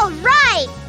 All right!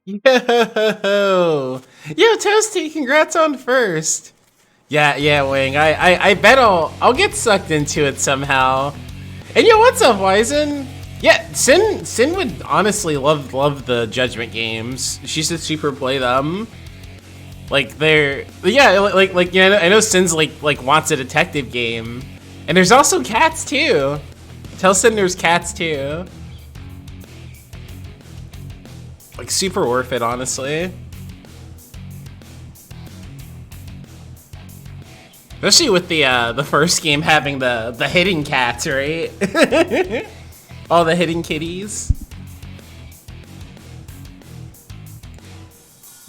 Yo, yo, Toasty, congrats on first. Yeah, Wing. I bet I'll get sucked into it somehow. And yo, what's up, Wizen? Yeah, Sin would honestly love the Judgment games. She should super play them. Like they're yeah, I know Sin's like wants a detective game, and there's also cats too. Tell Sin there's cats too. Like super worth it, honestly. Especially with the first game having the hidden cats, right? All the hidden kitties.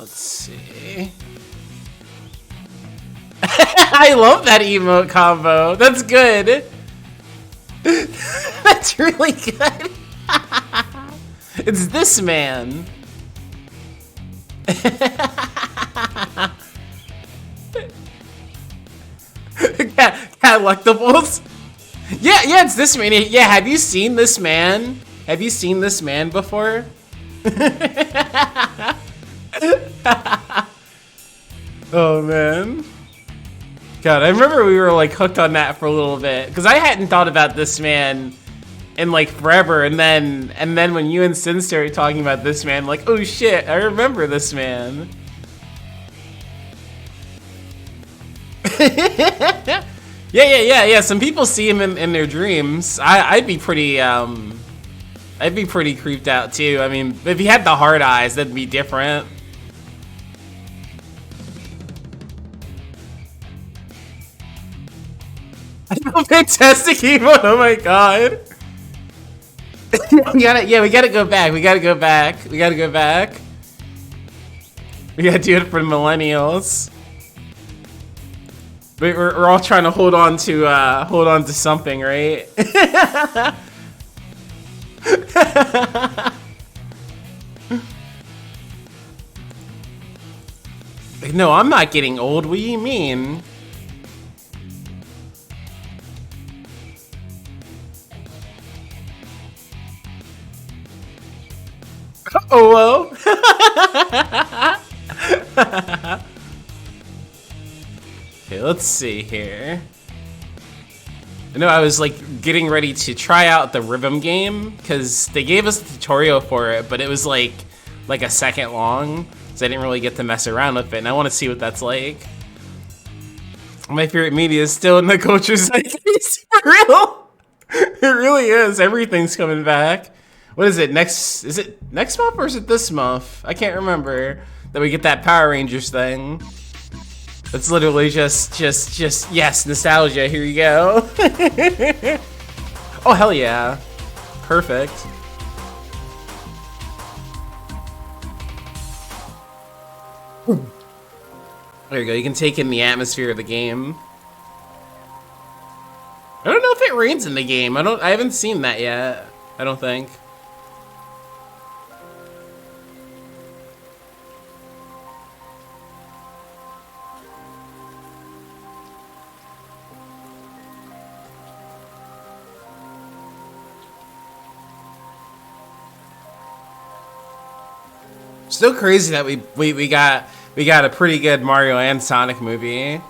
Let's see. I love that emote combo. That's good. That's really good. It's this man. Collectibles. Yeah, it's this man. Yeah, have you seen this man? Have you seen this man before? Oh man. God, I remember we were like hooked on that for a little bit because I hadn't thought about this man in like forever, and then when you and Sin started talking about this man, I'm like, oh shit, I remember this man. Yeah. Some people see him in their dreams. I'd be pretty creeped out too. I mean, if he had the hard eyes, that'd be different. Fantastic emote! Oh my god. we gotta go back. We gotta go back. We gotta do it for the millennials. We're all trying to hold on to something, right? No, I'm not getting old. What do you mean? Oh well. Okay, let's see here. I know I was like getting ready to try out the rhythm game because they gave us a tutorial for it, but it was like a second long, so I didn't really get to mess around with it, and I want to see what that's like. My favorite media is still in the culture zeitgeist. For real. It really is. Everything's coming back. What is it? Is it next month or is it this month? I can't remember. That we get that Power Rangers thing. It's literally just yes, nostalgia. Here you go. Oh hell yeah, perfect. There you go. You can take in the atmosphere of the game. I don't know if it rains in the game. I haven't seen that yet. I don't think. Still crazy that we got a pretty good Mario and Sonic movie.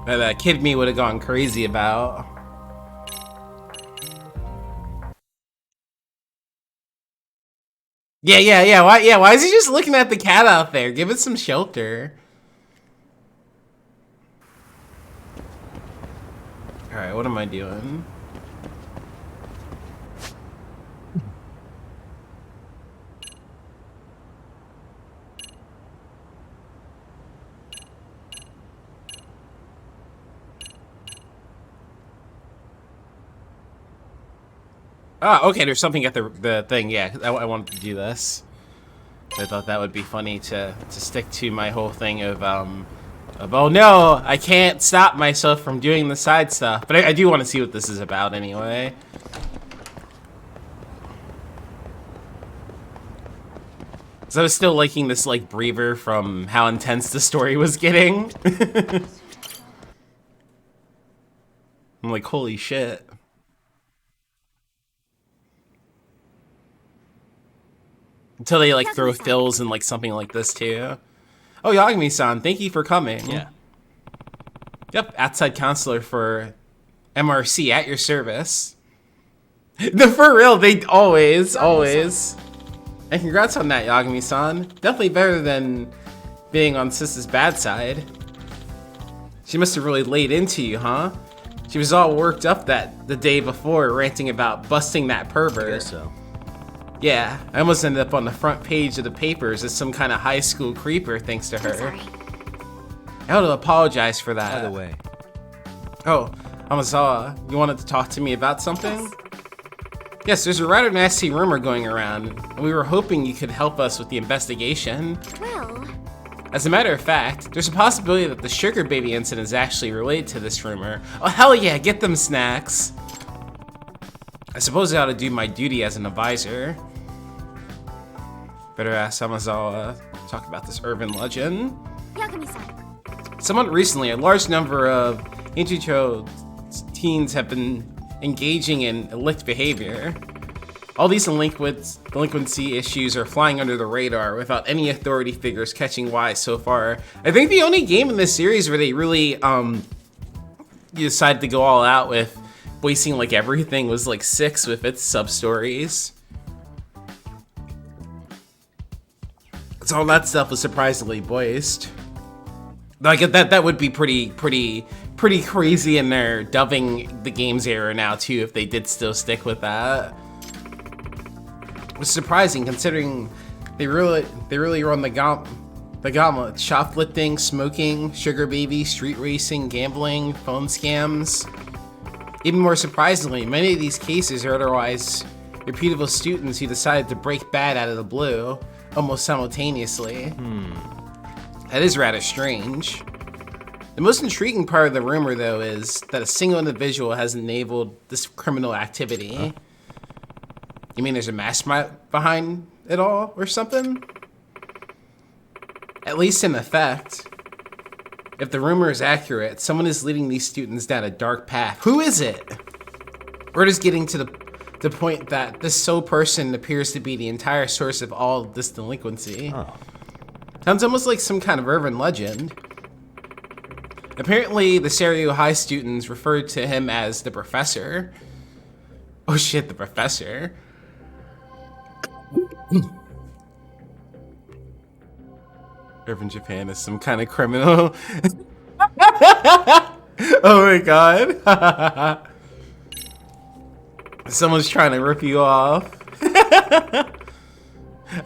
That Kid Me would have gone crazy about. Yeah. Why is he just looking at the cat out there? Give it some shelter. All right, what am I doing? Oh, okay, there's something at the thing, yeah. I wanted to do this. I thought that would be funny to stick to my whole thing of oh no, I can't stop myself from doing the side stuff. But I do want to see what this is about anyway. So I was still liking this like breather from how intense the story was getting. I'm like, holy shit. Until they like throw fills in like something like this too. Oh, Yagami-san, thank you for coming. Yeah. Yep, outside counselor for MRC at your service. For real, they always. And congrats on that, Yagami-san. Definitely better than being on Sis's bad side. She must have really laid into you, huh? She was all worked up the day before, ranting about busting that pervert. I guess so. Yeah, I almost ended up on the front page of the papers as some kind of high school creeper thanks to her. I'm sorry. I ought to apologize for that. By the way, Oh, Amazawa, you wanted to talk to me about something? Yes, there's a rather nasty rumor going around, and we were hoping you could help us with the investigation. Well, As a matter of fact, there's a possibility that the Sugar Baby incident is actually related to this rumor. Oh, hell yeah, get them snacks. I suppose I ought to do my duty as an advisor. Better ask Amazawa to talk about this urban legend. Yagami-san. Somewhat recently, a large number of Inchicho teens have been engaging in illicit behavior. All these delinquency issues are flying under the radar without any authority figures catching wise so far. I think the only game in this series where they really decided to go all out with voicing like everything was like 6 with its sub-stories. So all that stuff was surprisingly voiced. Like that would be pretty crazy in their dubbing the game's era now too if they did still stick with that. It was surprising considering they really run the gauntlet: shoplifting, smoking, sugar baby, street racing, gambling, phone scams. Even more surprisingly, many of these cases are otherwise reputable students who decided to break bad out of the blue almost simultaneously. That is rather strange. The most intriguing part of the rumor, though, is that a single individual has enabled this criminal activity. Huh? You mean there's a mastermind behind it all, or something? At least in effect. If the rumor is accurate, someone is leading these students down a dark path. Who is it? We're just getting to the point that this sole person appears to be the entire source of all this delinquency. oh, Sounds almost like some kind of urban legend. Apparently, the Seiryu High students referred to him as the Professor. Oh shit, the Professor. Urban Japan is some kind of criminal. Oh my god. Someone's trying to rip you off. I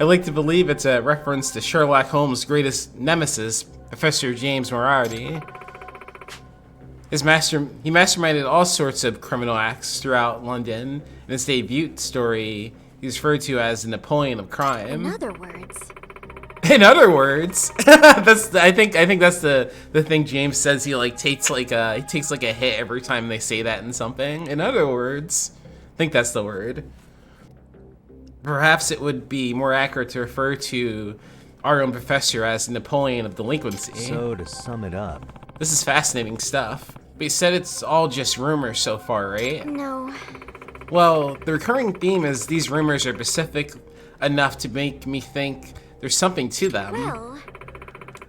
like to believe it's a reference to Sherlock Holmes' greatest nemesis, Professor James Moriarty. He masterminded all sorts of criminal acts throughout London. In his debut story, he's referred to as the Napoleon of crime. In other words, In other words, I think that's the thing James says. He takes a hit every time they say that in something. In other words, I think that's the word. Perhaps it would be more accurate to refer to our own professor as Napoleon of delinquency. so to sum it up, This is fascinating stuff. But you said it's all just rumors so far, right? no. Well, the recurring theme is these rumors are specific enough to make me think there's something to them. Well,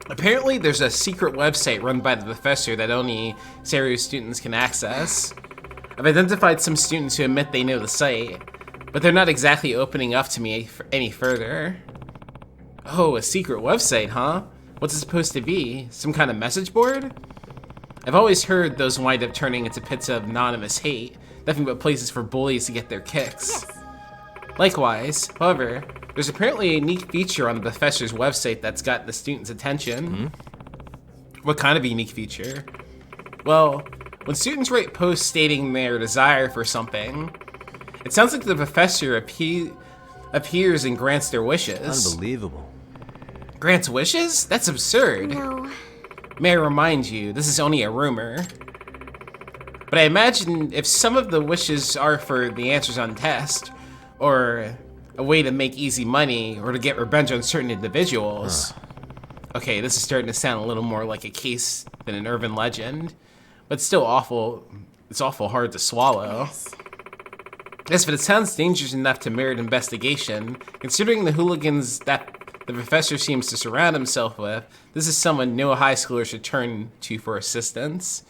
Apparently, there's a secret website run by the professor that only Seiryu students can access. I've identified some students who admit they know the site, but they're not exactly opening up to me any further. Oh, a secret website, huh? What's it supposed to be? Some kind of message board? I've always heard those wind up turning into pits of anonymous hate, nothing but places for bullies to get their kicks. yes. Likewise, however, there's apparently a unique feature on the professor's website that's got the students' attention. What kind of unique feature? Well, when students write posts stating their desire for something, it sounds like the professor appears and grants their wishes. unbelievable. Grants wishes? That's absurd. No. May I remind you, this is only a rumor. But I imagine if some of the wishes are for the answers on test, or a way to make easy money, or to get revenge on certain individuals. Okay, this is starting to sound a little more like a case than an urban legend, but still awful. It's awful hard to swallow. Yes. Yes, but it sounds dangerous enough to merit investigation. Considering the hooligans that the professor seems to surround himself with, this is someone no high schooler should turn to for assistance.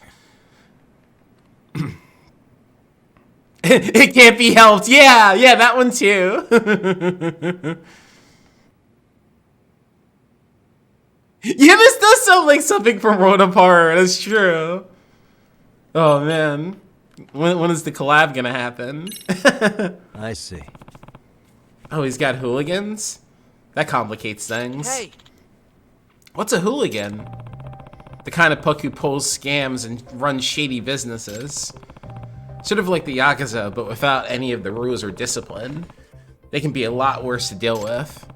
It can't be helped. Yeah, that one too. Yeah, this does sound like something from World of Horror. That's true. Oh man, when is the collab gonna happen? I see. Oh, he's got hooligans? That complicates things. Hey, What's a hooligan? The kind of punk who pulls scams and runs shady businesses. Sort of like the Yakuza, but without any of the rules or discipline. They can be a lot worse to deal with.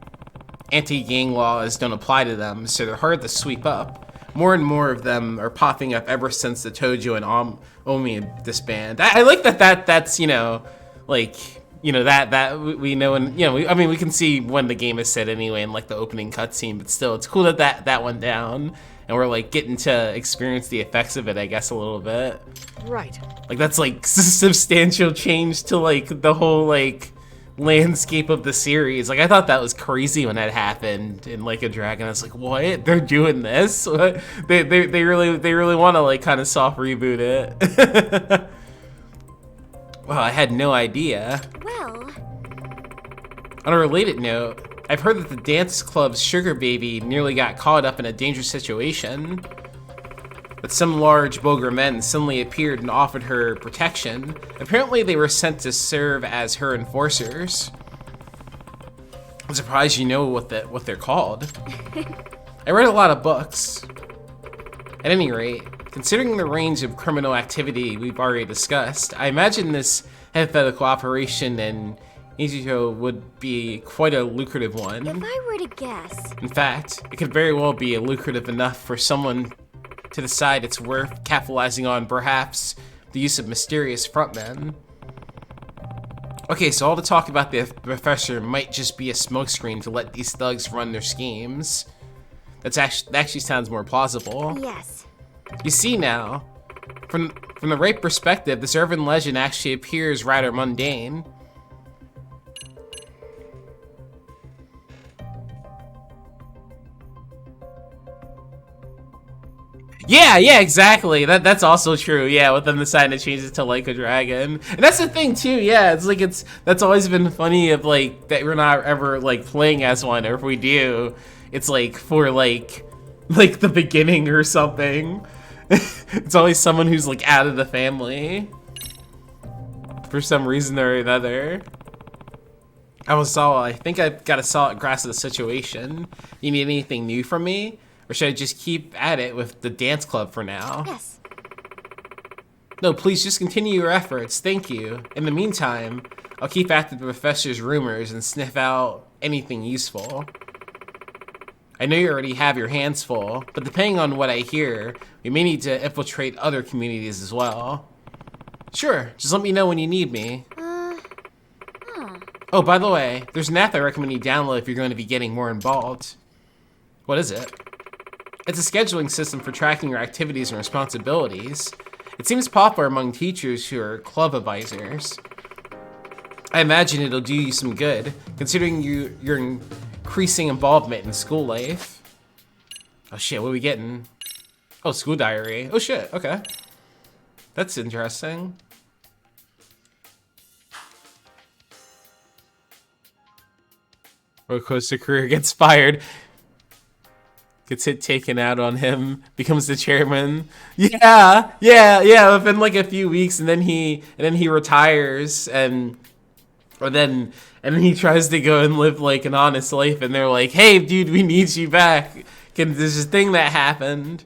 Anti-gang laws don't apply to them, so they're hard to sweep up. More and more of them are popping up ever since the Tojo and Omi disband. I like that's, you know, like, you know, that we know, and, you know, we can see when the game is set anyway in, like, the opening cutscene, but still, it's cool that went down, and we're, like, getting to experience the effects of it, I guess, a little bit. right. Like, that's, like, substantial change to, like, the whole, like, landscape of the series. Like, I thought that was crazy when that happened in Like a Dragon. I was like, what? They're doing this? What? They really want to, like, kind of soft reboot it. Wow, I had no idea. Well, On a related note, I've heard that the dance club's sugar baby nearly got caught up in a dangerous situation. But some large Boger men suddenly appeared and offered her protection. Apparently they were sent to serve as her enforcers. I'm surprised you know what they're called. I read a lot of books. At any rate, considering the range of criminal activity we've already discussed, I imagine this hypothetical operation in Ichijo would be quite a lucrative one. if I were to guess, In fact, it could very well be lucrative enough for someone to decide it's worth capitalizing on, perhaps the use of mysterious frontmen. Okay, so all the talk about the professor might just be a smokescreen to let these thugs run their schemes. That actually sounds more plausible. yes. You see now, from the right perspective, this urban legend actually appears rather mundane. Yeah, exactly. That's also true. Yeah, with them deciding to change it to Like a Dragon, and that's the thing too. Yeah, it's like that's always been funny of like that we're not ever like playing as one, or if we do, it's like for like the beginning or something. It's always someone who's like out of the family for some reason or another. I think I've got a solid grasp of the situation. You need anything new from me? Or should I just keep at it with the dance club for now? Yes. No, please just continue your efforts. Thank you. In the meantime, I'll keep after the professor's rumors and sniff out anything useful. I know you already have your hands full, but depending on what I hear, we may need to infiltrate other communities as well. Sure, just let me know when you need me. Oh, by the way, there's an app I recommend you download if you're going to be getting more involved. What is it? It's a scheduling system for tracking your activities and responsibilities. It seems popular among teachers who are club advisors. I imagine it'll do you some good, considering your increasing involvement in school life. Oh shit, what are we getting? Oh, school diary. Oh shit, okay. That's interesting. Roller coaster career gets fired. Gets it taken out on him, becomes the chairman. Yeah, within like a few weeks, and then he retires, and then he tries to go and live like an honest life, and they're like, "Hey, dude, we need you back. There's this thing that happened."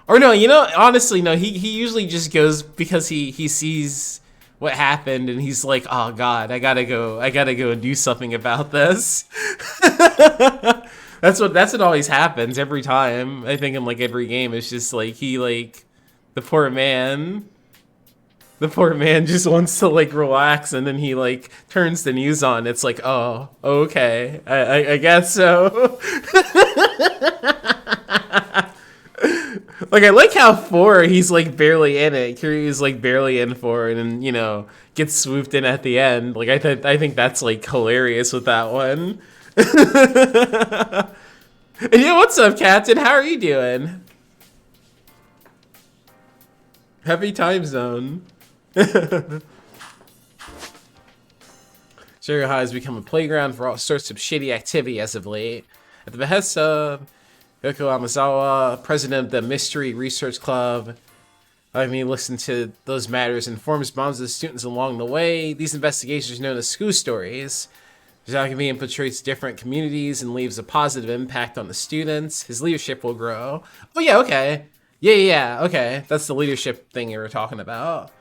Or no, you know, honestly, no, he usually just goes because he sees what happened, and he's like, "Oh God, I gotta go and do something about this." That's what always happens every time. I think in like every game, it's just like the poor man just wants to like relax, and then he like turns the news on. It's like, oh, okay, I guess so. Like, I like how 4, he's like barely in it. Kiryu's like barely in 4, and then, you know, gets swooped in at the end. Like, I think that's like hilarious with that one. And yeah, what's up, Captain? How are you doing? Happy time zone. Sugar High has become a playground for all sorts of shitty activity as of late. At the behest of Yoko Amazawa, president of the Mystery Research Club, I mean, listen to those matters and informs bonds of the students along the way. These investigations are known as school stories. Zagami infiltrates different communities and leaves a positive impact on the students. His leadership will grow. Oh yeah, okay. Yeah, okay. That's the leadership thing you were talking about.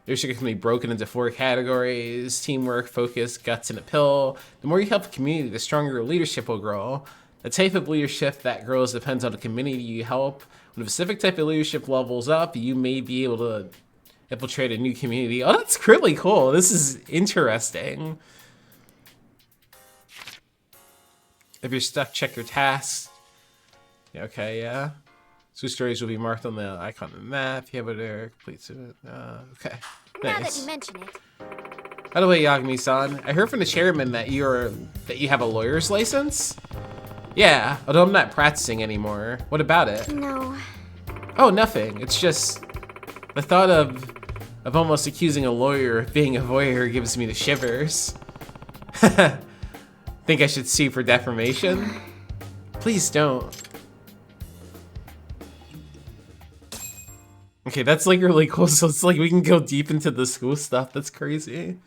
Leadership can be broken into 4 categories: teamwork, focus, guts, and a pill. The more you help a community, the stronger your leadership will grow. The type of leadership that grows depends on the community you help. When a specific type of leadership levels up, you may be able to infiltrate a new community. Oh, that's really cool. This is interesting. If you're stuck, check your tasks. Yeah, okay, yeah. School stories will be marked on the icon on the map. You have it completes it. Okay. Now that Nice. you mention it, By the way, Yagami-san, I heard from the chairman that you have a lawyer's license. Yeah, although I'm not practicing anymore. What about it? no. Oh, nothing. It's just the thought of almost accusing a lawyer of being a voyeur gives me the shivers. Think I should sue for defamation? Please don't. Okay, that's like really cool. So it's like we can go deep into the school stuff. That's crazy.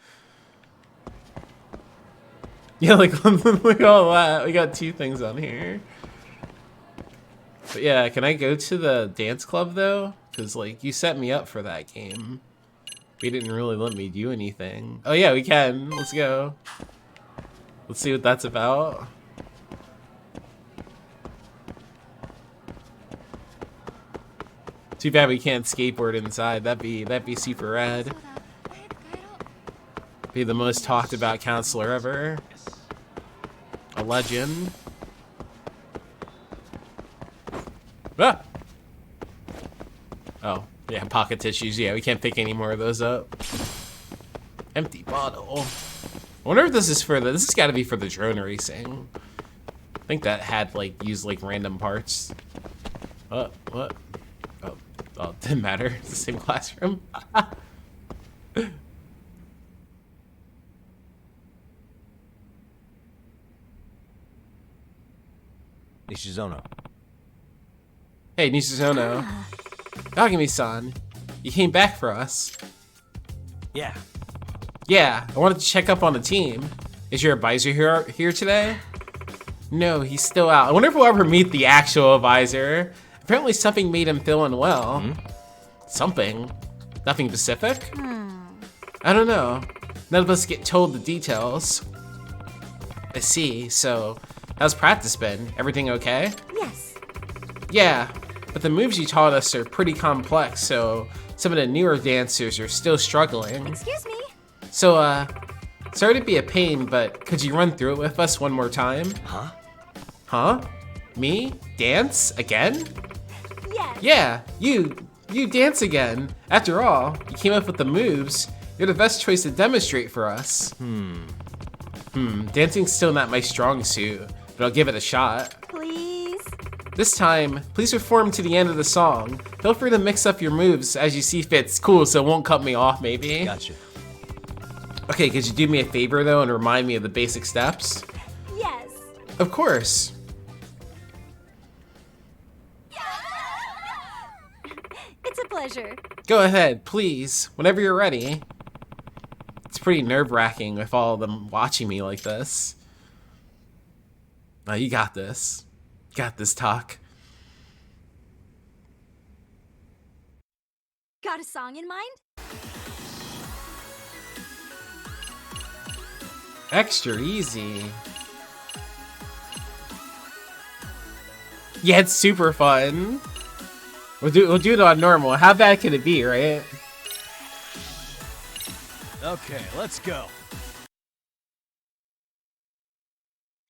Yeah, like look at all that. We got 2 things on here. But yeah, can I go to the dance club though? Because like you set me up for that game. We didn't really let me do anything. Oh yeah, we can. Let's go. Let's see what that's about. Too bad we can't skateboard inside. That'd be super rad. Be the most talked about counselor ever. A legend. Ah! Oh, yeah, pocket tissues. Yeah, we can't pick any more of those up. Empty bottle. I wonder if this is for the, this has got to be for the drone racing. I think that had like used like random parts. What? Oh, it didn't matter. It's the same classroom. Nishizono. Hey, Nishizono. Yagami-san, you came back for us. Yeah. Yeah, I wanted to check up on the team. Is your advisor here today? No, he's still out. I wonder if we'll ever meet the actual advisor. Apparently something made him feel unwell. Something? Nothing specific? I don't know. None of us get told the details. I see, so how's practice been? Everything okay? Yes. Yeah, but the moves you taught us are pretty complex, so some of the newer dancers are still struggling. Excuse me. So, sorry to be a pain, but could you run through it with us one more time? Huh? Huh? Me? Dance? Again? Yes. Yeah, you dance again. After all, you came up with the moves. You're the best choice to demonstrate for us. Dancing's still not my strong suit, but I'll give it a shot. Please. This time, please perform to the end of the song. Feel free to mix up your moves as you see fit. It's cool, so it won't cut me off, maybe. Gotcha. Okay, could you do me a favor, though, and remind me of the basic steps? Yes. Of course. It's a pleasure. Go ahead, please, whenever you're ready. It's pretty nerve-wracking with all of them watching me like this. Oh, you got this. Got this, Talk. Got a song in mind? Extra easy. Yeah, it's super fun. We'll do it on normal. How bad can it be, right? Okay, let's go.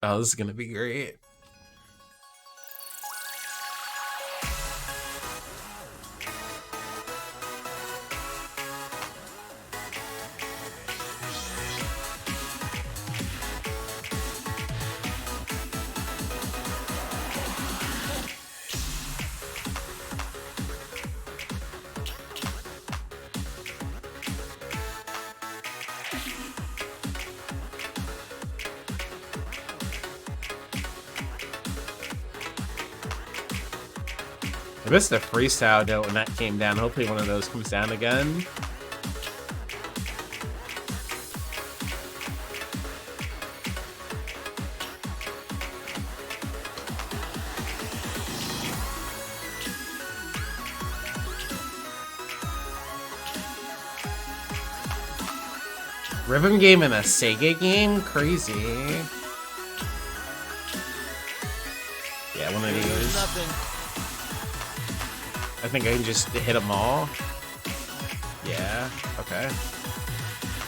Oh, this is gonna be great. I missed the freestyle note when that came down. Hopefully one of those comes down again. Rhythm game in a Sega game? Crazy. Yeah, one of these. Nothing. I think I can just hit them all. Yeah, okay.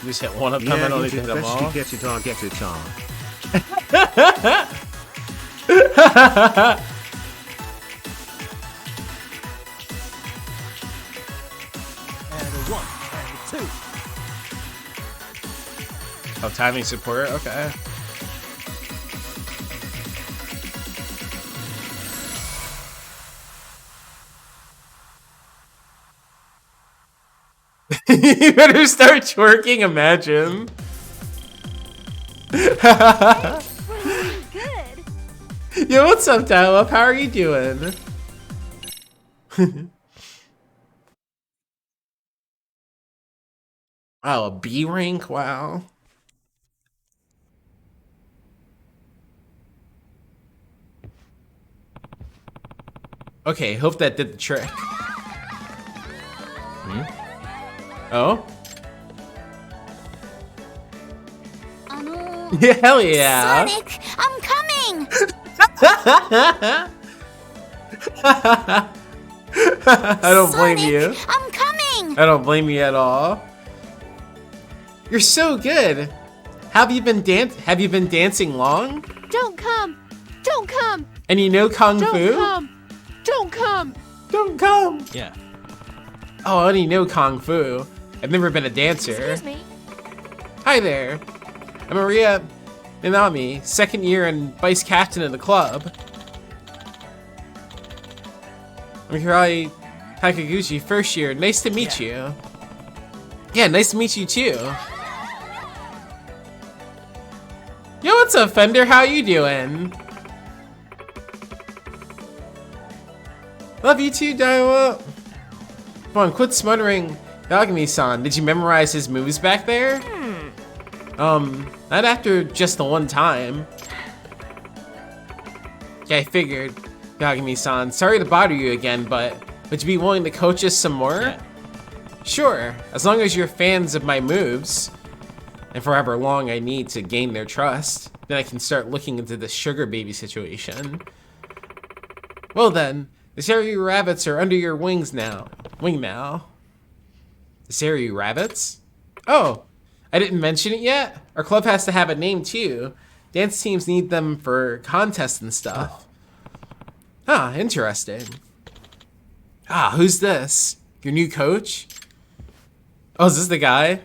Just hit one of them, I don't need to hit them all. Get it on, get it on. And a 1, and a 2. Oh, timing support, okay. You better start twerking, imagine. We're looking good. Yo, what's up, Dial Up? How are you doing? Oh, a B rank? Wow. Okay, hope that did the trick. Oh? Yeah, hell yeah. Sonic, I'm coming. I don't blame you. I'm coming. I don't blame you at all. You're so good. Have you been dancing long? Don't come! Don't come! And you know Kung Don't Fu? come! Don't come! Don't come. Yeah. Oh, I only know Kung Fu. I've never been a dancer. Excuse me. Hi there. I'm Maria Minami, second year and vice captain of the club. I'm Hirai Takaguchi, first year. Nice to meet you. Yeah, nice to meet you too. Yo, what's up, Fender? How you doing? Love you too, Daiwa. Come on, quit smuttering. Yagami-san, did you memorize his moves back there? Not after just the one time. Yeah, I figured. Yagami-san, sorry to bother you again, but would you be willing to coach us some more? Yeah. Sure, as long as you're fans of my moves. And for however long I need to gain their trust, then I can start looking into the sugar baby situation. Well then, the Seiryu rabbits are under your wings now. The Seiryu rabbits? Oh, I didn't mention it yet? Our club has to have a name too. Dance teams need them for contests and stuff. Ah, interesting. Ah, who's this? Your new coach? Oh, is this the guy?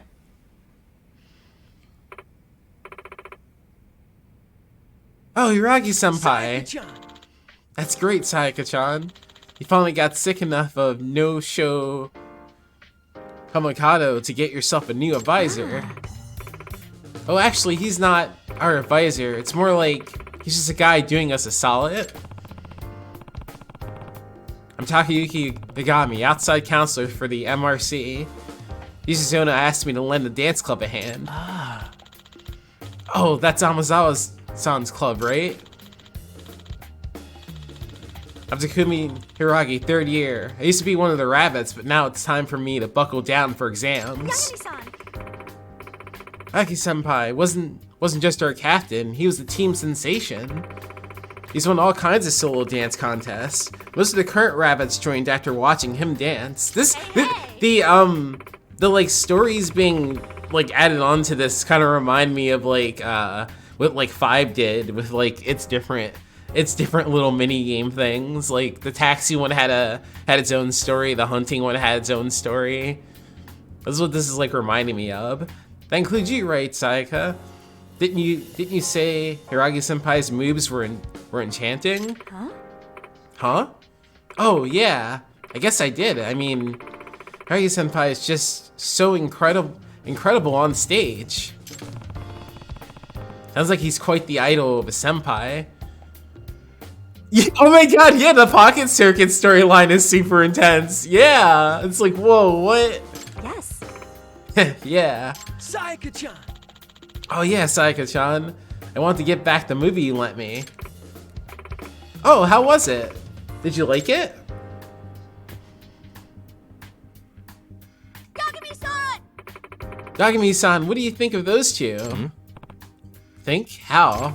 Oh, Hiragi-senpai. Sayaka-chan. That's great, Sayaka-chan. You finally got sick enough of no-show Kamikado to get yourself a new advisor. Oh, actually, he's not our advisor. It's more like he's just a guy doing us a solid. I'm Takayuki Nagami, outside counselor for the MRC. Yuzuzona asked me to lend the dance club a hand. Oh, that's Amazawa-san's club, right? I'm Takumi Hiragi, third year. I used to be one of the rabbits, but now it's time for me to buckle down for exams. Yagami-san. Aki-senpai wasn't just our captain, he was the team sensation. He's won all kinds of solo dance contests. Most of the current rabbits joined after watching him dance. The like stories being like added on to this kind of remind me of like what like 5 did with like its different little mini game things. Like the taxi one had its own story, the hunting one had its own story. That's what this is like reminding me of. That includes you, right, Sayaka? Didn't you say Hiragi-senpai's moves were enchanting? Huh? Oh yeah, I guess I did. I mean, Hiragi-senpai is just so incredible on stage. Sounds like he's quite the idol of a senpai. Oh my god, yeah, the Pocket Circuit storyline is super intense. Yeah, it's like, whoa, what? Yes. Yeah. Sayaka-chan. Oh yeah, Sayaka-chan. I want to get back the movie you lent me. Oh, how was it? Did you like it? Yagami-san! Yagami-san, what do you think of those two? Think? How?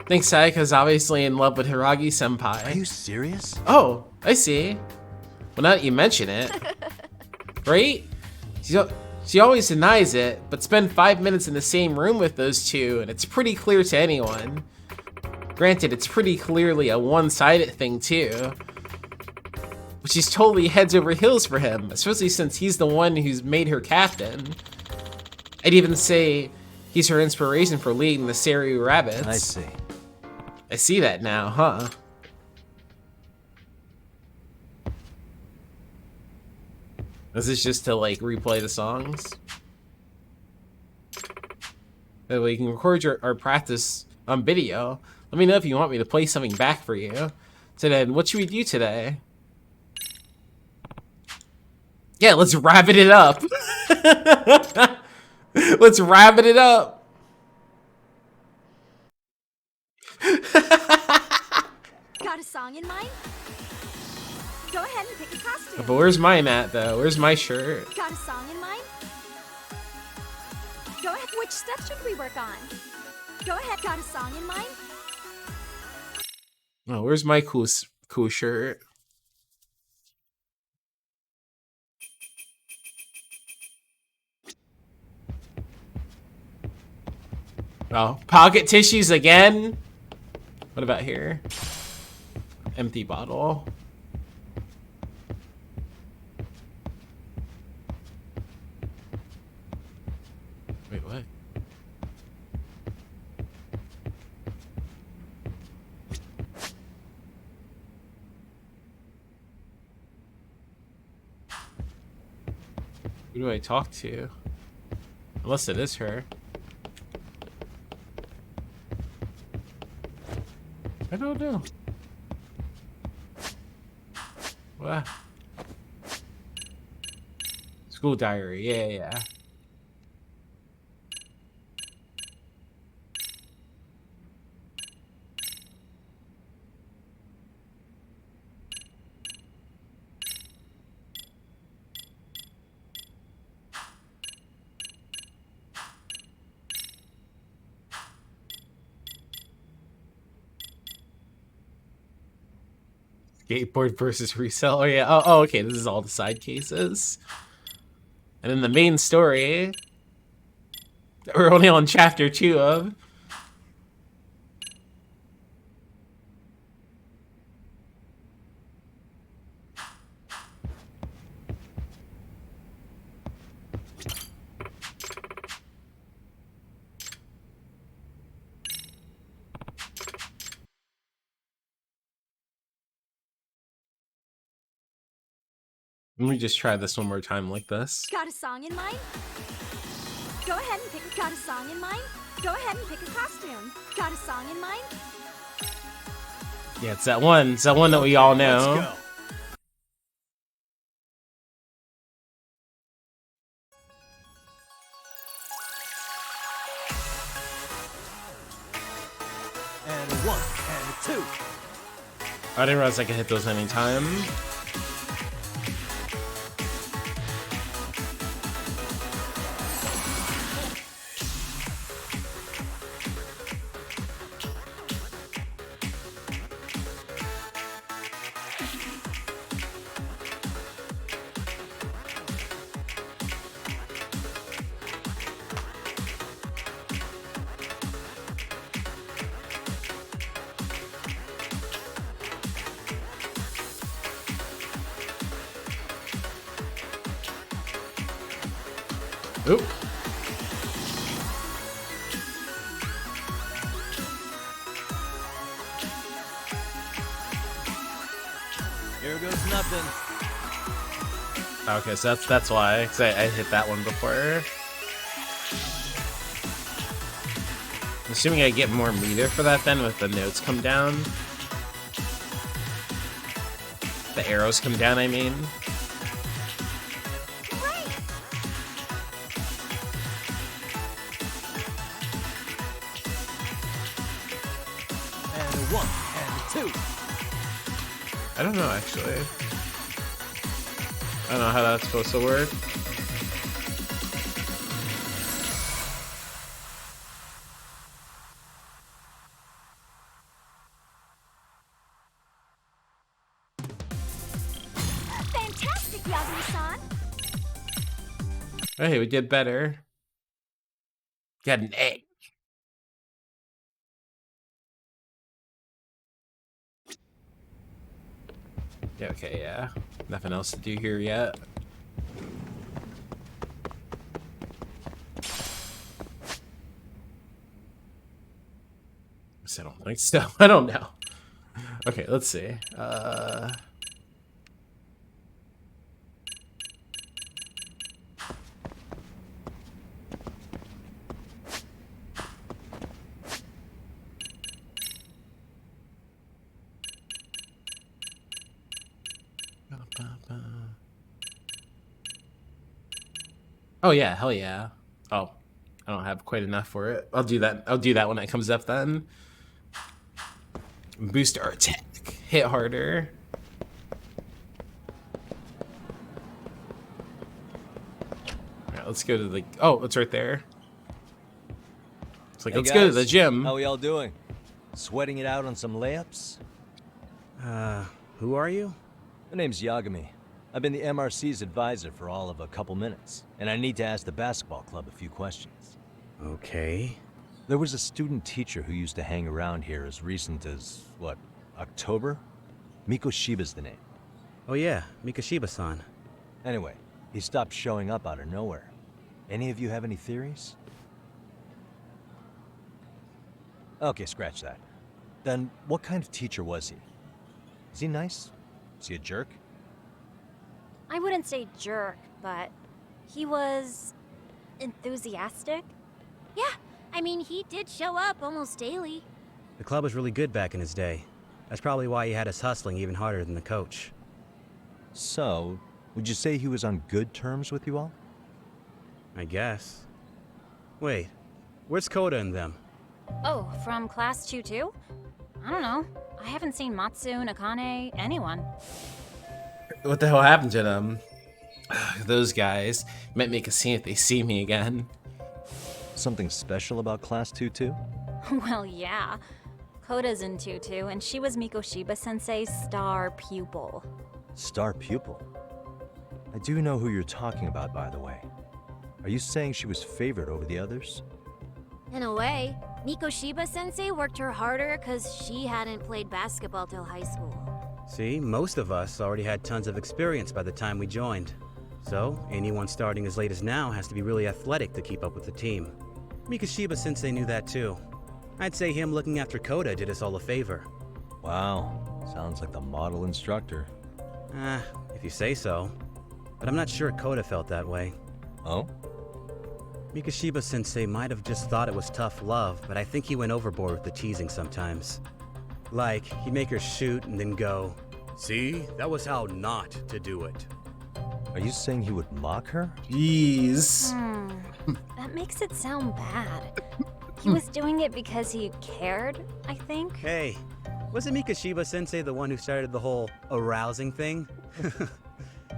Think Sayaka's obviously in love with Hiragi-senpai. Are you serious? Oh, I see. Well, now that you mention it. Right? She always denies it, but spend 5 minutes in the same room with those two, and it's pretty clear to anyone. Granted, it's pretty clearly a one-sided thing too. But she's totally heads over heels for him, especially since he's the one who's made her captain. I'd even say he's her inspiration for leading the Seiryu Rabbits. I see. I see that now, huh? This is just to like replay the songs. That way you can record our practice on video. Let me know if you want me to play something back for you. So then, what should we do today? Yeah, let's rabbit it up. Let's rabbit it up. Got a song in mind? Go ahead and pick a costume. But where's mine at, though? Where's my shirt? Got a song in mind? Go ahead. Which step should we work on? Go ahead. Got a song in mind? Oh, where's my cool shirt? Oh, pocket tissues again? What about here? Empty bottle. Wait, what? Who do I talk to? Unless it is her. I don't know. What? School diary, yeah. Skateboard versus resell. Oh yeah. Oh, okay. This is all the side cases. And then the main story that we're only on chapter 2 of. Let me just try this one more time like this. Got a song in mind? Go ahead and pick. Got a song in mind? Go ahead and pick a costume. Got a song in mind? Yeah, it's that one. It's that one that we all know. Let's go. And a 1, and a 2. I didn't realize I could hit those anytime. Oop. Here goes nothing. Okay, so that's why. 'Cause I hit that one before. I'm assuming I get more meter for that then with the notes come down. The arrows come down, I mean. Great! And a 1 and a 2. I don't know, actually. I don't know how that's supposed to work. Fantastic, Yagami-san! Hey, we did better. Got an A. Yeah, okay, yeah. Nothing else to do here yet. I don't think so. I don't know. Okay, let's see. Oh yeah, hell yeah. Oh, I don't have quite enough for it. I'll do that. I'll do that when it comes up then. Boost our attack. Hit harder. Alright, let's go to the... Oh, it's right there. It's like, Hey let's go to guys, the gym. How are y'all doing? Sweating it out on some layups? Who are you? My name's Yagami. I've been the MRC's advisor for all of a couple minutes, and I need to ask the basketball club a few questions. Okay. There was a student teacher who used to hang around here as recent as, what, October? Miko Shiba's the name. Oh yeah, Mikashiba-san. Anyway, he stopped showing up out of nowhere. Any of you have any theories? Okay, scratch that. Then, what kind of teacher was he? Is he nice? Is he a jerk? I wouldn't say jerk, but he was enthusiastic. Yeah, I mean, he did show up almost daily. The club was really good back in his day. That's probably why he had us hustling even harder than the coach. So, would you say he was on good terms with you all? I guess. Wait, where's Koda and them? Oh, from class 2 too? I don't know. I haven't seen Matsu, Nakane, anyone. What the hell happened to them? Those guys might make a scene if they see me again. Something special about Class 2 too? Well, yeah. Koda's in 2 too, and she was Miko Shiba-sensei's star pupil. Star pupil? I do know who you're talking about, by the way. Are you saying she was favored over the others? In a way, Miko Shiba-sensei worked her harder because she hadn't played basketball till high school. See, most of us already had tons of experience by the time we joined. So, anyone starting as late as now has to be really athletic to keep up with the team. Mikashiba-sensei knew that too. I'd say him looking after Koda did us all a favor. Wow, sounds like the model instructor. If you say so. But I'm not sure Koda felt that way. Oh? Mikashiba-sensei might have just thought it was tough love, but I think he went overboard with the teasing sometimes. Like, he'd make her shoot and then go, "See, that was how not to do it." Are you saying he would mock her? Jeez. That makes it sound bad. He was doing it because he cared, I think. Hey, wasn't Mikashiba-sensei the one who started the whole arousing thing?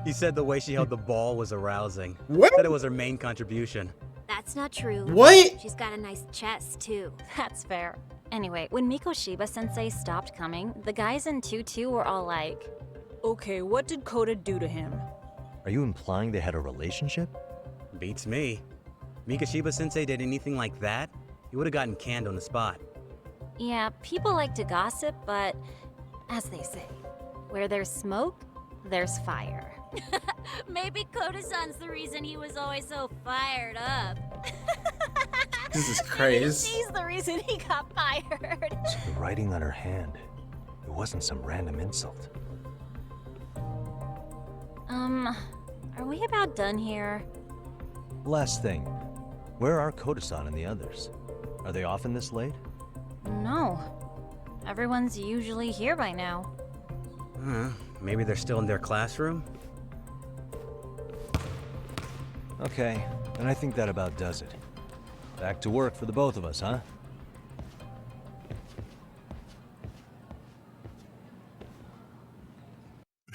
He said the way she held the ball was arousing. What? Said it was her main contribution. That's not true. What? She's got a nice chest, too. That's fair. Anyway, when Miko Shiba-sensei stopped coming, the guys in 2-2 were all like, Okay, what did Koda do to him? Are you implying they had a relationship? Beats me. Mikashiba-sensei did anything like that, he would have gotten canned on the spot. yeah, people like to gossip, but as they say, where there's smoke, there's fire. Maybe Koda-san's the reason he was always so fired up. This is crazy. She's the reason he got fired. So the writing on her hand, it wasn't some random insult. Are we about done here? Last thing, where are Koda-san and the others? Are they often this late? No. Everyone's usually here by now. Maybe they're still in their classroom? Okay, and I think that about does it. Back to work for the both of us, huh?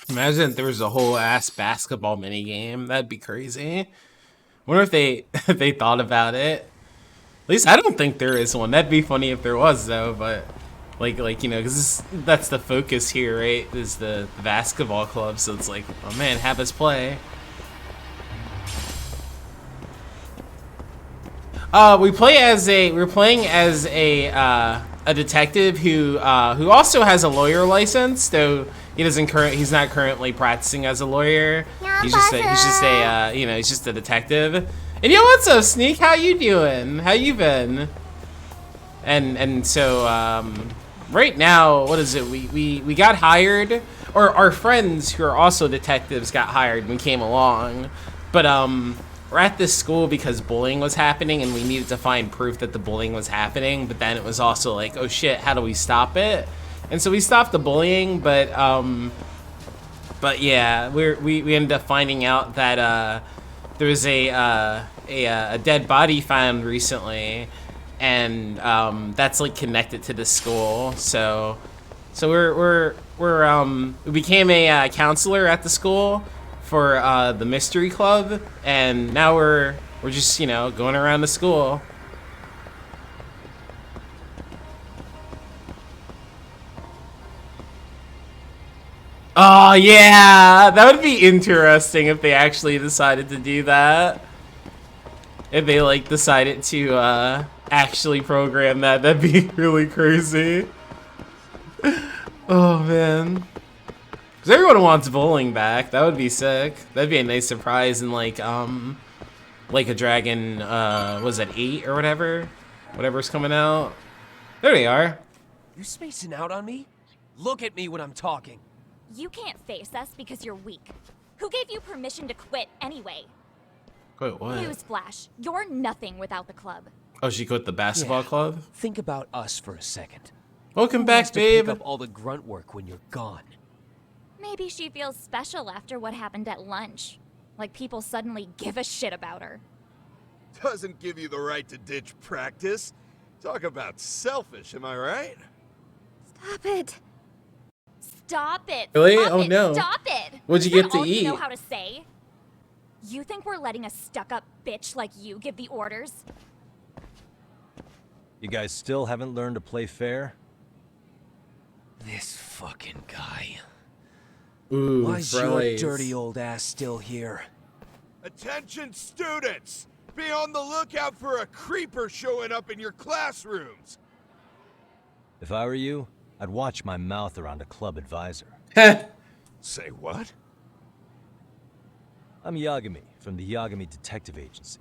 Imagine if there was a whole ass basketball mini game. That'd be crazy. Wonder if they if they thought about it. At least I don't think there is one. That'd be funny if there was though. But like you know, because that's the focus here, right? Is the basketball club. So it's like, oh man, have us play. We're playing as a detective who also has a lawyer license, though he's not currently practicing as a lawyer. He's just a detective. And yo, what's up, Sneak? How you doing? How you been? And so right now, what is it? We got hired, or our friends who are also detectives got hired and we came along, but we're at this school because bullying was happening and we needed to find proof that the bullying was happening, but then it was also like, oh shit, how do we stop it? And so we stopped the bullying, but yeah, we ended up finding out that there was a dead body found recently, and that's like connected to the school. So we became a counselor at the school for the mystery club, and now we're just, you know, going around the school. Oh yeah, that would be interesting if they actually decided to do that. If they like decided to actually program that, that'd be really crazy. Oh man. Because everyone wants bowling back. That would be sick. That'd be a nice surprise in like a Dragon, was it 8 or whatever? Whatever's coming out. There they are. You spacing out on me? Look at me when I'm talking. You can't face us because you're weak. Who gave you permission to quit anyway? Wait, what? Newsflash, you're nothing without the club. Oh, she quit the basketball club? Think about us for a second. Welcome Who back, has to babe. pick up all the grunt work when you're gone? Maybe she feels special after what happened at lunch. Like people suddenly give a shit about her. Doesn't give you the right to ditch practice. Talk about selfish, am I right? Stop it. Stop it. Really? Stop Oh, it. no. Stop it. What'd you Is that get to all eat? You know how to say? You think we're letting a stuck-up bitch like you give the orders? You guys still haven't learned to play fair? This fucking guy. Ooh, Why's your Frellies. dirty old ass still here? Attention students! Be on the lookout for a creeper showing up in your classrooms! If I were you, I'd watch my mouth around a club advisor. Say what? I'm Yagami from the Yagami Detective Agency,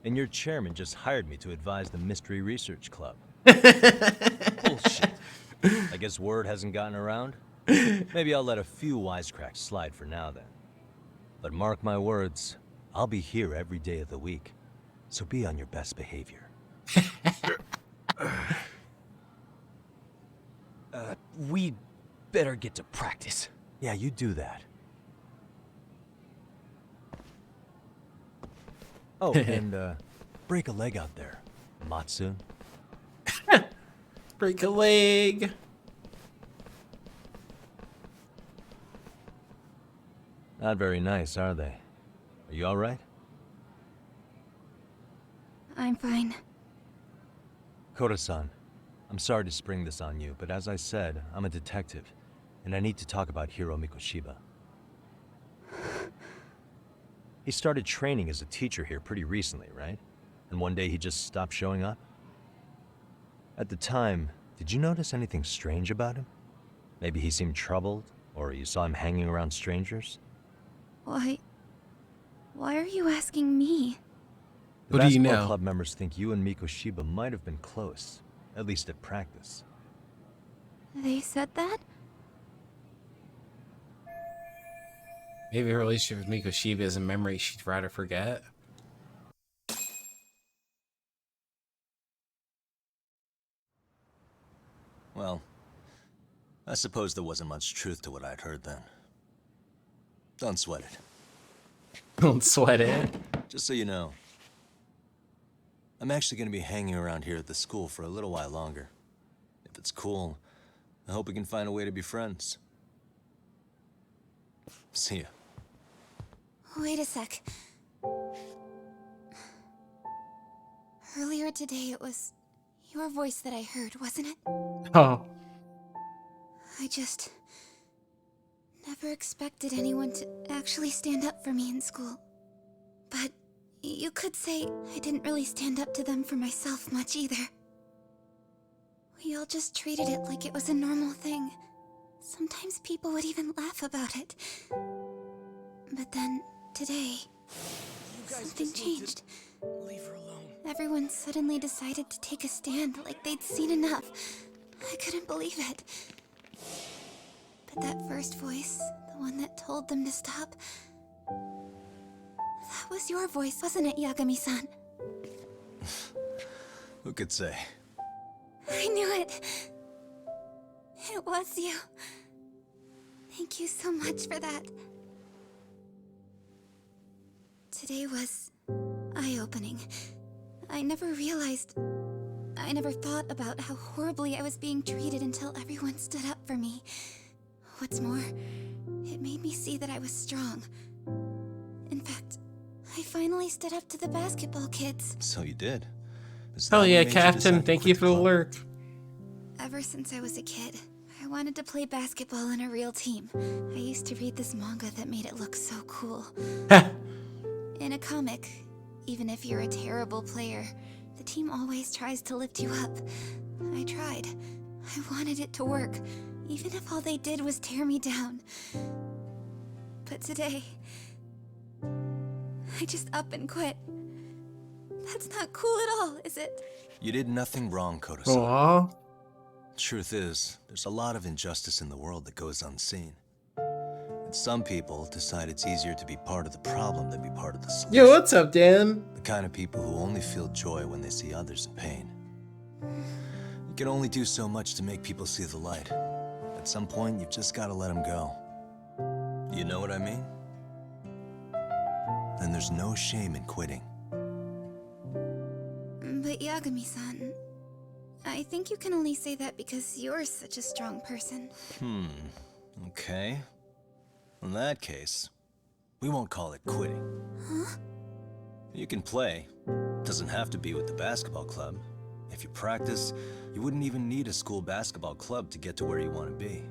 and your chairman just hired me to advise the Mystery Research Club. Bullshit. I guess word hasn't gotten around? Maybe I'll let a few wisecracks slide for now then. But mark my words, I'll be here every day of the week, so be on your best behavior. We better get to practice. Yeah, you do that. Oh, and break a leg out there, Matsu. Break a leg. Not very nice, are they? Are you all right? I'm fine. Koda-san, I'm sorry to spring this on you, but as I said, I'm a detective, and I need to talk about Hiro Mikoshiba. He started training as a teacher here pretty recently, right? And one day he just stopped showing up? At the time, did you notice anything strange about him? Maybe he seemed troubled, or you saw him hanging around strangers? Why are you asking me? The What do you basketball know? club members think you and Mikoshiba might have been close, at least at practice. They said that? Maybe her relationship with Mikoshiba is a memory she'd rather forget. Well, I suppose there wasn't much truth to what I'd heard then. Don't sweat it. Don't sweat it. Just so you know, I'm actually going to be hanging around here at the school for a little while longer. If it's cool, I hope we can find a way to be friends. See ya. Wait a sec. Earlier today, it was your voice that I heard, wasn't it? Oh. I just never expected anyone to actually stand up for me in school. But you could say I didn't really stand up to them for myself much either. We all just treated it like it was a normal thing. Sometimes people would even laugh about it. But then, today, something changed. Leave her alone. Everyone suddenly decided to take a stand like they'd seen enough. I couldn't believe it. But that first voice, the one that told them to stop, that was your voice, wasn't it, Yagami-san? Who could say? I knew it. It was you. Thank you so much for that. Today was eye-opening. I never thought about how horribly I was being treated until everyone stood up for me. What's more, it made me see that I was strong. In fact, I finally stood up to the basketball kids. So you did. Is Hell that yeah, what made you Captain. decide to Thank quit you the for the club? alert. Ever since I was a kid, I wanted to play basketball in a real team. I used to read this manga that made it look so cool. In a comic, even if you're a terrible player, the team always tries to lift you up. I tried. I wanted it to work, even if all they did was tear me down. But today, I just up and quit. That's not cool at all, is it? You did nothing wrong, Koto-san. Aw. Truth is, there's a lot of injustice in the world that goes unseen. And some people decide it's easier to be part of the problem than be part of the solution. Yo, what's up, Dan? The kind of people who only feel joy when they see others in pain. You can only do so much to make people see the light. At some point, you've just got to let them go. You know what I mean? Then there's no shame in quitting. But Yagami-san, I think you can only say that because you're such a strong person. Okay. In that case, we won't call it quitting. Huh? You can play. Doesn't have to be with the basketball club. If you practice, you wouldn't even need a school basketball club to get to where you want to be.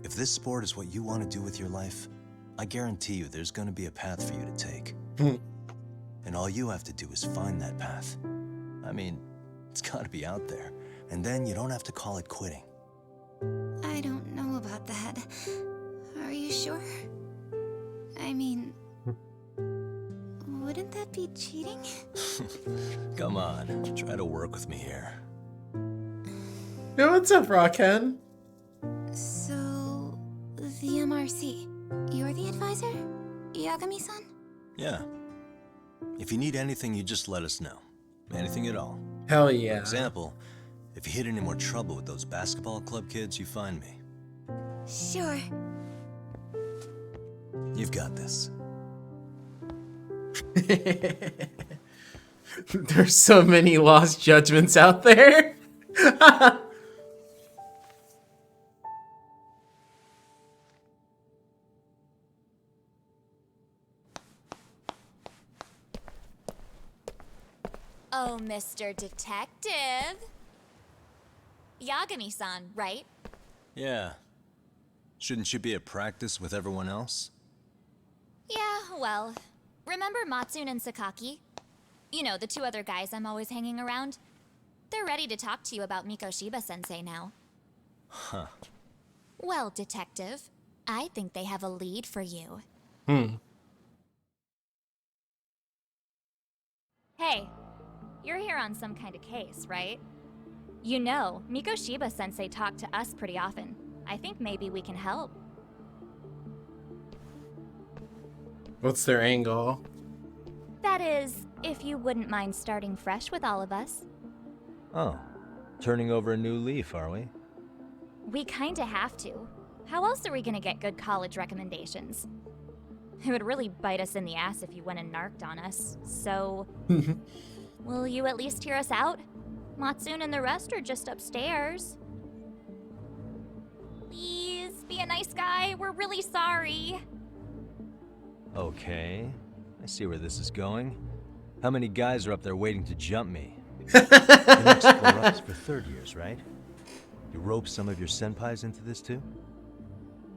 If this sport is what you want to do with your life, I guarantee you there's going to be a path for you to take. And all you have to do is find that path. I mean, it's got to be out there. And then you don't have to call it quitting. I don't know about that. Are you sure? I mean, wouldn't that be cheating? Come on, try to work with me here. Yo, what's up, Rockhead? So, the MRC, you're the advisor? Yagami-san? Yeah. If you need anything, you just let us know. Anything at all. Hell For yeah. example, if you hit any more trouble with those basketball club kids, you find me. Sure. You've got this. There's so many lost judgments out there. Oh, Mr. Detective. Yagami-san, right? Yeah. Shouldn't you be at practice with everyone else? Yeah, well, remember Matsune and Sakaki? You know, the two other guys I'm always hanging around? They're ready to talk to you about Mikoshiba-sensei now. Huh. Well, Detective, I think they have a lead for you. Hey, you're here on some kind of case, right? You know, Mikoshiba-sensei talked to us pretty often. I think maybe we can help. What's their angle? That is, if you wouldn't mind starting fresh with all of us. Oh. Turning over a new leaf, are we? We kinda have to. How else are we gonna get good college recommendations? It would really bite us in the ass if you went and narked on us, so... Will you at least hear us out? Matsune and the rest are just upstairs. Please, be a nice guy. We're really sorry. Okay, I see where this is going. How many guys are up there waiting to jump me? The next 4 up is for third years, right? You rope some of your senpais into this too?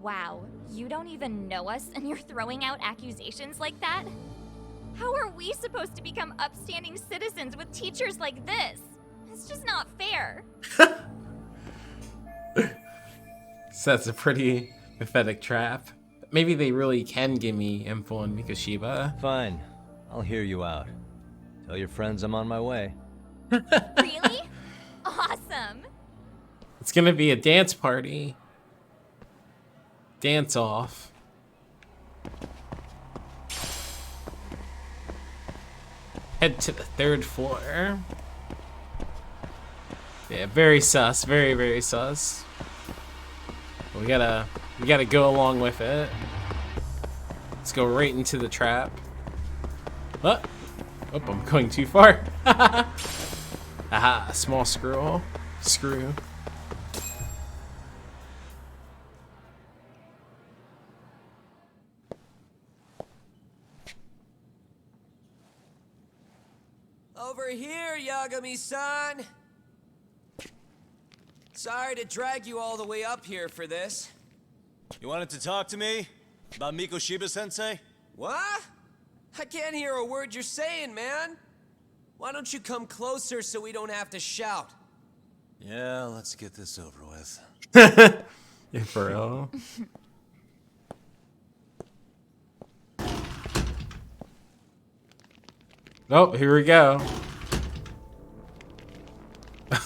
Wow, you don't even know us and you're throwing out accusations like that? How are we supposed to become upstanding citizens with teachers like this? It's just not fair. So that's a pretty pathetic trap. Maybe they really can give me info on Mikoshiba. Fine, I'll hear you out. Tell your friends I'm on my way. Really? Awesome. It's gonna be a dance party. Dance off. Head to the 3rd floor. Yeah, very sus. Very, very sus. We gotta go along with it. Let's go right into the trap. Oh, I'm going too far. Aha, small screw. Over here, Yagami-san! Sorry to drag you all the way up here for this. You wanted to talk to me? About Mikoshiba-sensei? What? I can't hear a word you're saying, man. Why don't you come closer so we don't have to shout? Yeah, let's get this over with. Yeah, for real. Oh, here we go.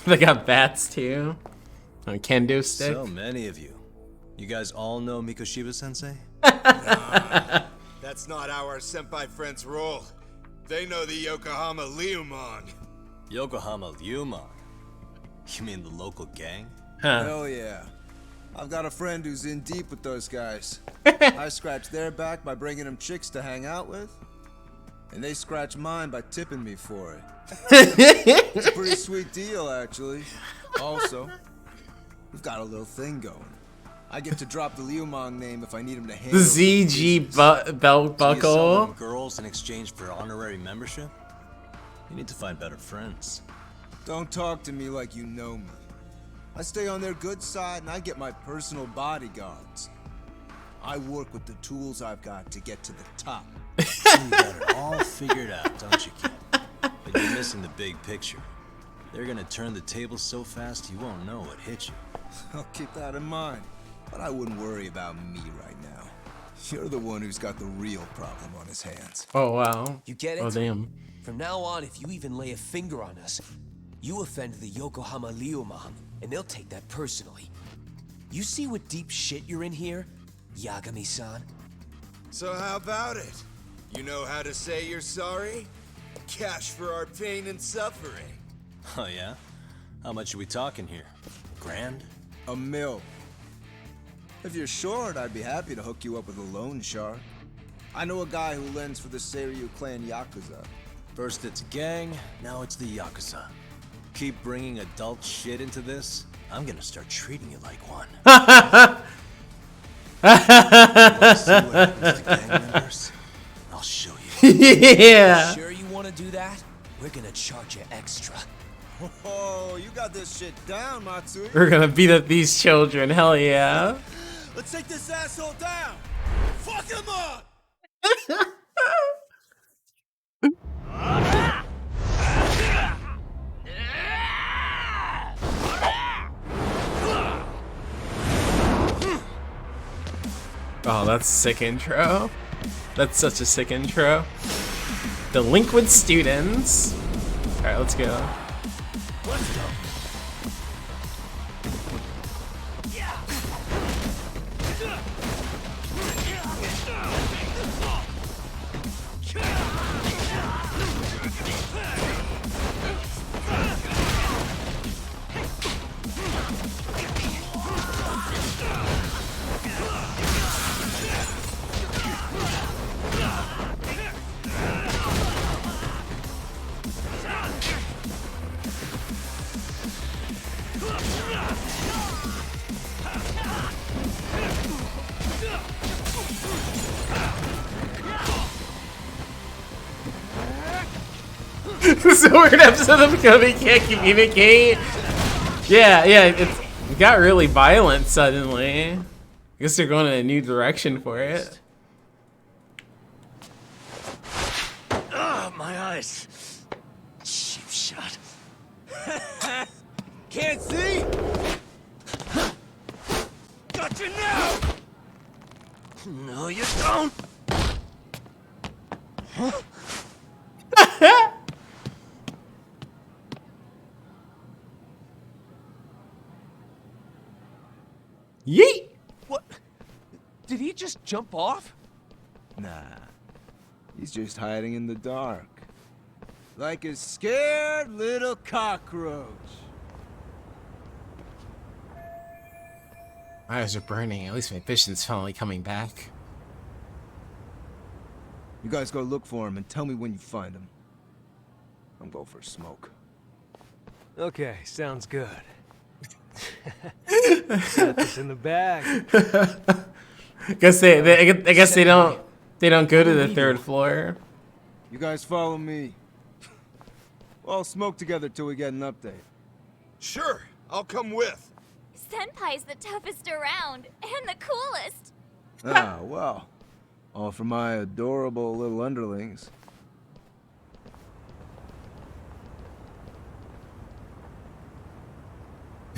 They got bats too. A kendo stick. So many of you. You guys all know Mikoshiba-sensei? That's not our senpai friends' role. They know the Yokohama Leomon. Yokohama Leomon? You mean the local gang? Huh. Hell yeah. I've got a friend who's in deep with those guys. I scratch their back by bringing them chicks to hang out with, and they scratch mine by tipping me for it. It's a pretty sweet deal, actually. Also, we've got a little thing going. I get to drop the Leomon name if I need him to handle The ZG belt So you sell buckle. them girls in exchange for honorary membership? You need to find better friends. Don't talk to me like you know me. I stay on their good side and I get my personal bodyguards. I work with the tools I've got to get to the top. You got it all figured out, don't you, kid? But you're missing the big picture. They're gonna turn the tables so fast you won't know what hit you. I'll keep that in mind. But I wouldn't worry about me right now. You're the one who's got the real problem on his hands. Oh wow. You get it? Oh damn. From now on, if you even lay a finger on us, you offend the Yokohama Leomon, and they'll take that personally. You see what deep shit you're in here, Yagami-san? So how about it? You know how to say you're sorry? Cash for our pain and suffering. Oh yeah? How much are we talking here? Grand? $1 million. If you're short, I'd be happy to hook you up with a loan shark. I know a guy who lends for the Seiryu clan Yakuza. First it's gang, now it's the Yakuza. Keep bringing adult shit into this, I'm gonna start treating you like one. You wanna see what happens to gang members? I'll show you. Yeah. Sure you want to do that? We're gonna charge you extra. Oh, you got this shit down, Matsui. We're gonna beat up these children. Hell yeah. Let's take this asshole down. Fuck him up. Oh, that's a sick intro. That's such a sick intro. Delinquent students. All right, let's go. Let's go. So we're gonna episode them because they can't communicate. Yeah, it got really violent suddenly. I guess they're going in a new direction for it. My eyes. Cheap shot. Can't see? Got you now! No, you don't! Yeet! What? Did he just jump off? Nah. He's just hiding in the dark. Like a scared little cockroach. My eyes are burning. At least my vision's finally coming back. You guys go look for him and tell me when you find him. I'm going for a smoke. Okay, sounds good. Got this in the bag. I guess they don't go to the third floor. You guys follow me. We'll all smoke together till we get an update. Sure, I'll come with. Senpai's the toughest around and the coolest. Ah, well. All for my adorable little underlings.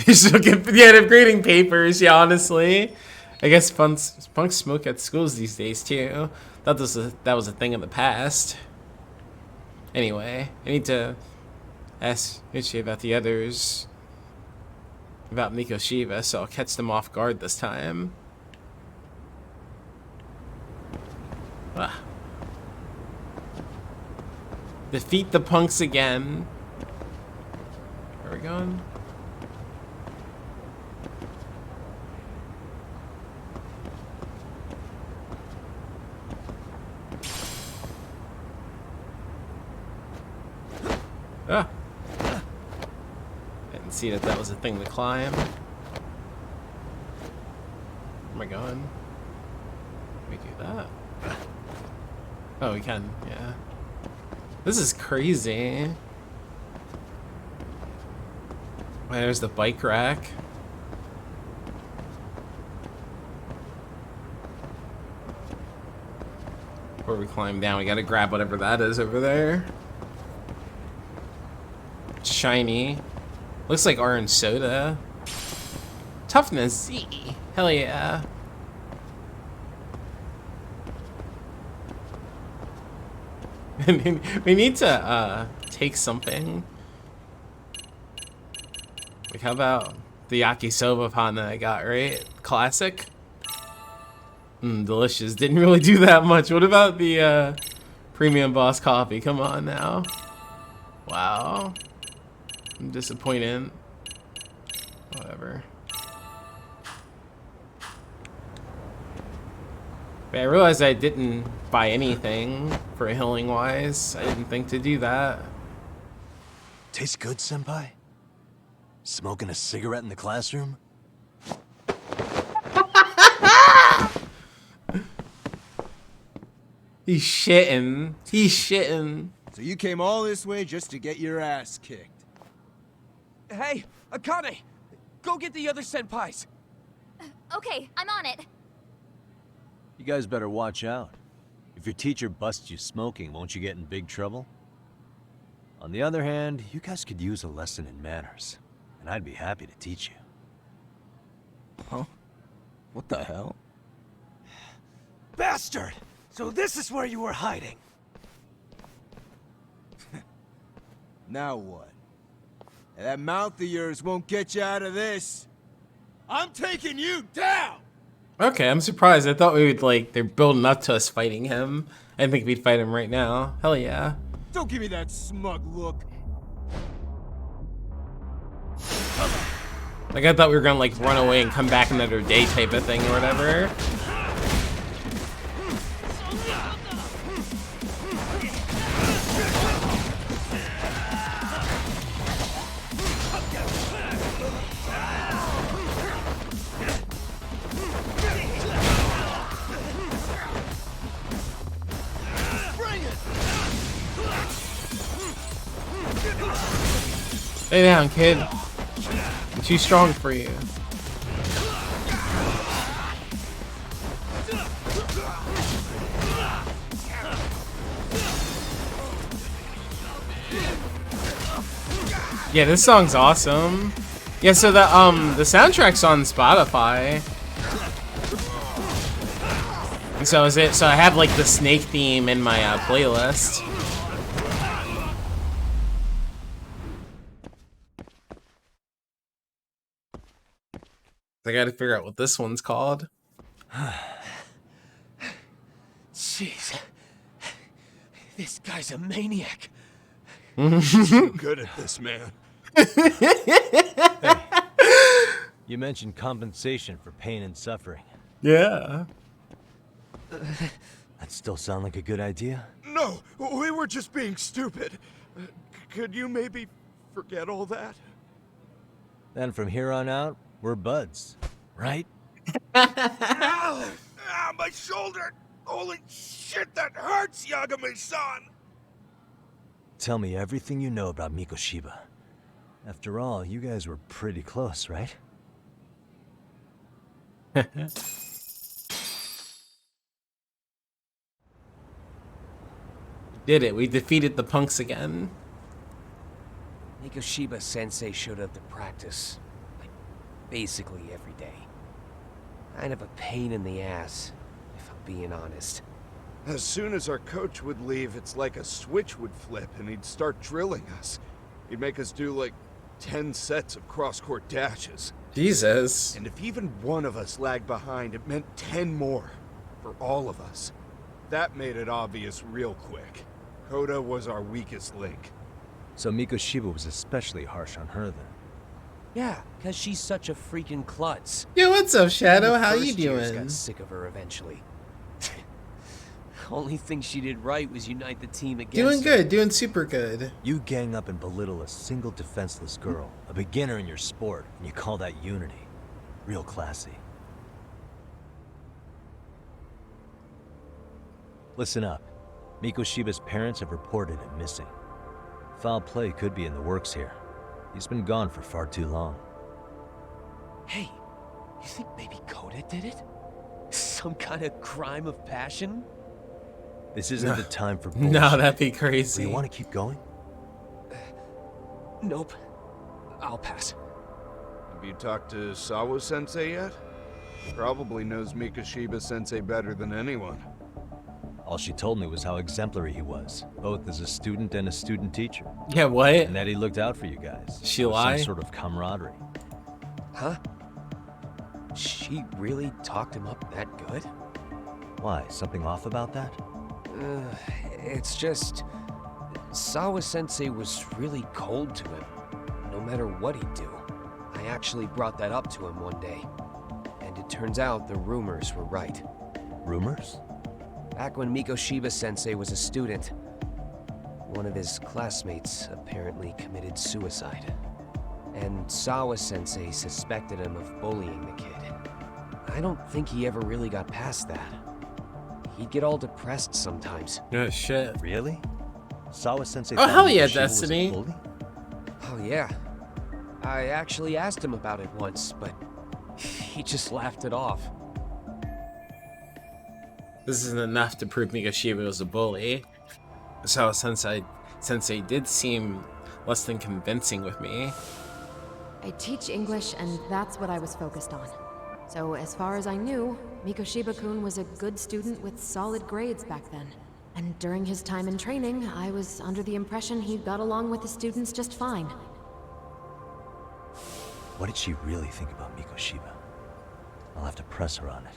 You still get upgrading papers, yeah, honestly. I guess punks smoke at schools these days too. That was a thing in the past. Anyway, I need to ask Ichi about the others. About Mikoshiba, so I'll catch them off guard this time. Ah. Defeat the punks again. Where are we going? Ah. Didn't see that was a thing to climb. Where am I going? We do that. Oh, we can, yeah. This is crazy. There's the bike rack. Before we climb down, we gotta grab whatever that is over there. Shiny. Looks like orange soda. Toughness Z. Hell yeah. We need to take something. Like, how about the yakisoba pan that I got, right? Classic. Delicious. Didn't really do that much. What about the premium boss coffee? Come on now. Wow. I'm disappointed. Whatever. But I realized I didn't buy anything for healing wise. I didn't think to do that. Tastes good, Senpai? Smoking a cigarette in the classroom? He's shitting. He's shitting. So you came all this way just to get your ass kicked. Hey, Akane! Go get the other senpais! Okay, I'm on it. You guys better watch out. If your teacher busts you smoking, won't you get in big trouble? On the other hand, you guys could use a lesson in manners, and I'd be happy to teach you. Huh? What the hell? Bastard! So this is where you were hiding. Now what? That mouth of yours won't get you out of this. I'm taking you down! Okay, I'm surprised. I thought we would, like, they're building up to us fighting him. I didn't think we'd fight him right now. Hell yeah. Don't give me that smug look. Like, I thought we were gonna, like, run away and come back another day type of thing or whatever. Lay down, kid. I'm too strong for you. Yeah, this song's awesome. Yeah, so the soundtrack's on Spotify. And so is it. So I have like the Snake theme in my playlist. I gotta figure out what this one's called. Jeez. This guy's a maniac. Too good at this, man. Hey, you mentioned compensation for pain and suffering. Yeah. That still sound like a good idea? No, we were just being stupid. Could you maybe forget all that? Then from here on out, we're buds, right? Ow! Ah, my shoulder! Holy shit, that hurts, Yagami-san! Tell me everything you know about Mikoshiba. After all, you guys were pretty close, right? Did it. We defeated the punks again. Mikoshiba Sensei showed up to practice, like, basically every day. Kind of a pain in the ass, if I'm being honest. As soon as our coach would leave, it's like a switch would flip and he'd start drilling us. He'd make us do like 10 sets of cross-court dashes. Jesus. And if even one of us lagged behind, it meant 10 more. For all of us. That made it obvious real quick. Koda was our weakest link. So Mikoshiba was especially harsh on her then. Yeah, because she's such a freaking klutz. Yo, what's up, Shadow? The How you first years doing? Got sick of her eventually. Only thing she did right was unite the team against Doing her. good. Doing super good. You gang up and belittle a single defenseless girl, a beginner in your sport, and you call that unity. Real classy. Listen up. Mikoshiba's parents have reported him missing. Foul play could be in the works here. He's been gone for far too long. Hey, you think maybe Koda did it? Some kind of crime of passion? This isn't the time for bullshit. No, that'd be Do crazy. you want to keep going? Nope. I'll pass. Have you talked to Sawa-sensei yet? Probably knows Mikoshiba-sensei better than anyone. All she told me was how exemplary he was, both as a student and a student teacher. Yeah, what? And that he looked out for you guys. She with lie? Some sort of camaraderie. Huh? She really talked him up that good? Why? Something off about that? It's just... Sawa-sensei was really cold to him, no matter what he'd do. I actually brought that up to him one day. And it turns out the rumors were right. Rumors? Back when Mikoshiba-sensei was a student, one of his classmates apparently committed suicide. And Sawa-sensei suspected him of bullying the kid. I don't think he ever really got past that. He'd get all depressed sometimes. Oh, shit. Really? Sawa-sensei Oh, thought hell yeah, Mikoshiba was a Destiny. bully? Oh yeah. I actually asked him about it once, but he just laughed it off. This isn't enough to prove Mikoshiba was a bully. So Sensei did seem less than convincing with me. I teach English, and that's what I was focused on. So as far as I knew, Mikoshiba-kun was a good student with solid grades back then. And during his time in training, I was under the impression he got along with the students just fine. What did she really think about Mikoshiba? I'll have to press her on it.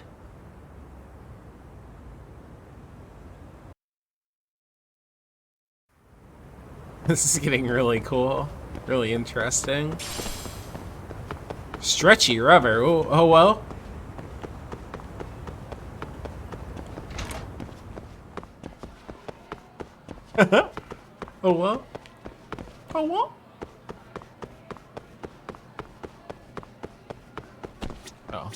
This is getting really cool. Really interesting. Stretchy rubber. Oh well. Oh well. Oh well. Oh.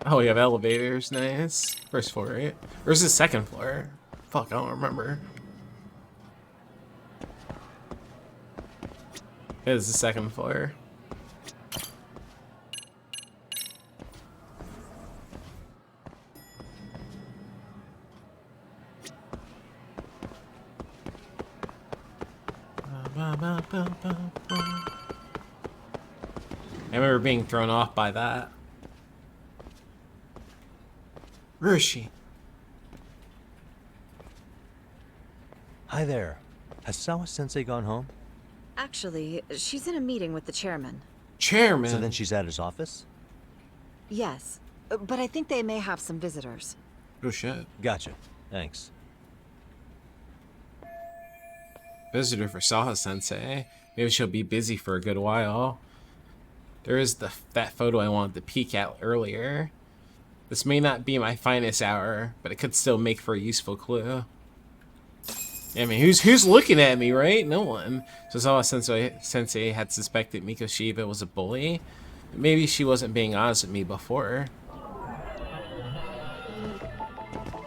Oh, we have elevators. Nice. First floor, right? Where's the second floor? Fuck, I don't remember. It's the second floor. I remember being thrown off by that. Where is she? Hi there. Has Sawa-sensei gone home? Actually, she's in a meeting with the chairman. Chairman? So then she's at his office? Yes, but I think they may have some visitors. Oh shit. Gotcha. Thanks. Visitor for Sawa-sensei. Maybe she'll be busy for a good while. There is that photo I wanted to peek at earlier. This may not be my finest hour, but it could still make for a useful clue. I mean, who's looking at me, right? No one. So Sawa-sensei had suspected Mikoshiba was a bully. Maybe she wasn't being honest with me before.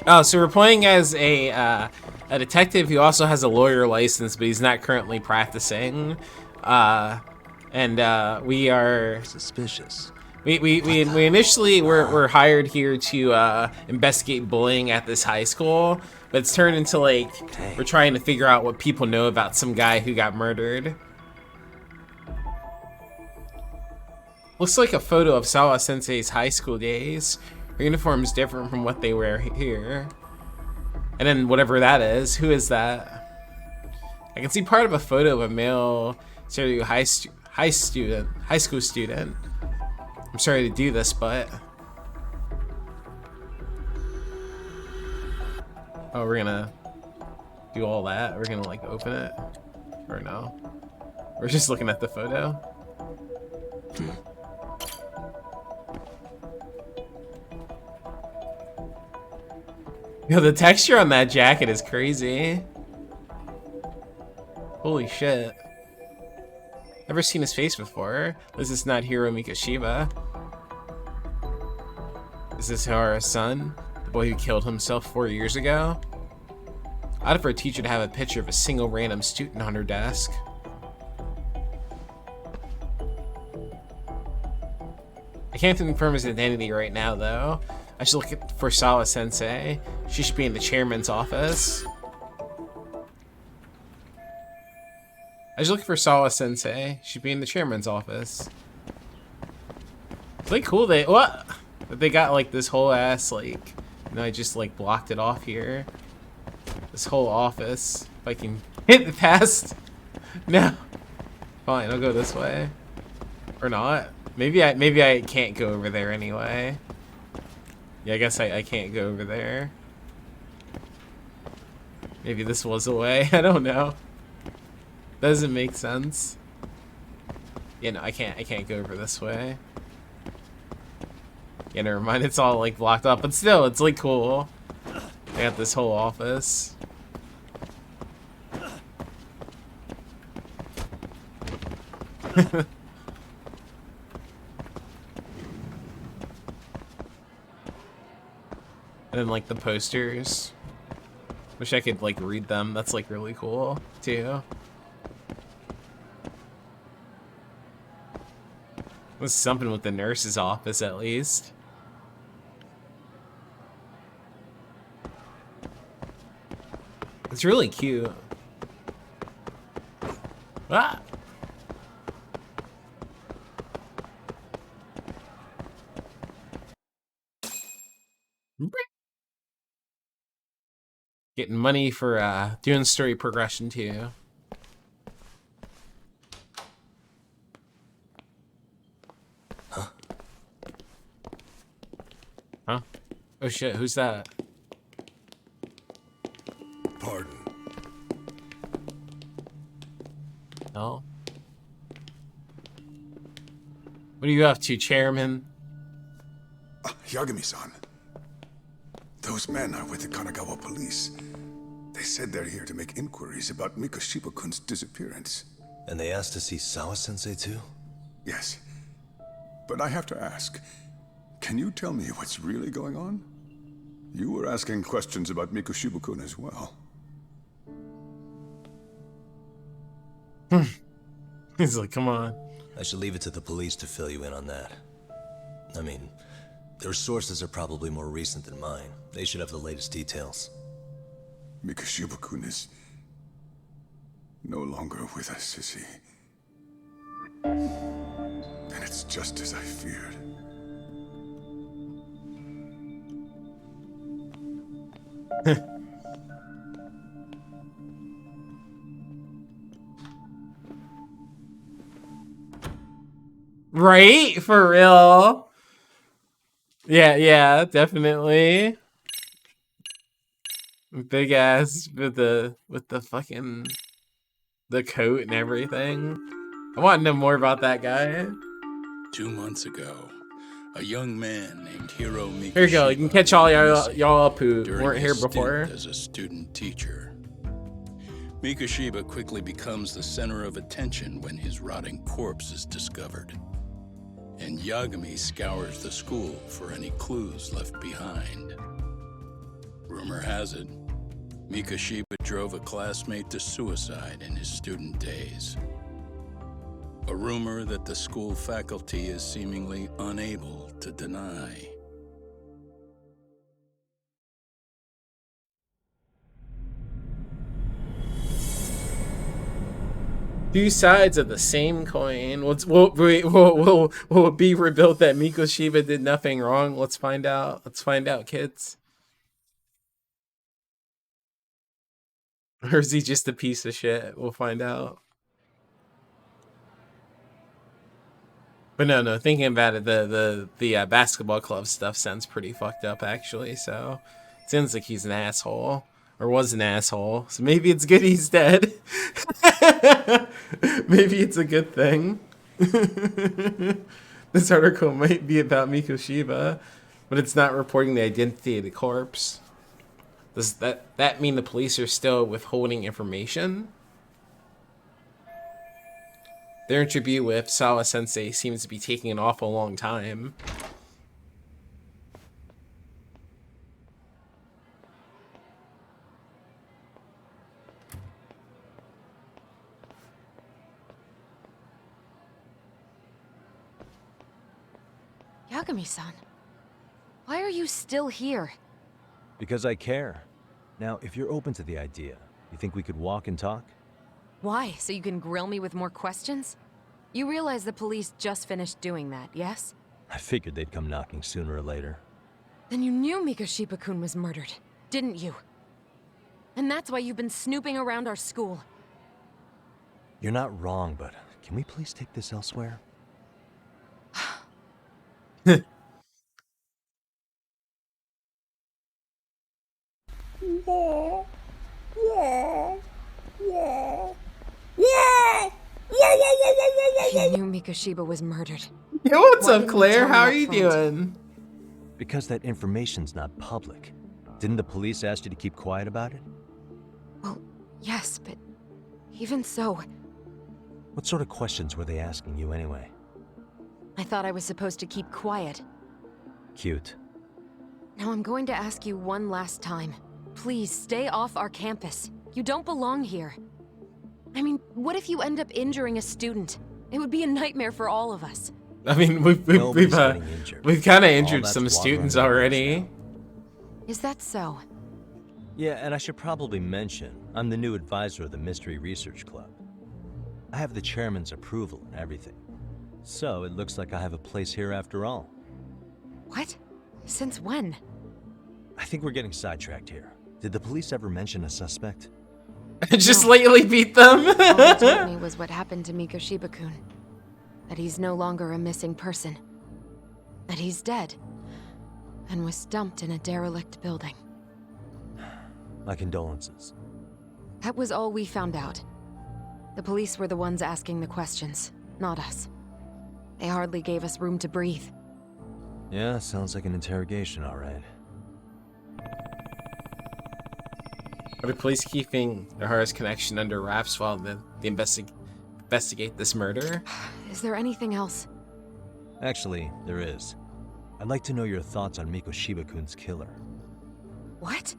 Oh, so we're playing as a detective who also has a lawyer license, but he's not currently practicing. We are suspicious. We initially were hired here to investigate bullying at this high school, but it's turned into like we're trying to figure out what people know about some guy who got murdered. Looks like a photo of Sawa-sensei's high school days. Her uniform is different from what they wear here. And then whatever that is, who is that? I can see part of a photo of a male high school student. I'm sorry to do this, but oh, we're gonna do all that. We're gonna like open it, or no? We're just looking at the photo. Yo, the texture on that jacket is crazy. Holy shit. Never seen his face before. This is not Hiro Mikoshiba. Is this our son? The boy who killed himself 4 years ago? I'd for a teacher to have a picture of a single random student on her desk. I can't confirm his identity right now, though. I should look for Sawa-sensei. She should be in the chairman's office. I should look for Sawa-sensei. She'd be in the chairman's office. It's like cool what? That they got like this whole ass like, I just like blocked it off here. This whole office. If I can hit the past. No. Fine, I'll go this way. Or not. Maybe I can't go over there anyway. Yeah, I guess I can't go over there. Maybe this was a way. I don't know. Doesn't make sense. Yeah, no, I can't go over this way. Yeah, never mind. It's all like blocked up, but still, it's like cool. I got this whole office. And then like the posters. Wish I could like read them. That's like really cool too. Was something with the nurse's office at least. It's really cute. Ah! Getting money for doing story progression too. Huh? Oh shit, who's that? Pardon. No. What are you up to, Chairman? Yagami-san. Those men are with the Kanagawa police. They said they're here to make inquiries about Mikoshiba-kun's disappearance. And they asked to see Sawa-sensei too? Yes. But I have to ask, can you tell me what's really going on? You were asking questions about Mikoshiba-kun as well. He's like, come on. I should leave it to the police to fill you in on that. I mean, their sources are probably more recent than mine. They should have the latest details. Mikoshiba-kun is no longer with us, is he? And it's just as I feared. Right? For real? Yeah, definitely. Big ass with the fucking the coat and everything. I want to know more about that guy. 2 months ago, a young man named Hiro Mikoshiba. Here you go. You can catch all y'all up who during weren't here his before. stint as a student teacher. Mikoshiba quickly becomes the center of attention when his rotting corpse is discovered. And Yagami scours the school for any clues left behind. Rumor has it, Mikoshiba drove a classmate to suicide in his student days. A rumor that the school faculty is seemingly unable to deny. Two sides of the same coin. Will it be revealed that Mikoshiba did nothing wrong? Let's find out. Let's find out, kids. Or is he just a piece of shit? We'll find out. But no. Thinking about it, the basketball club stuff sounds pretty fucked up, actually. So it sounds like he's an asshole. Or was an asshole. So maybe it's good he's dead. Maybe it's a good thing. This article might be about Mikoshiba, but it's not reporting the identity of the corpse. Does that mean the police are still withholding information? Their interview with Sawa Sensei seems to be taking an awful long time. Yagami-san, why are you still here? Because I care. Now, if you're open to the idea, you think we could walk and talk? Why? So you can grill me with more questions? You realize the police just finished doing that, yes? I figured they'd come knocking sooner or later. Then you knew Mikoshiba-kun was murdered, didn't you? And that's why you've been snooping around our school. You're not wrong, but can we please take this elsewhere? He knew Mikoshiba was murdered. Yo, what's Why up, didn't you Claire? tell me How are up you front? doing? Because that information's not public. Didn't the police ask you to keep quiet about it? Well, yes, but even so, What sort of questions were they asking you anyway? I thought I was supposed to keep quiet. Cute. Now I'm going to ask you one last time. Please stay off our campus. You don't belong here. I mean, what if you end up injuring a student? It would be a nightmare for all of us. I mean, we've kind of injured that's some water students under the bridge already. Is that so? Yeah, and I should probably mention, I'm the new advisor of the Mystery Research Club. I have the chairman's approval and everything. So it looks like I have a place here after all. What? Since when? I think we're getting sidetracked here. Did the police ever mention a suspect? Just lately beat them. All he told me was what happened to Mikoshiba-kun. That he's no longer a missing person. That he's dead. And was dumped in a derelict building. My condolences. That was all we found out. The police were the ones asking the questions, not us. They hardly gave us room to breathe. Yeah, sounds like an interrogation, all right. Are the police keeping Ihara's connection under wraps while they investigate this murder? Is there anything else? Actually, there is. I'd like to know your thoughts on Mikoshiba-kun's killer. What?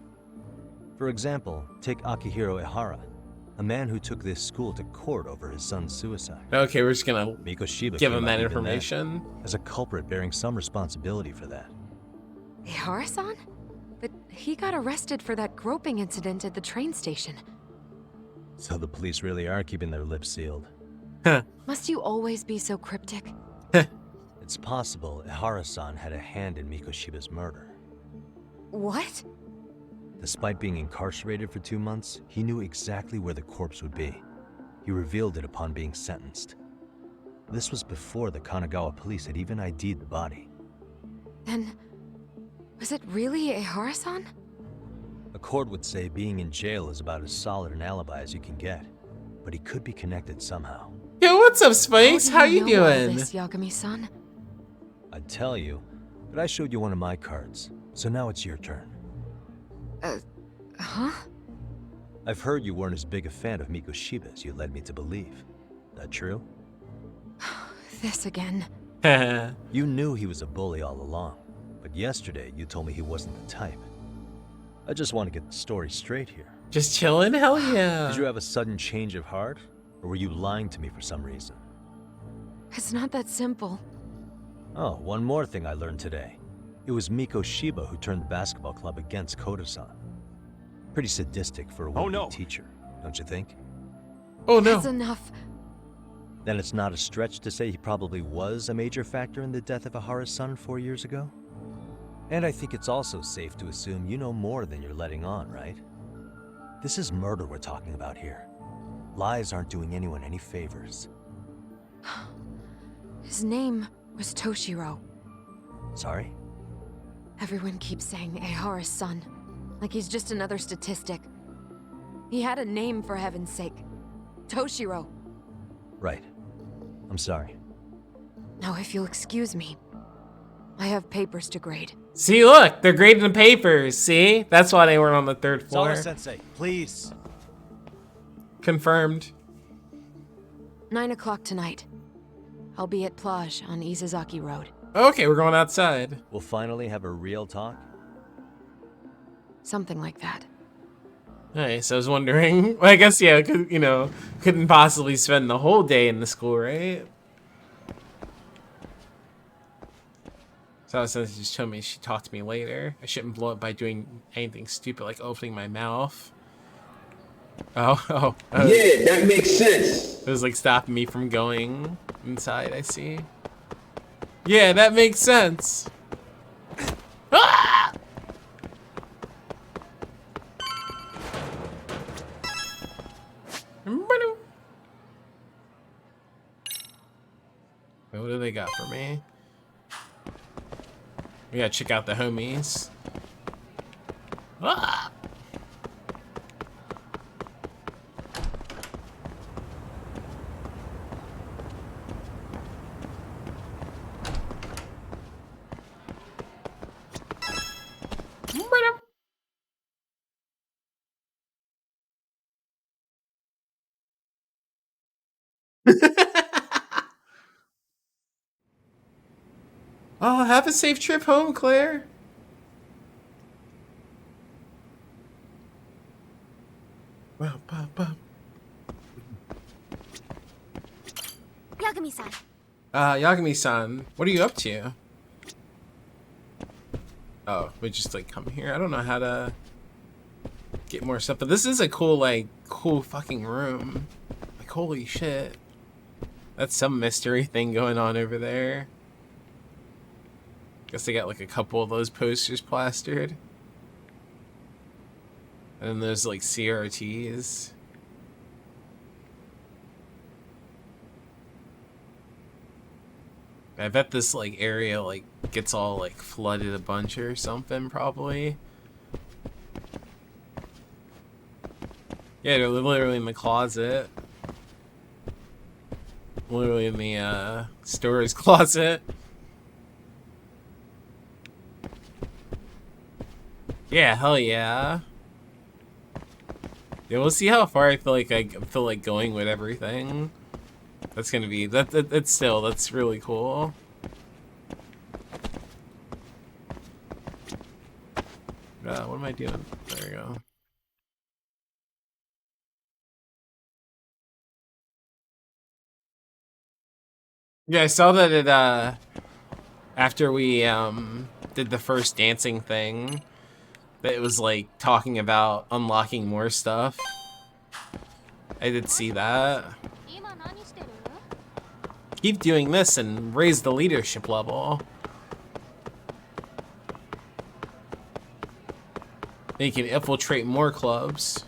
For example, take Akihiro Ihara. A man who took this school to court over his son's suicide. Okay, we're just gonna Mikoshiba give him came that out even then, information. as a culprit bearing some responsibility for that. Ehara-san? But he got arrested for that groping incident at the train station. So the police really are keeping their lips sealed. Must you always be so cryptic? It's possible Ehara-san had a hand in Mikoshiba's murder. What? Despite being incarcerated for 2 months, he knew exactly where the corpse would be. He revealed it upon being sentenced. This was before the Kanagawa police had even ID'd the body. Then, was it really Ehara-san? A court would say being in jail is about as solid an alibi as you can get, but he could be connected somehow. Yo, what's up, Spikes? How you know all doing? this, Yagami-san? I'd tell you, but I showed you one of my cards, so now it's your turn. Huh? I've heard you weren't as big a fan of Mikoshiba as you led me to believe. That true? This again. You knew he was a bully all along, but yesterday you told me he wasn't the type. I just want to get the story straight here. Just chilling? Hell yeah. Did you have a sudden change of heart, or were you lying to me for some reason? It's not that simple. Oh, one more thing I learned today. It was Mikoshiba who turned the basketball club against Koda-san. Pretty sadistic for a woman teacher, don't you think? Oh no. That's enough. Then it's not a stretch to say he probably was a major factor in the death of Ehara's son 4 years ago? And I think it's also safe to assume you know more than you're letting on, right? This is murder we're talking about here. Lies aren't doing anyone any favors. His name was Toshiro. Sorry? Everyone keeps saying Ehara's son, like he's just another statistic. He had a name, for heaven's sake. Toshiro. Right. I'm sorry. Now, if you'll excuse me, I have papers to grade. See, look, they're grading the papers. See? That's why they weren't on the 3rd floor. Sawa-sensei, please. Confirmed. 9 o'clock tonight. I'll be at Plage on Izazaki Road. Okay, we're going outside. We'll finally have a real talk? Something like that. Nice, I was wondering. Well, I guess, yeah, couldn't possibly spend the whole day in the school, right? So since just told me she'd talk to me later. I shouldn't blow it by doing anything stupid like opening my mouth. Oh. Yeah, that makes sense. It was like stopping me from going inside, I see. Yeah, that makes sense. Ah! What do they got for me? We gotta check out the homies. Ah! Oh, have a safe trip home, Claire. Wow, Yagami-san. Yagami-san, what are you up to? Oh, we just like come here. I don't know how to get more stuff, but this is a cool fucking room. Like, holy shit. That's some mystery thing going on over there. Guess they got like a couple of those posters plastered. And then there's like CRTs. I bet this like area like gets all like flooded a bunch or something probably. Yeah, they're literally in the closet. Literally in the storage closet. Yeah, hell yeah. Yeah, we'll see how far I feel like going with everything. That's gonna be that's really cool. What am I doing? There we go. Yeah, I saw that it after we did the first dancing thing, that it was like talking about unlocking more stuff. I did see that. Keep doing this and raise the leadership level. And you can infiltrate more clubs.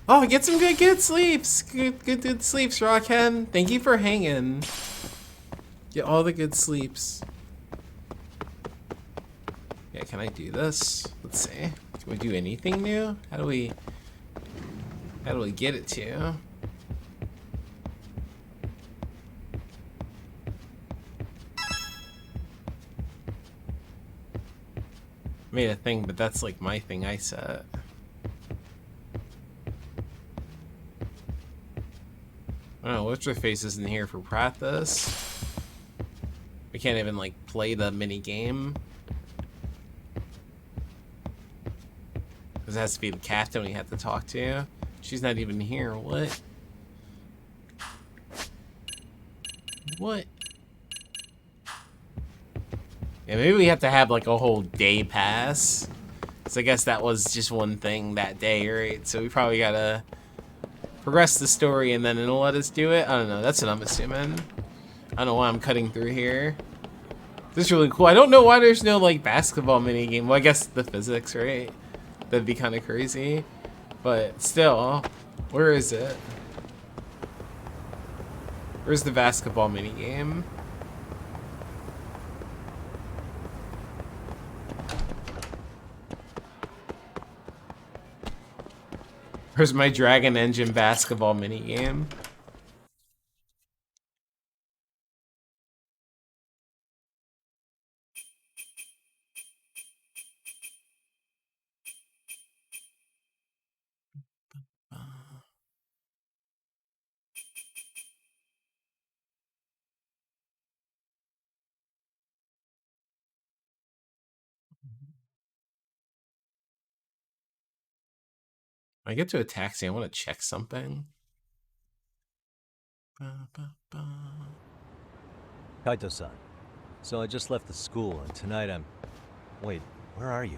Oh, get some good sleeps. Good sleeps, Rockhen. Thank you for hanging. Get all the good sleeps. Yeah, can I do this? Let's see. Can we do anything new? How do we get it to? Made a thing, but that's like my thing I set. Oh, what's her face isn't here for practice. We can't even like play the mini game. Because it has to be the captain we have to talk to. She's not even here. What? What? Yeah, maybe we have to have like a whole day pass. So I guess that was just one thing that day, right? So we probably gotta progress the story and then it'll let us do it. I don't know. That's what I'm assuming. I don't know why I'm cutting through here. This is really cool. I don't know why there's no like basketball mini game. Well, I guess the physics, right? That'd be kind of crazy. But still, where is it? Where's the basketball mini game? Where's my Dragon Engine basketball mini game? When I get to a taxi, I want to check something. Kaito-san. So I just left the school, and tonight I'm... Wait, where are you?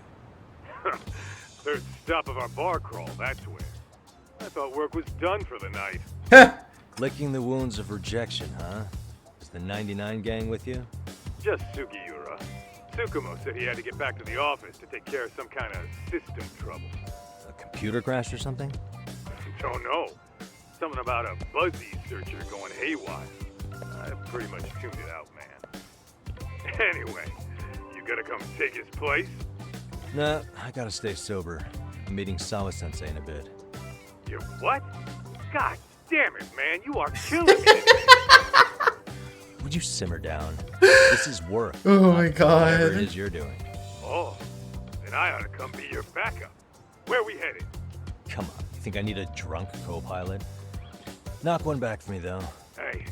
Third stop of our bar crawl, that's where. I thought work was done for the night. Licking the wounds of rejection, huh? Is the 99 gang with you? Just Sugiura. Tsukumo said he had to get back to the office to take care of some kind of system trouble. A computer crash or something? Don't know. Something about a Buzzy searcher going haywire. I pretty much tuned it out, man. Anyway, you gotta come take his place? Nah, I gotta stay sober. I'm meeting Sawa-sensei in a bit. You what? God damn it, man, you are killing me. Would you simmer down? This is work. Oh my god. Whatever it is you're doing. Oh, then I ought to come be your backup. Where we headed? Come on, you think I need a drunk co-pilot? Knock one back for me, though. Hey,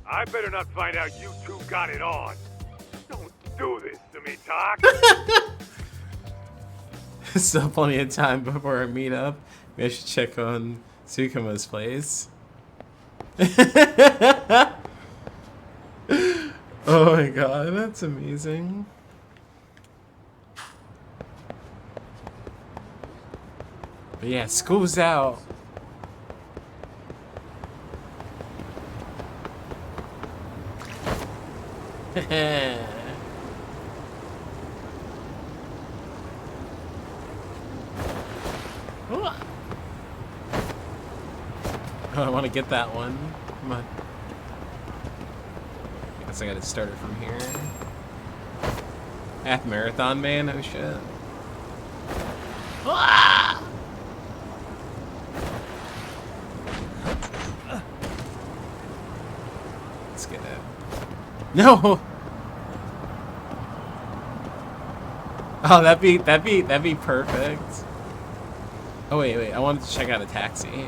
I better not find out you two got it on. Don't do this to me, Talk. Still plenty of time before our meetup. Maybe I should check on Tsukumo's place. Oh my god, that's amazing. But yeah, school's out. Oh, I want to get that one. Come on. I guess I gotta start it from here. Half marathon man? Oh shit. Ah! Let's get it. No! Oh, that'd be perfect. Oh wait, I wanted to check out a taxi.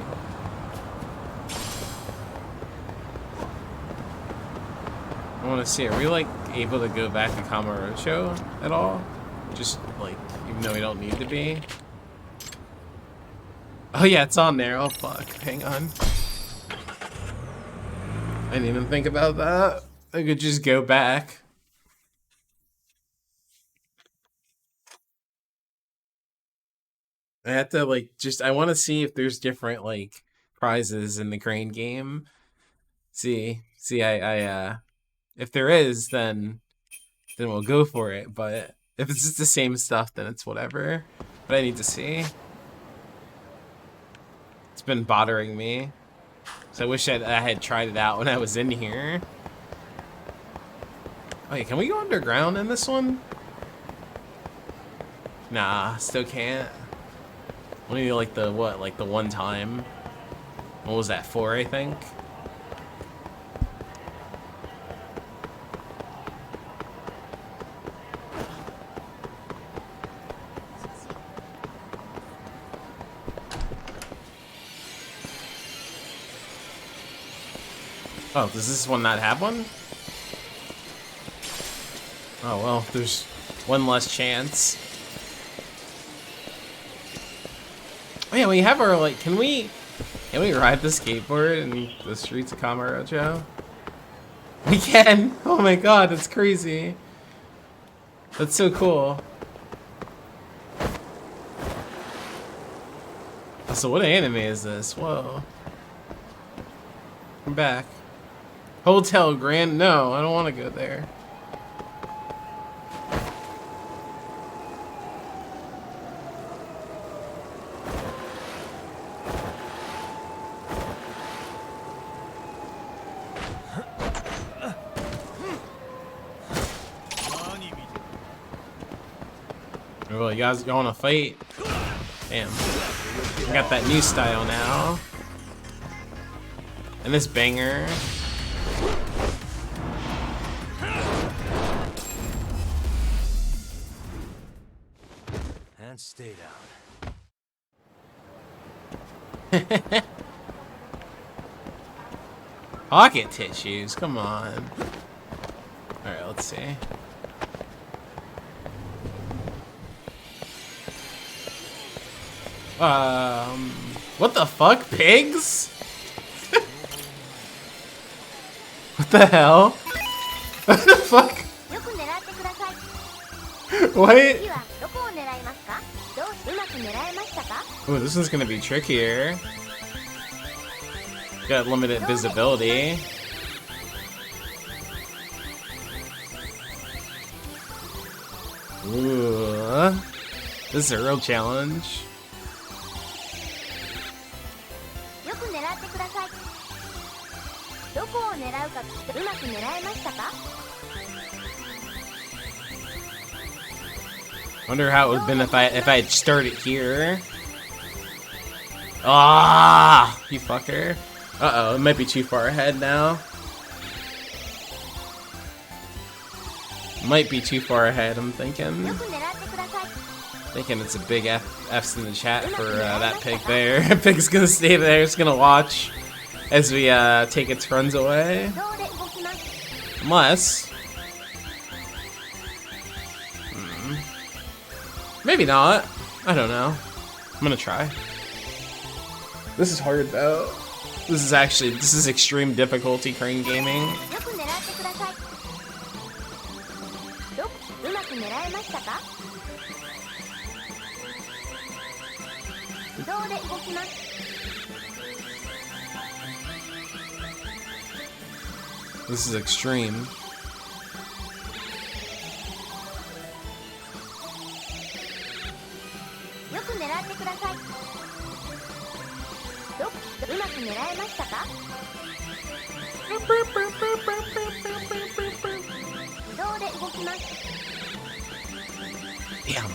I want to see, are we like able to go back to Kamurocho at all? Just, like, even though we don't need to be. Oh yeah, it's on there. Oh fuck. Hang on. I didn't even think about that. I could just go back. I have to, like, I want to see if there's different, like, prizes in the crane game. See, if there is, then we'll go for it. But if it's just the same stuff, then it's whatever. But I need to see. It's been bothering me. So I wish I had tried it out when I was in here. Wait, can we go underground in this one? Nah, still can't. Only like the, what, like the one time? What was that, 4, I think? Oh, does this one not have one? Oh, well, there's one less chance. Oh yeah, we have our, like, can we ride the skateboard in the streets of Kamurocho? We can! Oh my god, that's crazy. That's so cool. So what anime is this? Whoa. I'm back. Hotel Grand? No, I don't want to go there. Oh, you guys going to fight? Damn. I got that new style now. And this banger. And stay down. Pocket tissues, come on. Alright, let's see. What the fuck? Pigs? What the hell? What the fuck? What? Oh, this one's gonna be trickier. Got limited visibility. Ooh. This is a real challenge. Wonder how it would have been if I had started here. Ah, you fucker. Uh-oh, it might be too far ahead now. Might be too far ahead, I'm thinking. Thinking it's a big F's in the chat for that pig there. Pig's gonna stay there, it's gonna watch as we take its runs away. Unless... maybe not. I don't know. I'm gonna try. This is hard though. This is extreme difficulty crane gaming. This is extreme. Damn.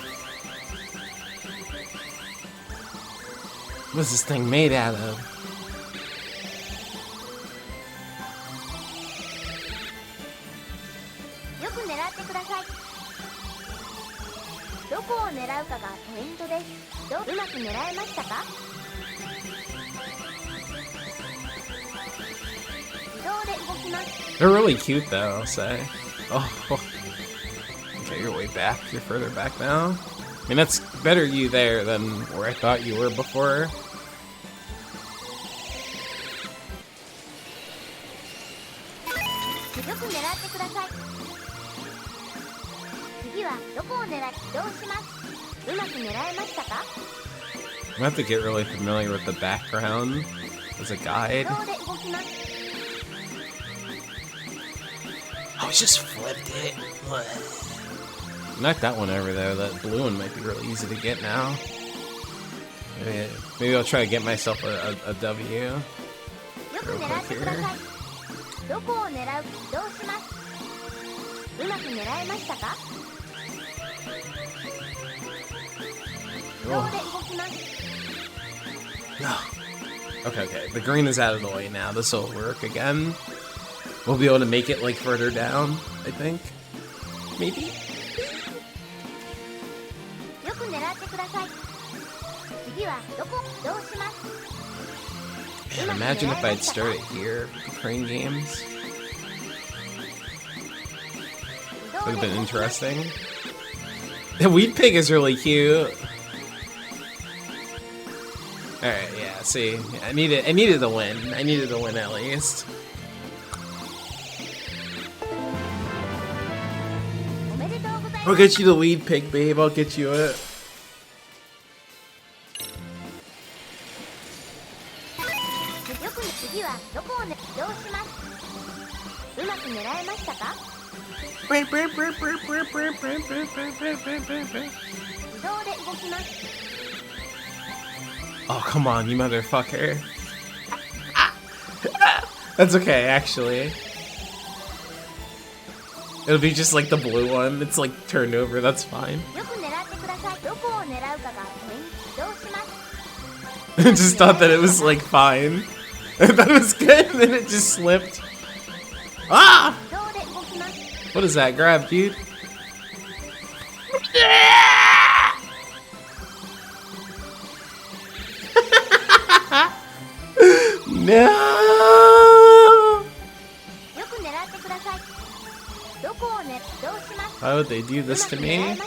What's this thing made out of? They're really cute though, I'll say. Oh, Okay, you're way back. You're further back now. I mean, that's better you there than where I thought you were before. I'm gonna have to get really familiar with the background as a guide. Oh, it just flipped it. What? Knock that one over though. That blue one might be really easy to get now. Maybe I'll try to get myself a W. Real quick here. Okay. The green is out of the way now. This will work again. We'll be able to make it like further down, I think. Maybe? Man, imagine if I'd started here with Crane Games. Would have been interesting. The Weed Pig is really cute. Alright, yeah, see. I needed the win. I needed the win at least. I'll get you the Weed Pig, babe. I'll get you it. Oh, come on, you motherfucker. That's okay, actually. It'll be just like the blue one. It's like turned over, that's fine. I just thought that it was like fine. I thought it was good, and then it just slipped. Ah! What is that? Grab, dude. No! Why would they do this to me?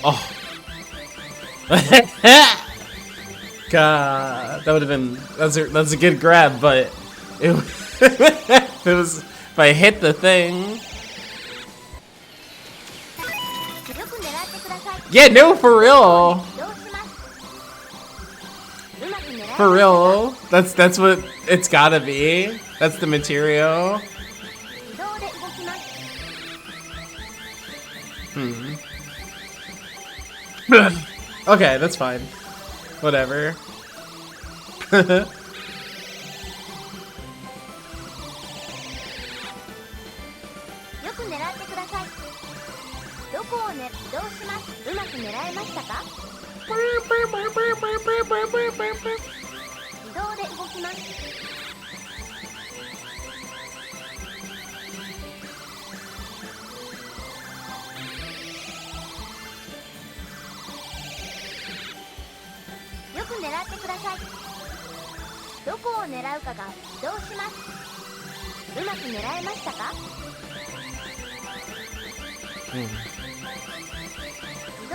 Oh. God, that would have been that's a good grab, but it if I hit the thing. Yeah, no, for real. For real. That's what it's gotta be. That's the material. Okay, that's fine. Whatever.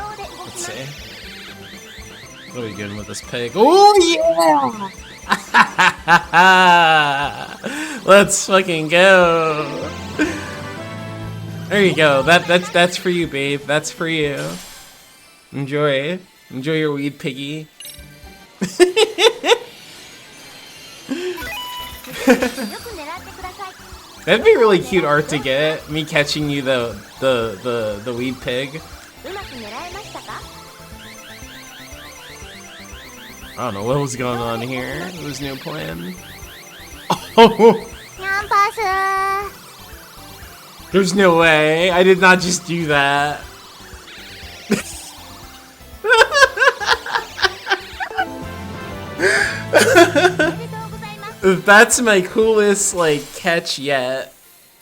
Let's see. What are we doing with this pig? Oh yeah! Let's fucking go. There you go. That's for you, babe. That's for you. Enjoy your weed piggy. That'd be really cute art to get. Me catching you the weed pig. I don't know what was going on here. There was no plan. Oh! There's no way. I did not just do that. That's my coolest, like, catch yet.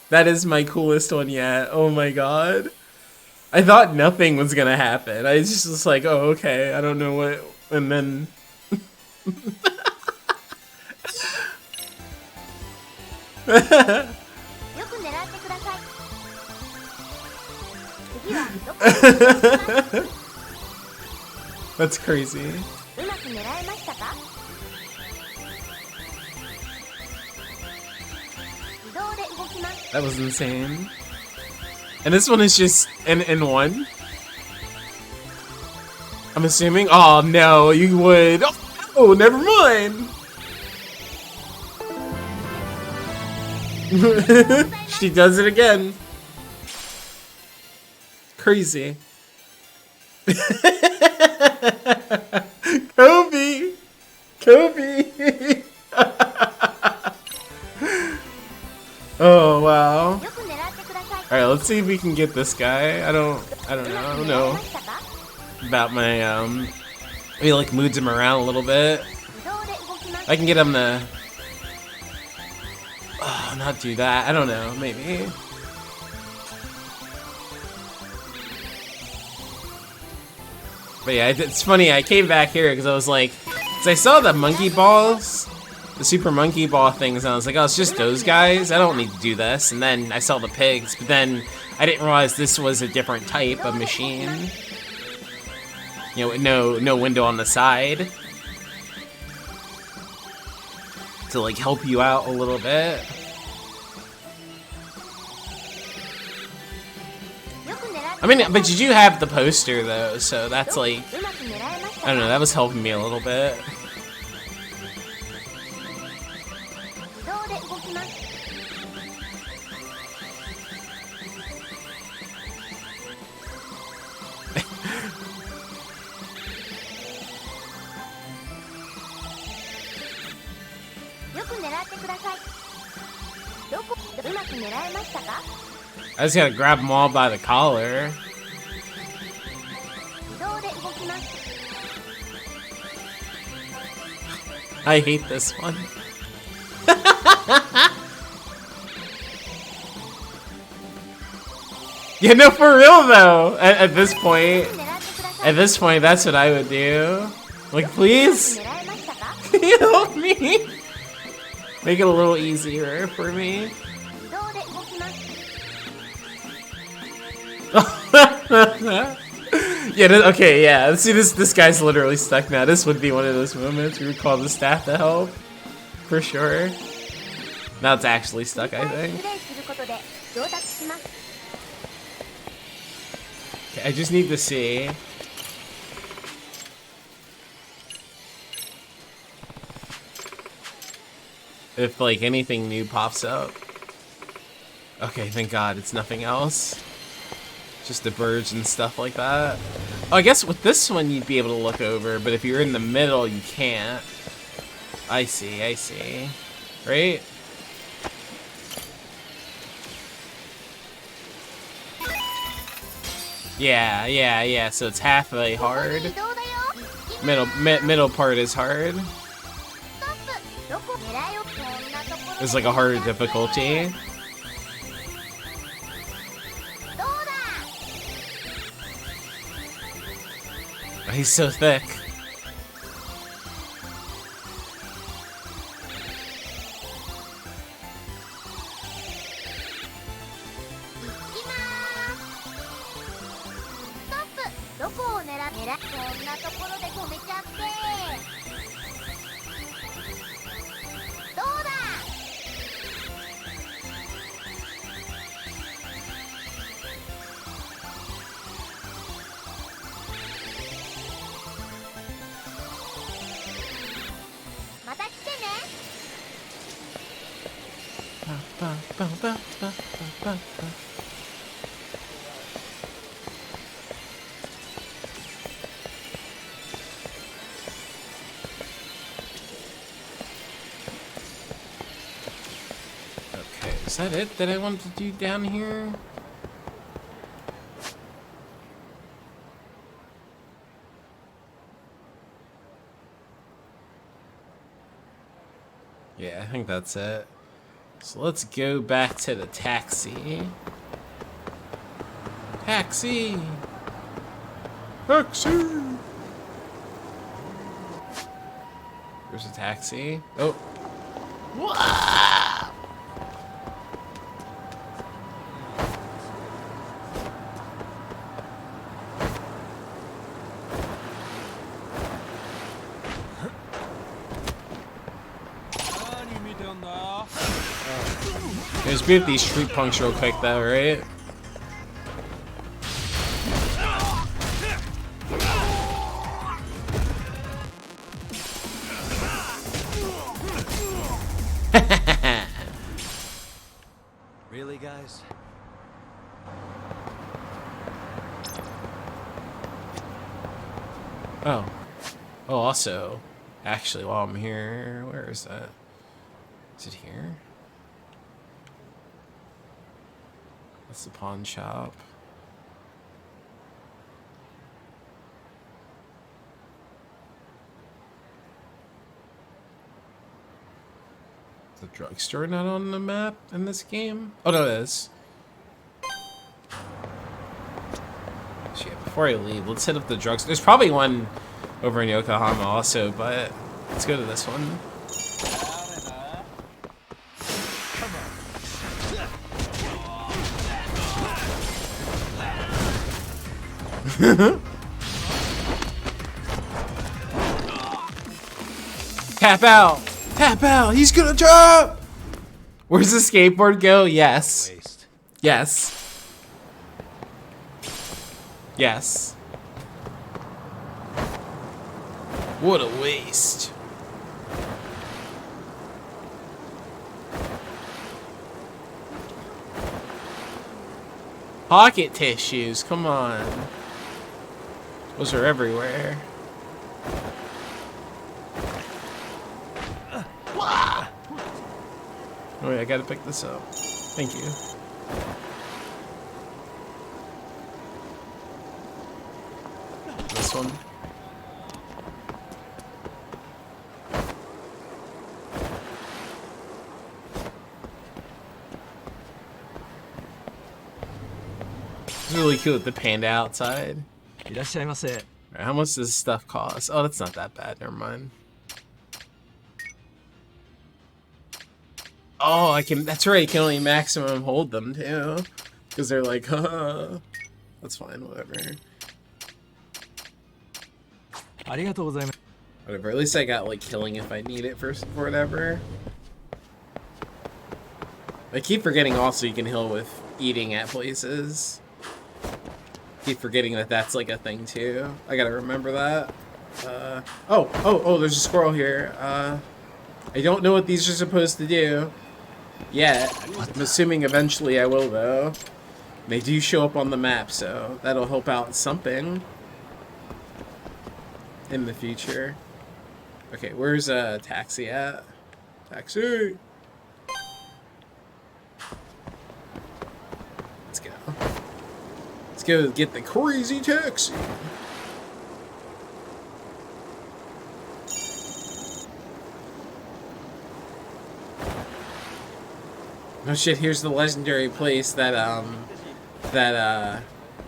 That is my coolest one yet. Oh my god. I thought nothing was gonna happen. I just was like, oh, okay. I don't know what... And then... That's crazy. That was insane. And this one is just in one. I'm assuming. Oh no, you would. Oh, never mind. She does it again. Crazy. Kobe. Kobe. Oh wow. Alright, let's see if we can get this guy. I don't know about my maybe like moods him around a little bit. I can get him to not do that. I don't know, maybe. But yeah, it's funny, I came back here because I was like, cause I saw the monkey balls, the super monkey ball things, and I was like, oh, it's just those guys, I don't need to do this. And then I saw the pigs, but then I didn't realize this was a different type of machine. You know, no window on the side. To like help you out a little bit. I mean, but you do have the poster though, so that's like, I don't know, that was helping me a little bit. I just gotta grab them all by the collar. I hate this one. Yeah, no, for real though. At this point, that's what I would do. Like, please, can you help me? Make it a little easier for me. Yeah, okay, yeah. See, this guy's literally stuck now. This would be one of those moments we would call the staff to help. For sure. Now it's actually stuck, I think. Okay, I just need to see. If, like, anything new pops up. Okay, thank God, it's nothing else. Just the birds and stuff like that. Oh, I guess with this one you'd be able to look over, but if you're in the middle, you can't. I see. Right? Yeah, so it's halfway hard. Middle part is hard. It's like a harder difficulty. He's so thick. Okay, is that it that I wanted to do down here? Yeah, I think that's it. So let's go back to the taxi. Taxi! Taxi! There's a taxi. Oh. Wow. Let's beat these street punks real quick though, right? Really, guys? Oh. Oh, also, actually, while I'm here, where is that? Is it here? That's the pawn shop. Is the drugstore not on the map in this game? Oh, no, it is. Shit, before I leave, let's hit up the drugstore. There's probably one over in Yokohama also, but let's go to this one. Tap out! Tap out! He's gonna drop! Where's the skateboard go? Yes. Waste. Yes. Yes. What a waste. Pocket tissues, come on. Those are everywhere. Oh wait, I gotta pick this up. Thank you. This one. It's really cool with the panda outside. Alright, how much does this stuff cost? Oh, that's not that bad. Never mind. Oh, I can. That's right. You can only maximum hold them too, because they're like, that's fine. Whatever. Whatever. At least I got like killing if I need it for whatever. I keep forgetting also you can heal with eating at places. Keep forgetting that that's like a thing too. I gotta remember that. Oh, there's a squirrel here. I don't know what these are supposed to do yet. I'm assuming eventually I will though. They do show up on the map, so that'll help out something in the future. Okay, where's taxi at? Taxi! Let's go. Let's go get the crazy taxi. Oh shit, here's the legendary place that that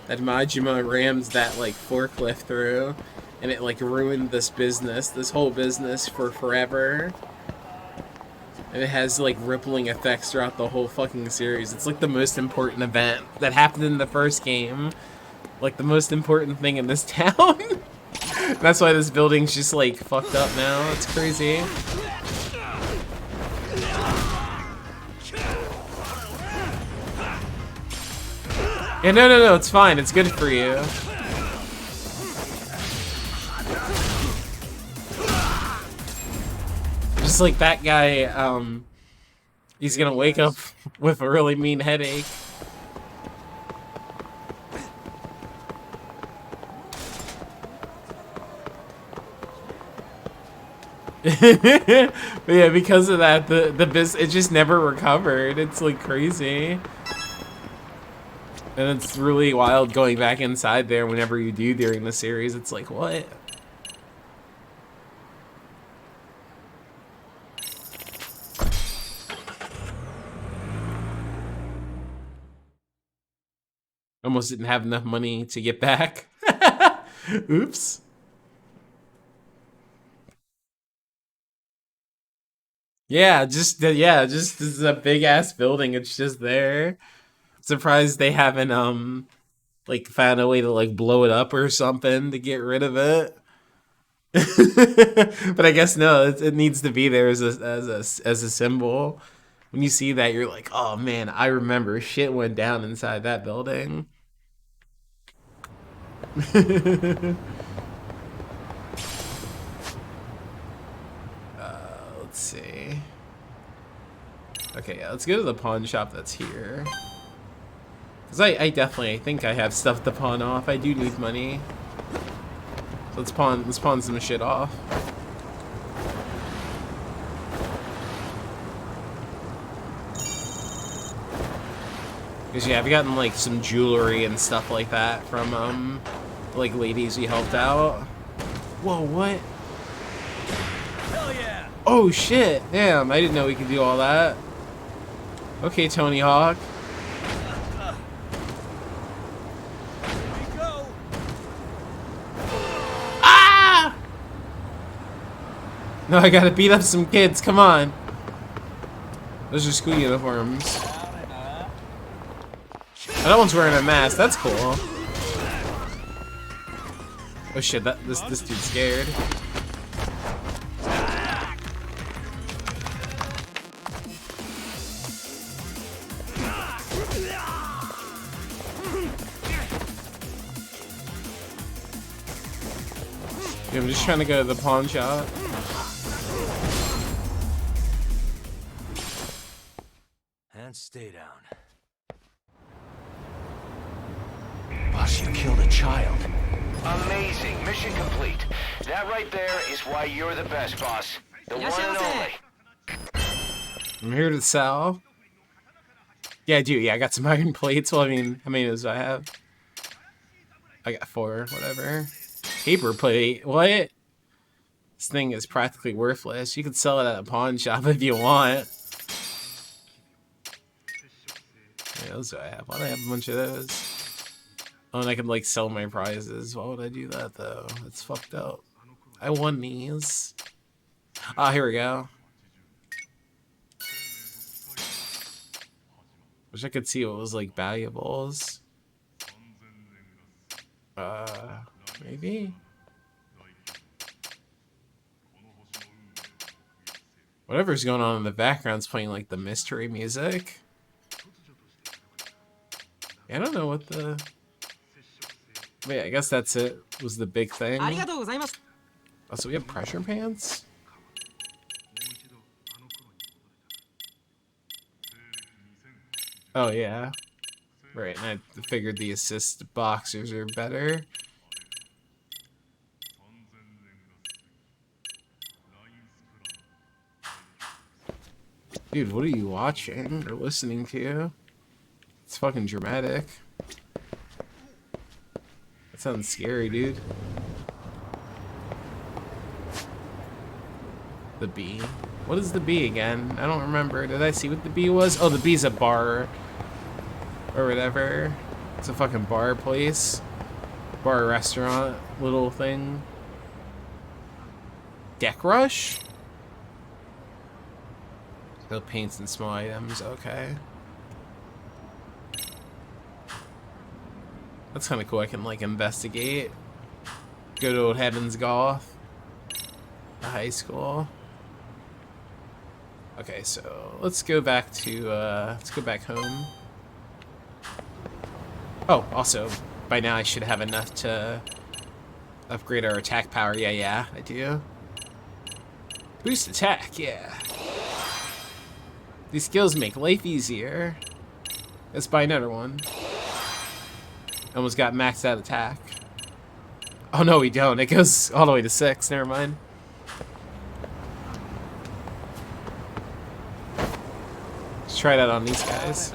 Majima rams that like forklift through, and it like ruined this whole business for forever. And it has like rippling effects throughout the whole fucking series. It's like the most important event that happened in the first game. Like the most important thing in this town. That's why this building's just like fucked up now. It's crazy. Yeah, no, it's fine. It's good for you. Just like that guy, he's gonna wake up with a really mean headache. But yeah, because of that, it just never recovered. It's like crazy. And it's really wild going back inside there whenever you do during the series. It's like, what? Almost didn't have enough money to get back. Oops. Yeah, just this is a big ass building. It's just there. Surprised they haven't like found a way to like blow it up or something to get rid of it. But I guess no, it needs to be there as a symbol, when you see that, you're like, oh man, I remember shit went down inside that building. Let's see. Okay, yeah, let's go to the pawn shop that's here. Because I definitely think I have stuff to pawn off. I do need money. So let's pawn some shit off. Because yeah, I've gotten like some jewelry and stuff like that from like ladies we helped out. Whoa, what? Hell yeah! Oh shit! Damn, I didn't know we could do all that. Okay, Tony Hawk. Ah! No, I gotta beat up some kids. Come on. Those are school uniforms. Oh, that one's wearing a mask. That's cool. Oh shit! This dude's scared. Yeah, I'm just trying to go to the pawn shop. And stay down. Boss, you killed a child. Amazing. Mission complete. That right there is why you're the best, boss. The one and only. I'm here to sell. Yeah, I do. Yeah, I got some iron plates. Well, I mean, how many of those do I have? I got 4, whatever. Paper plate? What? This thing is practically worthless. You can sell it at a pawn shop if you want. Yeah, those do I have? Why do I have a bunch of those? Oh, and I can, like, sell my prizes. Why would I do that, though? That's fucked up. I won these. Ah, here we go. Wish I could see what was, like, valuables. Maybe? Whatever's going on in the background's playing, like, the mystery music. I don't know what the... Wait, I guess that's it. Was the big thing. Oh, so we have pressure pants? Oh, yeah. Right, and I figured the assist boxers are better. Dude, what are you watching or listening to? It's fucking dramatic. That sounds scary, dude. The bee. What is the bee again? I don't remember. Did I see what the bee was? Oh, the bee's a bar. Or whatever. It's a fucking bar place. Bar restaurant. Little thing. Deck Rush? Still paints and small items. Okay. That's kind of cool. I can, like, investigate. Go to Old Heaven's Golf. The high school. Okay, so let's go back to, let's go back home. Oh, also, by now I should have enough to upgrade our attack power. Yeah, I do. Boost attack, yeah. These skills make life easier. Let's buy another one. Almost got maxed out attack. Oh no, we don't. It goes all the way to 6. Never mind. Let's try that on these guys.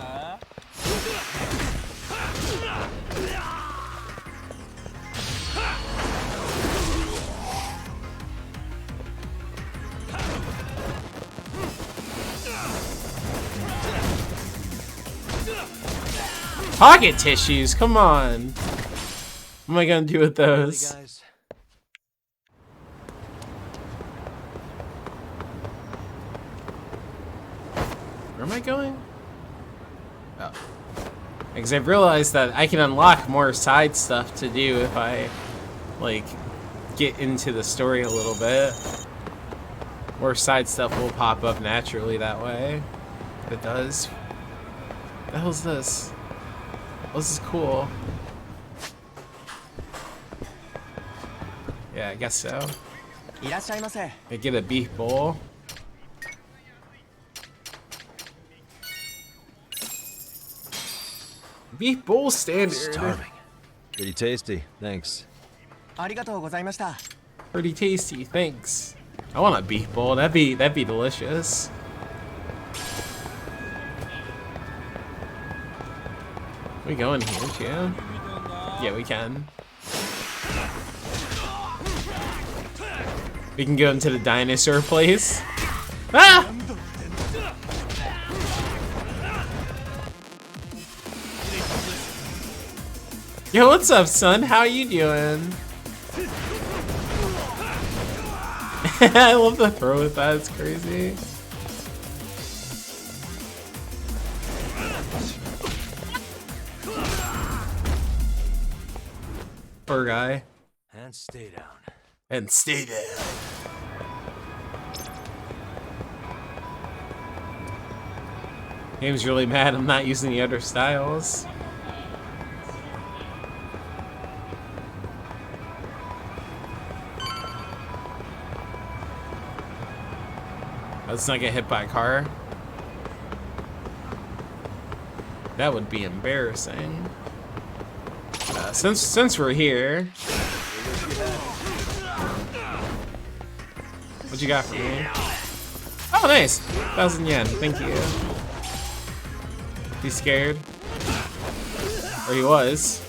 Pocket tissues, come on. What am I gonna do with those? Where am I going? Oh. Because I've realized that I can unlock more side stuff to do if I, like, get into the story a little bit. More side stuff will pop up naturally that way. It does. What the hell's this? Oh, this is cool. Yeah, I guess so. I get a beef bowl. Beef bowl standard. Starving. Pretty tasty, thanks. Pretty tasty, thanks. I want a beef bowl. That'd be delicious. We go in here too? Yeah, we can. We can go into the dinosaur place. Ah! Yo, what's up, son? How you doing? I love the throw with that. It's crazy. Poor guy. And stay down. And stay down. Game's really mad I'm not using the other styles. Let's not get hit by a car. That would be embarrassing. Since we're here, what you got for me? Oh, nice, 1,000 yen. Thank you. He's scared, or he was.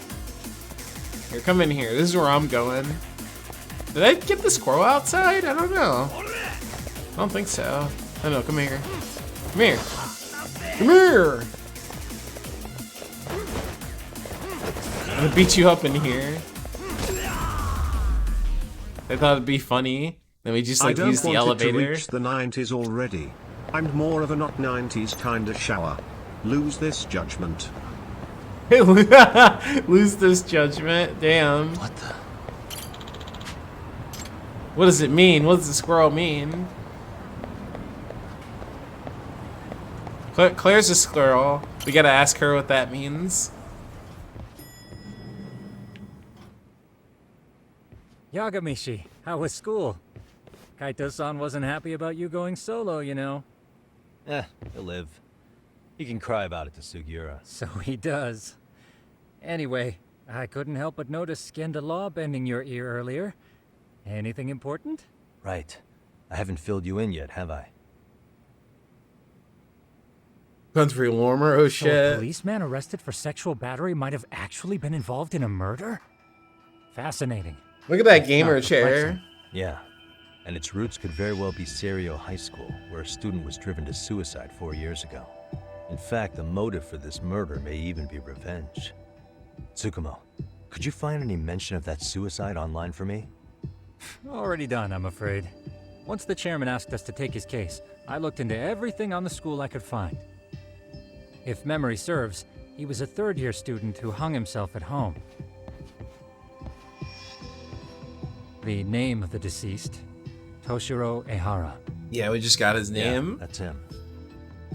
Here, come in here. This is where I'm going. Did I get the squirrel outside? I don't know. I don't think so. I don't know. Come here. Come here. Come here. I'm gonna beat you up in here. I thought it'd be funny. Then we just like use the elevator. I don't want it to reach the 90s already. I'm more of a not 90s kinda shower. Lose this judgment. Lose this judgment. Damn. What the? What does it mean? What does the squirrel mean? Claire's a squirrel. We gotta ask her what that means. Yagamishi, how was school? Kaito-san wasn't happy about you going solo, you know. He'll live. He can cry about it to Sugiura. So he does. Anyway, I couldn't help but notice Skenda Law bending your ear earlier. Anything important? Right. I haven't filled you in yet, have I? Country warmer, oh shit. So a policeman arrested for sexual battery might have actually been involved in a murder? Fascinating. Look at that gamer chair. Yeah. And its roots could very well be Serio High School, where a student was driven to suicide 4 years ago. In fact, the motive for this murder may even be revenge. Tsukumo, could you find any mention of that suicide online for me? Already done, I'm afraid. Once the chairman asked us to take his case, I looked into everything on the school I could find. If memory serves, he was a third-year student who hung himself at home. The name of the deceased, Toshiro Ehara. Yeah, we just got his name. Yeah, that's him.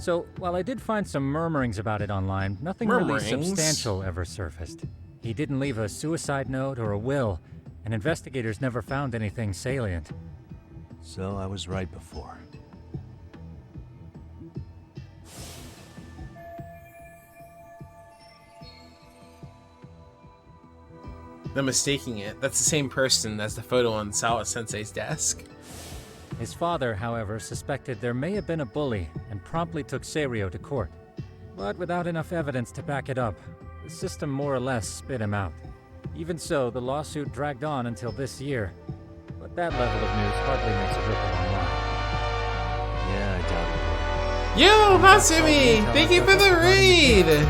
So, while I did find some murmurings about it online, nothing really substantial ever surfaced. He didn't leave a suicide note or a will, and investigators never found anything salient. So I was right before. I'm mistaking it. That's the same person as the photo on Sawa-sensei's desk. His father, however, suspected there may have been a bully and promptly took Serio to court. But without enough evidence to back it up, the system more or less spit him out. Even so, the lawsuit dragged on until this year. But that level of news hardly makes a ripple online. Yeah, I doubt it. Yo, Matsumi! Thank you for the raid!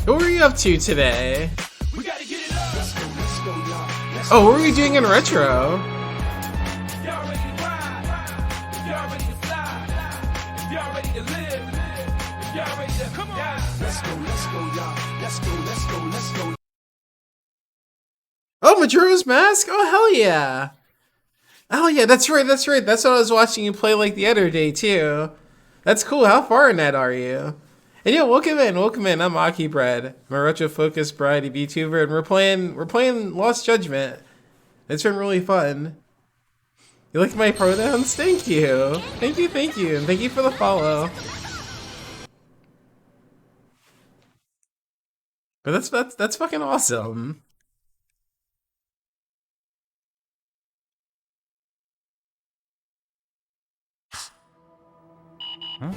What were you up to today? Oh, what were we doing in retro? Oh, Majora's Mask? Oh, hell yeah. Oh, yeah, that's right. That's what I was watching you play like the other day, too. That's cool. How far in that are you? And yeah, welcome in. I'm Aki Bread. I'm a retro-focused variety VTuber, and we're playing Lost Judgment. It's been really fun. You like my pronouns? Thank you. Thank you. And thank you for the follow. But that's fucking awesome. Huh?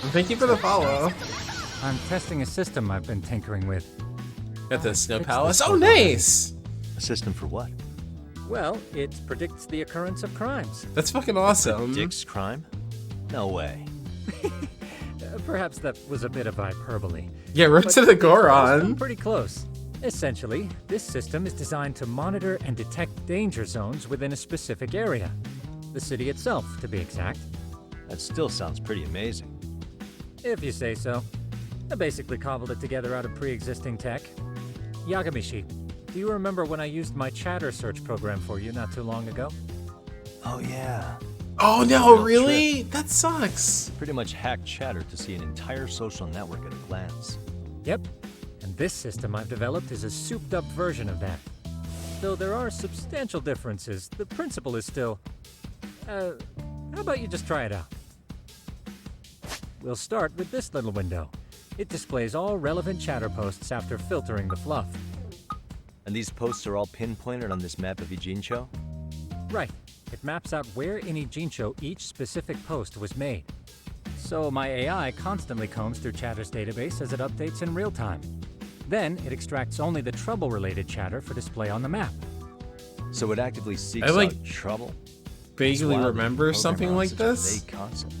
And thank you for the follow. I'm testing a system I've been tinkering with. Got the Snow Palace. Oh, nice! A system for what? Well, it predicts the occurrence of crimes. That's fucking awesome. Predicts crime? No way. Perhaps that was a bit of hyperbole. Yeah, right to the Goron. Pretty close. Essentially, this system is designed to monitor and detect danger zones within a specific area. The city itself, to be exact. That still sounds pretty amazing. If you say so. I basically cobbled it together out of pre-existing tech. Yagami-shi, do you remember when I used my chatter search program for you not too long ago? Oh yeah. Oh no, really? That sucks. Pretty much hacked Chatter to see an entire social network at a glance. Yep. And this system I've developed is a souped-up version of that. Though there are substantial differences, the principle is still... how about you just try it out? We'll start with this little window. It displays all relevant chatter posts after filtering the fluff. And these posts are all pinpointed on this map of Ijincho? Right. It maps out where in Ijincho each specific post was made. So my AI constantly combs through Chatter's database as it updates in real time. Then it extracts only the trouble-related chatter for display on the map. So it actively seeks out trouble? Vaguely remember something like this? Vague concept.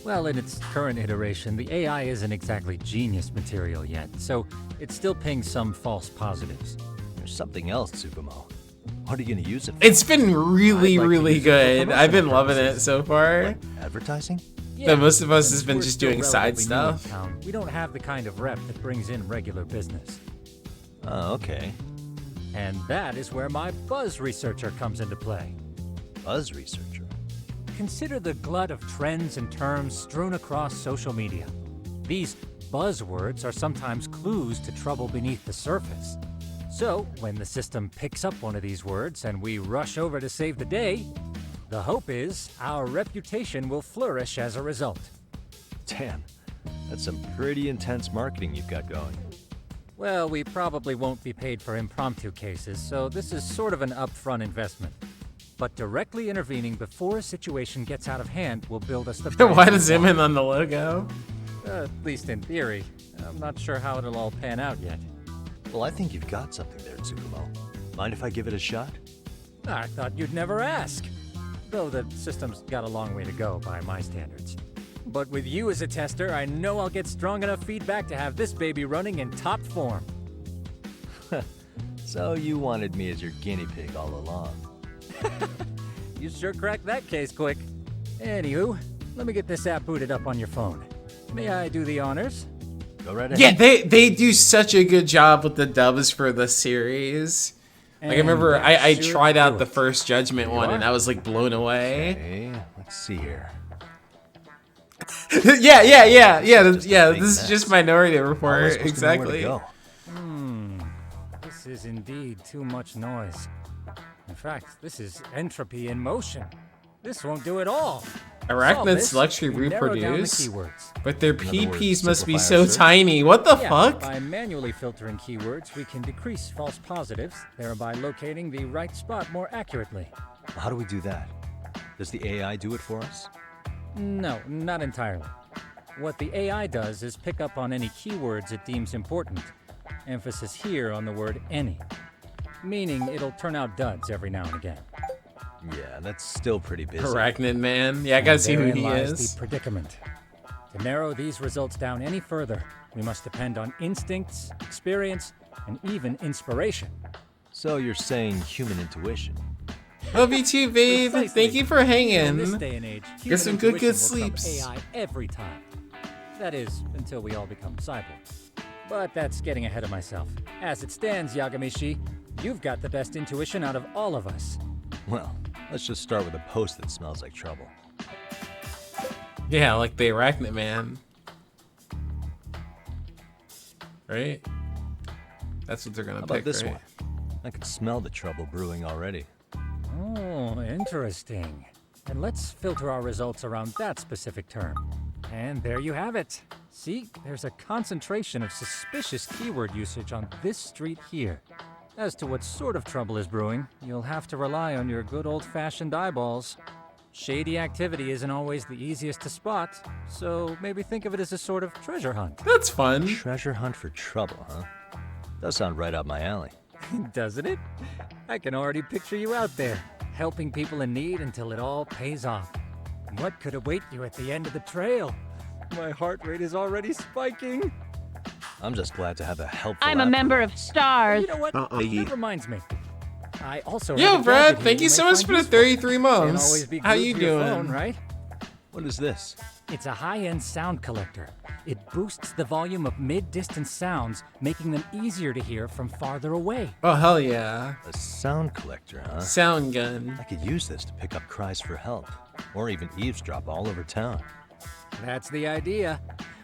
Well, in its current iteration, the AI isn't exactly genius material yet, so it still pings some false positives. There's something else, Tsukumo. What are you gonna use it for? It's been really good. I've been loving it so far. Like advertising? Yeah, most of us has been just doing side stuff. We don't have the kind of rep that brings in regular business. Oh, okay. And that is where my buzz researcher comes into play. Buzz researcher? Consider the glut of trends and terms strewn across social media. These buzzwords are sometimes clues to trouble beneath the surface. So, when the system picks up one of these words and we rush over to save the day, the hope is our reputation will flourish as a result. Damn, that's some pretty intense marketing you've got going. Well, we probably won't be paid for impromptu cases, so this is sort of an upfront investment. But directly intervening before a situation gets out of hand will build us the brand. Why does Zimmerman on the logo? At least in theory. I'm not sure how it'll all pan out yet. Well, I think you've got something there, Tsukumo. Mind if I give it a shot? I thought you'd never ask. Though the system's got a long way to go by my standards. But with you as a tester, I know I'll get strong enough feedback to have this baby running in top form. So you wanted me as your guinea pig all along. You sure cracked that case quick. Anywho, let me get this app booted up on your phone. May I do the honors? Go right ahead. Yeah, they do such a good job with the dubs for the series. Like I remember I tried out the first Judgment one and I was like blown away. Okay, let's see here. yeah. This is just Minority Report, exactly. This is indeed too much noise. In fact, this is entropy in motion. This won't do it all. Arachnids luxury reproduce, but their PPs must be so tiny. What the fuck? By manually filtering keywords, we can decrease false positives, thereby locating the right spot more accurately. How do we do that? Does the AI do it for us? No, not entirely. What the AI does is pick up on any keywords it deems important. Emphasis here on the word any. Meaning it'll turn out duds every now and again. Yeah, that's still pretty busy. Arachnid man. Yeah, I gotta see who he is. The predicament. To narrow these results down any further, we must depend on instincts, experience, and even inspiration. So you're saying human intuition? Love you too, babe. Precisely. Thank you for hanging. In this day and age, Get some good sleeps. AI every time. That is, until we all become cyborgs. But that's getting ahead of myself. As it stands, Yagami-shi, you've got the best intuition out of all of us. Well, let's just start with a post that smells like trouble. Yeah, like the Arachnid Man. Right? That's what they're gonna How pick, about this right? one? I can smell the trouble brewing already. Oh, interesting. And let's filter our results around that specific term. And there you have it. See, there's a concentration of suspicious keyword usage on this street here. As to what sort of trouble is brewing, you'll have to rely on your good old-fashioned eyeballs. Shady activity isn't always the easiest to spot, so maybe think of it as a sort of treasure hunt. That's fun. Treasure hunt for trouble, huh? Does sound right up my alley. Doesn't it? I can already picture you out there, helping people in need until it all pays off. What could await you at the end of the trail? My heart rate is already spiking. I'm just glad to have a helpful I'm a member of STARS. You know what? That reminds me. I also Yo, have a Brad, gadget thank here you so might much find for the useful. 33 months. Can't always be How glued you to your doing? phone, right? What is this? It's a high-end sound collector. It boosts the volume of mid-distance sounds, making them easier to hear from farther away. Oh, hell yeah. A sound collector, huh? Sound gun. I could use this to pick up cries for help, or even eavesdrop all over town. That's the idea.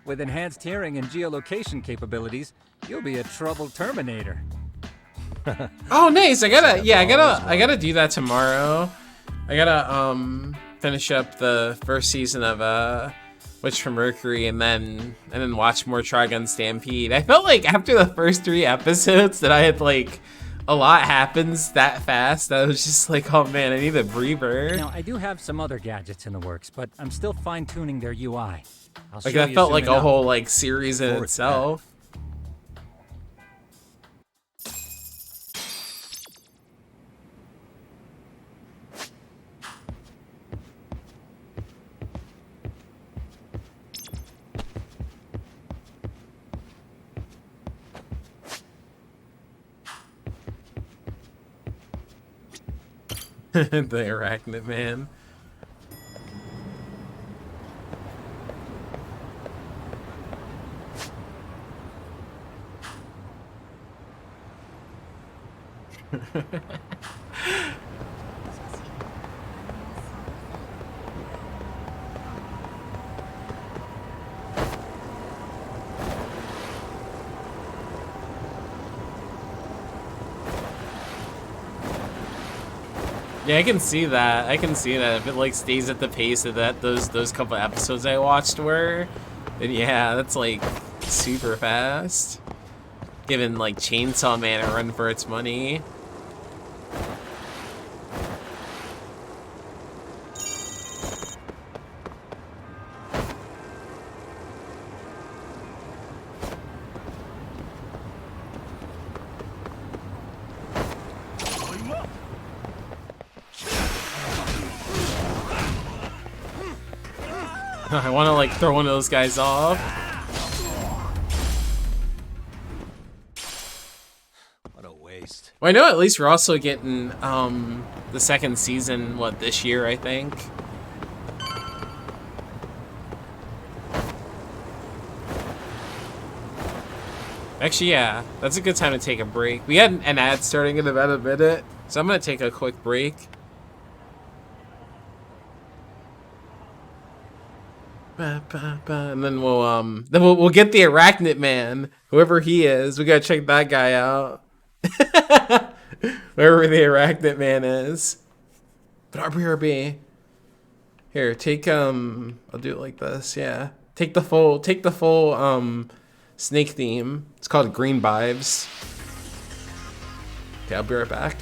With enhanced hearing and geolocation capabilities, you'll be a trouble terminator. Oh, nice. I gotta do that tomorrow. I gotta finish up the first season of Witch from Mercury and then watch more Trigun Stampede. I felt like after the first 3 episodes that I had like a lot happens that fast. I was just like, oh man, I need a breather. Now, I do have some other gadgets in the works, but I'm still fine-tuning their UI. I'll Like show that you felt soon like a enough. whole like series in itself. The Arachnid Man. Yeah, I can see that. I can see that if it like stays at the pace of those couple episodes I watched were, then yeah, that's like super fast. Giving like Chainsaw Man a run for its money. I want to like throw one of those guys off. What a waste. Well, I know at least we're also getting the second season, what, this year, I think. Actually, yeah, that's a good time to take a break. We had an ad starting in about a minute, so I'm gonna take a quick break. And then we'll get the Arachnid Man, whoever he is. We gotta check that guy out. Whoever the Arachnid Man is. But RBRB. Here, take I'll do it like this, yeah. Take the full snake theme. It's called Green Vibes. Okay, I'll be right back.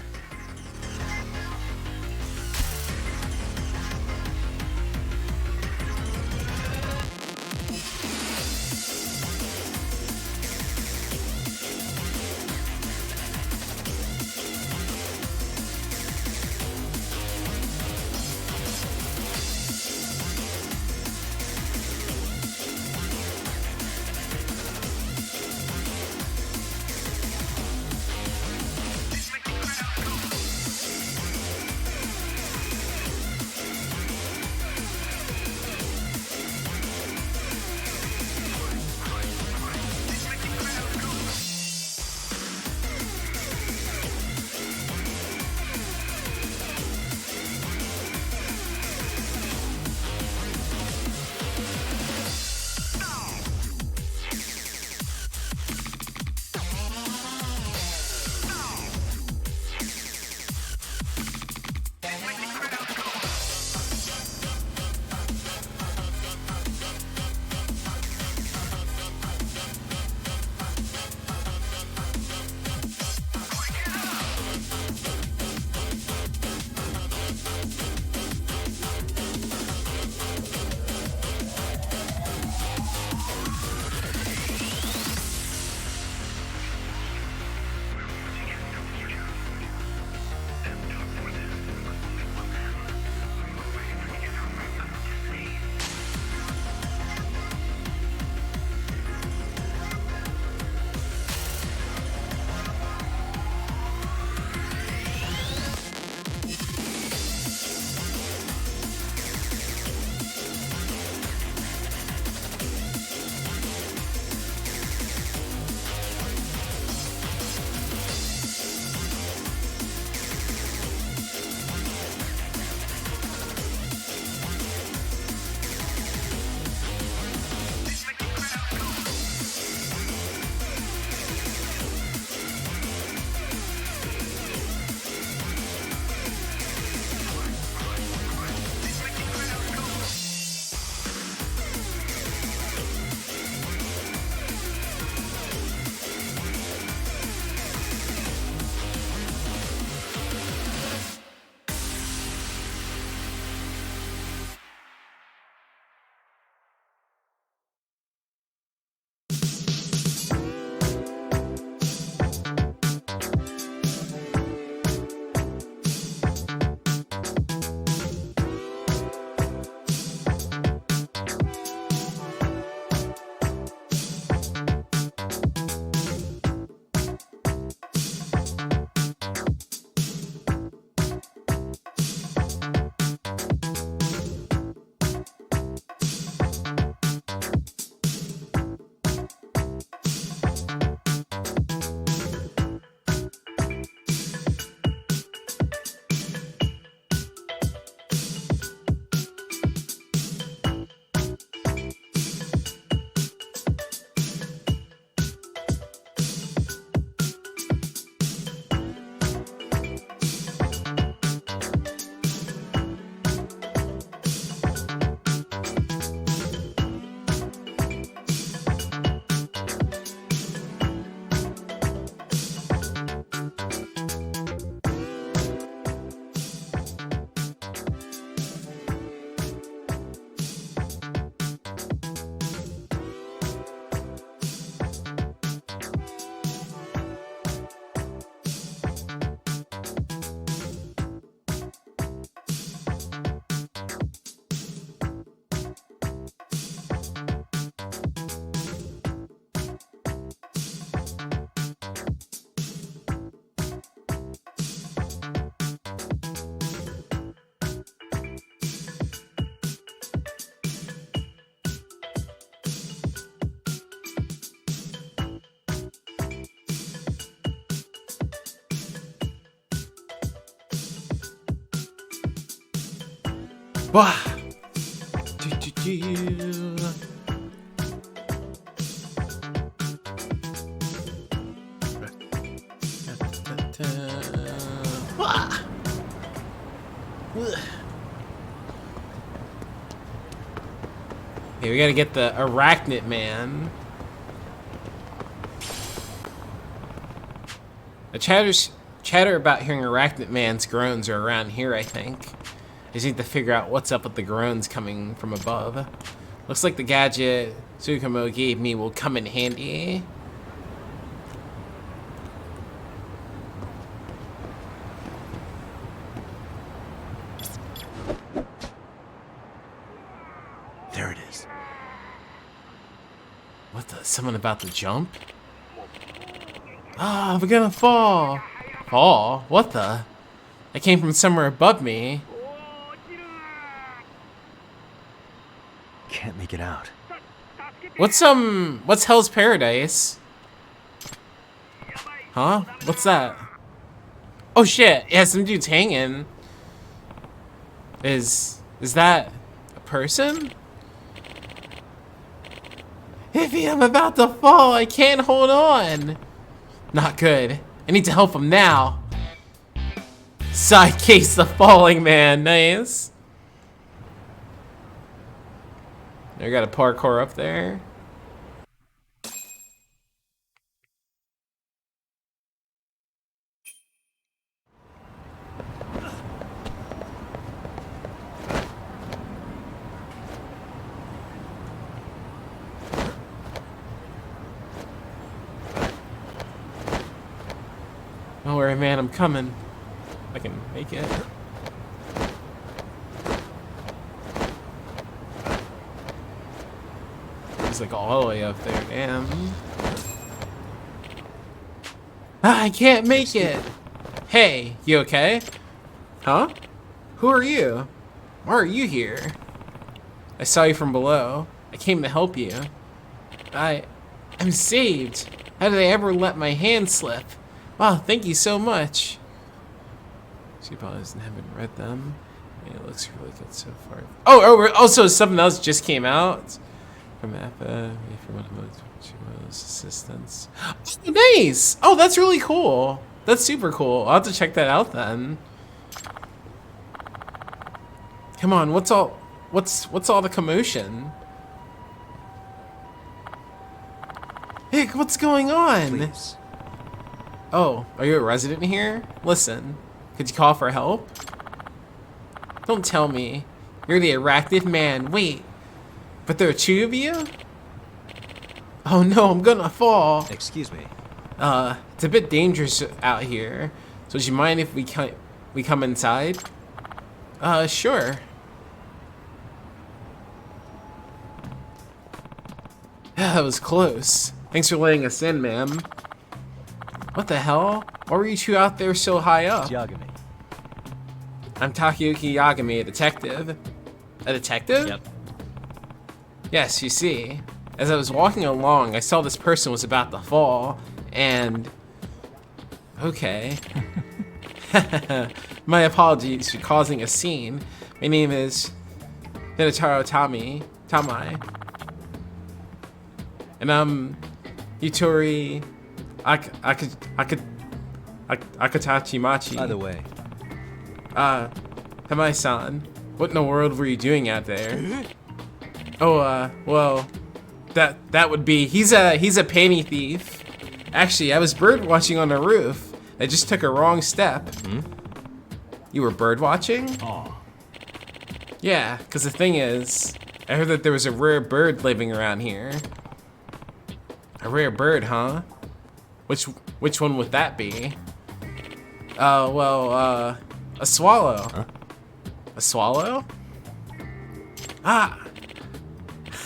Wah. Okay, we gotta get the Arachnid Man. The chatter about hearing Arachnid Man's groans are around here, I think. I just need to figure out what's up with the groans coming from above. Looks like the gadget Tsukumo gave me will come in handy. There it is. What the? Someone about to jump? Ah, we're gonna fall. Fall? What the? I came from somewhere above me. Can't make it out. What's Hell's Paradise? Huh? What's that? Oh shit! Yeah, some dude's hanging. Is that a person? Iffy, I'm about to fall. I can't hold on. Not good. I need to help him now. Side case the falling man. Nice. I got a parkour up there. Don't worry, man, I'm coming. I can make it. He's like all the way up there, damn. Ah, I can't make it. Hey, you okay? Huh? Who are you? Why are you here? I saw you from below. I came to help you. I'm saved. How did I ever let my hand slip? Wow, thank you so much. She probably haven't read them. Yeah, it looks really good so far. Oh, also something else just came out from Appa. For one of those assistants. Oh, nice. Oh, that's really cool. That's super cool. I'll have to check that out then. Come on, what's all the commotion? Hick, what's going on? Please. Oh, are you a resident here? Listen, could you call for help? Don't tell me. You're the Arachnid Man. Wait, but there are two of you? Oh no, I'm gonna fall. Excuse me. It's a bit dangerous out here. So would you mind if we come inside? Sure. That was close. Thanks for letting us in, ma'am. What the hell? Why were you two out there so high up? Yagami. I'm Takayuki Yagami, a detective. A detective? Yep. Yes, you see. As I was walking along, I saw this person was about to fall, and... Okay. My apologies for causing a scene. My name is Hinataro Tamai. And I'm Yutori Akatachi Machi. By the way. Tamai-san, what in the world were you doing out there? Oh, well, that would be, he's a panty thief. Actually, I was bird watching on the roof. I just took a wrong step. Hmm? You were bird watching? Oh. Yeah, because the thing is, I heard that there was a rare bird living around here. A rare bird, huh? Which one would that be? A swallow. Huh? A swallow? Ah!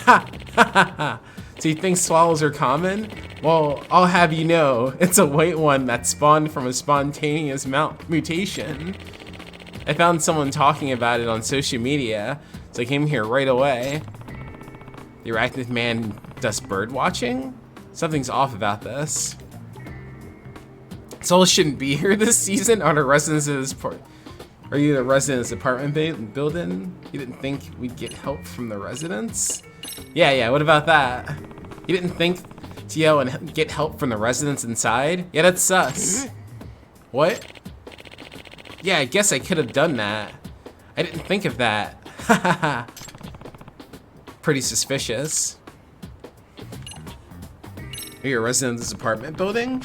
Ha! Ha ha ha! So you think swallows are common? Well, I'll have you know, it's a white one that spawned from a spontaneous mutation. I found someone talking about it on social media, so I came here right away. The Arachnid Man does bird watching? Something's off about this. Soul shouldn't be here this season. Are the residents of this port? Are you the residence apartment building? You didn't think we'd get help from the residents? Yeah, what about that? You didn't think to yell and get help from the residents inside? Yeah, that's sus. What? Yeah, I guess I could have done that. I didn't think of that. Hahaha. Pretty suspicious. Are you a resident of this apartment building?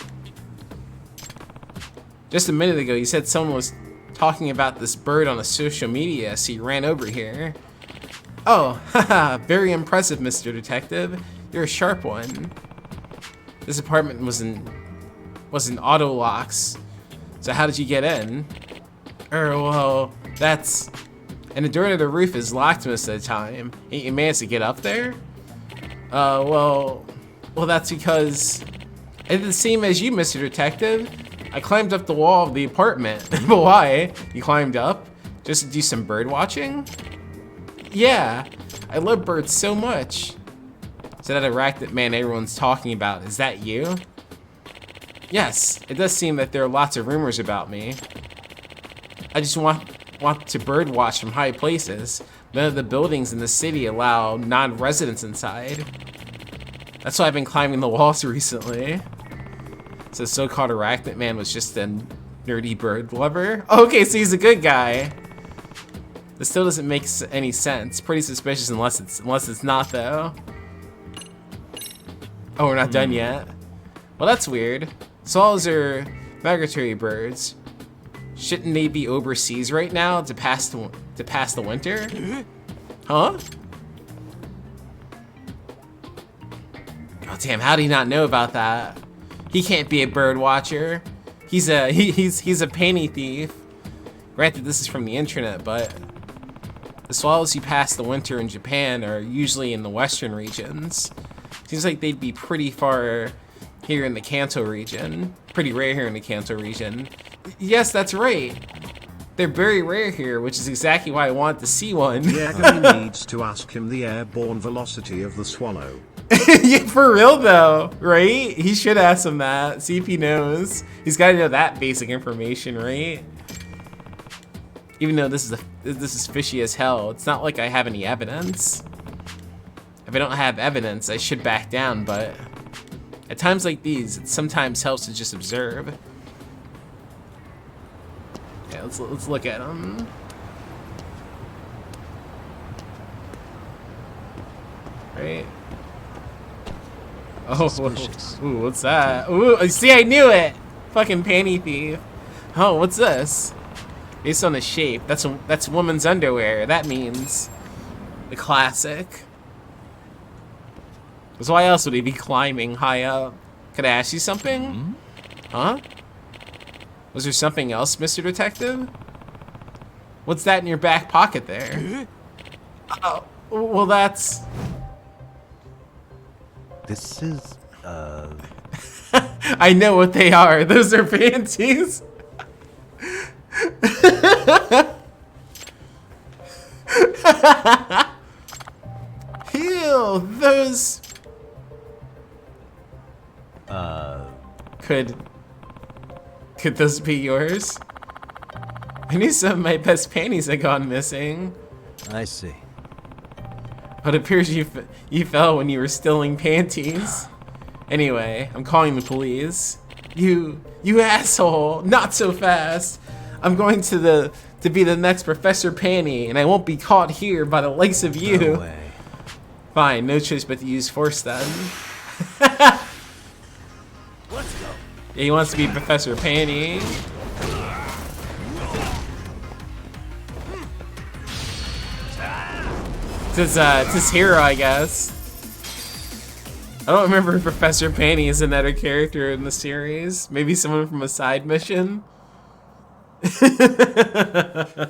Just a minute ago, you said someone was talking about this bird on a social media, so you ran over here. Oh, haha, very impressive, Mr. Detective. You're a sharp one. This apartment was in auto locks, so how did you get in? Well, that's... And the door to the roof is locked most of the time. Ain't you managed to get up there? Well, that's because I did the same as you, Mr. Detective. I climbed up the wall of the apartment. But why? You climbed up? Just to do some bird watching? Yeah, I love birds so much. So that arachnid man everyone's talking about, is that you? Yes, it does seem that there are lots of rumors about me. I just want to bird watch from high places. None of the buildings in the city allow non-residents inside. That's why I've been climbing the walls recently. So the so-called arachnid man was just a nerdy bird lover? Okay, so he's a good guy. This still doesn't make any sense. Pretty suspicious unless it's not though. Oh, we're not done yet. Well, that's weird. Swallows are migratory birds. Shouldn't they be overseas right now to pass the winter? Huh? Oh damn! How do you not know about that? He can't be a bird watcher. He's a panty thief. Granted, this is from the internet, but the swallows who pass the winter in Japan are usually in the western regions. Seems like they'd be pretty far here in the Kanto region. Pretty rare here in the Kanto region. Yes, that's right. They're very rare here, which is exactly why I wanted to see one. Yagami needs to ask him the airborne velocity of the swallow. Yeah, for real though, right? He should ask him that. See if he knows. He's got to know that basic information, right? Even though this is fishy as hell, it's not like I have any evidence. If I don't have evidence, I should back down, but at times like these, it sometimes helps to just observe. Yeah, let's look at him. Right. Oh, ooh, what's that? Ooh, see, I knew it. Fucking panty thief. Oh, what's this? Based on the shape, that's woman's underwear. That means the classic. Because why else would he be climbing high up? Could I ask you something? Huh? Was there something else, Mr. Detective? What's that in your back pocket there? Oh, well that's... This is, I know what they are. Those are panties. Ew, those... Could those be yours? I knew some of my best panties had gone missing. I see. But it appears you fell when you were stealing panties. Anyway, I'm calling the police. You asshole! Not so fast! I'm going to be the next Professor Panty, and I won't be caught here by the likes of you. No way. Fine, no choice but to use force then. Let's go. Yeah, he wants to be Professor Panty. It's his hero, I guess. I don't remember if Professor Panty is another character in the series. Maybe someone from a side mission. I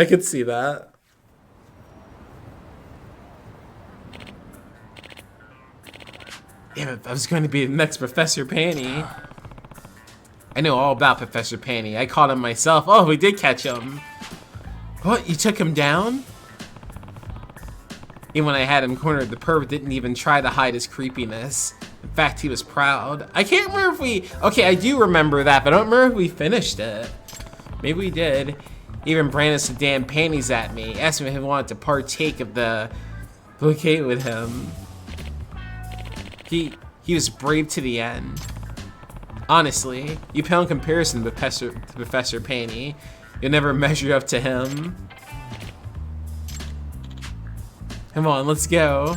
could see that. Damn it, I was going to be the next Professor Panty. I know all about Professor Panty. I caught him myself. Oh, we did catch him. What? You took him down? Even when I had him cornered, the pervert didn't even try to hide his creepiness. In fact, he was proud. I can't remember if we... Okay, I do remember that, but I don't remember if we finished it. Maybe we did. Even branded some damn panties at me. Asked him if he wanted to partake of the bouquet with him. He was brave to the end. Honestly, you pale in comparison to Professor Panty. You'll never measure up to him. Come on, let's go.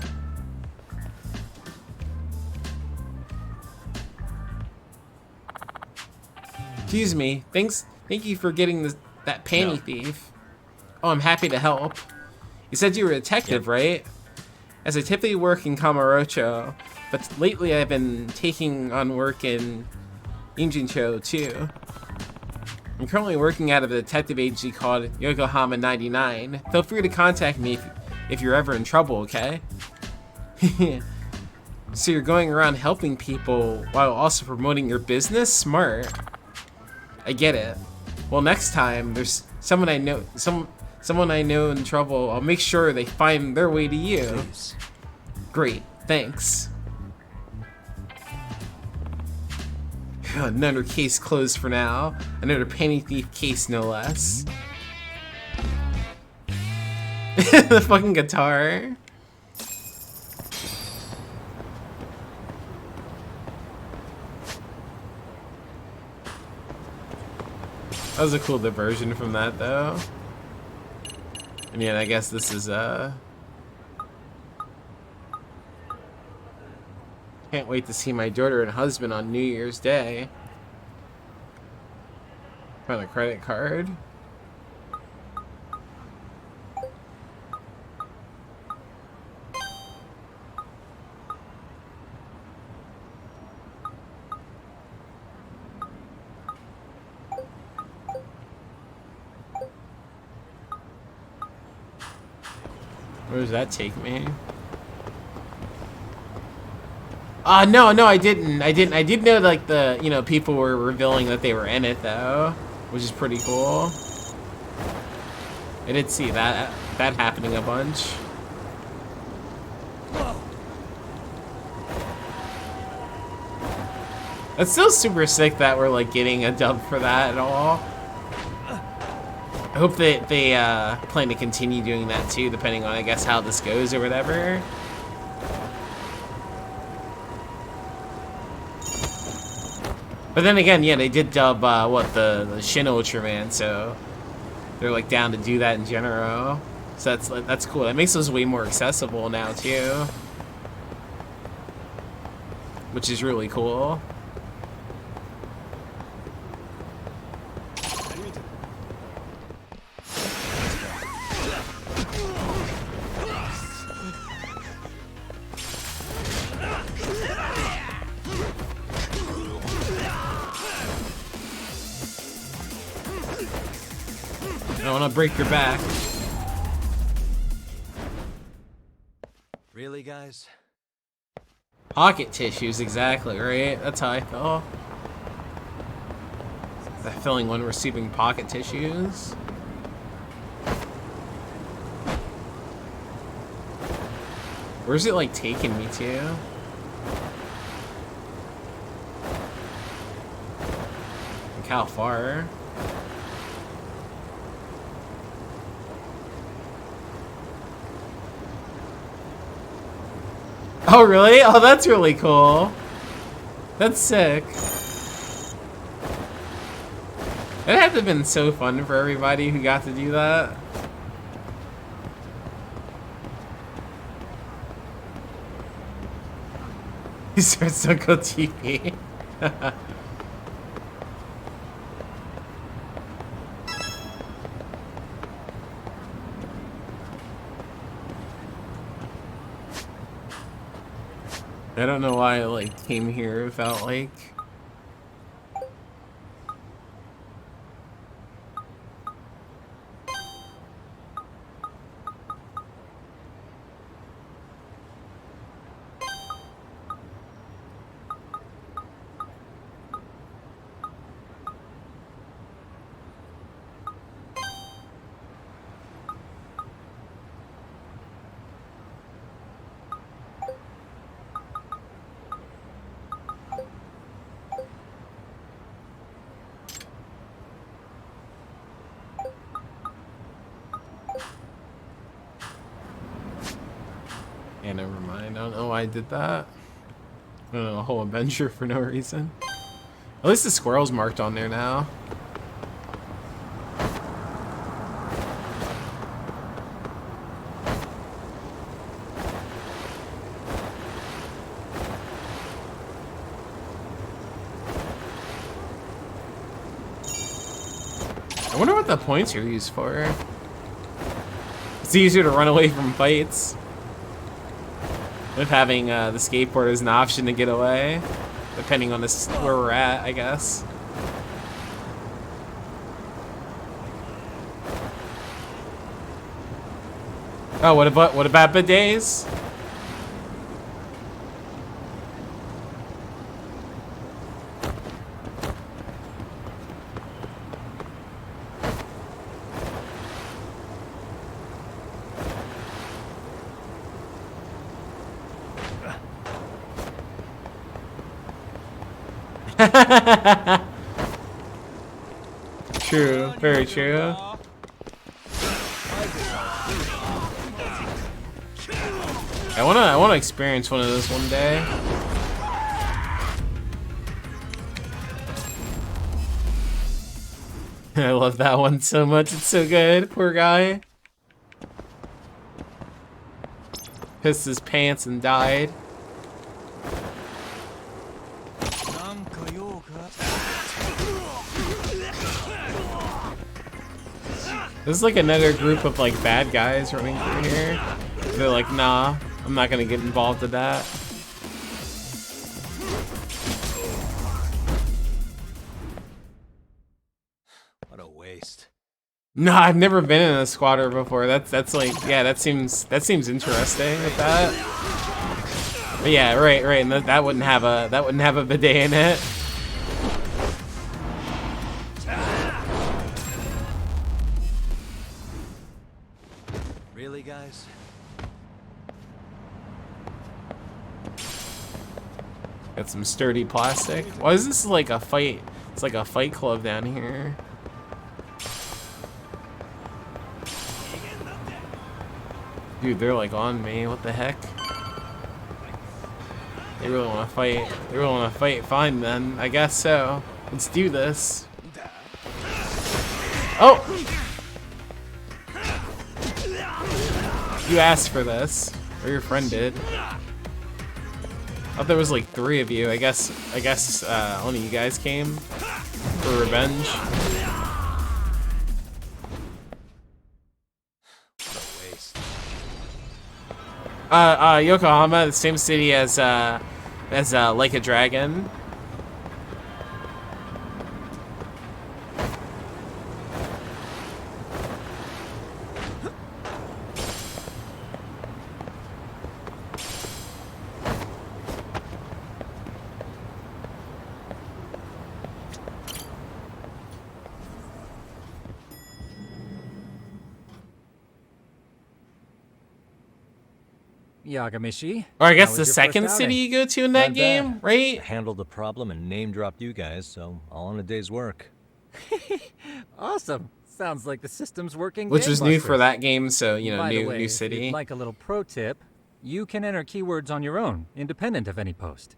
Excuse me. Thank you for getting that panty thief. Oh, I'm happy to help. You said you were a detective, right? As I typically work in Kamurocho, but lately I've been taking on work in Injincho too. I'm currently working out of a detective agency called Yokohama 99. Feel free to contact me if you're ever in trouble, okay? So you're going around helping people while also promoting your business? Smart. I get it. Well, next time there's someone I know in trouble, I'll make sure they find their way to you. Please. Great, thanks. Another case closed for now. Another panty thief case, no less. The fucking guitar. That was a cool diversion from that, though. I mean, I guess this is, can't wait to see my daughter and husband on New Year's Day. Found a credit card. Where does that take me? No, I didn't. I did know, like, the, people were revealing that they were in it, though, which is pretty cool. I did see that happening a bunch. It's still super sick that we're, like, getting a dub for that at all. I hope that they plan to continue doing that too, depending on, I guess, how this goes or whatever. But then again, yeah, they did dub the Shin Ultraman, so they're like down to do that in general. So that's cool. That makes those way more accessible now too, which is really cool. I don't want to break your back. Really, guys? Pocket tissues, exactly, right? That's how I feel. That feeling when receiving pocket tissues. Where's it, like, taking me to? Like, how far? Oh, really? Oh, that's really cool. That's sick. That had to have been so fun for everybody who got to do that. He starts to go TV. I don't know why I like came here. It felt like. Okay, never mind. I don't know why I did that. I don't know, a whole adventure for no reason. At least the squirrel's marked on there now. I wonder what the points are used for. It's easier to run away from fights with having the skateboard as an option to get away, depending on this where we're at, I guess. Oh, what about bidets? True, very true. I wanna experience one of those one day. I love that one so much, it's so good, poor guy. Pissed his pants and died. This is like another group of like bad guys running through here. They're like, nah, I'm not gonna get involved with that. What a waste. No, I've never been in a squatter before. That's like, yeah, that seems interesting with that. But yeah, right, and that wouldn't have a bidet in it. Really, guys? Got some sturdy plastic. Why is this like a fight? It's like a fight club down here. Dude, they're like on me. What the heck? They really want to fight. They really want to fight. Fine then. I guess so. Let's do this. Oh! You asked for this, or your friend did. I thought there was like 3 of you. I guess only you guys came for revenge. Yokohama, the same city as Like a Dragon. Yagamishi. Or I guess how the was your second first city outing? you go to in that Not game, bad. right? I handled the problem and name-dropped you guys, so all in a day's work. Awesome. Sounds like the system's working. Which was new for gangbusters. that game, so you know, By the way, new if city. you'd like a little pro tip, you can enter keywords on your own, independent of any post.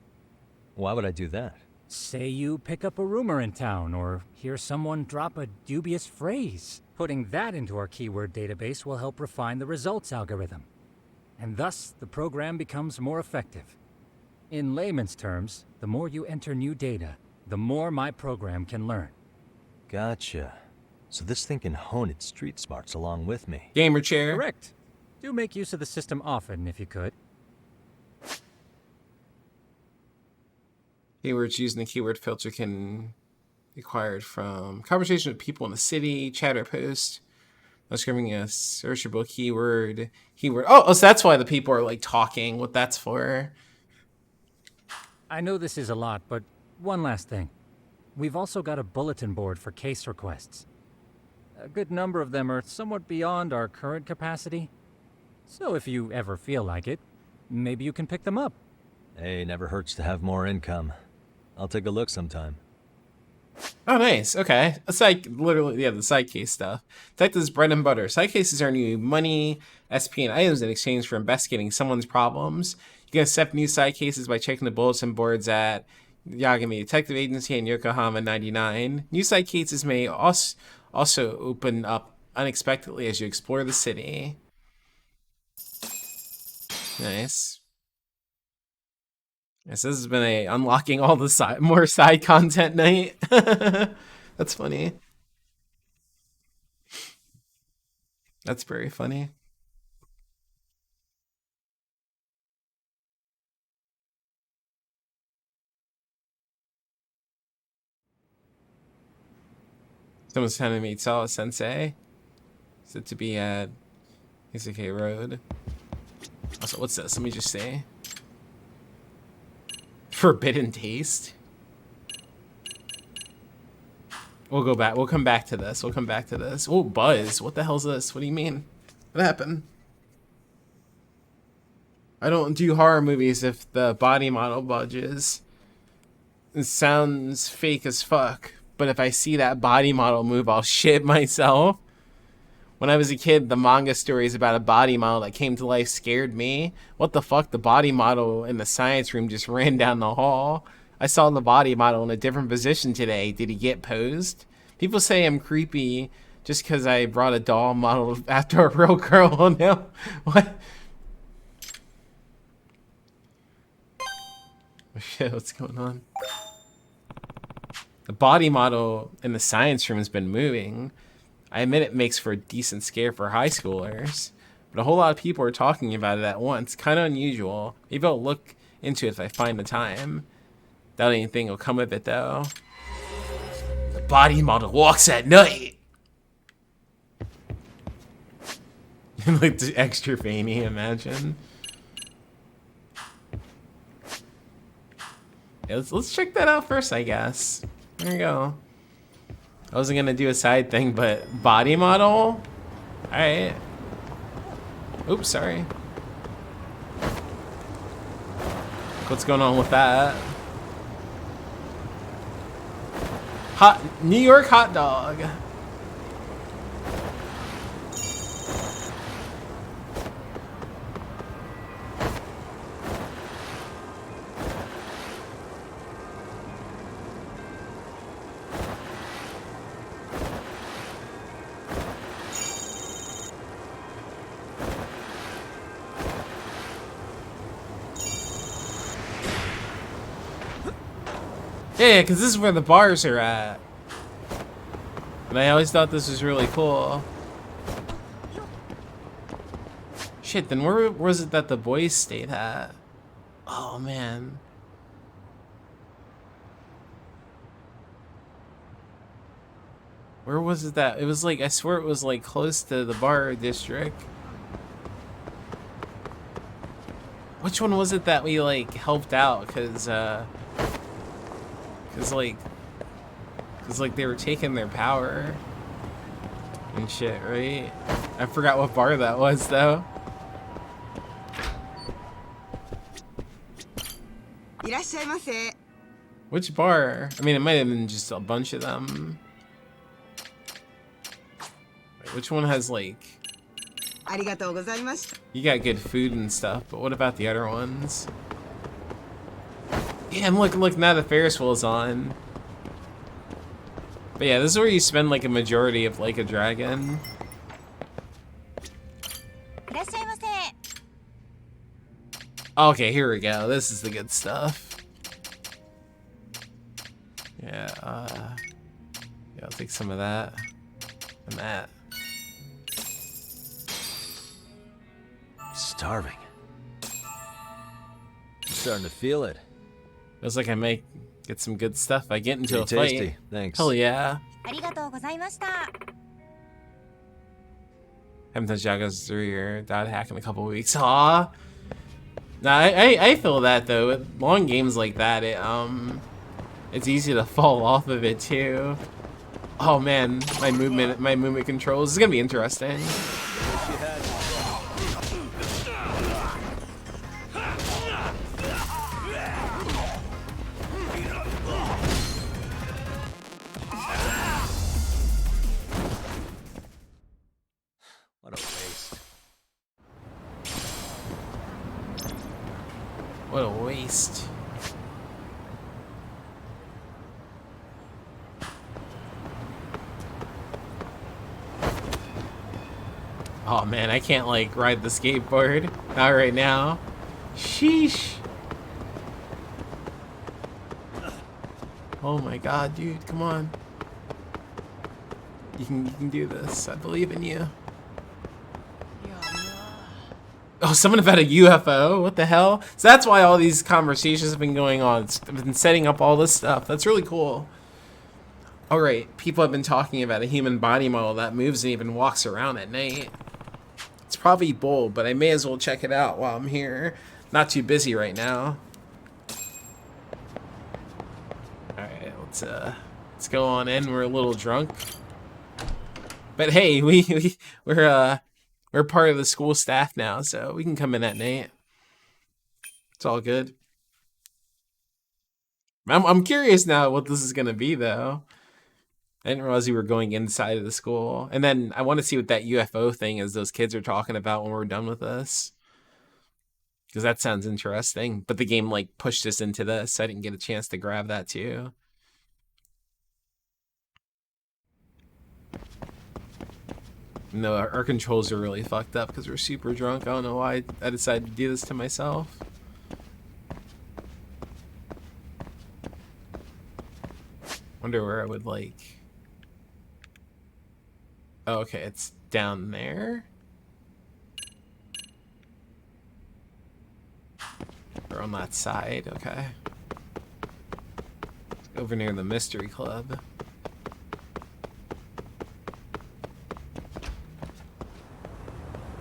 Why would I do that? Say you pick up a rumor in town or hear someone drop a dubious phrase. Putting that into our keyword database will help refine the results algorithm. And thus, the program becomes more effective. In layman's terms, the more you enter new data, the more my program can learn. Gotcha. So this thing can hone its street smarts along with me. Gamer chair. Correct. Do make use of the system often if you could. Keywords using the keyword filter can be acquired from conversation with people in the city, chat or post. Describing a searchable keyword. Oh, so that's why the people are like talking. What that's for. I know this is a lot, but one last thing. We've also got a bulletin board for case requests. A good number of them are somewhat beyond our current capacity. So if you ever feel like it, maybe you can pick them up. Hey, never hurts to have more income. I'll take a look sometime. Oh, nice. Okay. A side, literally, yeah, the side case stuff. Detective's bread and butter. Side cases earn you money, SP, and items in exchange for investigating someone's problems. You can accept new side cases by checking the bulletin boards at Yagami Detective Agency in Yokohama 99. New side cases may also open up unexpectedly as you explore the city. Nice. Yes, this has been a unlocking all the more side content night. That's funny. That's very funny. Someone's trying to meet Sawa Sensei. Said to be at Isuke Road. Also, what's this? Let me just say. Forbidden taste. We'll go back. We'll come back to this. We'll come back to this. Oh, Buzz. What the hell's this? What do you mean? What happened? I don't do horror movies if the body model budges. It sounds fake as fuck. But if I see that body model move, I'll shit myself. When I was a kid, the manga stories about a body model that came to life scared me. What the fuck? The body model in the science room just ran down the hall. I saw the body model in a different position today. Did he get posed? People say I'm creepy just because I brought a doll model after a real girl. Oh no. What? Oh shit, what's going on? The body model in the science room has been moving. I admit it makes for a decent scare for high schoolers, but a whole lot of people are talking about it at once. Kind of unusual. Maybe I'll look into it if I find the time. Doubt anything will come of it though. The body model walks at night. Like the extra veiny, imagine. Yeah, let's check that out first, I guess. There you go. I wasn't gonna do a side thing, but body model? Alright. Oops, sorry. What's going on with that? New York hot dog. Yeah, because this is where the bars are at. And I always thought this was really cool. Shit, then where was it that the boys stayed at? Oh, man. Where was it that? It was like, I swear it was like close to the bar district. Which one was it that we like helped out? Cause like they were taking their power and shit, right? I forgot what bar that was though. Which bar? I mean, it might have been just a bunch of them. Wait, which one has like... You got good food and stuff, but what about the other ones? Yeah, and look, now the Ferris wheel's on. But yeah, this is where you spend like a majority of Like a Dragon. Okay, here we go. This is the good stuff. Yeah, I'll take some of that and that. Starving. I'm starting to feel it. Feels like I might get some good stuff. I get into Pretty a fight. tasty. Thanks. Hell yeah. Haven't touched Yakuza 3 or Dot Hack in a couple weeks. Aw. Nah, I feel that though. With long games like that, it's easy to fall off of it too. Oh man, my movement controls. This is gonna be interesting. What a waste. Oh man, I can't like ride the skateboard. Not right now. Sheesh. Oh my god, dude, come on. You can do this. I believe in you. Oh, someone about a UFO? What the hell? So that's why all these conversations have been going on. I've been setting up all this stuff. That's really cool. All right, people have been talking about a human body model that moves and even walks around at night. It's probably bold, but I may as well check it out while I'm here. Not too busy right now. All right, let's go on in. We're a little drunk, but hey, we're part of the school staff now, so we can come in at night. It's all good. I'm curious now what this is gonna be though. I didn't realize we were going inside of the school. And then I want to see what that UFO thing is those kids are talking about when we're done with this. Because that sounds interesting. But the game like pushed us into this, so I didn't get a chance to grab that too. No, our controls are really fucked up because we're super drunk. I don't know why I decided to do this to myself. Wonder where I would like... Oh, okay, it's down there. Or on that side, okay. Over near the Mystery Club.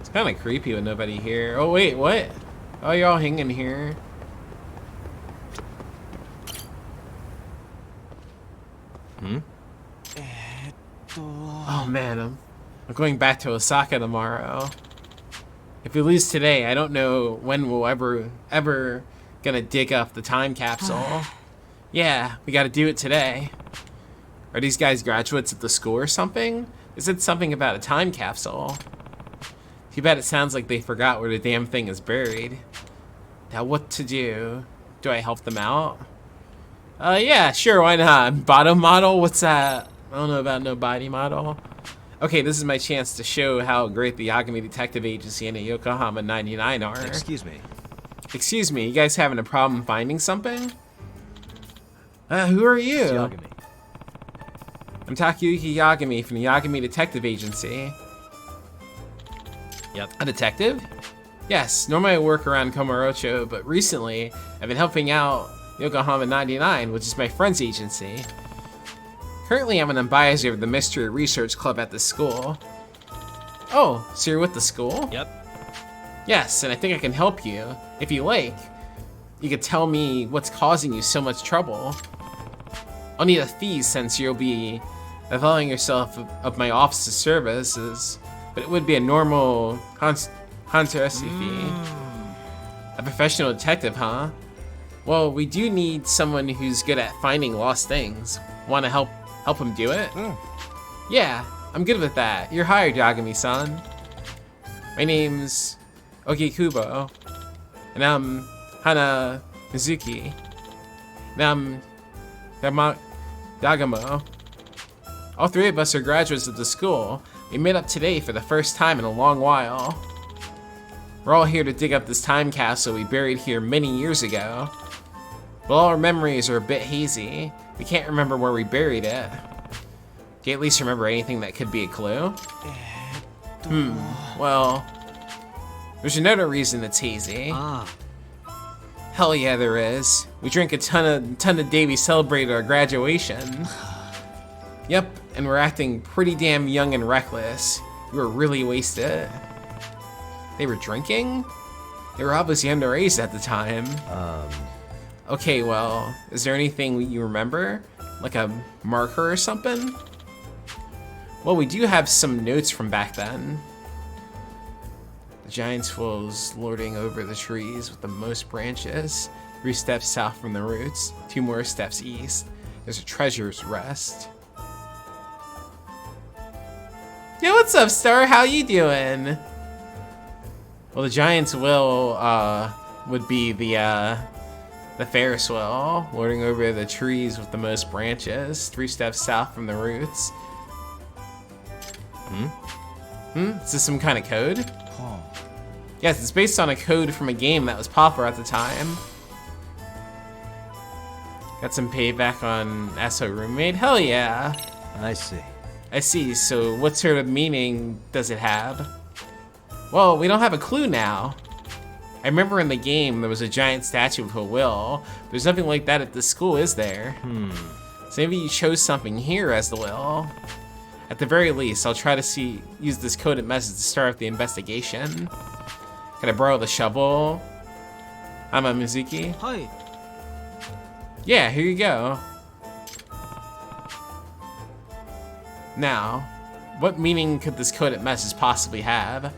It's kind of creepy with nobody here. Oh, wait, what? Oh, you're all hanging here. Hmm? Oh man, I'm going back to Osaka tomorrow. If we lose today, I don't know when we'll ever gonna dig up the time capsule. Yeah, we gotta do it today. Are these guys graduates at the school or something? They said something about a time capsule. Too bad it sounds like they forgot where the damn thing is buried. Now what to do? Do I help them out? Yeah, sure, why not? Bottom model? What's that? I don't know about no body model. Okay, this is my chance to show how great the Yagami Detective Agency and the Yokohama 99 are. Excuse me. Excuse me, you guys having a problem finding something? Who are you? It's Yagami. I'm Takayuki Yagami from the Yagami Detective Agency. Yep. A detective? Yes, normally I work around Kamurocho, but recently I've been helping out Yokohama 99, which is my friend's agency. Currently, I'm an advisor of the Mystery Research Club at the school. Oh, so you're with the school? Yep. Yes, and I think I can help you. If you like, you could tell me what's causing you so much trouble. I'll need a fee since you'll be availing yourself of my office's services, but it would be a normal conspiracy fee. A professional detective, huh? Well, we do need someone who's good at finding lost things. Want to help him do it? Yeah, I'm good with that. You're hired, Yagami-san. My name's Okikubo, and I'm Hana Mizuki. And I'm Yagamo. All three of us are graduates of the school. We met up today for the first time in a long while. We're all here to dig up this time capsule we buried here many years ago. But all our memories are a bit hazy. We can't remember where we buried it. Do you at least remember anything that could be a clue? Well, there's another reason it's hazy. Hell yeah, there is. We drank a ton of day we celebrated our graduation. Yep, and we're acting pretty damn young and reckless. We were really wasted. They were drinking? They were obviously underage at the time. Okay, well, is there anything you remember? Like a marker or something? Well, we do have some notes from back then. The giant swells lording over the trees with the most branches. 3 steps south from the roots, 2 more steps east. There's a treasure's rest. Yo, what's up, Star? How you doing? Well, the giants will, would be the Ferris wheel, lording over the trees with the most branches, 3 steps south from the roots. Is this some kind of code? Yes, it's based on a code from a game that was popular at the time. Got some payback on SO Roommate? Hell yeah. I see. I see, so what sort of meaning does it have? Well, we don't have a clue now. I remember in the game there was a giant statue of a will. There's nothing like that at the school, is there? So maybe you chose something here as the will. At the very least, I'll try to use this coded message to start the investigation. Can I borrow the shovel? I'm a Mizuki. Hi. Yeah, here you go. Now, what meaning could this coded message possibly have?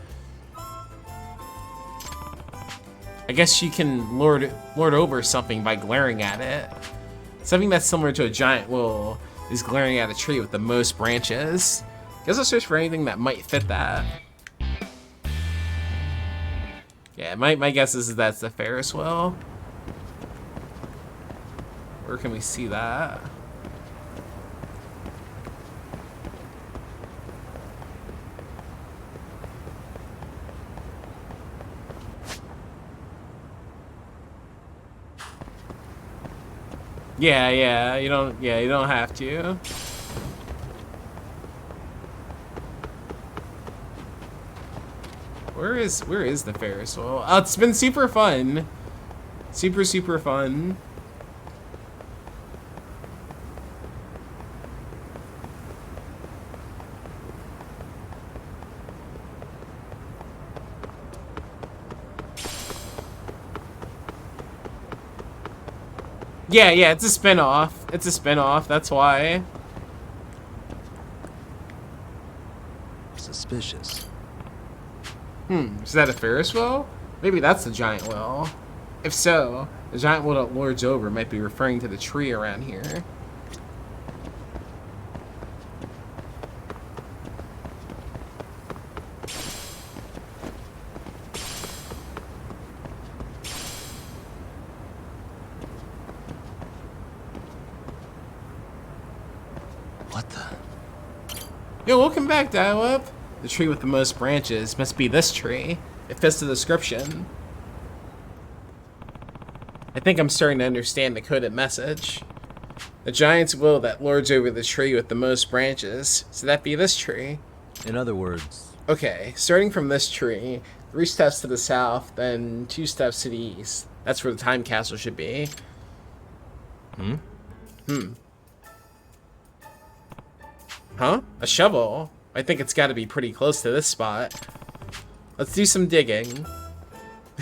I guess you can lord over something by glaring at it. Something that's similar to a giant will is glaring at a tree with the most branches. Guess I'll search for anything that might fit that. Yeah, my guess is that's the Ferris wheel. Where can we see that? Yeah, you don't have to. Where is the Ferris wheel? Oh, it's been super fun. Super fun. Yeah, it's a spin-off. It's a spin-off, that's why. Suspicious. Is that a Ferris wheel? Maybe that's the giant wheel. If so, the giant wheel that lords over might be referring to the tree around here. What the? Yo, welcome back, Dial-Up. The tree with the most branches must be this tree. It fits the description. I think I'm starting to understand the coded message. The giant's will that lords over the tree with the most branches. So that be this tree. In other words... Okay, starting from this tree, 3 steps to the south, then 2 steps to the east. That's where the time castle should be. Huh? A shovel? I think it's got to be pretty close to this spot. Let's do some digging.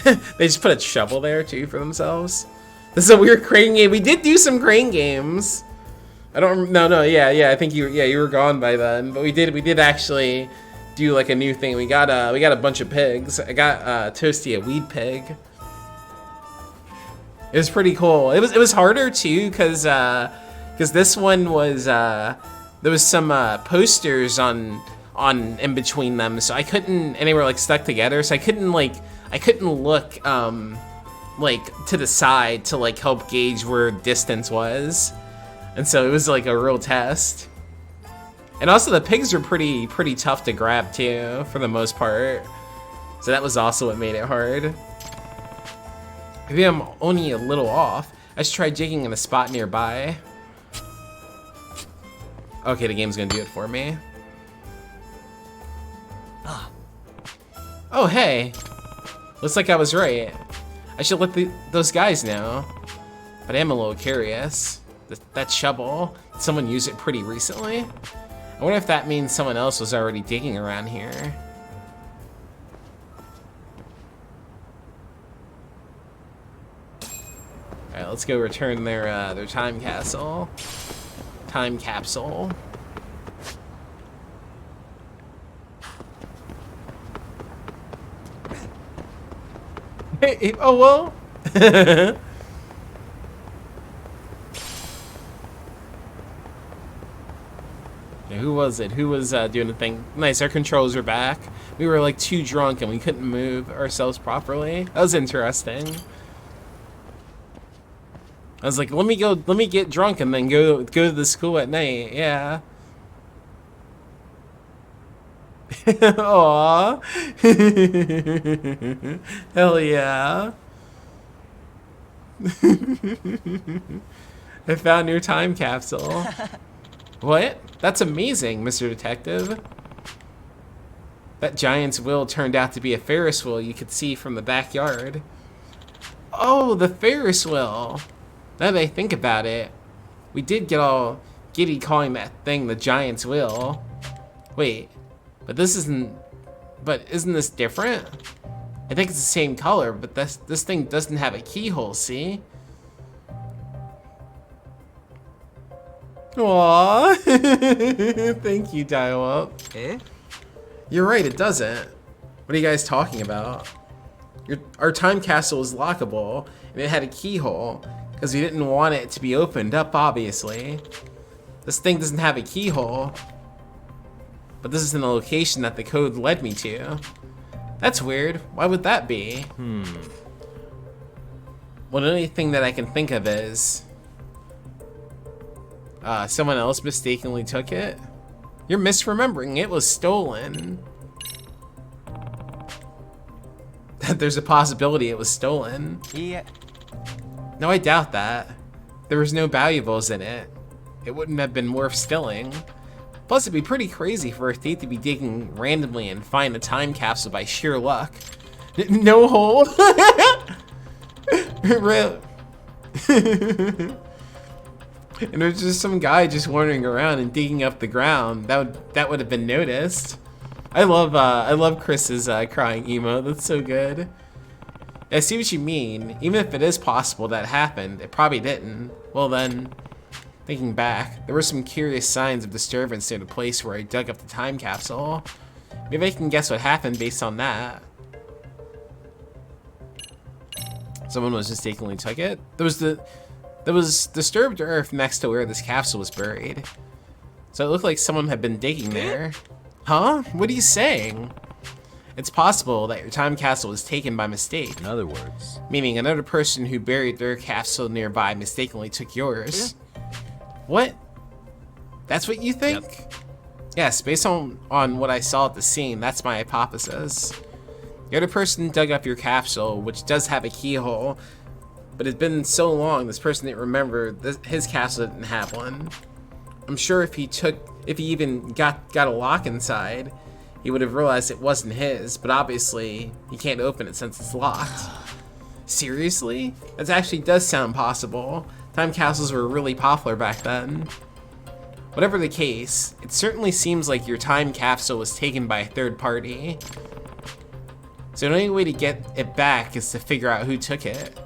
They just put a shovel there too for themselves. This is a weird crane game. We did do some crane games. I don't. No. Yeah. I think you were gone by then. But we did actually do like a new thing. We got a bunch of pigs. I got Toasty a weed pig. It was pretty cool. It was harder too because this one was there was some posters on in between them, so I couldn't, and they were like stuck together, so I couldn't look like to the side to like help gauge where distance was, and so it was like a real test. And also the pigs are pretty tough to grab too for the most part, so that was also what made it hard. Maybe I'm only a little off. I should try digging in a spot nearby. Okay, the game's gonna do it for me. Oh, hey. Looks like I was right. I should let those guys know. But I am a little curious. That shovel, did someone use it pretty recently? I wonder if that means someone else was already digging around here. Alright, let's go return their time capsule. Time capsule. Hey, oh well. Yeah, who was it? Who was doing the thing? Nice, our controls are back. We were like too drunk and we couldn't move ourselves properly. That was interesting. I was like, let me get drunk and then go to the school at night. Yeah. Aww. Hell yeah. I found your time capsule. What? That's amazing, Mr. Detective. That giant's wheel turned out to be a Ferris wheel you could see from the backyard. Oh, the Ferris wheel. Now that I think about it, we did get all giddy calling that thing the giant's wheel. Wait, but isn't this different? I think it's the same color, but this thing doesn't have a keyhole, see? Aww. Thank you, Dial-Up. Eh? You're right, it doesn't. What are you guys talking about? Our time capsule was lockable, and it had a keyhole, because we didn't want it to be opened up, obviously. This thing doesn't have a keyhole, but this isn't a location that the code led me to. That's weird. Why would that be? Well, the only thing that I can think of is someone else mistakenly took it. You're misremembering. It was stolen. There's a possibility it was stolen. Yeah. No, I doubt that. There was no valuables in it. It wouldn't have been worth stealing. Plus, it'd be pretty crazy for a thief to be digging randomly and find a time capsule by sheer luck. No hole. Rip. And there's just some guy just wandering around and digging up the ground. That would have been noticed. I love Chris's crying emo. That's so good. I see what you mean. Even if it is possible that happened, it probably didn't. Well then, thinking back, there were some curious signs of disturbance near the place where I dug up the time capsule. Maybe I can guess what happened based on that. Someone was mistakenly took it. There was disturbed earth next to where this capsule was buried. So it looked like someone had been digging there. Huh? What are you saying? It's possible that your time capsule was taken by mistake. In other words, meaning another person who buried their capsule nearby mistakenly took yours. What? That's what you think? Yep. Yes, based on what I saw at the scene, that's my hypothesis. The other person dug up your capsule, which does have a keyhole, but it's been so long, this person didn't remember his capsule didn't have one. I'm sure if he even got a lock inside, he would have realized it wasn't his, but obviously he can't open it since it's locked. Seriously? That actually does sound possible. Time capsules were really popular back then. Whatever the case, it certainly seems like your time capsule was taken by a third party. So the only way to get it back is to figure out who took it.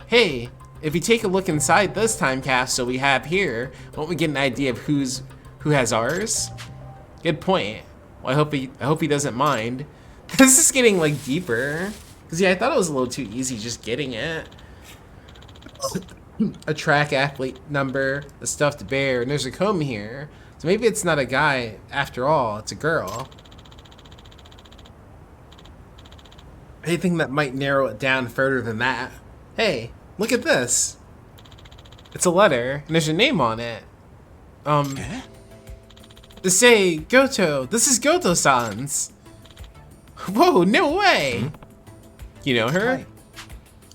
Hey, if you take a look inside this time capsule we have here, won't we get an idea of who has ours? Good point. Well, I hope he doesn't mind. This is getting like deeper. Cause yeah, I thought it was a little too easy just getting it. A track athlete number, a stuffed bear, and there's a comb here. So maybe it's not a guy after all, it's a girl. Anything that might narrow it down further than that. Hey, look at this. It's a letter, and there's a name on it. To say, Goto, this is Goto-san's. Whoa, no way. You know her? Hi.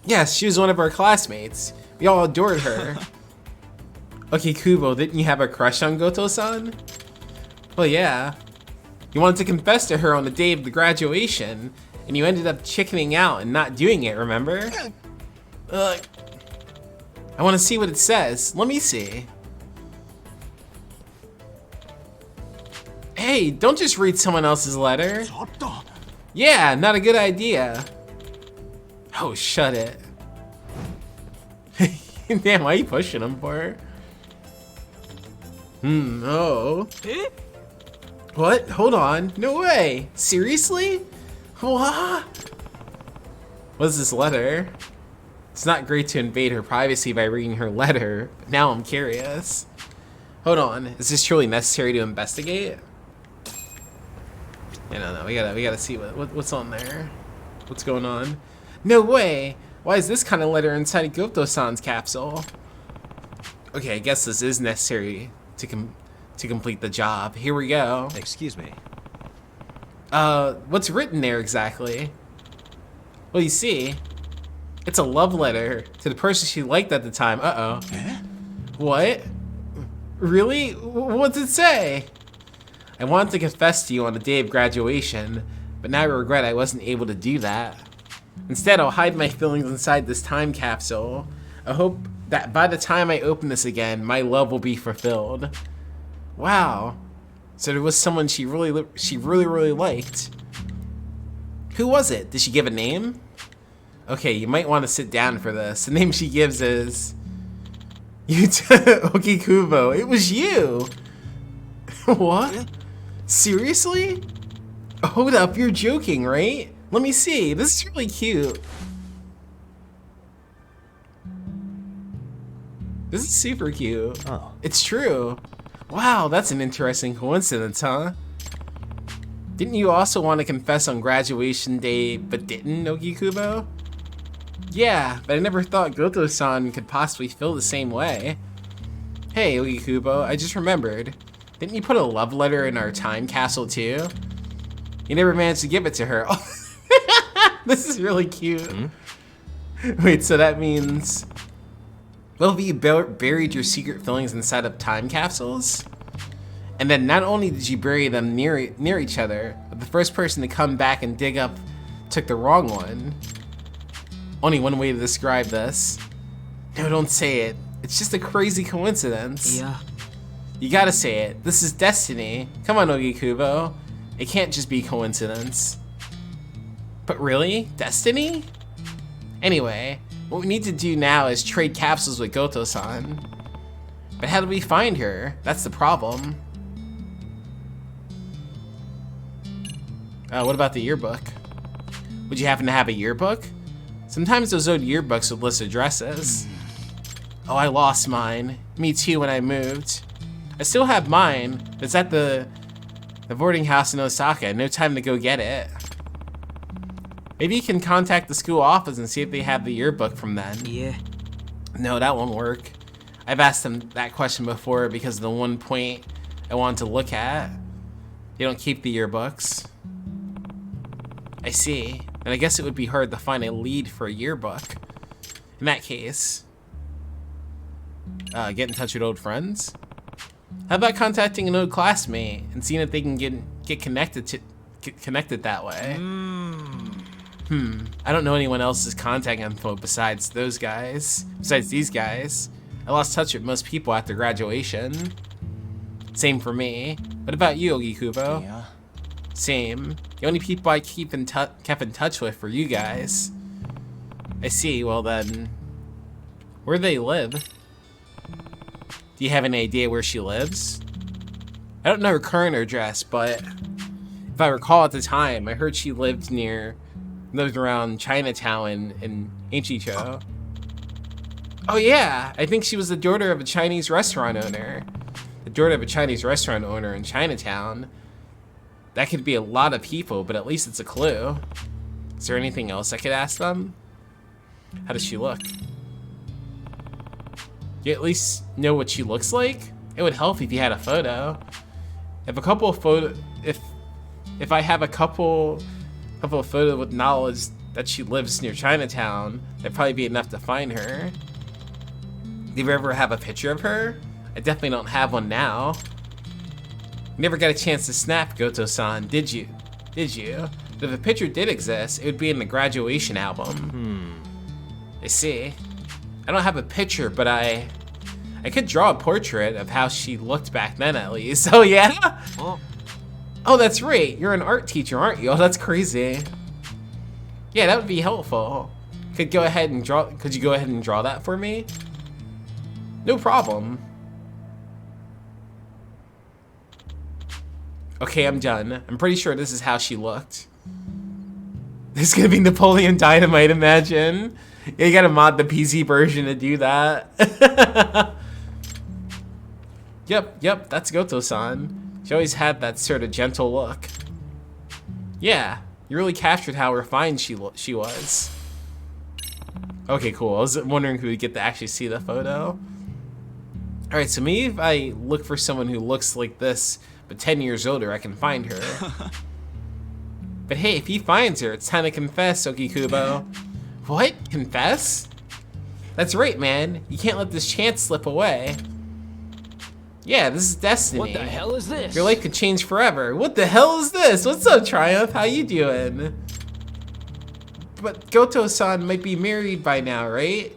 Yes, she was one of our classmates. We all adored her. Okay, Kubo, didn't you have a crush on Goto-san? Well, yeah. You wanted to confess to her on the day of the graduation, and you ended up chickening out and not doing it, remember? I want to see what it says. Let me see. Hey, don't just read someone else's letter. Yeah, not a good idea. Oh, shut it. Damn, why are you pushing him for? Oh. What? Hold on. No way. Seriously? What? What's this letter? It's not great to invade her privacy by reading her letter, but now I'm curious. Hold on. Is this truly necessary to investigate? No. We gotta see what's on there. What's going on? No way. Why is this kind of letter inside Goto-san's capsule? Okay, I guess this is necessary to complete the job. Here we go. Excuse me. What's written there exactly? Well, you see, it's a love letter to the person she liked at the time. Uh-oh. What? Really? What's it say? I wanted to confess to you on the day of graduation, but now I regret I wasn't able to do that. Instead, I'll hide my feelings inside this time capsule. I hope that by the time I open this again, my love will be fulfilled. Wow. So there was someone she really liked. Who was it? Did she give a name? Okay, you might want to sit down for this. The name she gives is Okikubo. It was you. What? Seriously? Hold up, you're joking, right? Let me see. This is really cute. This is super cute. Oh. It's true. Wow, that's an interesting coincidence, huh? Didn't you also want to confess on graduation day, but didn't, Okikubo? Yeah, but I never thought Goto-san could possibly feel the same way. Hey, Okikubo, I just remembered. Didn't you put a love letter in our time capsule too? You never managed to give it to her. This is really cute. Wait, so that means... Well, you buried your secret feelings inside of time capsules? And then not only did you bury them near each other, but the first person to come back and dig up took the wrong one. Only one way to describe this. No, don't say it. It's just a crazy coincidence. Yeah. You gotta say it. This is destiny. Come on, Okikubo. It can't just be coincidence. But really? Destiny? Anyway, what we need to do now is trade capsules with Goto-san. But how do we find her? That's the problem. What about the yearbook? Would you happen to have a yearbook? Sometimes those old yearbooks would list addresses. Oh, I lost mine. Me too when I moved. I still have mine. It's at the boarding house in Osaka. No time to go get it. Maybe you can contact the school office and see if they have the yearbook from then. Yeah. No, that won't work. I've asked them that question before because of the one point I wanted to look at. They don't keep the yearbooks. I see. And I guess it would be hard to find a lead for a yearbook. In that case, get in touch with old friends. How about contacting an old classmate and seeing if they can get connected that way? I don't know anyone else's contact info besides those guys. Besides these guys. I lost touch with most people after graduation. Same for me. What about you, Okikubo? Yeah. Same. The only people I kept in touch with were you guys. I see. Well then, where do they live? Do you have any idea where she lives? I don't know her current address, but if I recall at the time, I heard she lived around Chinatown in Inchicho. Oh yeah, I think she was the daughter of a Chinese restaurant owner. The daughter of a Chinese restaurant owner in Chinatown. That could be a lot of people, but at least it's a clue. Is there anything else I could ask them? How does she look? Do you at least know what she looks like? It would help if you had a photo. If I have a couple of photos with knowledge that she lives near Chinatown, that'd probably be enough to find her. Do you ever have a picture of her? I definitely don't have one now. Never got a chance to snap Goto-san, did you? But if a picture did exist, it would be in the graduation album. I see. I don't have a picture, but I could draw a portrait of how she looked back then at least. Oh yeah? Oh, that's right. You're an art teacher, aren't you? Oh, that's crazy. Yeah, that would be helpful. Could you go ahead and draw that for me? No problem. Okay, I'm done. I'm pretty sure this is how she looked. This is gonna be Napoleon Dynamite, imagine. Yeah, you gotta mod the PC version to do that. Yep, that's Goto-san. She always had that sort of gentle look. Yeah, you really captured how refined she was. Okay, cool. I was wondering who would get to actually see the photo. Alright, so maybe if I look for someone who looks like this, but 10 years older, I can find her. But hey, if he finds her, it's time to confess, Okikubo. What? Confess? That's right, man. You can't let this chance slip away. Yeah, this is destiny. What the hell is this? Your life could change forever. What the hell is this? What's up, Triumph? How you doing? But Goto-san might be married by now, right?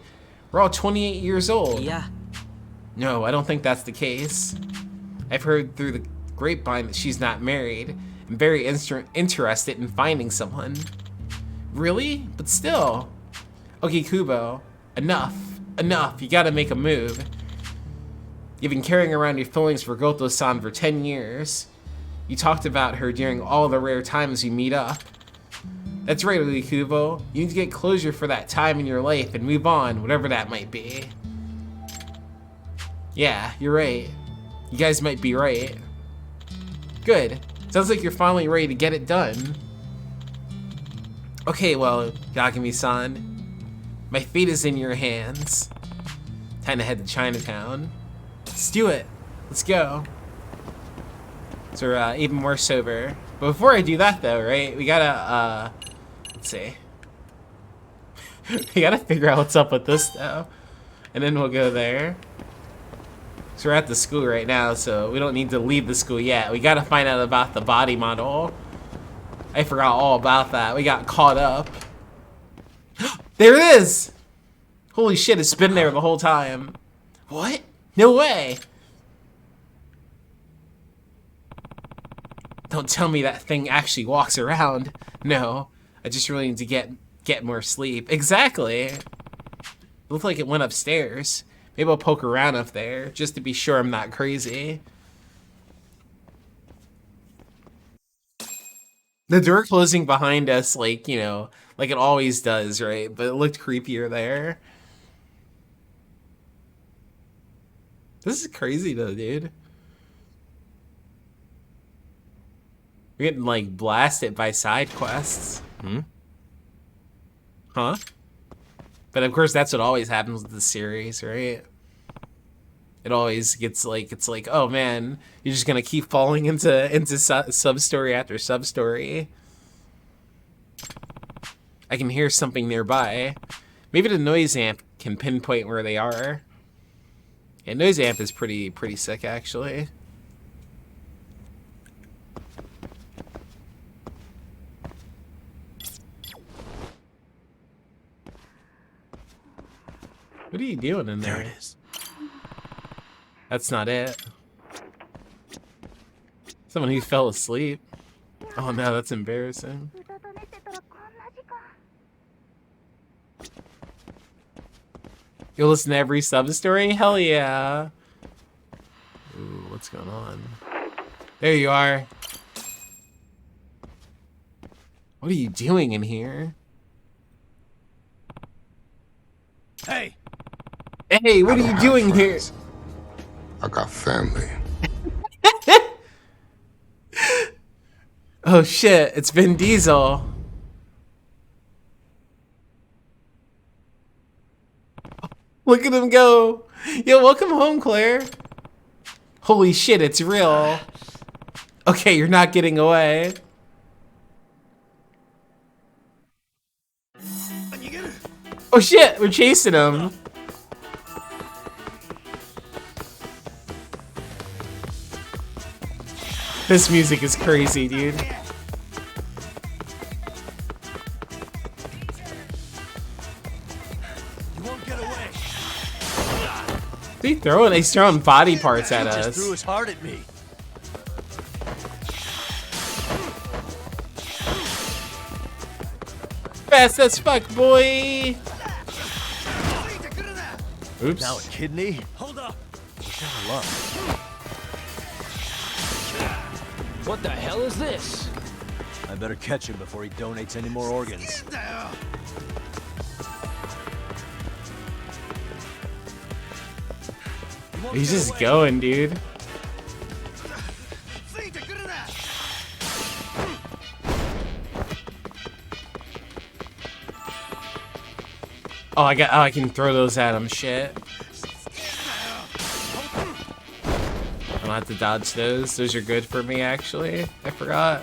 We're all 28 years old. Yeah. No, I don't think that's the case. I've heard through the grapevine that she's not married. I'm very interested in finding someone. Really? But still. Okay, Kubo. Enough. Enough. You gotta make a move. You've been carrying around your feelings for Goto-san for 10 years. You talked about her during all the rare times you meet up. That's right, Okubo. You need to get closure for that time in your life and move on, whatever that might be. Yeah, you're right. You guys might be right. Good. Sounds like you're finally ready to get it done. Okay, well, Yagami-san, my fate is in your hands. Time to head to Chinatown. Let's do it. Let's go. So we're even more sober. But before I do that, though, right? We gotta, let's see. We gotta figure out what's up with this, though. And then we'll go there. So we're at the school right now, so we don't need to leave the school yet. We gotta find out about the body model. I forgot all about that. We got caught up. There it is! Holy shit, it's been there the whole time. What? No way! Don't tell me that thing actually walks around. No, I just really need to get more sleep. Exactly! It looked like it went upstairs. Maybe I'll poke around up there, just to be sure I'm not crazy. The door closing behind us, like, you know, like it always does, right? But it looked creepier there. This is crazy though, dude. We're getting, like, blasted by side quests. Huh? But of course, that's what always happens with the series, right? It always gets like, it's like, oh man, you're just gonna keep falling into sub-story after sub-story. I can hear something nearby. Maybe the noise amp can pinpoint where they are. Yeah, noise amp is pretty sick, actually. What are you doing in there? There it is. That's not it. Someone who fell asleep. Oh no, that's embarrassing. You'll listen to every sub-story? Hell yeah. Ooh, what's going on? There you are. What are you doing in here? Hey! Hey, what are you doing here? I got family. Oh shit, it's Vin Diesel. Look at him go. Yo, welcome home, Claire. Holy shit, it's real. Okay, you're not getting away. Oh shit, we're chasing him. This music is crazy, dude. He's throwing body parts at us. He just threw his heart at me. Fast as fuck, boy. Oops. Now a kidney? Hold up. What the hell is this? I better catch him before he donates any more organs. He's just going, dude. Oh, I can throw those at him. Shit. I don't have to dodge those. Those are good for me, actually. I forgot.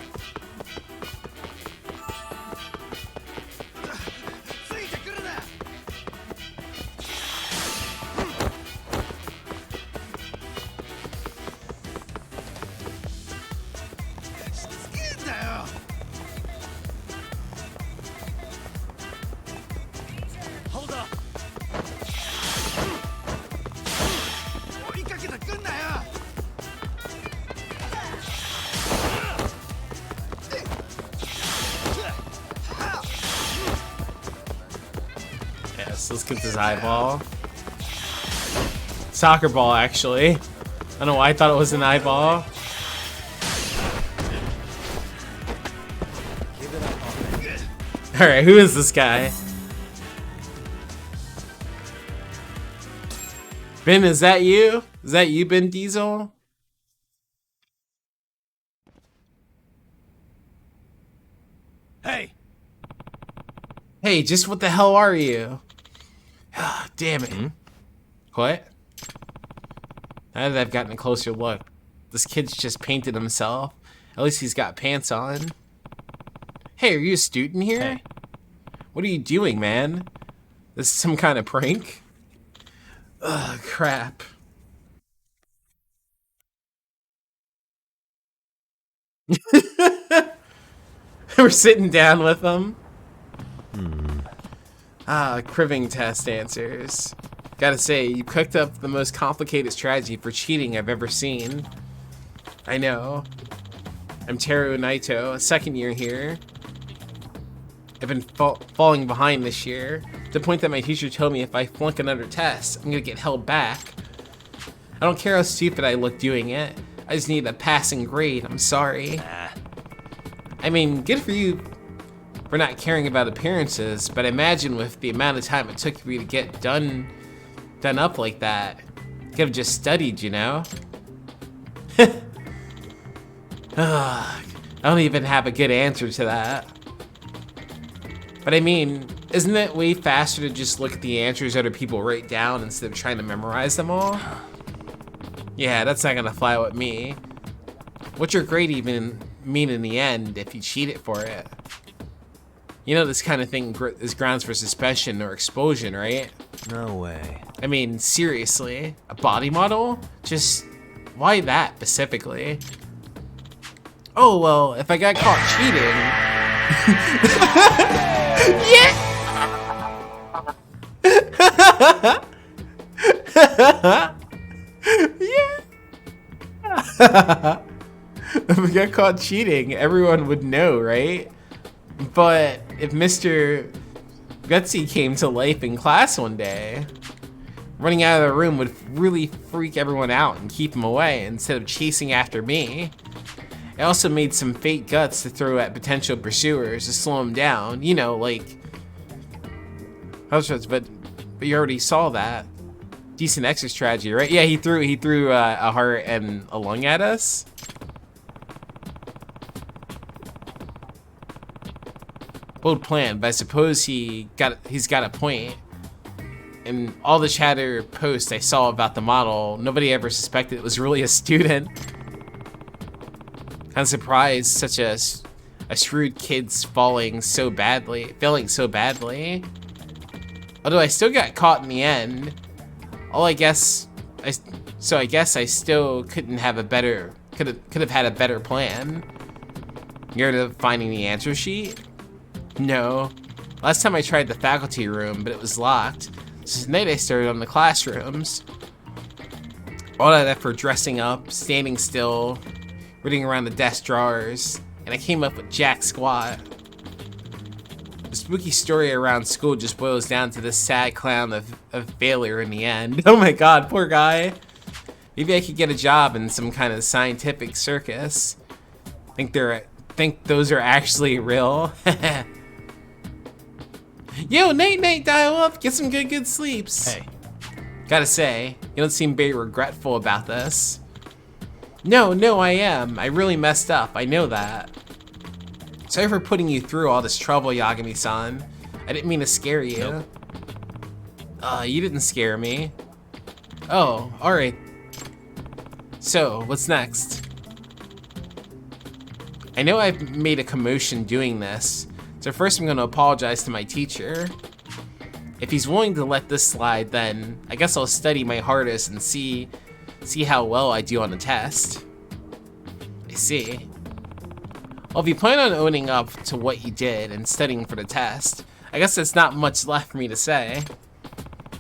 Yes, let's get this eyeball. Soccer ball, actually. I don't know why I thought it was an eyeball. Alright, who is this guy? Ben, is that you? Is that you, Ben Diesel? Hey! Hey, just what the hell are you? Damn it. What? Now that I've gotten a closer look, this kid's just painted himself. At least he's got pants on. Hey, are you a student here? Hey. What are you doing, man? This is some kind of prank? Ugh, crap. We're sitting down with them. Criving test answers. Gotta say, you cooked up the most complicated strategy for cheating I've ever seen. I know. I'm Teru Naito, a second year here. I've been falling behind this year, to the point that my teacher told me if I flunk another test, I'm gonna get held back. I don't care how stupid I look doing it. I just need a passing grade, I'm sorry. I mean, good for you for not caring about appearances, but imagine with the amount of time it took for you to get done up like that. You could have just studied, you know? I don't even have a good answer to that. But I mean, isn't it way faster to just look at the answers other people write down instead of trying to memorize them all? Yeah, that's not gonna fly with me. What's your grade even mean in the end if you cheated for it? You know this kind of thing is grounds for suspension or expulsion, right? No way. I mean, seriously, a body model? Just, why that specifically? Oh, well, if I got caught cheating... Yeah! If I got caught cheating, everyone would know, right? But if Mr. Gutsy came to life in class one day, running out of the room would really freak everyone out and keep him away instead of chasing after me. I also made some fake guts to throw at potential pursuers to slow them down. You know, like... But you already saw that. Decent exit strategy, right? Yeah, he threw a heart and a lung at us. Bold plan, but I suppose he's got a point. In all the chatter posts I saw about the model, nobody ever suspected it was really a student. Kind of surprised such a shrewd kid's failing so badly. Although I still got caught in the end. I guess I still could have had a better plan. Near to finding the answer sheet? No. Last time I tried the faculty room, but it was locked. So tonight I started on the classrooms. All that effort dressing up, standing still, reading around the desk drawers, and I came up with jack squat. The spooky story around school just boils down to this sad clown of failure in the end. Oh my god, poor guy. Maybe I could get a job in some kind of scientific circus. Think those are actually real? Yo, Nate, dial up. Get some good sleeps. Hey. Gotta say, you don't seem very regretful about this. No, I am. I really messed up. I know that. Sorry for putting you through all this trouble, Yagami-san. I didn't mean to scare you. Nope. You didn't scare me. Oh, alright. So, what's next? I know I've made a commotion doing this, so first I'm gonna apologize to my teacher. If he's willing to let this slide, then I guess I'll study my hardest and see how well I do on the test. I see. Well, if you plan on owning up to what you did and studying for the test, I guess there's not much left for me to say.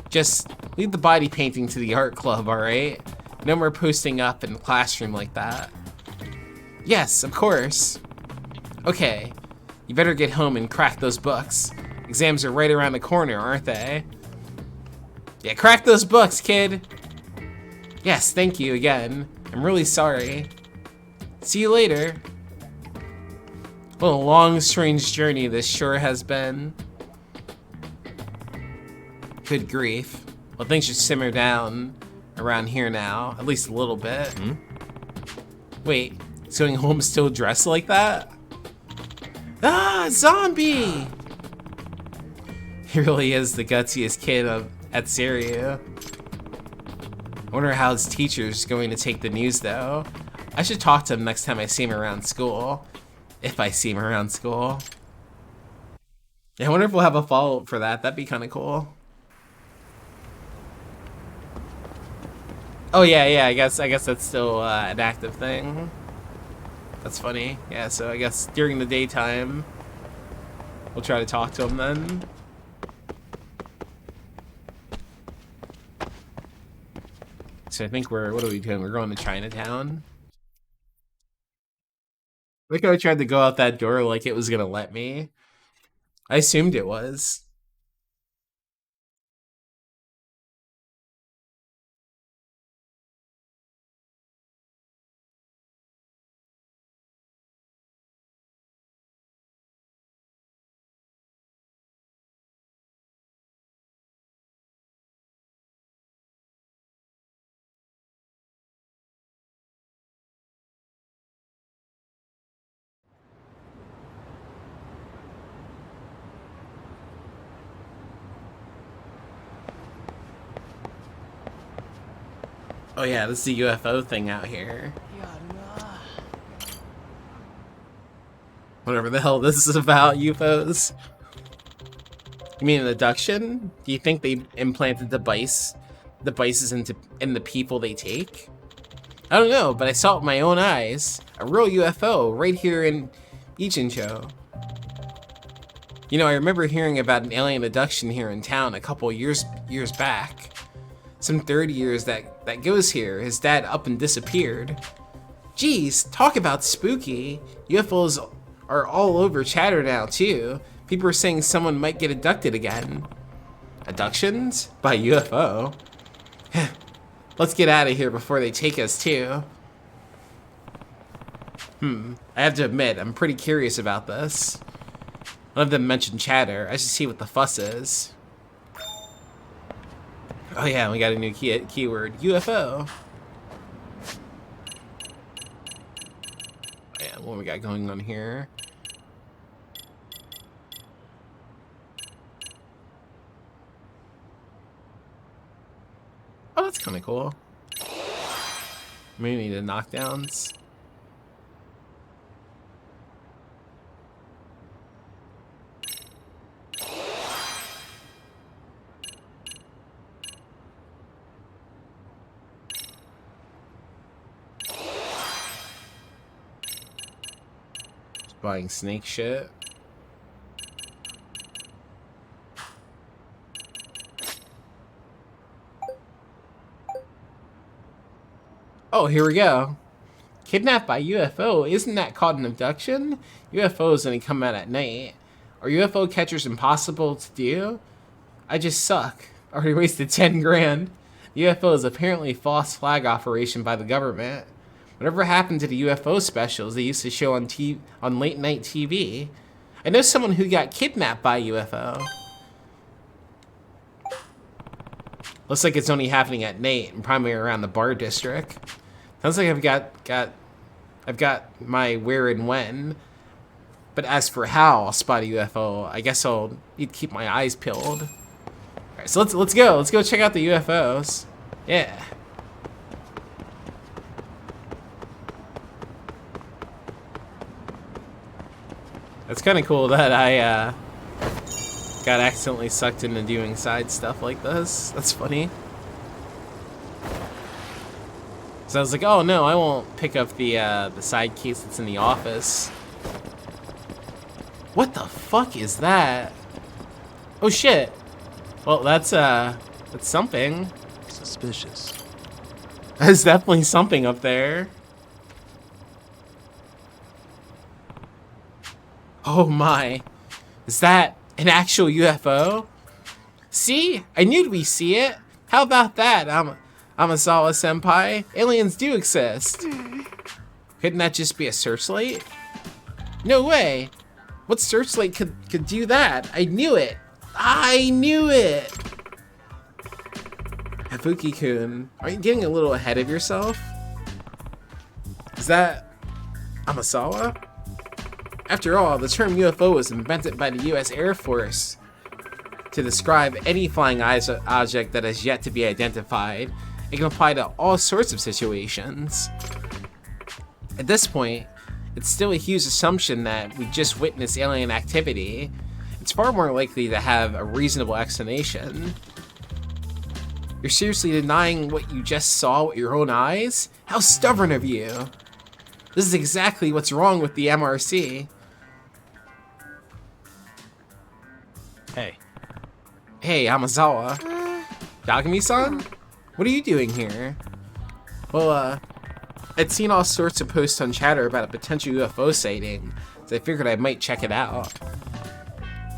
Just leave the body painting to the art club, alright? No more posting up in the classroom like that. Yes, of course. Okay, you better get home and crack those books. Exams are right around the corner, aren't they? Yeah, crack those books, kid. Yes, thank you again. I'm really sorry. See you later. What a long, strange journey this sure has been. Good grief. Well, things should simmer down around here now, at least a little bit. Wait, is going home still dressed like that? Ah, zombie! He really is the gutsiest kid at Serio. I wonder how his teacher's going to take the news, though. I should talk to him next time I see him around school. If I see him around school. Yeah, I wonder if we'll have a follow-up for that. That'd be kind of cool. Oh yeah, I guess that's still an active thing. That's funny. Yeah, so I guess during the daytime, we'll try to talk to him then. So I think what are we doing? We're going to Chinatown. Look how I tried to go out that door like it was gonna let me. I assumed it was. Oh yeah, this is the UFO thing out here. Whatever the hell this is about, UFOs. You mean an abduction? Do you think they implanted devices in the people they take? I don't know, but I saw it with my own eyes. A real UFO right here in Ichincho. You know, I remember hearing about an alien abduction here in town a couple years back. Some third years that goes here. His dad up and disappeared. Geez, talk about spooky. UFOs are all over chatter now too. People are saying someone might get abducted again. Abductions? By UFO? Let's get out of here before they take us too. I have to admit, I'm pretty curious about this. None of them mentioned chatter. I should see what the fuss is. Oh yeah, we got a new keyword, UFO. Yeah, what we got going on here? Oh, that's kind of cool. Maybe the knockdowns. Buying snake shit. Oh, here we go. Kidnapped by UFO. Isn't that called an abduction? UFOs only come out at night. Are UFO catchers impossible to do? I just suck. Already wasted 10 grand. The UFO is apparently a false flag operation by the government. Whatever happened to the UFO specials they used to show on late night TV? I know someone who got kidnapped by a UFO. Looks like it's only happening at night and probably around the bar district. Sounds like I've got my where and when. But as for how I'll spot a UFO, I guess I'll need to keep my eyes peeled. Alright, so let's go. Let's go check out the UFOs. Yeah. It's kind of cool that I got accidentally sucked into doing side stuff like this. That's funny. So I was like, oh no, I won't pick up the side case that's in the office. What the fuck is that? Oh shit. Well, that's something. Suspicious. There's definitely something up there. Oh my. Is that an actual UFO? See? I knew we'd see it. How about that, Amazawa Senpai? Aliens do exist. Couldn't that just be a searchlight? No way. What searchlight could do that? I knew it. I knew it. Hafuki-kun, are you getting a little ahead of yourself? Is that Amazawa? After all, the term UFO was invented by the US Air Force to describe any flying object that has yet to be identified. It can apply to all sorts of situations. At this point, it's still a huge assumption that we just witnessed alien activity. It's far more likely to have a reasonable explanation. You're seriously denying what you just saw with your own eyes? How stubborn of you! This is exactly what's wrong with the MRC. Hey. Hey, Amazawa. Yagami-san? What are you doing here? Well, I'd seen all sorts of posts on Chatter about a potential UFO sighting, so I figured I might check it out.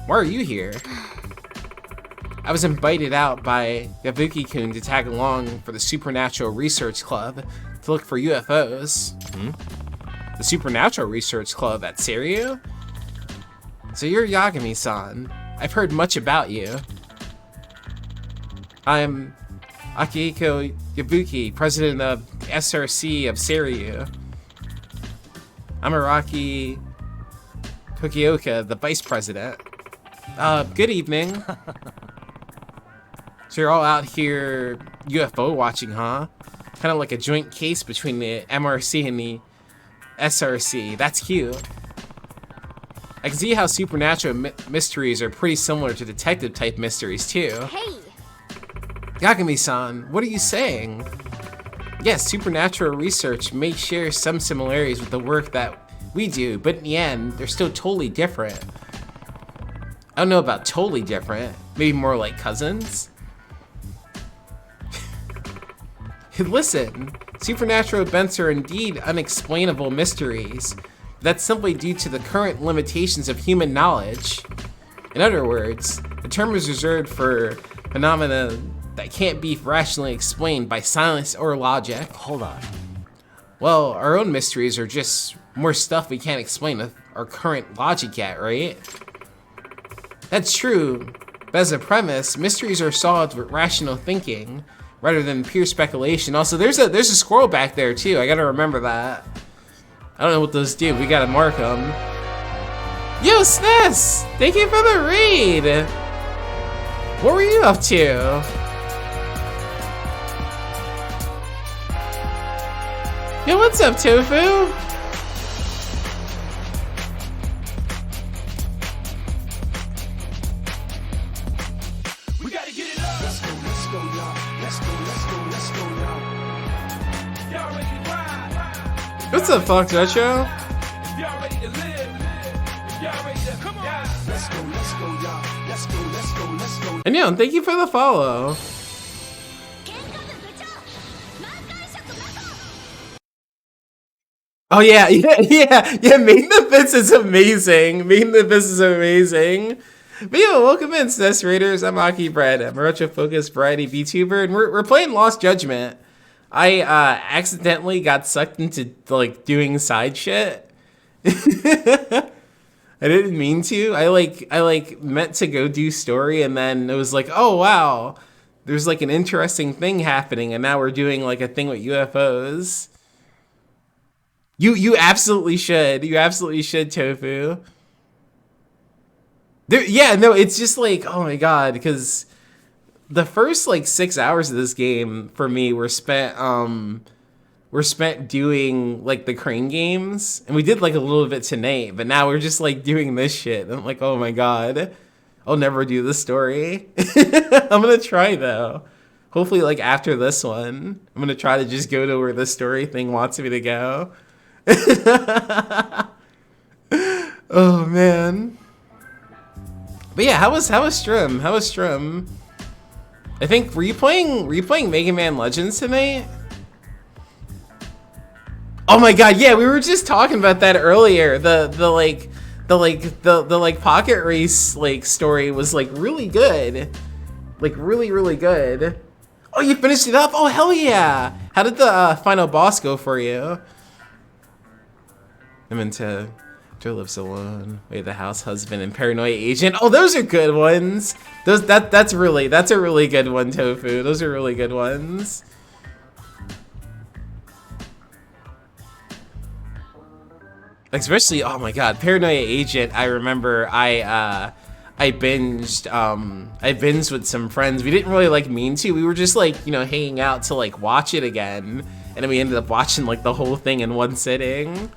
Why are you here? I was invited out by Yabuki-kun to tag along for the Supernatural Research Club to look for UFOs. The Supernatural Research Club at Seiryu? So you're Yagami-san. I've heard much about you. I'm Akihiko Yabuki, president of SRC of Seiryu. I'm Araki Tokioka, the vice president. Good evening. So you're all out here UFO watching, huh? Kind of like a joint case between the MRC and the SRC. That's cute. I can see how supernatural mysteries are pretty similar to detective-type mysteries, too. Hey! Yagami-san, what are you saying? Yes, supernatural research may share some similarities with the work that we do, but in the end, they're still totally different. I don't know about totally different. Maybe more like cousins? Listen, supernatural events are indeed unexplainable mysteries. That's simply due to the current limitations of human knowledge. In other words, the term is reserved for phenomena that can't be rationally explained by science or logic. Hold on. Well, our own mysteries are just more stuff we can't explain with our current logic yet, right? That's true, but as a premise, mysteries are solved with rational thinking rather than pure speculation. Also, there's a squirrel back there too. I gotta remember that. I don't know what those do. We gotta mark them. Yo, SNES! Thank you for the raid! What were you up to? Yo, what's up, Tofu? We gotta get it up. Let's go, y'all. Let's go, y'all. Y'all ready to ride? What's up, Fox Retro? Y'all ready to live? Y'all ready to come on? Let's go, y'all. Let's go. And yeah, thank you for the follow. Oh yeah, Main Defense is amazing. Main Defense is amazing. But yeah, welcome in, SNES Raiders. I'm Aki Bread. I'm a retro-focused variety VTuber, and we're playing Lost Judgment. I accidentally got sucked into like doing side shit. I didn't mean to. I meant to go do story, and then it was like, oh wow, there's like an interesting thing happening, and now we're doing like a thing with UFOs. You absolutely should. You absolutely should, Tofu. Yeah, no, it's just like, oh my god, because the first like 6 hours of this game for me were spent doing like the crane games, and we did like a little bit tonight, but now we're just like doing this shit. I'm like, oh my god, I'll never do this story. I'm gonna try though. Hopefully like after this one, I'm gonna try to just go to where the story thing wants me to go. Oh man. But yeah, how was Strim? How was Strim? I think were you playing Mega Man Legends tonight? Oh my god, yeah, we were just talking about that earlier. The pocket race like story was like really good. Like really good. Oh, you finished it up? Oh hell yeah. How did the final boss go for you? I'm into Joe Lives Alone, Way of the House Husband, and Paranoia Agent. Oh, those are good ones. That's a really good one, Tofu. Those are really good ones. Especially, oh my god, Paranoia Agent. I remember I binged with some friends. We didn't really like mean to. We were just like, you know, hanging out to like watch it again, and then we ended up watching like the whole thing in one sitting.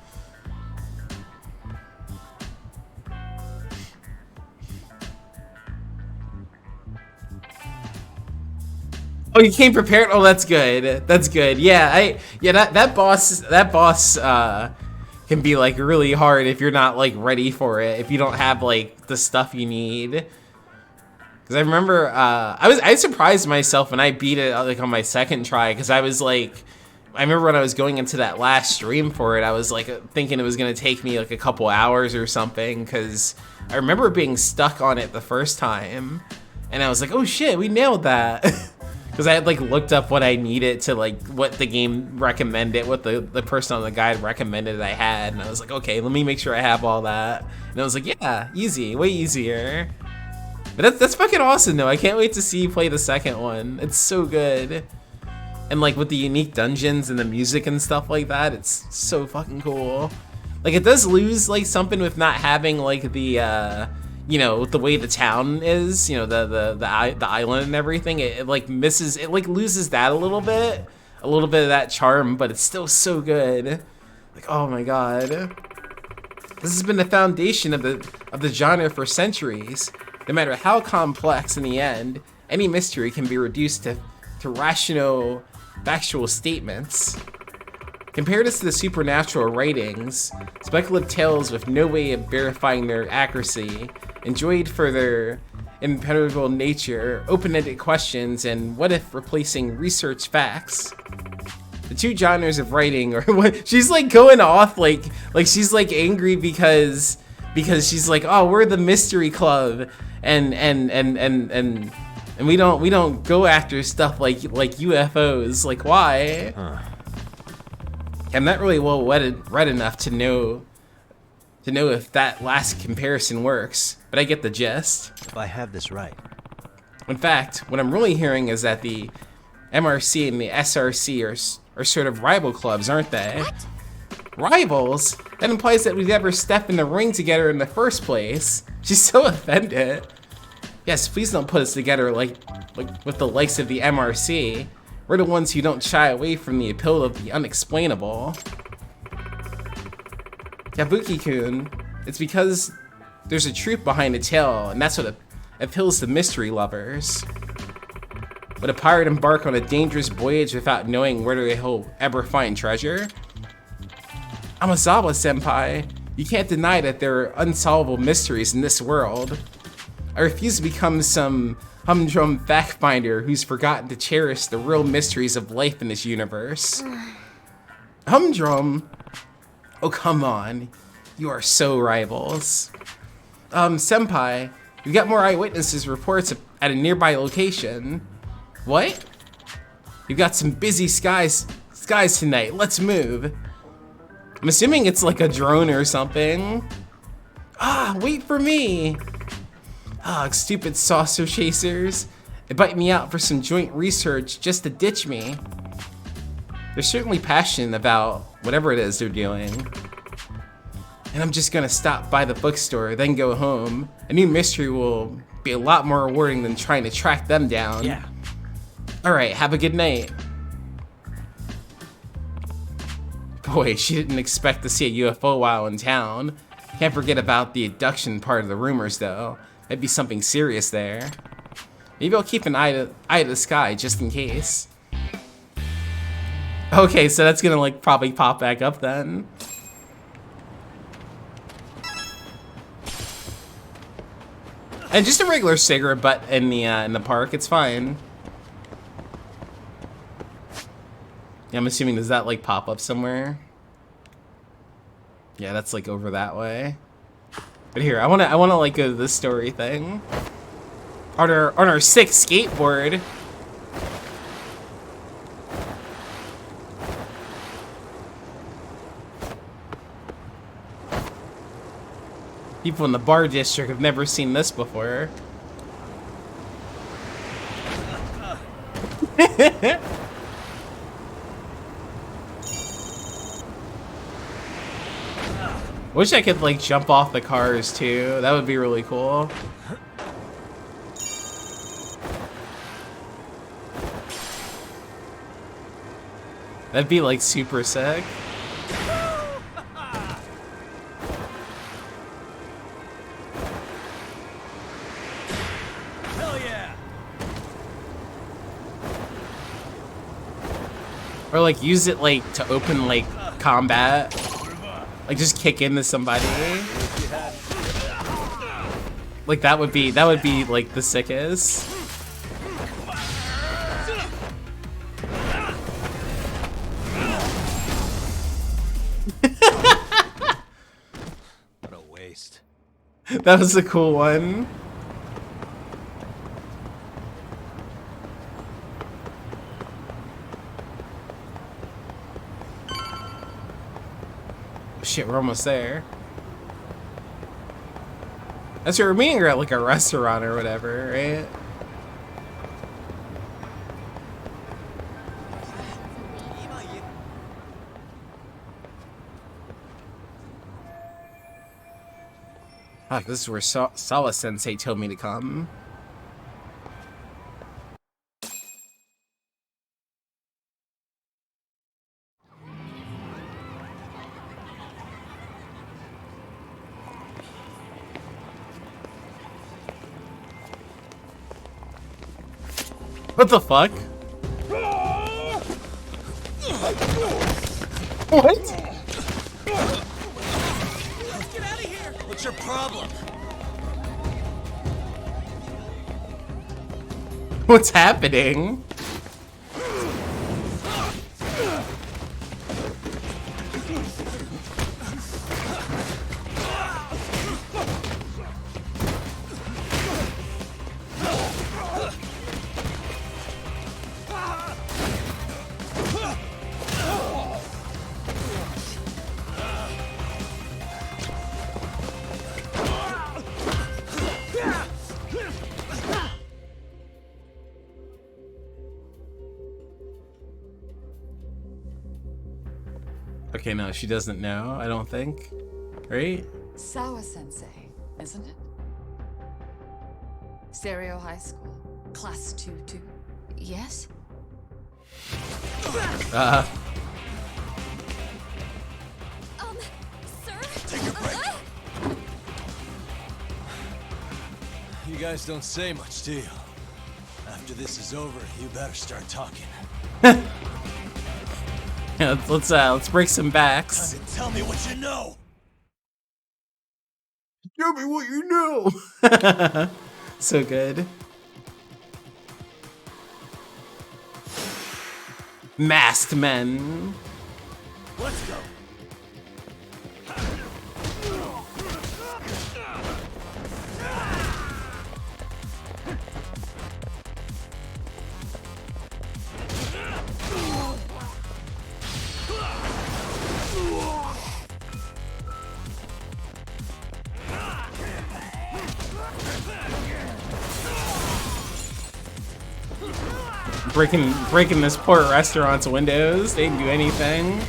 Oh, you came prepared? Oh, that's good. That's good. Yeah, that boss can be like really hard if you're not like ready for it, if you don't have like the stuff you need. Because I remember I surprised myself when I beat it like on my second try, because I was like, I remember when I was going into that last stream for it, I was like thinking it was gonna take me like a couple hours or something, because I remember being stuck on it the first time, and I was like, oh shit, we nailed that. Because I had like looked up what I needed to like what the game recommended, what the person on the guide recommended I had, and I was like, okay, let me make sure I have all that. And I was like, yeah, easy, way easier. But that's fucking awesome though. I can't wait to see you play the second one. It's so good. And like with the unique dungeons and the music and stuff like that, it's so fucking cool. Like it does lose like something with not having like the you know, the way the town is, you know, the island and everything, it like misses, it like loses that a little bit of that charm, but it's still so good. Like, oh my god, this has been the foundation of the genre for centuries. No matter how complex, in the end, any mystery can be reduced to rational, factual statements. Compare this to the supernatural writings, speculative tales with no way of verifying their accuracy, enjoyed for their impenetrable nature, open-ended questions, and what if replacing research facts. The two genres of writing are what she's like going off like she's like angry because she's like, oh, we're the mystery club and we don't go after stuff like UFOs. Like, why? I'm not really well read enough to know if that last comparison works, but I get the gist. If I have this right. In fact, what I'm really hearing is that the MRC and the SRC are sort of rival clubs, aren't they? What? Rivals? That implies that we'd ever step in the ring together in the first place. She's so offended. Yes, please don't put us together like with the likes of the MRC. We're the ones who don't shy away from the appeal of the unexplainable. Kabuki-kun, it's because there's a truth behind the tale, and that's what appeals to mystery lovers. Would a pirate embark on a dangerous voyage without knowing where he'll ever find treasure? Amazawa-senpai, you can't deny that there are unsolvable mysteries in this world. I refuse to become some humdrum fact finder who's forgotten to cherish the real mysteries of life in this universe. Humdrum? Oh, come on. You are so rivals. Senpai, we got more eyewitnesses reports at a nearby location. What? You've got some busy skies tonight. Let's move. I'm assuming it's like a drone or something. Ah, wait for me. Ah, stupid saucer chasers. They bite me out for some joint research just to ditch me. They're certainly passionate about whatever it is they're doing. And I'm just gonna stop by the bookstore, then go home. A new mystery will be a lot more rewarding than trying to track them down. Yeah. Alright, have a good night. Boy, she didn't expect to see a UFO while in town. Can't forget about the abduction part of the rumors, though. Might be something serious there. Maybe I'll keep an eye to the sky just in case. Okay, so that's gonna like probably pop back up then. And just a regular cigarette butt in the park, it's fine. Yeah, I'm assuming, does that like pop up somewhere? Yeah, that's like over that way. But here, I wanna like go to this story thing. On our sick skateboard. People in the bar district have never seen this before. Wish I could like jump off the cars too. That would be really cool. That'd be like super sick. Hell yeah! Or like use it like to open like combat. Like just kick into somebody. Like that would be like the sickest. What a waste. That was a cool one. Shit, we're almost there. That's what we're meeting at, like a restaurant or whatever, right? Fuck, this is where Sawa Sensei told me to come. What the fuck? What? Get out of here! What's your problem? What's happening? Okay, no, she doesn't know, I don't think. Right? Sawa Sensei, isn't it? Stereo High School, Class 2-2. Yes? Sir? Take a break. You guys don't say much, do you? After this is over, you better start talking. Yeah, let's break some backs. Tell me what you know. Tell me what you know. So good. Masked men. Let's go. Breaking this poor restaurant's windows. They didn't do anything.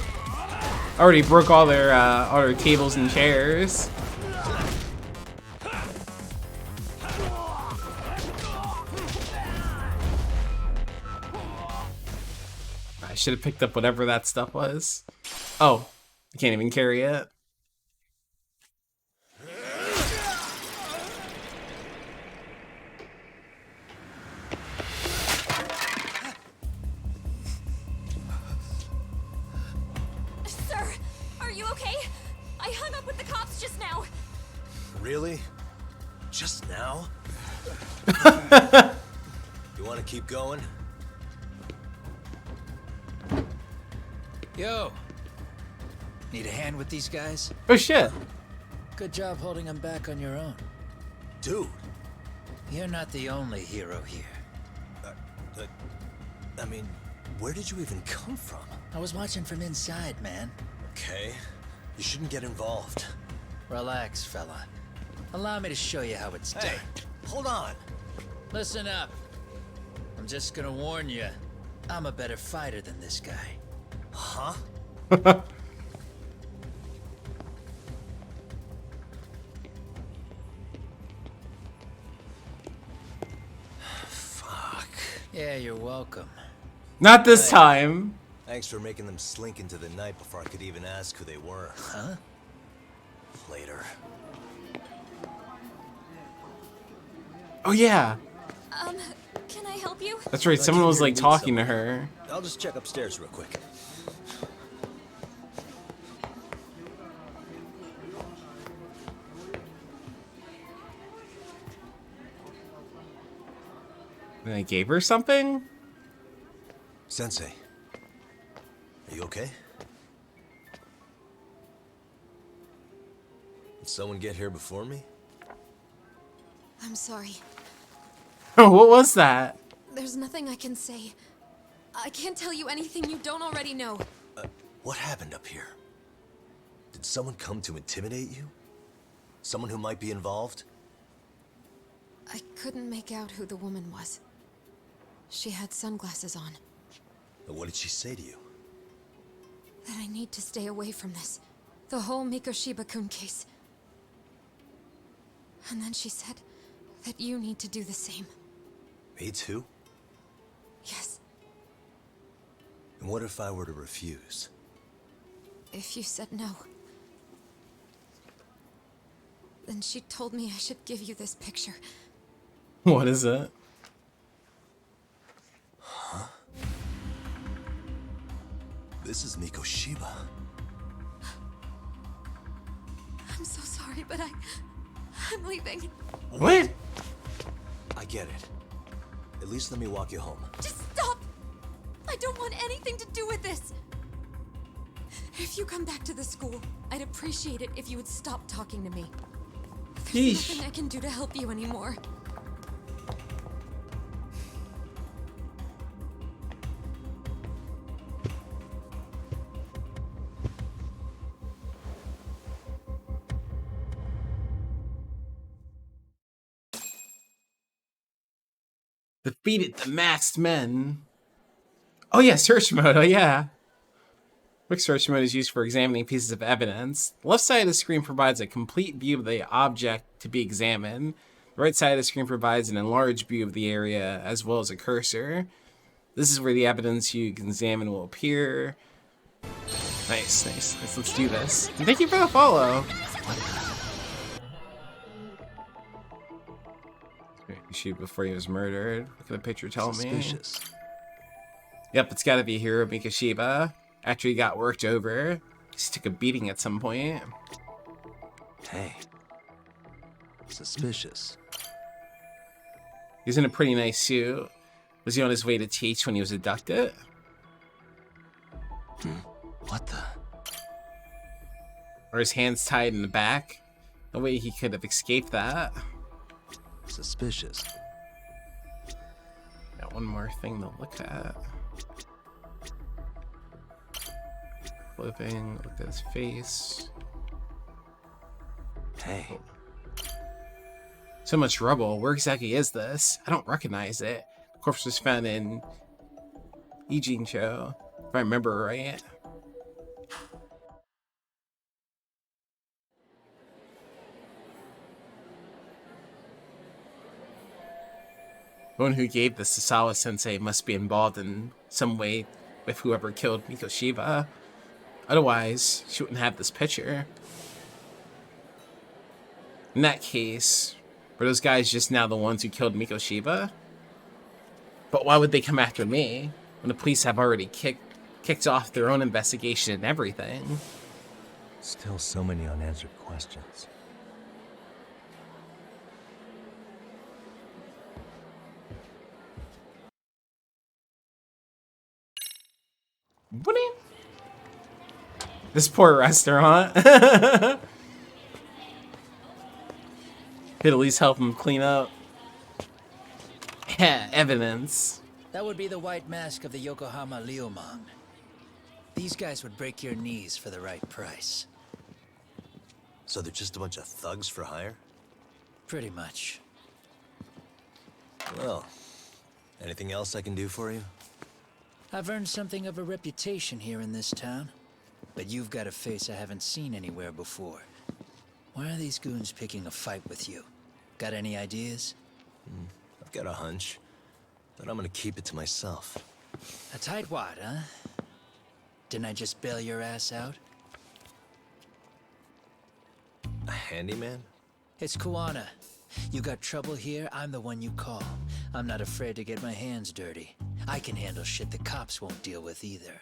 Already broke all their tables and chairs. should have picked up whatever that stuff was. Oh, I can't even carry it. Sir, are you okay? I hung up with the cops just now. Really? Just now? You want to keep going? Yo. Need a hand with these guys? Oh shit. Good job holding them back on your own. Dude. You're not the only hero here. I mean, where did you even come from? I was watching from inside, man. Okay. You shouldn't get involved. Relax, fella. Allow me to show you how it's done. Hold on. Listen up. I'm just gonna warn you. I'm a better fighter than this guy. Huh? Fuck. Yeah, you're welcome. Not this time. Thanks for making them slink into the night before I could even ask who they were. Huh? Later. Oh yeah. Can I help you? That's right. Someone was like talking to her. I'll just check upstairs real quick. And I gave her something? Sensei. Are you okay? Did someone get here before me? I'm sorry. Oh, what was that? There's nothing I can say. I can't tell you anything you don't already know. What happened up here? Did someone come to intimidate you? Someone who might be involved? I couldn't make out who the woman was. She had sunglasses on. What did she say to you? That I need to stay away from this. The whole Mikoshiba-kun case. And then she said that you need to do the same. Me too? Yes. And what if I were to refuse? If you said no. Then she told me I should give you this picture. What is it? Huh? This is Mikoshiba. I'm so sorry, but I'm leaving. What? I get it. At least let me walk you home. Just stop! I don't want anything to do with this! If you come back to the school, I'd appreciate it if you would stop talking to me. There's nothing I can do to help you anymore. Defeated the masked men. Oh yeah, search mode. Oh yeah. Quick search mode is used for examining pieces of evidence. The left side of the screen provides a complete view of the object to be examined. The right side of the screen provides an enlarged view of the area as well as a cursor. This is where the evidence you can examine will appear. Nice, nice, nice. Let's do this. And thank you for the follow. Shoot before he was murdered. What can the picture tell me? Yep, it's gotta be Hiro Mikoshiba. After he got worked over, he took a beating at some point. Hey. Suspicious. He's in a pretty nice suit. Was he on his way to teach when he was abducted? What the? Or his hands tied in the back? No way he could have escaped that. Suspicious. Got one more thing to look at. Flipping, look at his face. Hey. So much rubble. Where exactly is this? I don't recognize it. The corpse was found in Ijincho, if I remember right. The one who gave this to Sawa Sensei must be involved in some way with whoever killed Mikoshiba. Otherwise, she wouldn't have this picture. In that case, were those guys just now the ones who killed Mikoshiba? But why would they come after me when the police have already kicked off their own investigation and everything? Still so many unanswered questions. This poor restaurant. Could at least help him clean up. Yeah, evidence. That would be the white mask of the Yokohama Liumang. These guys would break your knees for the right price. So they're just a bunch of thugs for hire? Pretty much. Well, anything else I can do for you? I've earned something of a reputation here in this town. But you've got a face I haven't seen anywhere before. Why are these goons picking a fight with you? Got any ideas? I've got a hunch, but I'm gonna keep it to myself. A tightwad, huh? Didn't I just bail your ass out? A handyman? It's Kuwana. You got trouble here, I'm the one you call. I'm not afraid to get my hands dirty. I can handle shit the cops won't deal with either.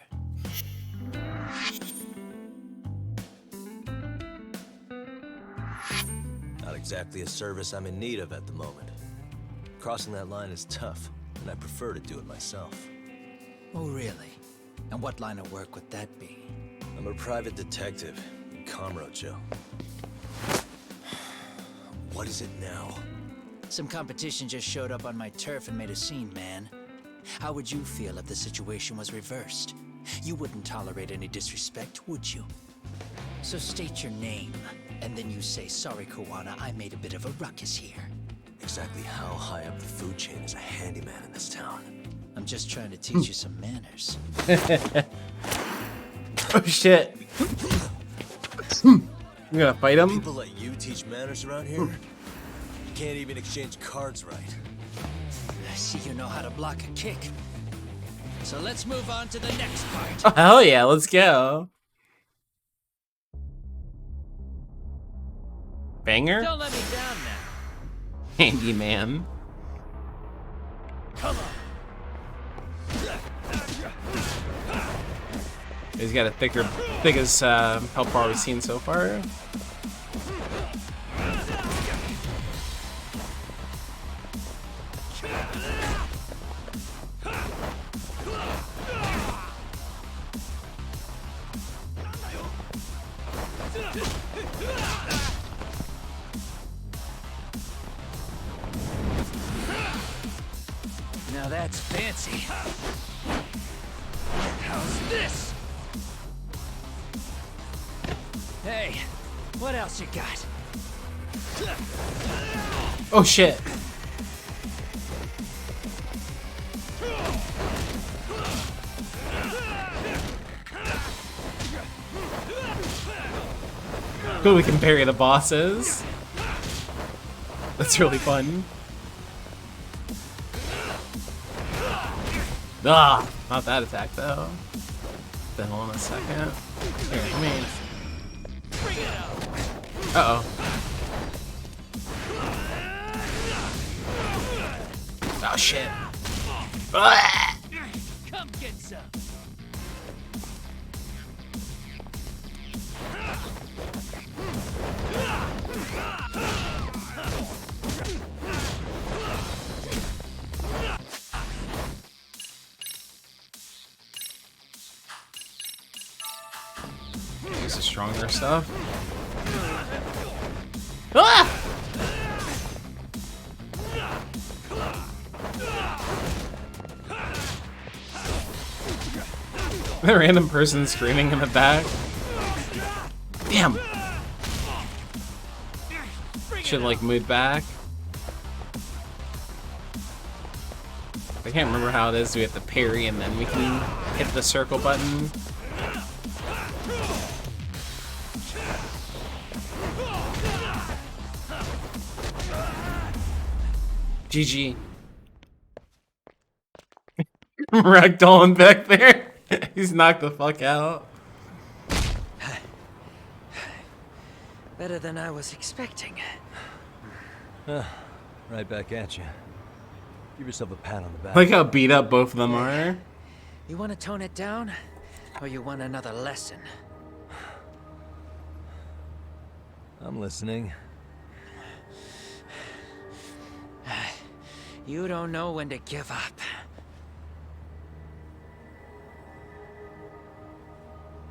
Not exactly a service I'm in need of at the moment. Crossing that line is tough, and I prefer to do it myself. Oh, really? And what line of work would that be? I'm a private detective in Kamurocho. What is it now? Some competition just showed up on my turf and made a scene, man. How would you feel if the situation was reversed? You wouldn't tolerate any disrespect, would you? So state your name, and then you say, sorry, Kuwana, I made a bit of a ruckus here. Exactly how high up the food chain is a handyman in this town? I'm just trying to teach you some manners. Oh, shit. You gonna fight him? People let you teach manners around here? You can't even exchange cards right. I see you know how to block a kick. So let's move on to the next part. Oh, hell yeah, let's go. Banger? Don't let me down now. Handyman. Come on. He's got a thickest health bar we've seen so far. Now that's fancy. How's this? Hey, what else you got? Oh shit. Cool, we can parry the bosses. That's really fun. Ah, not that attack though. Then hold on a second. Here, let me. Uh oh. Oh shit. Ah! Come get some. Use the stronger stuff. Ah! The random person screaming in the back. Damn. Should like move back. I can't remember how it is. We have to parry and then we can hit the circle button. GG. Ragdolling back there. He's knocked the fuck out. Better than I was expecting. Right back at you. Give yourself a pat on the back. Like how beat up both of them are. You want to tone it down? Or you want another lesson? I'm listening. You don't know when to give up.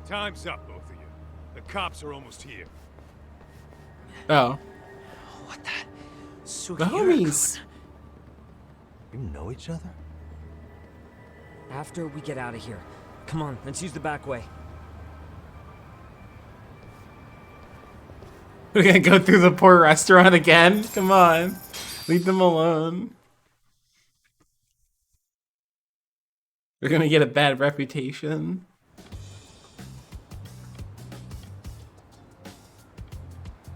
Time's up, both of you. The cops are almost here. Oh. What the? The homies. You know each other? After we get out of here. Come on, let's use the back way. We're gonna go through the poor restaurant again? Come on. Leave them alone. We're gonna get a bad reputation.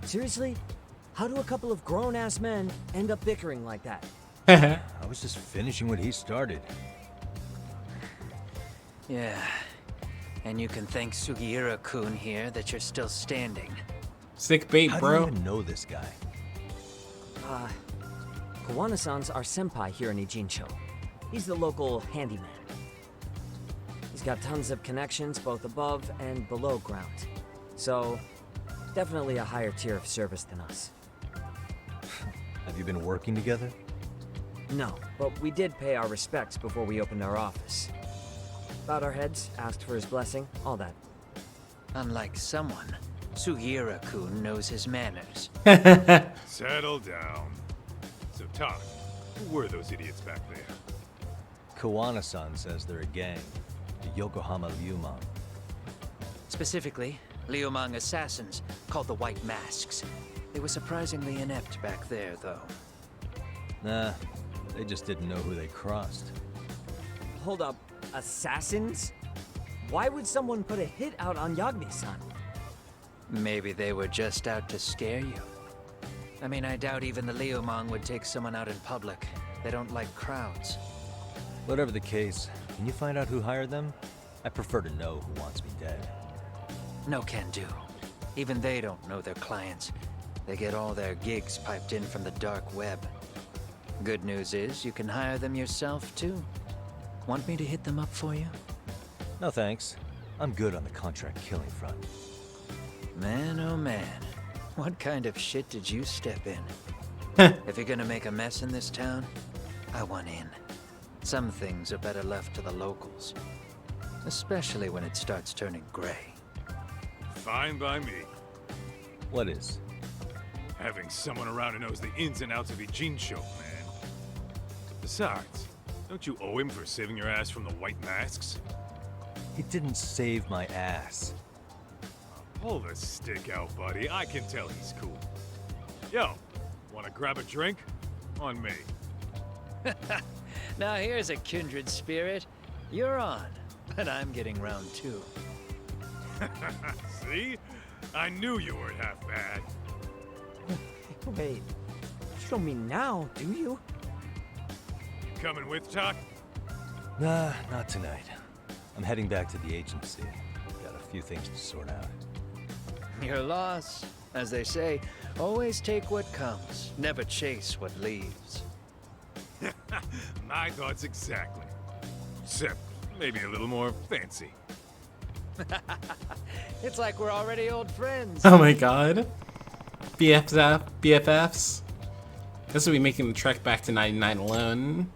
Seriously? How do a couple of grown-ass men end up bickering like that? I was just finishing what he started. Yeah. And you can thank Sugiura-kun here that you're still standing. Sick bait, How bro. do you even know this guy? Kawana-san's our senpai here in Ijincho. He's the local handyman. He's got tons of connections both above and below ground. So, definitely a higher tier of service than us. Have you been working together? No, but we did pay our respects before we opened our office. Bowed our heads, asked for his blessing, all that. Unlike someone, Sugiura-kun knows his manners. Settle down. So, Todd, who were those idiots back there? Kawana-san says they're a gang. The Yokohama Ryumon. Specifically, Liumang assassins called the White Masks. They were surprisingly inept back there, though. Nah, they just didn't know who they crossed. Hold up, assassins? Why would someone put a hit out on Yagami-san? Maybe they were just out to scare you. I mean, I doubt even the Liumang would take someone out in public. They don't like crowds. Whatever the case, can you find out who hired them? I prefer to know who wants me dead. No can do. Even they don't know their clients. They get all their gigs piped in from the dark web. Good news is you can hire them yourself, too. Want me to hit them up for you? No thanks. I'm good on the contract killing front. Man, oh man. What kind of shit did you step in? If you're gonna make a mess in this town, I want in. Some things are better left to the locals. Especially when it starts turning gray. Fine by me. What is? Having someone around who knows the ins and outs of Ijincho, man. Besides, don't you owe him for saving your ass from the White Masks? He didn't save my ass. Pull the stick out, buddy. I can tell he's cool. Yo, wanna grab a drink? On me. Now here's a kindred spirit. You're on, but I'm getting round two. See? I knew you weren't half bad. Wait, you don't mean now, do you? You coming with, Tuck? Nah, not tonight. I'm heading back to the agency. Got a few things to sort out. Your loss. As they say, always take what comes, never chase what leaves. My thoughts exactly. Except maybe a little more fancy. It's like we're already old friends. Oh my god. BFFs. This will be making the trek back to 99 alone.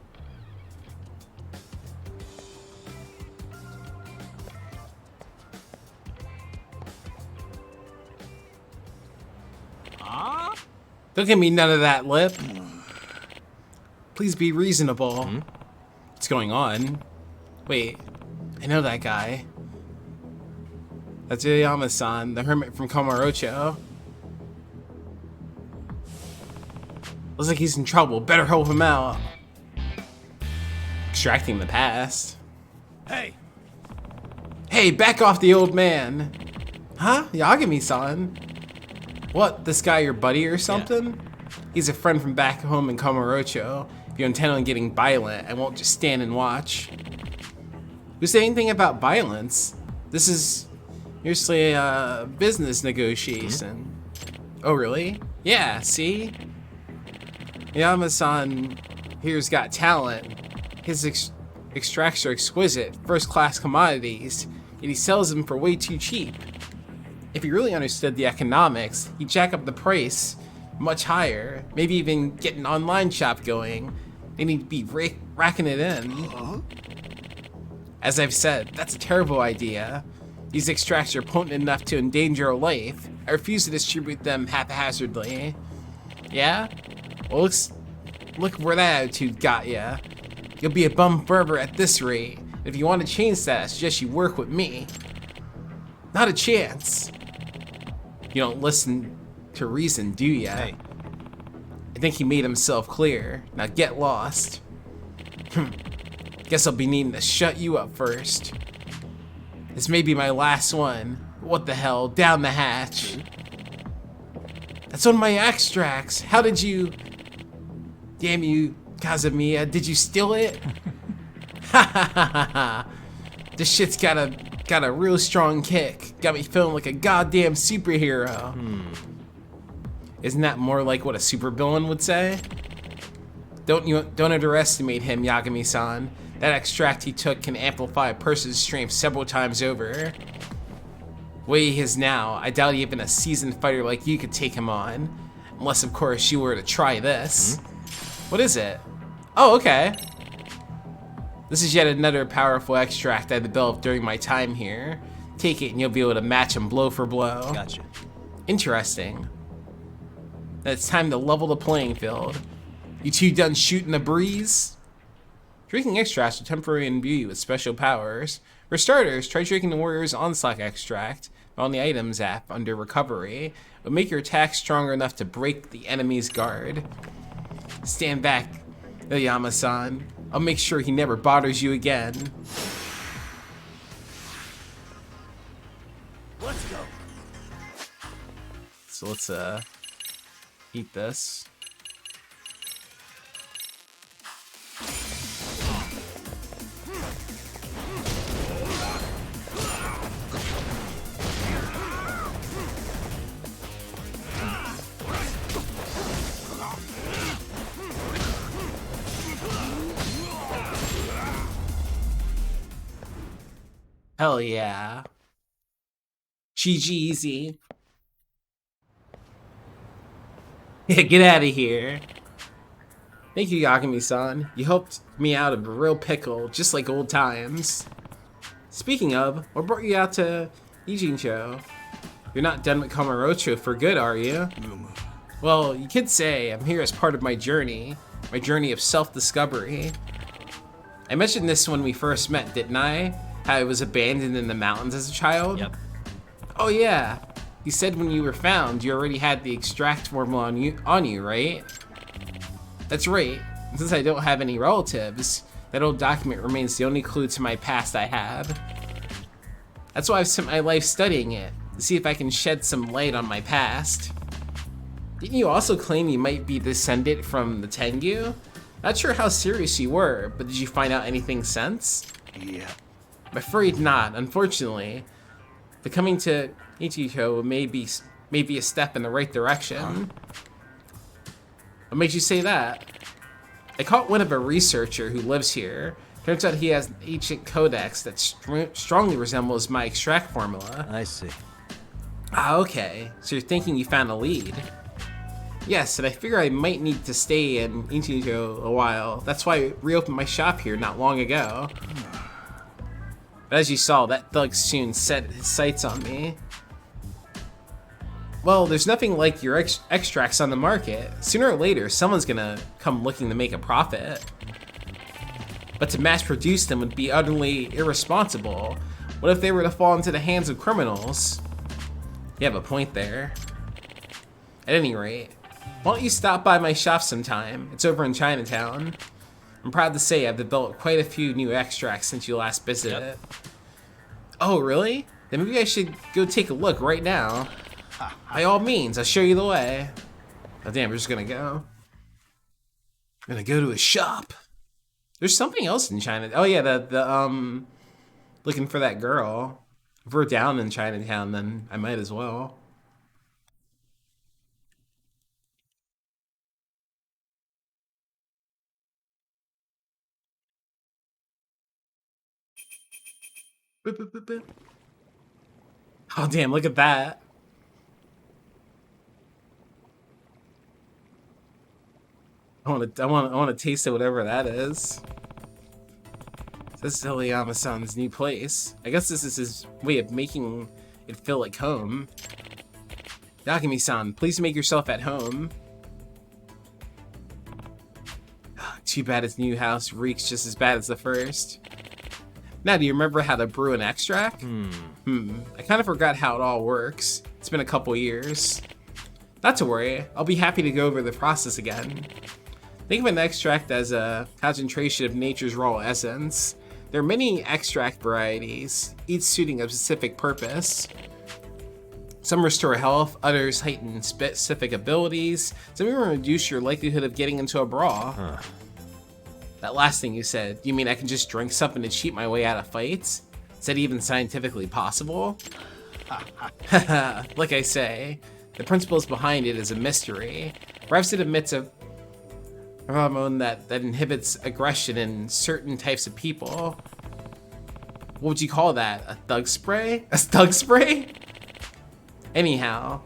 Don't give me none of that lip. Please be reasonable. What's going on? Wait, I know that guy. That's Yoyama-san, the hermit from Kamurocho. Looks like he's in trouble. Better help him out. Extracting the past. Hey! Hey, back off the old man. Huh? Yagami-san? What, this guy your buddy or something? Yeah. He's a friend from back home in Kamurocho. If you intend on getting violent, I won't just stand and watch. Who said anything about violence? This is seriously a business negotiation. Oh, really? Yeah, see? Yama-san here's got talent. His extracts are exquisite, first-class commodities, and he sells them for way too cheap. If he really understood the economics, he'd jack up the price much higher, maybe even get an online shop going, and he'd be racking it in. As I've said, that's a terrible idea. These extracts are potent enough to endanger a life. I refuse to distribute them haphazardly. Yeah? Well, look where that attitude got ya. You'll be a bum forever at this rate. If you want to change that, I suggest you work with me. Not a chance. You don't listen to reason, do ya? Hey. I think he made himself clear. Now get lost. Guess I'll be needing to shut you up first. This may be my last one. What the hell? Down the hatch. That's one of my extracts. How did you... Damn you, Kazamiya. Did you steal it? Ha ha ha ha. This shit's got a real strong kick. Got me feeling like a goddamn superhero. Isn't that more like what a supervillain would say? Don't underestimate him, Yagami-san. That extract he took can amplify a person's strength several times over. Way he is now, I doubt even a seasoned fighter like you could take him on. Unless, of course, you were to try this. What is it? Oh, okay. This is yet another powerful extract I developed during my time here. Take it and you'll be able to match him blow for blow. Gotcha. Interesting. Then it's time to level the playing field. You two done shooting the breeze? Drinking extracts will temporarily imbue you with special powers. For starters, try drinking the Warrior's Onslaught extract on the items app under recovery. It will make your attack stronger enough to break the enemy's guard. Stand back, Oyama-san. I'll make sure he never bothers you again. Let's go. So let's eat this. Hell yeah. GG easy. Yeah, get out of here. Thank you, Yagami-san. You helped me out of a real pickle, just like old times. Speaking of, what brought you out to Ijincho? You're not done with Kamurocho for good, are you? Well, you could say I'm here as part of my journey of self-discovery. I mentioned this when we first met, didn't I? How I was abandoned in the mountains as a child? Yep. Oh yeah. You said when you were found, you already had the extract formula on you, right? That's right. Since I don't have any relatives, that old document remains the only clue to my past I have. That's why I've spent my life studying it, to see if I can shed some light on my past. Didn't you also claim you might be descended from the Tengu? Not sure how serious you were, but did you find out anything since? Yeah. I'm afraid not, unfortunately. The coming to Ichijo may be a step in the right direction. What makes you say that? I caught wind of a researcher who lives here. Turns out he has an ancient codex that strongly resembles my extract formula. I see. Ah, okay. So you're thinking you found a lead. Yes, and I figure I might need to stay in Ichijo a while. That's why I reopened my shop here not long ago. But as you saw, that thug soon set his sights on me. Well, there's nothing like your extracts on the market. Sooner or later, someone's gonna come looking to make a profit. But to mass produce them would be utterly irresponsible. What if they were to fall into the hands of criminals? You have a point there. At any rate, why don't you stop by my shop sometime? It's over in Chinatown. I'm proud to say I've developed quite a few new extracts since you last visited it. Oh, really? Then maybe I should go take a look right now. By all means, I'll show you the way. Oh damn, we're just gonna go. I'm gonna go to a shop. There's something else in China. Oh yeah, the looking for that girl. If we're down in Chinatown, then I might as well. Boop, boop, boop, boop. Oh damn, look at that. I want to taste it, whatever that is. This is Hiliyama-san's new place. I guess this is his way of making it feel like home. Yagami-san, please make yourself at home. Too bad his new house reeks just as bad as the first. Now, do you remember how to brew an extract? I kind of forgot how it all works. It's been a couple years. Not to worry, I'll be happy to go over the process again. Think of an extract as a concentration of nature's raw essence. There are many extract varieties, each suiting a specific purpose. Some restore health, others heighten specific abilities, some even reduce your likelihood of getting into a brawl. That last thing you said, you mean I can just drink something to cheat my way out of fights? Is that even scientifically possible? Like I say, the principles behind it is a mystery. Perhaps it emits a hormone that inhibits aggression in certain types of people. What would you call that? A thug spray? A thug spray? Anyhow,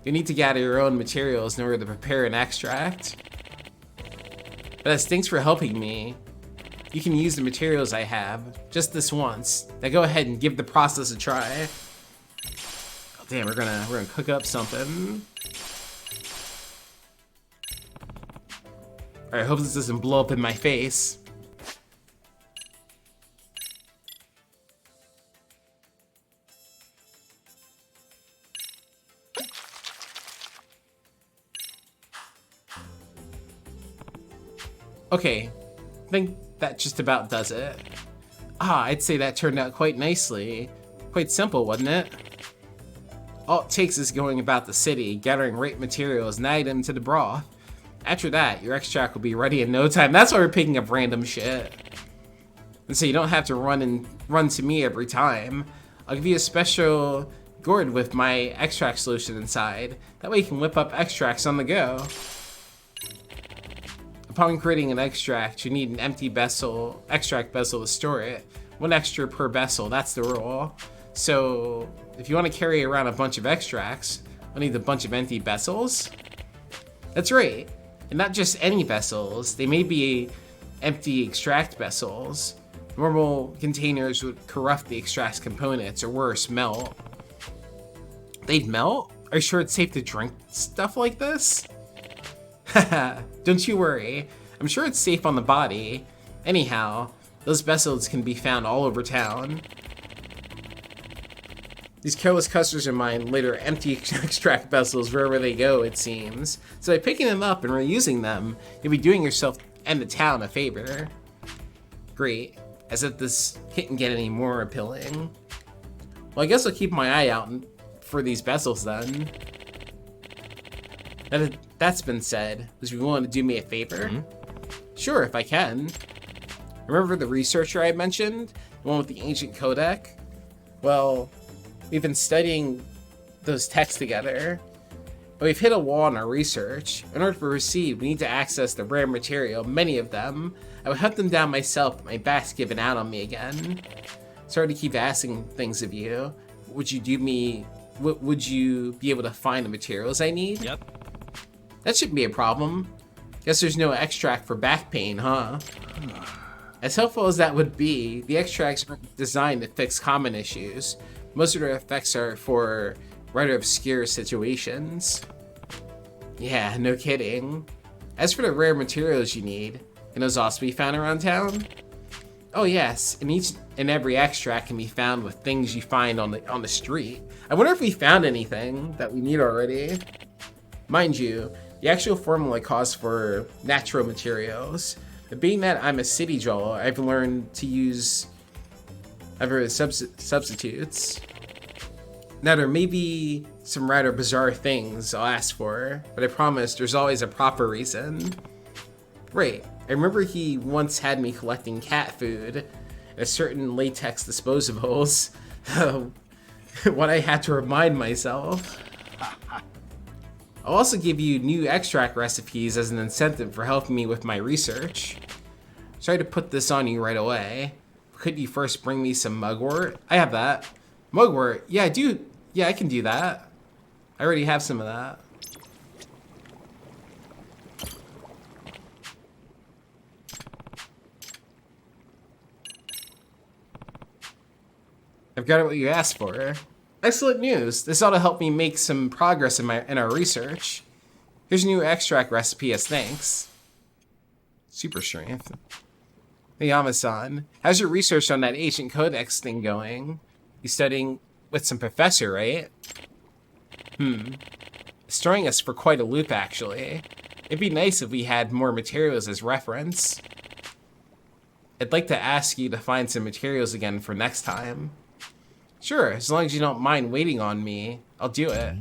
you need to gather your own materials in order to prepare an extract. But as thanks for helping me, you can use the materials I have just this once. Now go ahead and give the process a try. Oh, damn, we're gonna cook up something. Alright, I hope this doesn't blow up in my face. Okay, I think that just about does it. I'd say that turned out quite nicely. Quite simple, wasn't it? All it takes is going about the city, gathering right materials, and adding them to the broth. After that, your extract will be ready in no time. That's why we're picking up random shit. And so you don't have to run to me every time. I'll give you a special gourd with my extract solution inside. That way you can whip up extracts on the go. Upon creating an extract, you need an empty vessel, extract vessel to store it. 1 extra per vessel, that's the rule. So if you want to carry around a bunch of extracts, you'll need a bunch of empty vessels. That's right, and not just any vessels. They may be empty extract vessels. Normal containers would corrupt the extract components, or worse, melt. They'd melt? Are you sure it's safe to drink stuff like this? Haha, don't you worry. I'm sure it's safe on the body. Anyhow, those vessels can be found all over town. These careless customers of mine later empty extract vessels wherever they go, it seems. So by picking them up and reusing them, you'll be doing yourself and the town a favor. Great. As if this couldn't get any more appealing. Well, I guess I'll keep my eye out for these vessels then. Now that that's been said, would you want to do me a favor? Sure, if I can. Remember the researcher I mentioned? The one with the ancient codec? Well, we've been studying those texts together, but we've hit a wall in our research. In order to proceed, we need to access the rare material, many of them. I would hunt them down myself, but my back's given out on me again. Sorry to keep asking things of you. Would you be able to find the materials I need? Yep. That shouldn't be a problem. Guess there's no extract for back pain, huh? As helpful as that would be, the extracts aren't designed to fix common issues. Most of their effects are for rather obscure situations. Yeah, no kidding. As for the rare materials you need, can those also be found around town? Oh yes, and each and every extract can be found with things you find on the street. I wonder if we found anything that we need already. Mind you, the actual formula calls for natural materials. But being that I'm a city dweller, I've learned to use other substitutes. Now there may be some rather bizarre things I'll ask for, but I promise there's always a proper reason. Right, I remember he once had me collecting cat food, There's certain latex disposables. What I had to remind myself. I'll also give you new extract recipes as an incentive for helping me with my research. Sorry to put this on you right away. Could you first bring me some mugwort? I have that. Mugwort? Yeah, I do. Yeah, I can do that. I already have some of that. I've got what you asked for. Excellent news. This ought to help me make some progress in our research. Here's a new extract recipe as thanks. Super strength. Hey, Yama-san, how's your research on that ancient codex thing going? You studying with some professor, right? It's throwing us for quite a loop, actually. It'd be nice if we had more materials as reference. I'd like to ask you to find some materials again for next time. Sure, as long as you don't mind waiting on me, I'll do it.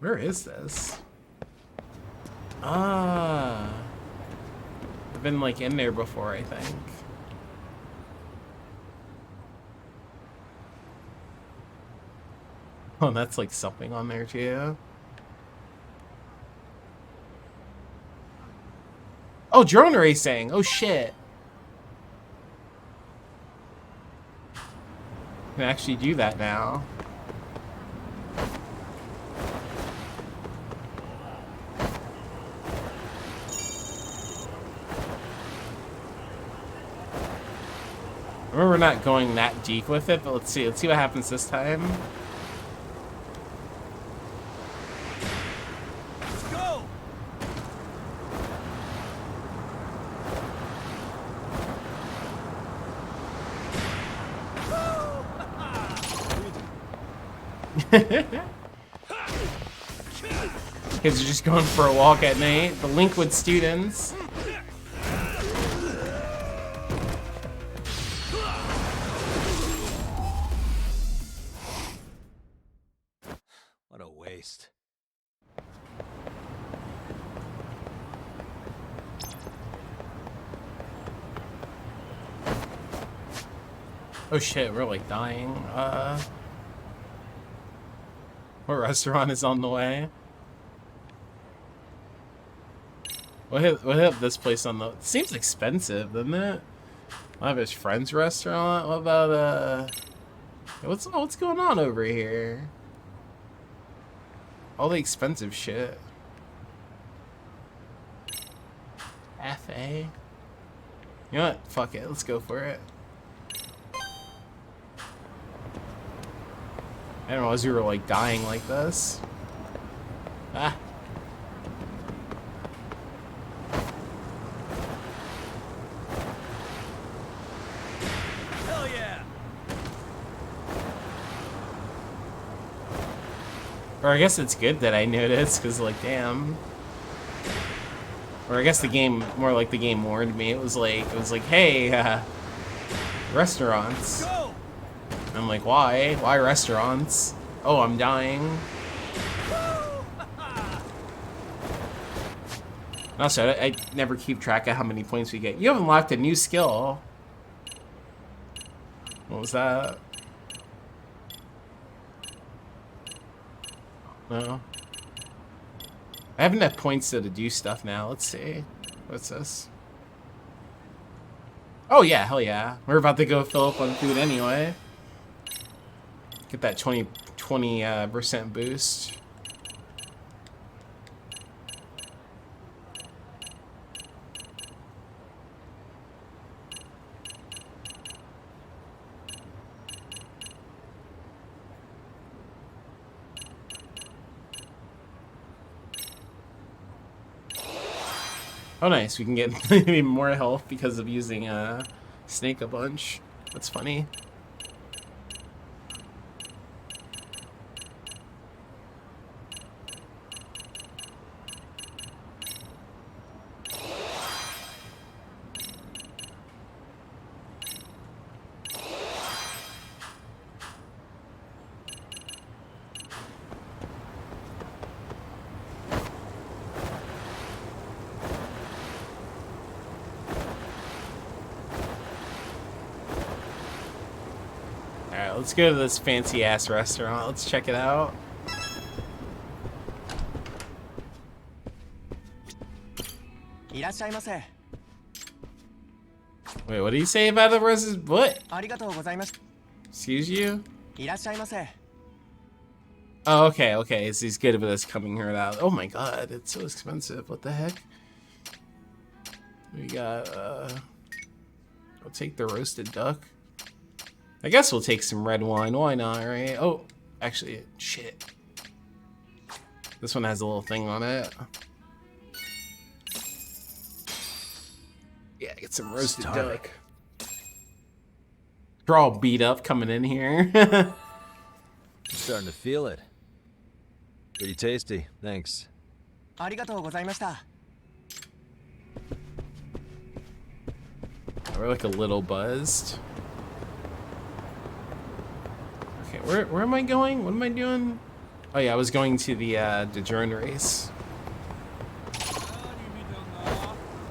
Where is this? Ah. I've been like in there before, I think. Oh, that's like something on there too. Oh, drone racing. Oh shit. I can actually do that now. We're not going that deep with it, but let's see what happens this time. Let's go. Kids are just going for a walk at night. The Linkwood students. What a waste. Oh shit, we're like dying. What restaurant is on the way? We'll hit this place on the... It seems expensive, doesn't it? Lavish Friends restaurant? What about, what's going on over here? All the expensive shit. Cafe? You know what? Fuck it. Let's go for it. I didn't realize we were like dying like this. Ah. Hell yeah! Or I guess it's good that I noticed, because like, damn. Or I guess the game, more like the game warned me. It was like, hey, restaurants. Go! I'm like, why? Why restaurants? Oh, I'm dying. Also, I never keep track of how many points we get. You have unlocked a new skill. What was that? No. I have enough points to do stuff now. Let's see. What's this? Oh yeah, hell yeah. We're about to go fill up on food anyway. Get that 20% boost. Oh, nice. We can get maybe more health because of using Snake a bunch. That's funny. Let's go to this fancy ass restaurant. Let's check it out. Wait, what do you say about the versus what? Excuse you? Oh, okay, okay. So he's good with us coming here without. Oh my god, it's so expensive. What the heck? We got, I'll take the roasted duck. I guess we'll take some red wine. Why not, right? Oh, actually, shit. This one has a little thing on it. Yeah, get some roasted duck. They're all beat up coming in here. I'm starting to feel it. Pretty tasty, thanks. We're like a little buzzed. Okay, where am I going? What am I doing? Oh yeah, I was going to the drone race.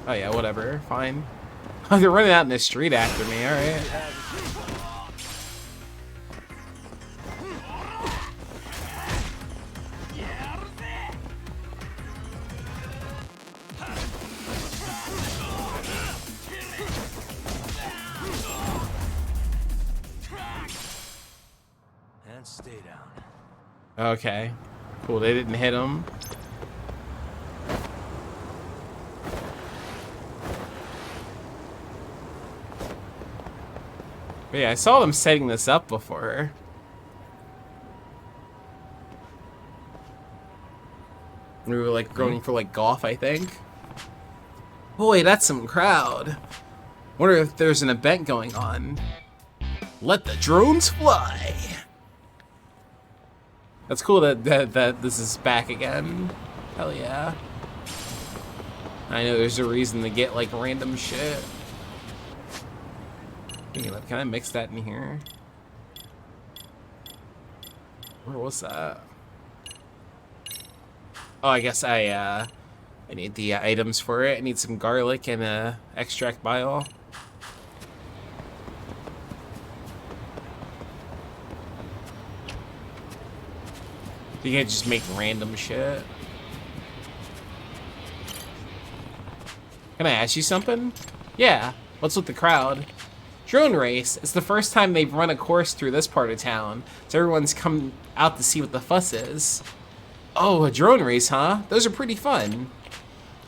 Oh yeah, whatever, fine. Oh, they're running out in the street after me, alright. And stay down. Okay, cool, they didn't hit him. But yeah, I saw them setting this up before. We were like going for like golf, I think. Boy, that's some crowd. Wonder if there's an event going on. Let the drones fly. That's cool that this is back again. Hell yeah. I know there's a reason to get like random shit. Can I mix that in here? Where was that? Oh, I guess I need the items for it. I need some garlic and extract bile. You can't just make random shit. Can I ask you something? Yeah, what's with the crowd? Drone race. It's the first time they've run a course through this part of town, so everyone's come out to see what the fuss is. Oh, a drone race, huh? Those are pretty fun.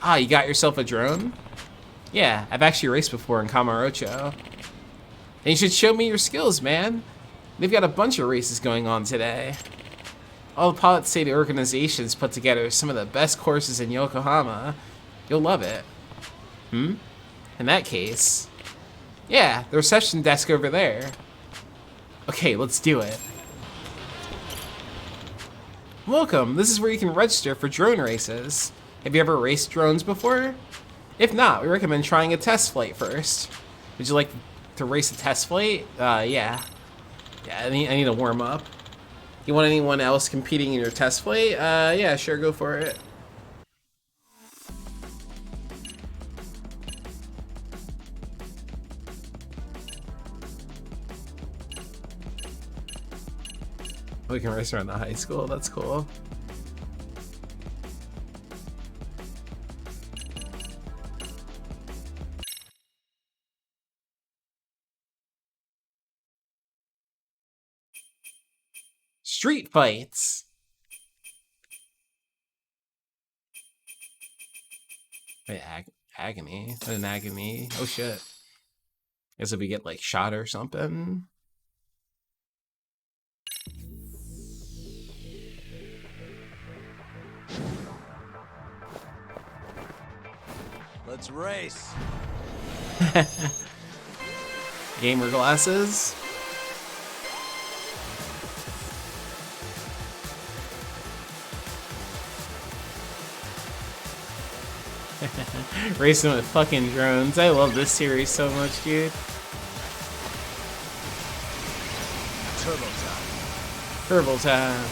Ah, you got yourself a drone? Yeah, I've actually raced before in Kamurocho. And you should show me your skills, man. They've got a bunch of races going on today. All the Pilot State organizations put together some of the best courses in Yokohama. You'll love it. In that case... Yeah, the reception desk over there. Okay, let's do it. Welcome, this is where you can register for drone races. Have you ever raced drones before? If not, we recommend trying a test flight first. Would you like to race a test flight? Yeah. Yeah, I need to warm up. You want anyone else competing in your test flight? Yeah, sure, go for it. We can race around the high school, that's cool. Street fights. Wait, agony? What an agony? Oh shit. Guess if we get like shot or something. let's race. Gamer glasses. Racing with fucking drones. I love this series so much, dude. Turbo time. Turbo time.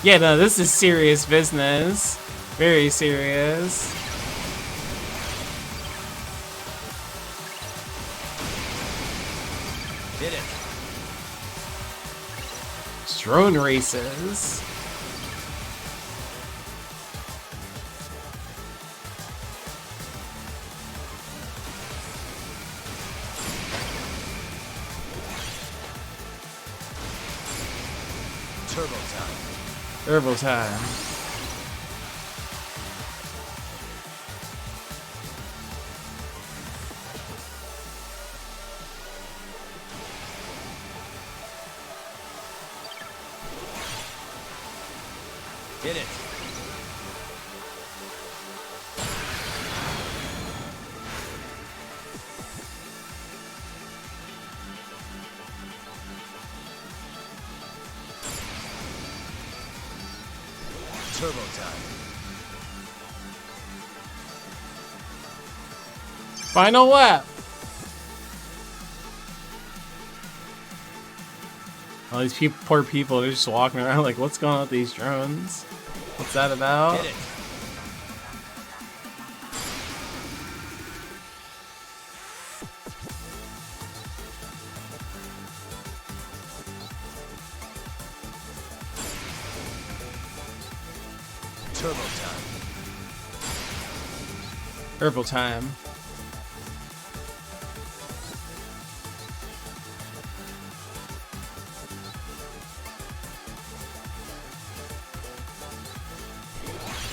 Yeah, no, this is serious business. Very serious. Hit it. Drone races. Turbo time. Turbo time. Hit it. Turbo time. Final lap. All these poor people, they're just walking around like, what's going on with these drones? What's that about? Hit it. Turbo time. Turbo time.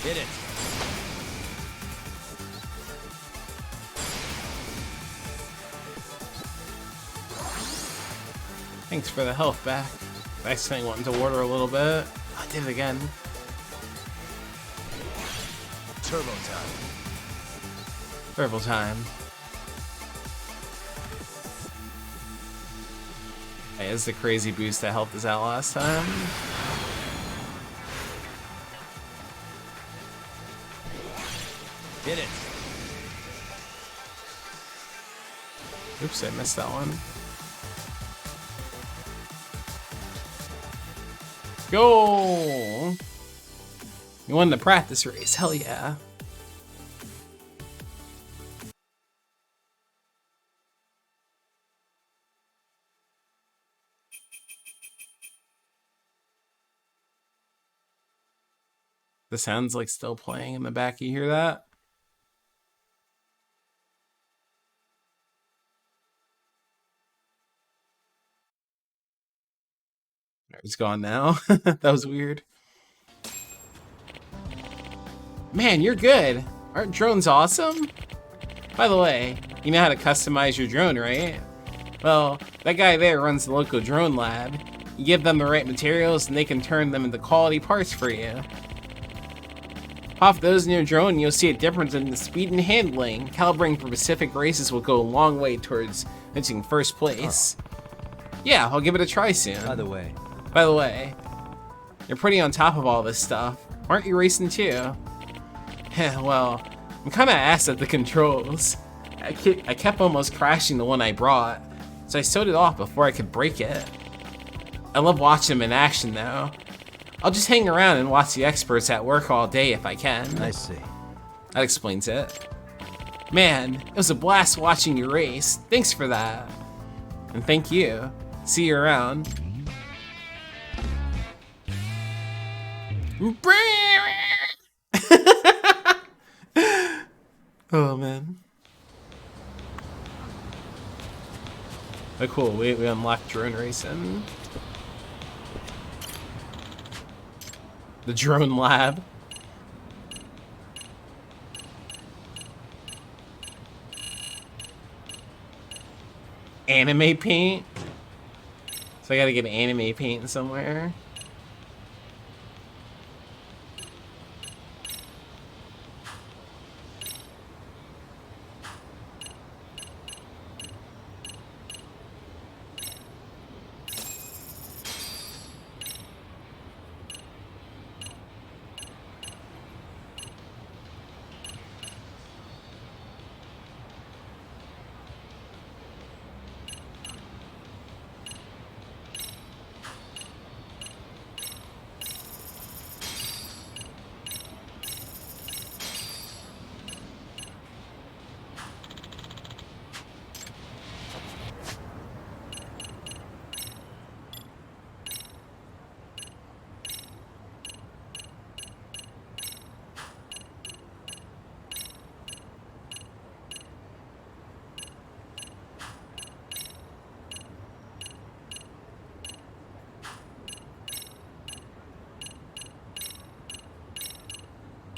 Hit it. Thanks for the health back. Nice thing went into water a little bit. I did it again. Turbo time. Turbo time. Hey, this is the crazy boost that helped us out last time. Hit it. Oops, I missed that one. Go! You won the practice race, hell yeah. The sound's like still playing in the back, you hear that? It's gone now. That was weird. Man, you're good. Aren't drones awesome? By the way, you know how to customize your drone, right? Well, that guy there runs the local drone lab. You give them the right materials and they can turn them into quality parts for you. Pop those in your drone and you'll see a difference in the speed and handling. Calibrating for Pacific races will go a long way towards reaching first place. Yeah, I'll give it a try soon. By the way, you're pretty on top of all this stuff. Aren't you racing too? Well, I'm kinda ass at the controls. I kept almost crashing the one I brought, so I sewed it off before I could break it. I love watching them in action though. I'll just hang around and watch the experts at work all day if I can. I see. That explains it. Man, it was a blast watching you race. Thanks for that. And thank you. See you around. Oh man. Oh cool, we unlocked drone racing. The drone lab. Anime paint. So I gotta get anime paint somewhere.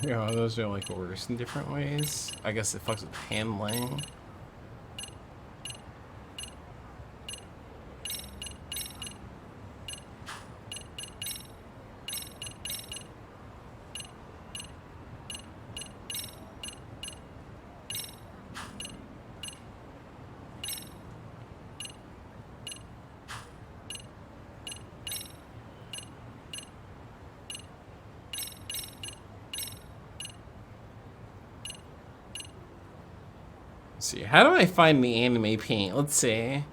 Yeah, those are like worse in different ways. I guess it fucks with handling. Let's see, how do I find the anime paint? Let's see.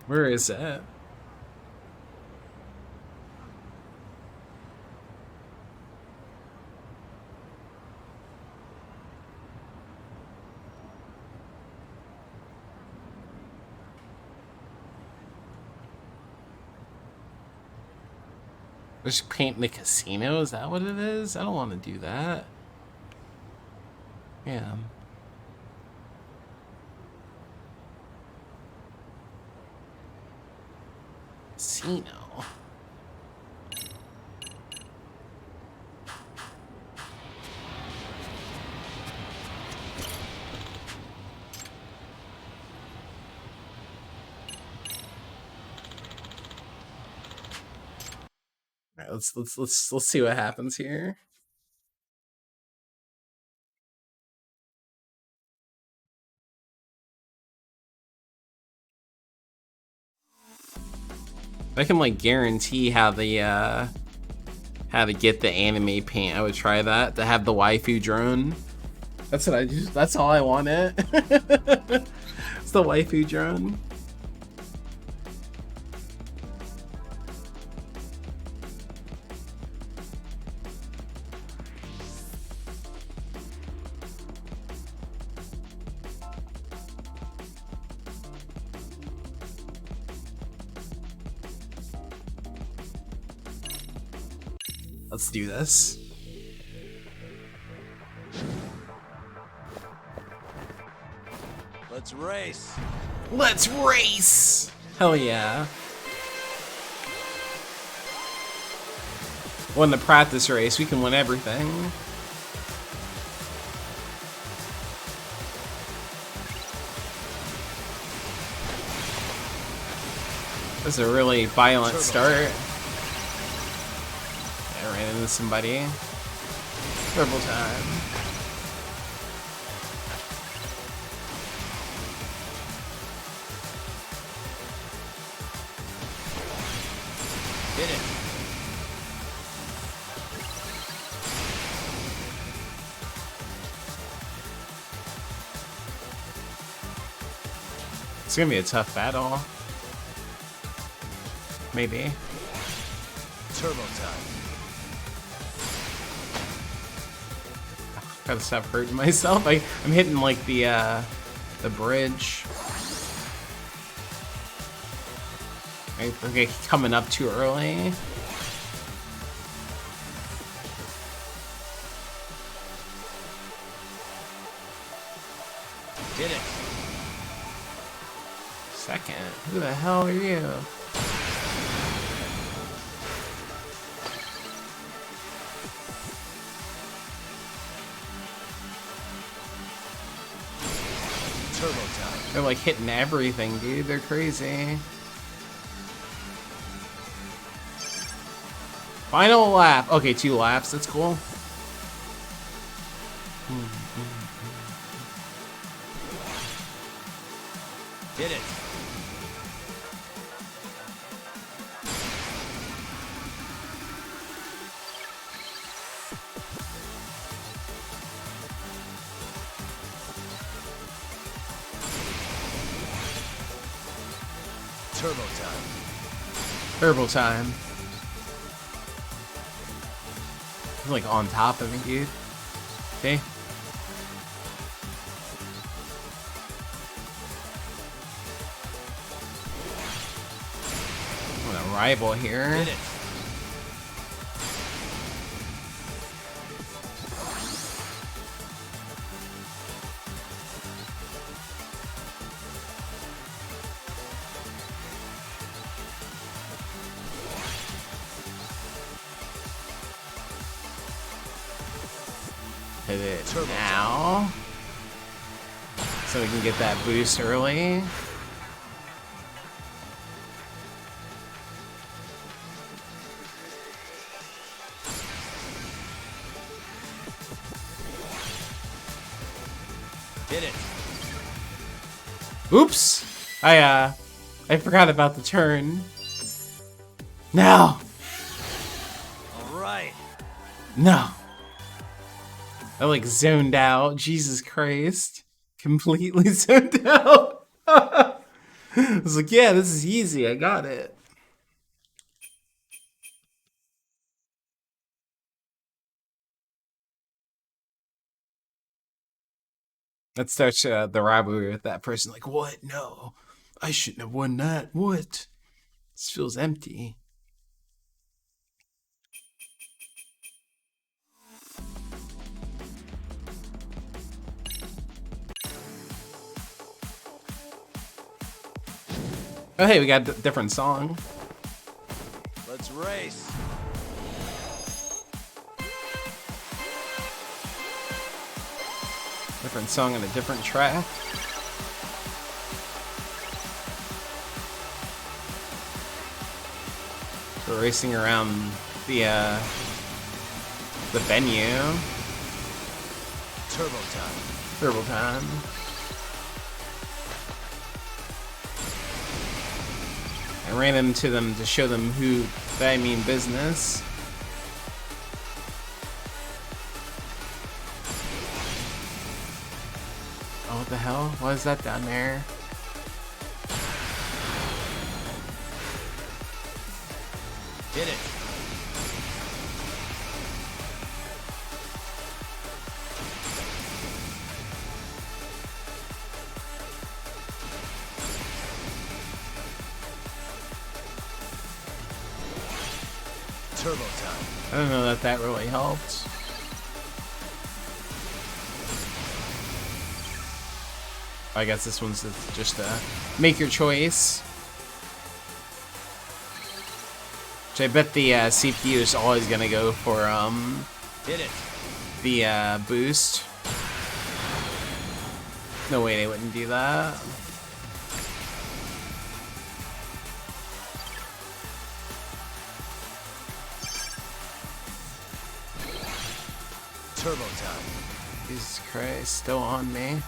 Where is it? Just paint the casino? Is that what it is? I don't want to do that. Yeah. Casino. All right, let's see what happens here. If I can like guarantee how to get the anime paint, I would try that, to have the waifu drone. That's what I just, that's all I wanted. It's the waifu drone. Let's do this. Let's race. Let's race! Hell yeah. Won the practice race, we can win everything. This is a really violent start. I ran into somebody. Turbo time. Hit it. It's gonna be a tough battle. Maybe. Turbo time. Gotta stop hurting myself. I'm hitting like the bridge. I think I'm coming up too early. Did it. Second. Who the hell are you? Turbo time. They're like hitting everything, dude. They're crazy. Final lap. Okay, 2 laps. That's cool. Did it. Turbo time. Turbo time. He's like on top of me, dude. Okay. I'm a rival here. Did it. hit it now. So we can get that boost early. Hit it. Oops! I forgot about the turn. No! Alright. No. I like zoned out. Jesus Christ. Completely zoned out. I was like, yeah, this is easy. I got it. That starts the rivalry with that person. Like, what? No. I shouldn't have won that. What? This feels empty. Oh, hey, we got a different song. Let's race. Different song on a different track. We're racing around the venue. Turbo time. Turbo time. I ran into them to show them who I mean business. Oh, what the hell? What is that down there? Hit it. Turbo time. I don't know that really helped. I guess this one's just make your choice. Which I bet the CPU is always gonna go for Hit it. The boost. No way they wouldn't do that. Turbo time. Jesus Christ, still on me.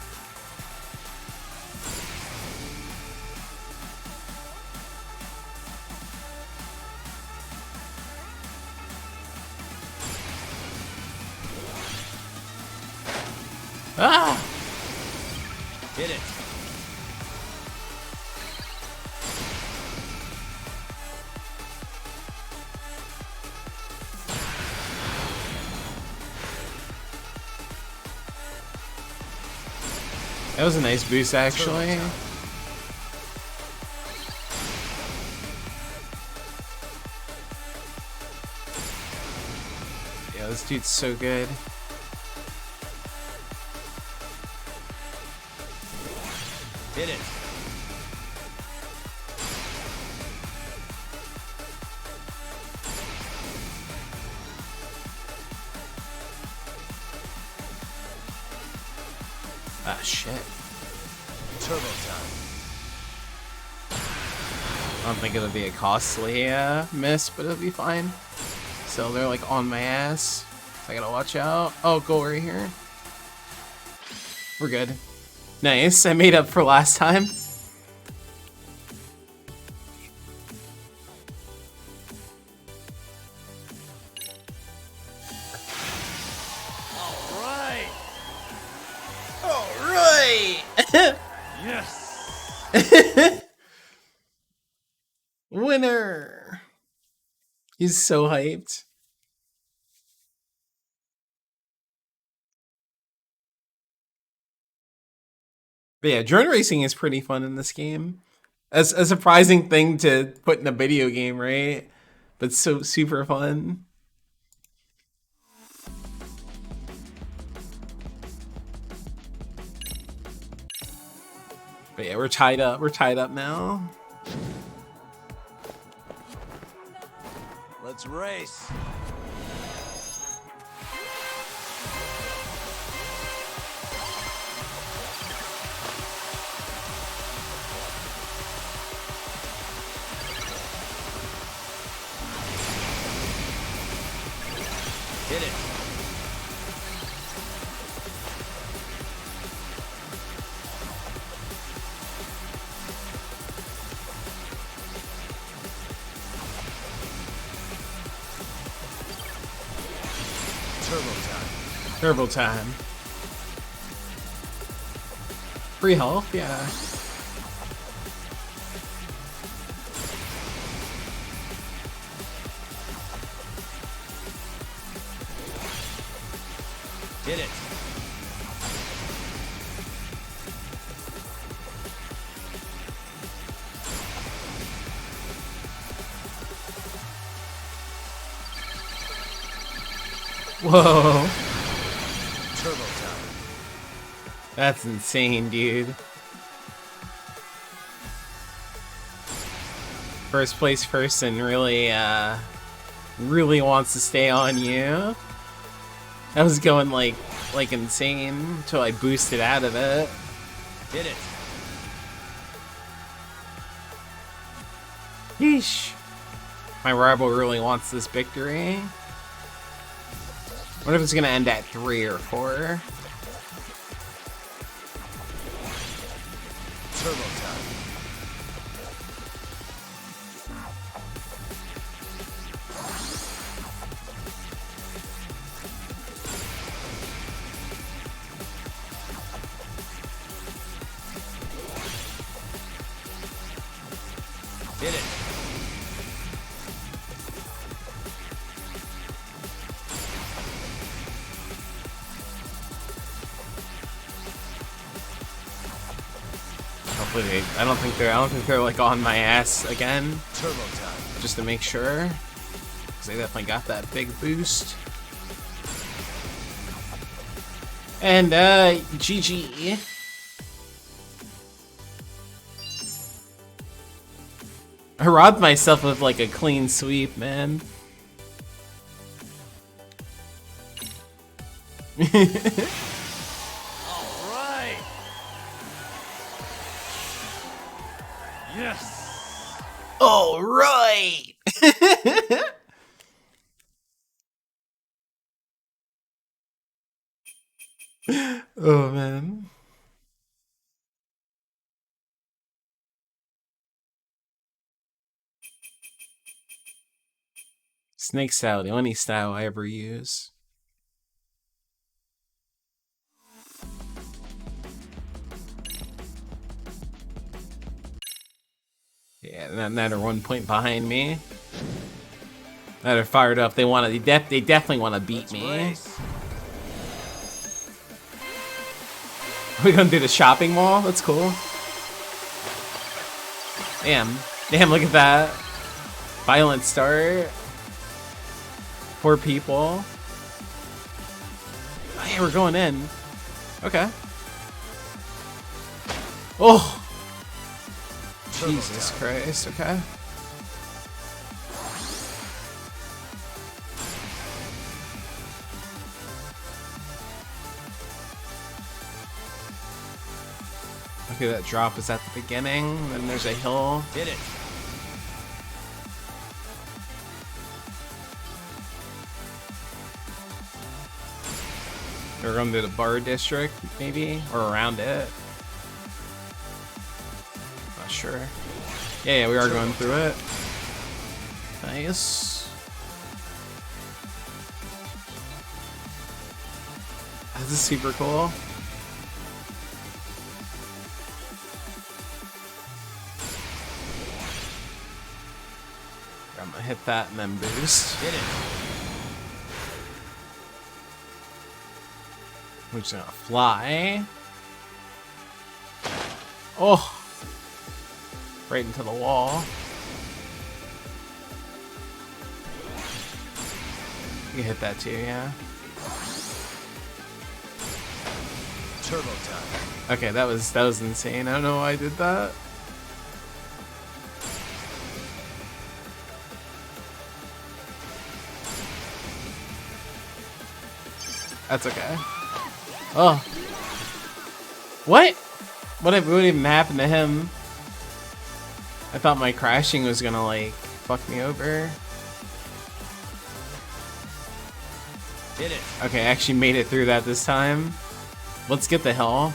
Ah! Hit it. That was a nice boost, actually. Yeah, this dude's so good. Hit it. Ah, shit. Turbo time. I don't think it'll be a costly miss, but it'll be fine. So they're like on my ass. So I gotta watch out. Oh, go right here. We're good. Nice, I made up for last time. Alright. Alright! Yes! Winner! He's so hyped. But yeah, drone racing is pretty fun in this game. As a surprising thing to put in a video game, right? But so super fun. But yeah, we're tied up. We're tied up now. Let's race. Hit it. Turbo time. Free health, yeah. Hit it. Whoa. Turbo time. That's insane, dude. First place person really, really wants to stay on you. I was going like insane until I boosted out of it. Hit it. Yeesh. My rival really wants this victory. What if it's gonna end at 3 or 4? Turbo time. Hit it. Hopefully I don't think they're like on my ass again. Turbo time. Just to make sure. Cause they definitely got that big boost. And GG. I robbed myself of like a clean sweep, man. Alright! Yes! All right. Oh man. Snake style, the only style I ever use. Yeah, they're 1 point behind me. They're fired up. They definitely want to beat me. Are we gonna do the shopping mall? That's cool. Damn, look at that. Violent start. 4 people. Oh yeah, we're going in. Okay. Oh! Jesus Christ, okay. Okay, that drop is at the beginning, then there's a hill. Hit it. We're going to the bar district, maybe? Or around it. Not sure. Yeah, we are going through it. Nice. This is super cool. I'm gonna hit that and then boost. Hit it. We're just gonna fly. Oh! Right into the wall. You can hit that too, yeah. Turbo time. Okay, that was insane. I don't know why I did that. That's okay. Oh. What? What even happened to him? I thought my crashing was gonna like fuck me over. Hit it. Okay, I actually made it through that this time. Let's get the hell.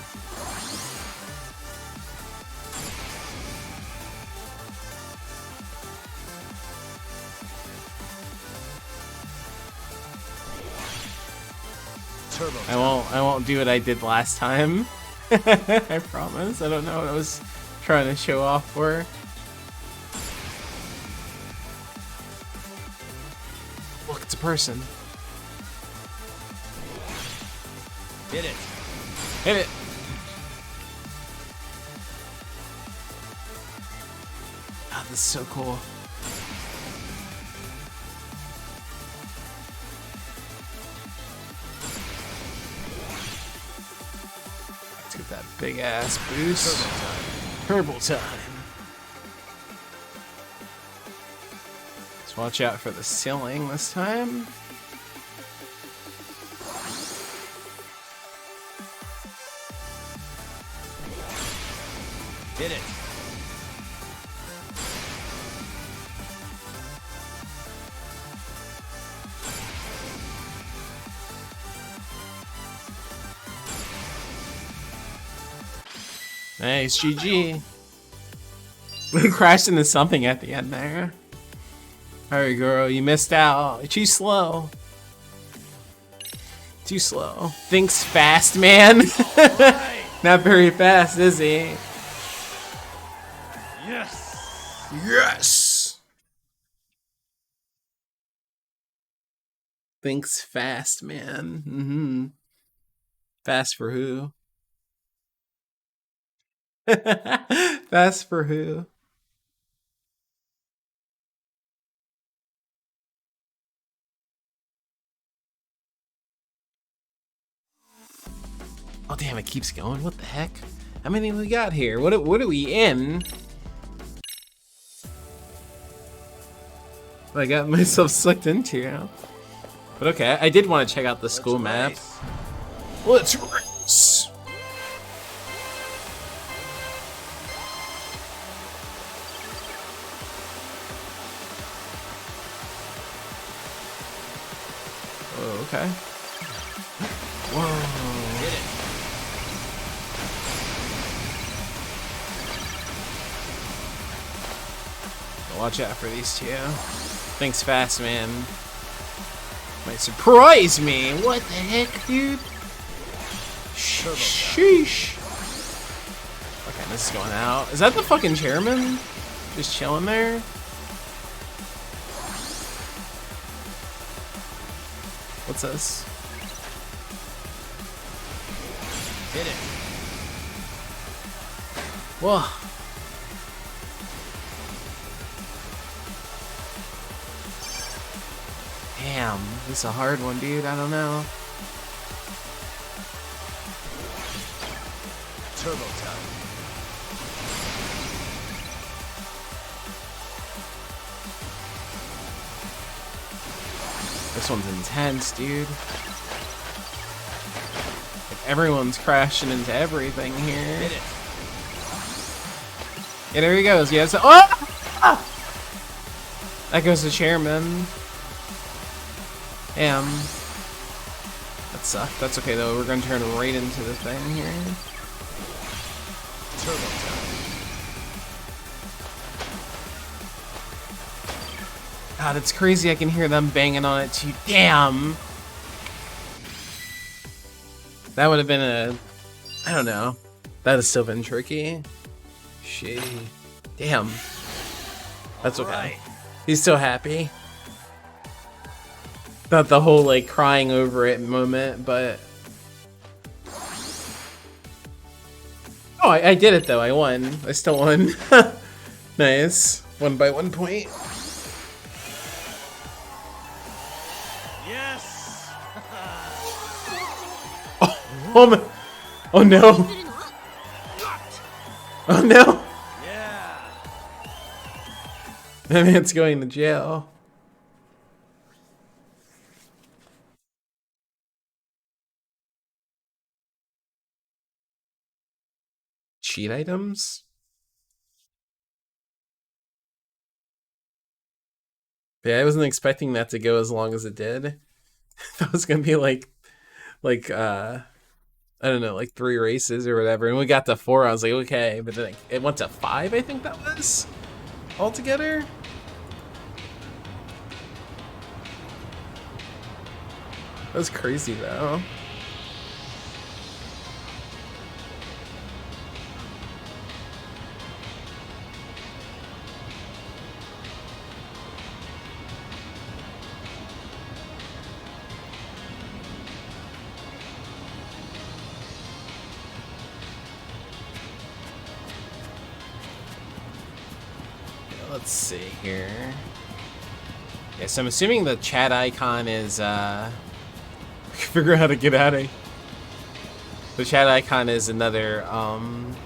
I won't do what I did last time. I promise. I don't know what I was trying to show off for. Look, it's a person. Hit it. Hit it. God, this is so cool. Let's get that big ass boost. Turbo time. Let's watch out for the ceiling this time. Hit it. Nice, GG. We crashed into something at the end there. Alright, girl, you missed out. You're too slow. Too slow. Thinks fast, man. Not very fast, is he? Yes. Yes. Thinks fast, man. Mm-hmm. Fast for who? Fast for who? Oh damn! It keeps going. What the heck? How many we got here? What are we in? I got myself sucked into now. But okay, I did want to check out the school map. Let's race. Oh, okay. Whoa. Watch out for these two. Thanks fast, man. Might surprise me. What the heck, dude? Sheesh. Okay, this is going out. Is that the fucking chairman? Just chilling there? What's this? Hit it. Whoa. Damn, this is a hard one, dude. I don't know. Turbo time. This one's intense, dude. Like everyone's crashing into everything here. Hit it. Yeah, there he goes. Yeah, so oh! That goes the chairman. Damn. That sucked. That's okay though. We're gonna turn right into the thing here. Turbo time. God, it's crazy. I can hear them banging on it too. Damn. That would have been a. I don't know. That has still been tricky. Shitty. Damn. That's okay. Right. He's still happy. Not the whole like crying over it moment, but oh, I did it though. I won. I still won. Nice. 1 by 1 point. Yes. Oh my. Oh no. Oh no. Yeah. That man's going to jail. Cheat items? Yeah, I wasn't expecting that to go as long as it did. That was gonna be like I don't know, like 3 races or whatever, and we got to 4. I was like, okay, but then it went to 5. I think that was altogether. That was crazy though. Let's see here. Yeah, so I'm assuming the chat icon is figure out how to get out of. The chat icon is another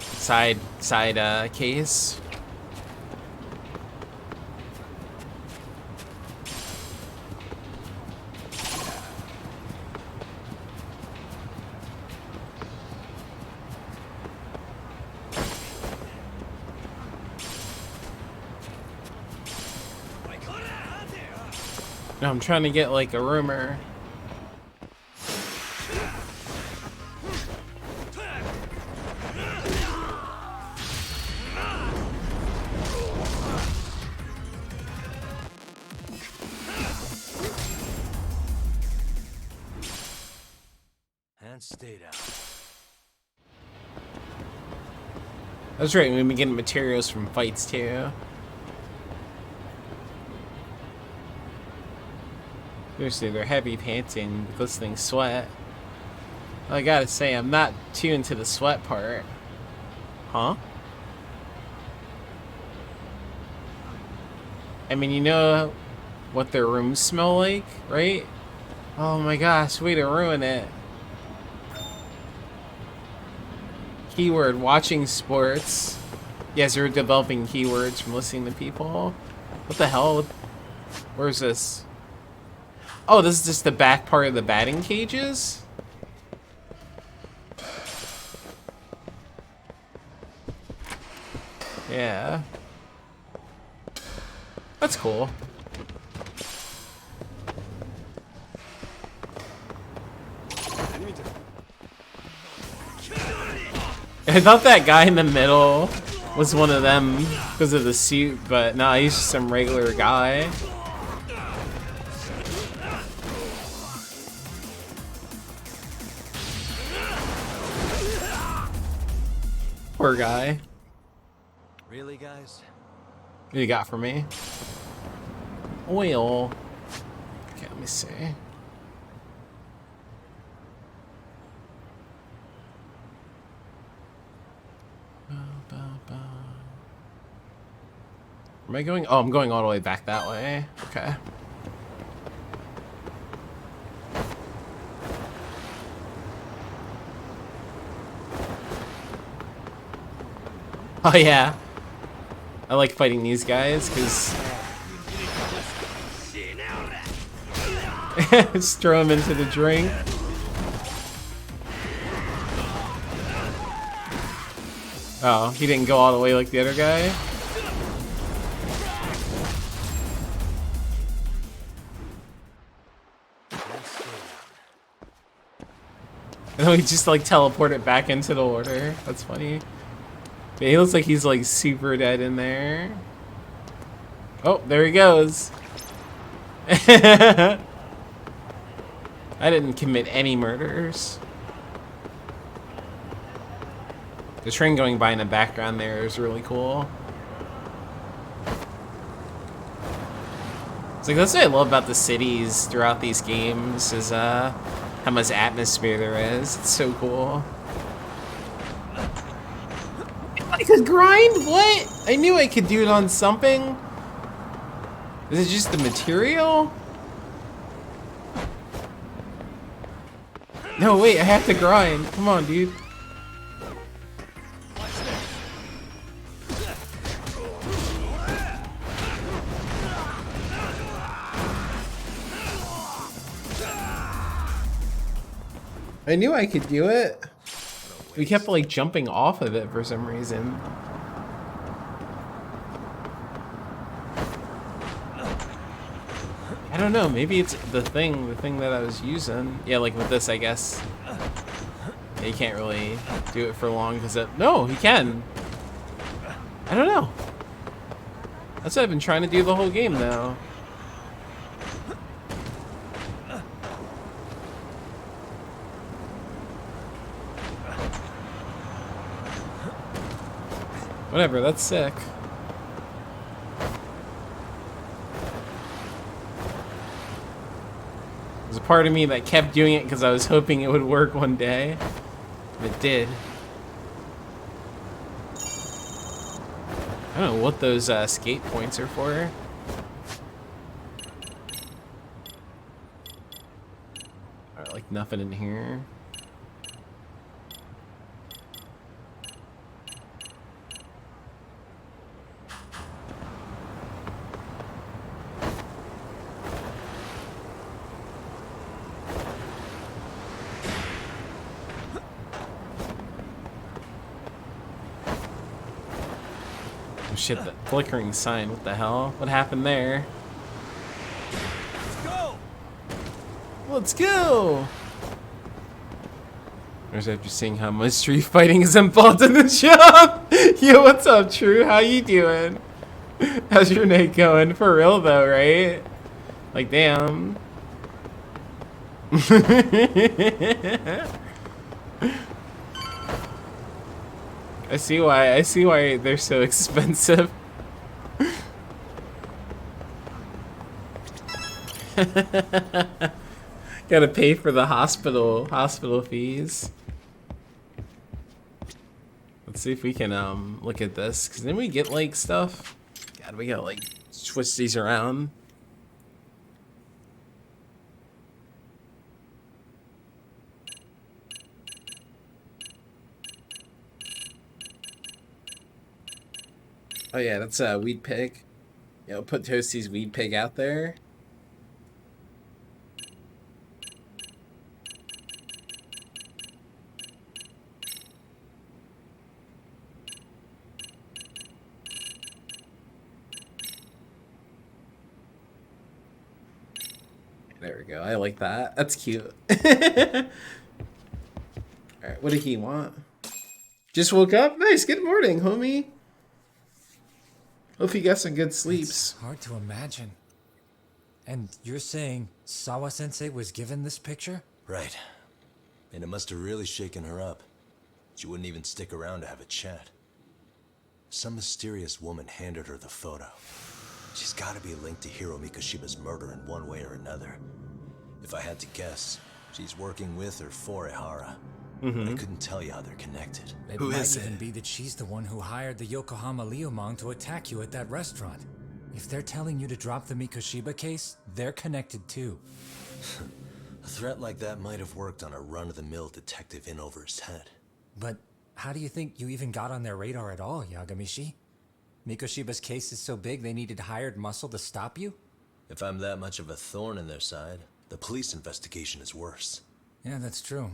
side case. No, I'm trying to get like a rumor. And stay down. That's right, we've been getting materials from fights too. Seriously, they're heavy panting, glistening sweat. I gotta say, I'm not too into the sweat part. Huh? I mean, you know what their rooms smell like, right? Oh my gosh, way to ruin it. Keyword, watching sports. Yes, you're developing keywords from listening to people. What the hell? Where's this? Oh, this is just the back part of the batting cages? Yeah. That's cool. I thought that guy in the middle was one of them because of the suit, but nah, he's just some regular guy. Poor guy. Really, guys? What do you got for me? Oil. Okay, let me see. Am I going? Oh, I'm going all the way back that way. Okay. Oh yeah. I like fighting these guys because just throw him into the drink. Oh, he didn't go all the way like the other guy. And he just like teleported back into the order. That's funny. But he looks like he's like super dead in there. Oh, there he goes. I didn't commit any murders. The train going by in the background there is really cool. It's like that's what I love about the cities throughout these games is how much atmosphere there is. It's so cool. I could grind? What? I knew I could do it on something. Is it just the material? No, wait, I have to grind. Come on, dude. I knew I could do it. We kept like jumping off of it for some reason. I don't know, maybe it's the thing that I was using. Yeah, like with this, I guess. Yeah, you can't really do it for long because no, he can. I don't know. That's what I've been trying to do the whole game now. Whatever, that's sick. There's a part of me that kept doing it because I was hoping it would work one day. And it did. I don't know what those skate points are for. Alright, like nothing in here. Shit, that flickering sign, what the hell? What happened there? Let's go! Let's go! Where's after seeing how much street fighting is involved in the job? Yo, what's up, True? How you doing? How's your night going? For real though, right? Like, damn. I see why they're so expensive. Gotta pay for the hospital fees. Let's see if we can look at this, cause then we get like stuff. God, we gotta like switch these around. Oh yeah, that's a weed pig. Yeah, we'll put Toasty's weed pig out there. There we go. I like that. That's cute. Alright, what did he want? Just woke up? Nice. Good morning, homie. Hope you got some good sleeps. It's hard to imagine. And you're saying Sawa-sensei was given this picture? Right. And it must have really shaken her up. She wouldn't even stick around to have a chat. Some mysterious woman handed her the photo. She's gotta be linked to Hiro Mikoshiba's murder in one way or another. If I had to guess, she's working with or for Ihara. But I couldn't tell you how they're connected. It might even be that she's the one who hired the Yokohama Liumang to attack you at that restaurant. If they're telling you to drop the Mikoshiba case, they're connected too. A threat like that might have worked on a run-of-the-mill detective in over his head. But how do you think you even got on their radar at all, Yagamishi? Mikoshiba's case is so big they needed hired muscle to stop you? If I'm that much of a thorn in their side, the police investigation is worse. Yeah, that's true.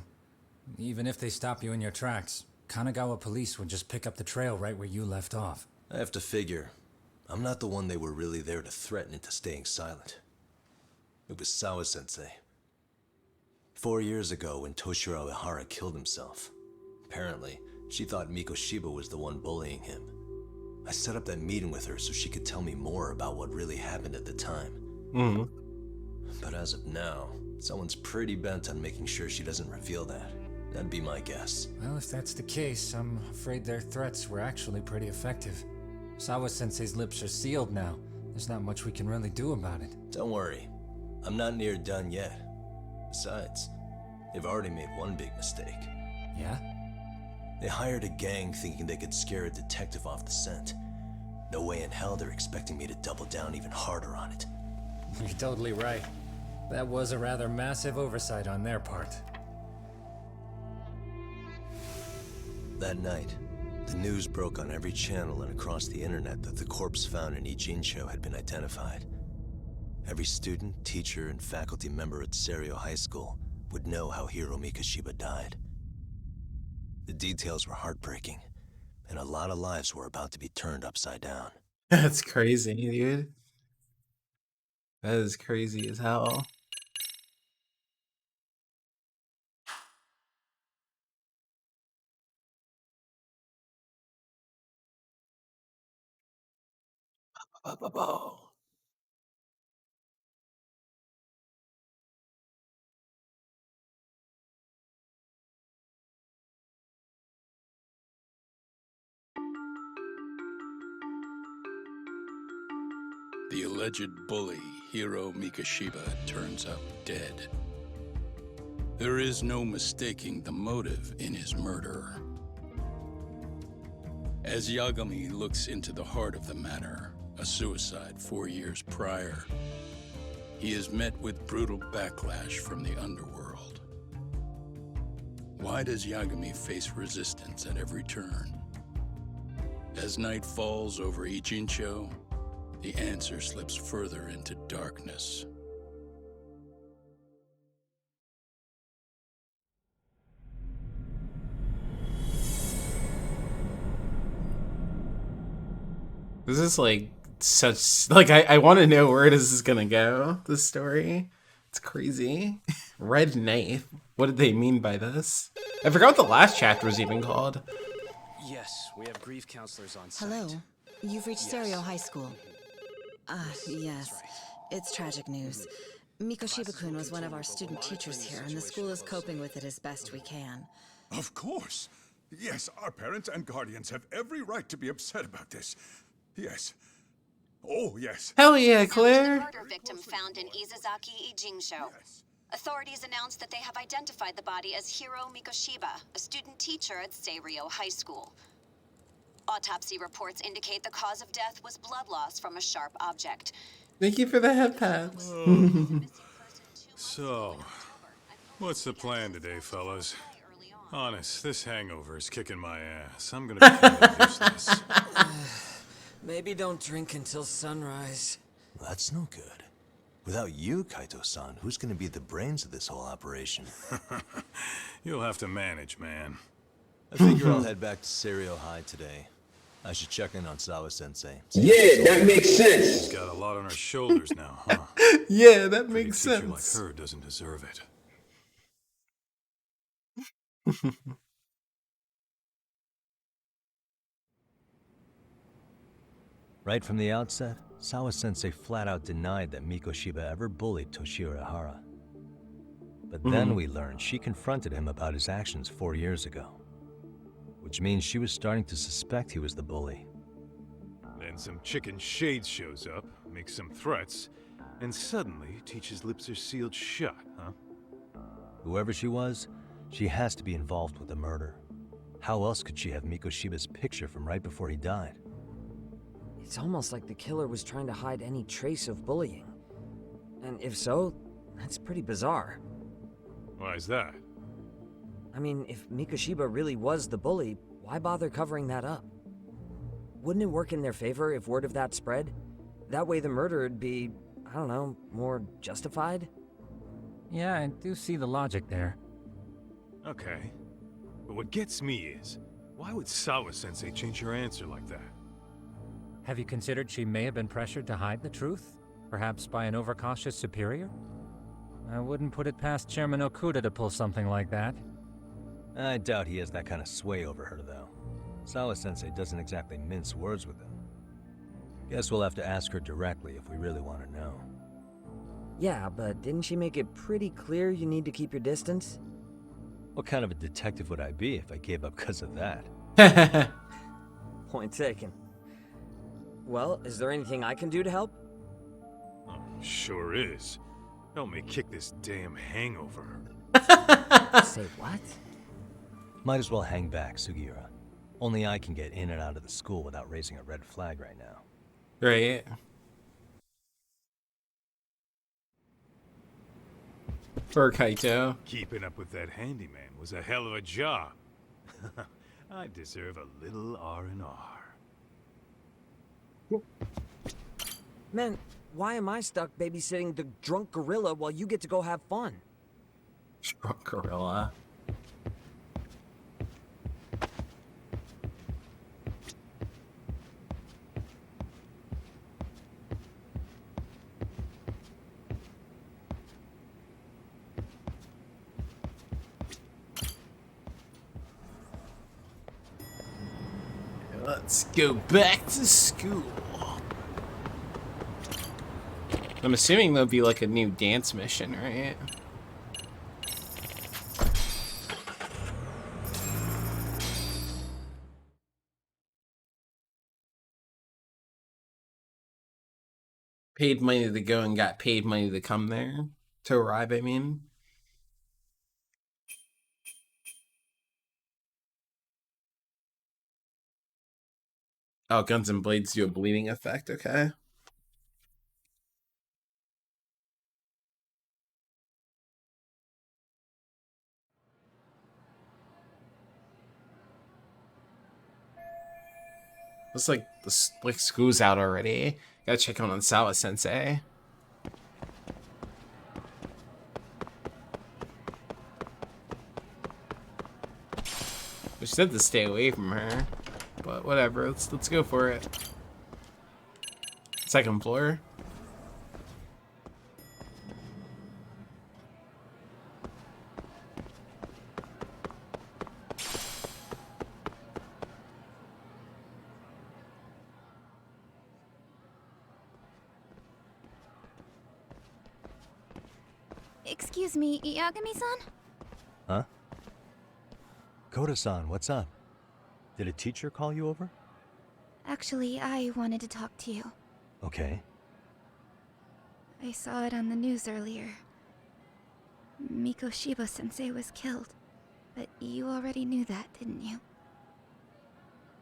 Even if they stop you in your tracks, Kanagawa police would just pick up the trail right where you left off. I have to figure, I'm not the one they were really there to threaten into staying silent. It was Sawa-sensei. 4 years ago when Toshiro Ihara killed himself, apparently, she thought Mikoshiba was the one bullying him. I set up that meeting with her so she could tell me more about what really happened at the time. But as of now, someone's pretty bent on making sure she doesn't reveal that. That'd be my guess. Well, if that's the case, I'm afraid their threats were actually pretty effective. Sawa-sensei's lips are sealed now. There's not much we can really do about it. Don't worry. I'm not near done yet. Besides, they've already made one big mistake. Yeah? They hired a gang thinking they could scare a detective off the scent. No way in hell they're expecting me to double down even harder on it. You're totally right. That was a rather massive oversight on their part. That night, the news broke on every channel and across the internet that the corpse found in Ijincho had been identified. Every student, teacher, and faculty member at Serio High School would know how Hiro Mikoshiba died. The details were heartbreaking, and a lot of lives were about to be turned upside down. That's crazy, dude. That is crazy as hell. The alleged bully, Hiro Mikoshiba, turns up dead. There is no mistaking the motive in his murder. As Yagami looks into the heart of the matter, a suicide 4 years prior, he is met with brutal backlash from the underworld. Why does Yagami face resistance at every turn? As night falls over Ichincho, the answer slips further into darkness. This is like such like I want to know where this is gonna go. This story, it's crazy. Red knife. What did they mean by this? I forgot what the last chapter was even called. Yes, we have grief counselors on site. Hello, you've reached Stereo High School. Yes. It's tragic news. Mikoshiba-kun was one of our student teachers here, and the school is coping with it as best we can. Of course. Yes, our parents and guardians have every right to be upset about this. Yes. Oh, yes. Hell yeah, Claire. Murder victim found in Izazaki, Ijinsho. Authorities announced that they have identified the body as Hiro Mikoshiba, a student teacher at Seirio High School. Autopsy reports indicate the cause of death was blood loss from a sharp object. Thank you for the head pats. So, what's the plan today, fellas? Honest, this hangover is kicking my ass. I'm gonna be kind of useless. Maybe don't drink until sunrise. That's no good. Without you, Kaito-san, who's gonna be the brains of this whole operation? You'll have to manage, man. I figure I'll head back to Seirio High today. I should check in on Sawa-sensei. Yeah, that makes sense. She's got a lot on her shoulders now, huh? Yeah, that makes sense. sense. Like her doesn't deserve it. Right from the outset, Sawa-sensei flat out denied that Mikoshiba ever bullied Toshiro Ihara. But then we learned she confronted him about his actions 4 years ago. Which means she was starting to suspect he was the bully. Then some chicken shade shows up, makes some threats, and suddenly Teach's lips are sealed shut, huh? Whoever she was, she has to be involved with the murder. How else could she have Mikoshiba's picture from right before he died? It's almost like the killer was trying to hide any trace of bullying. And if so, that's pretty bizarre. Why is that? I mean, if Mikoshiba really was the bully, why bother covering that up? Wouldn't it work in their favor if word of that spread? That way the murder would be, I don't know, more justified? Yeah, I do see the logic there. Okay. But what gets me is, why would Sawa-sensei change her answer like that? Have you considered she may have been pressured to hide the truth? Perhaps by an overcautious superior? I wouldn't put it past Chairman Okuda to pull something like that. I doubt he has that kind of sway over her, though. Sawa-sensei doesn't exactly mince words with him. Guess we'll have to ask her directly if we really want to know. Yeah, but didn't she make it pretty clear you need to keep your distance? What kind of a detective would I be if I gave up because of that? Point taken. Well, is there anything I can do to help? Oh, sure is. Help me kick this damn hangover. Say what? Might as well hang back, Sugiura. Only I can get in and out of the school without raising a red flag right now. Right. For Kaito. Keeping up with that handyman was a hell of a job. I deserve a little R&R. Man, why am I stuck babysitting the drunk gorilla while you get to go have fun? Drunk gorilla. Let's go back to school. I'm assuming there'll be like a new dance mission, right? Paid money to go and got paid money to come there. To arrive, I mean. Oh, Guns and Blades do a bleeding effect, okay. Looks like the school's out already. Gotta check on Sawa Sensei. We said to stay away from her, but whatever. Let's go for it. Second floor. Excuse me, Yagami-san? Huh? Koda-san, what's up? Did a teacher call you over? Actually, I wanted to talk to you. Okay. I saw it on the news earlier. Mikoshiba-sensei was killed. But you already knew that, didn't you?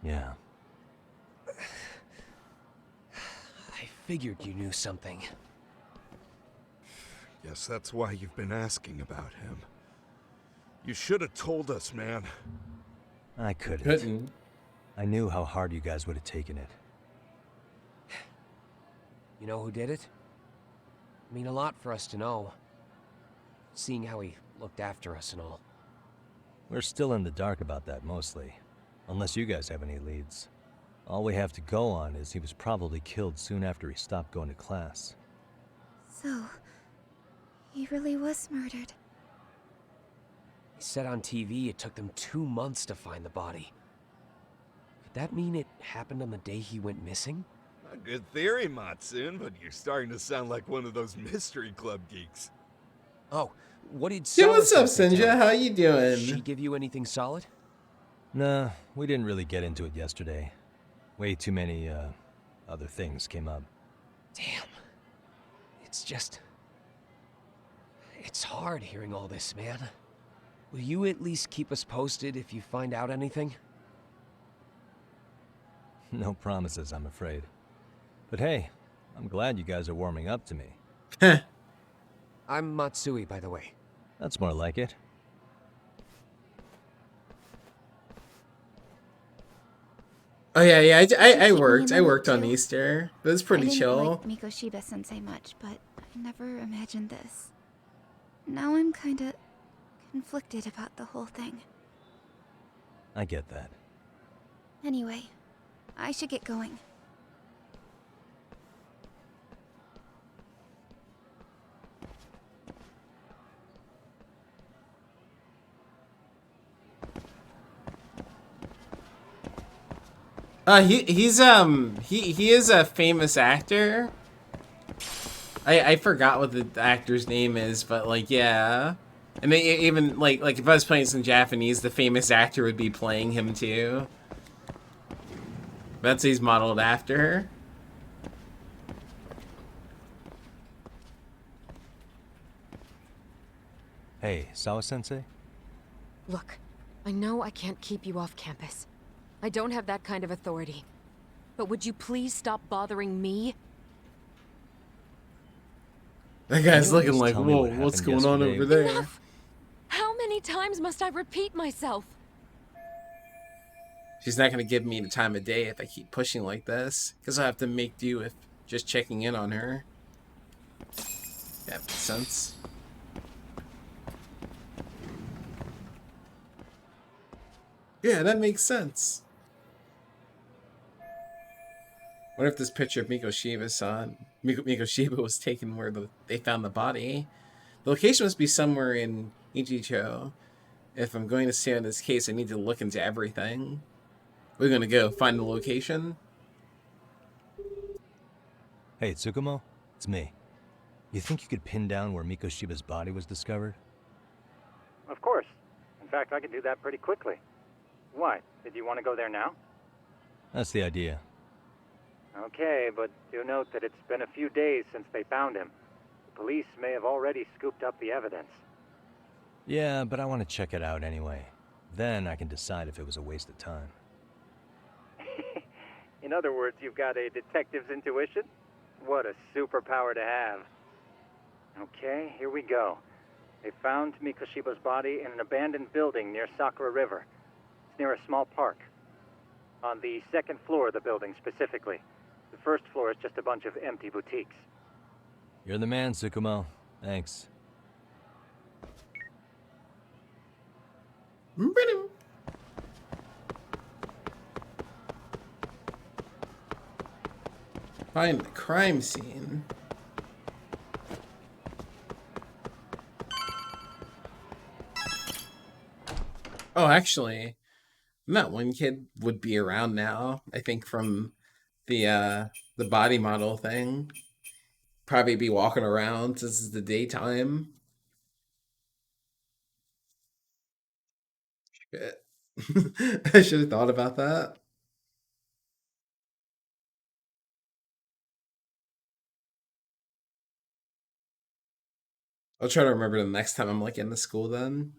Yeah. I figured you knew something. Guess that's why you've been asking about him. You should have told us, man. I couldn't. I knew how hard you guys would have taken it. You know who did it? I mean a lot for us to know. Seeing how he looked after us and all. We're still in the dark about that, mostly. Unless you guys have any leads. All we have to go on is he was probably killed soon after he stopped going to class. So, he really was murdered. He said on TV it took them 2 months to find the body. Could that mean it happened on the day he went missing? A good theory, Matsun, but you're starting to sound like one of those mystery club geeks. Oh, what did Yo, what's up, Sawa-sensei Senja? tell you? How you doing? Did she give you anything solid? Nah, we didn't really get into it yesterday. Way too many, other things came up. Damn. It's just... It's hard hearing all this, man. Will you at least keep us posted if you find out anything? No promises, I'm afraid. But hey, I'm glad you guys are warming up to me. I'm Matsui, by the way. That's more like it. Oh yeah, I keep me worked. in I the worked loop, on too. Easter. It was pretty I didn't chill. like Mikoshiba-sensei much, but I never imagined this. Now I'm kinda conflicted about the whole thing. I get that. Anyway, I should get going. He is a famous actor. I forgot what the actor's name is, but like yeah. And they even like if I was playing some Japanese, the famous actor would be playing him too. That's who he's modeled after. Hey, Sawa-sensei? Look, I know I can't keep you off campus. I don't have that kind of authority. But would you please stop bothering me? That guy's Can you at looking least like, tell me whoa, what what's happened going on yesterday? over there? Enough! How many times must I repeat myself? She's not gonna give me the time of day if I keep pushing like this, because I'll have to make do with just checking in on her. That makes sense. Yeah, that makes sense. What if this picture of Mikoshiba was taken where they found the body? The location must be somewhere in Ichicho. If I'm going to stay on this case, I need to look into everything. We're gonna go find the location. Hey, Tsukumo, it's me. You think you could pin down where Mikoshiba's body was discovered? Of course. In fact, I could do that pretty quickly. Why? Did you want to go there now? That's the idea. Okay, but do note that it's been a few days since they found him. The police may have already scooped up the evidence. Yeah, but I want to check it out anyway. Then I can decide if it was a waste of time. In other words, you've got a detective's intuition? What a superpower to have. Okay, here we go. They found Mikoshiba's body in an abandoned building near Sakura River. It's near a small park. On the second floor of the building, specifically. The first floor is just a bunch of empty boutiques. You're the man, Tsukumo. Thanks. Find the crime scene. Oh, actually, that one kid would be around now. I think from the body model thing. Probably be walking around. This is the daytime. Shit. I should have thought about that. I'll try to remember the next time I'm like in the school then.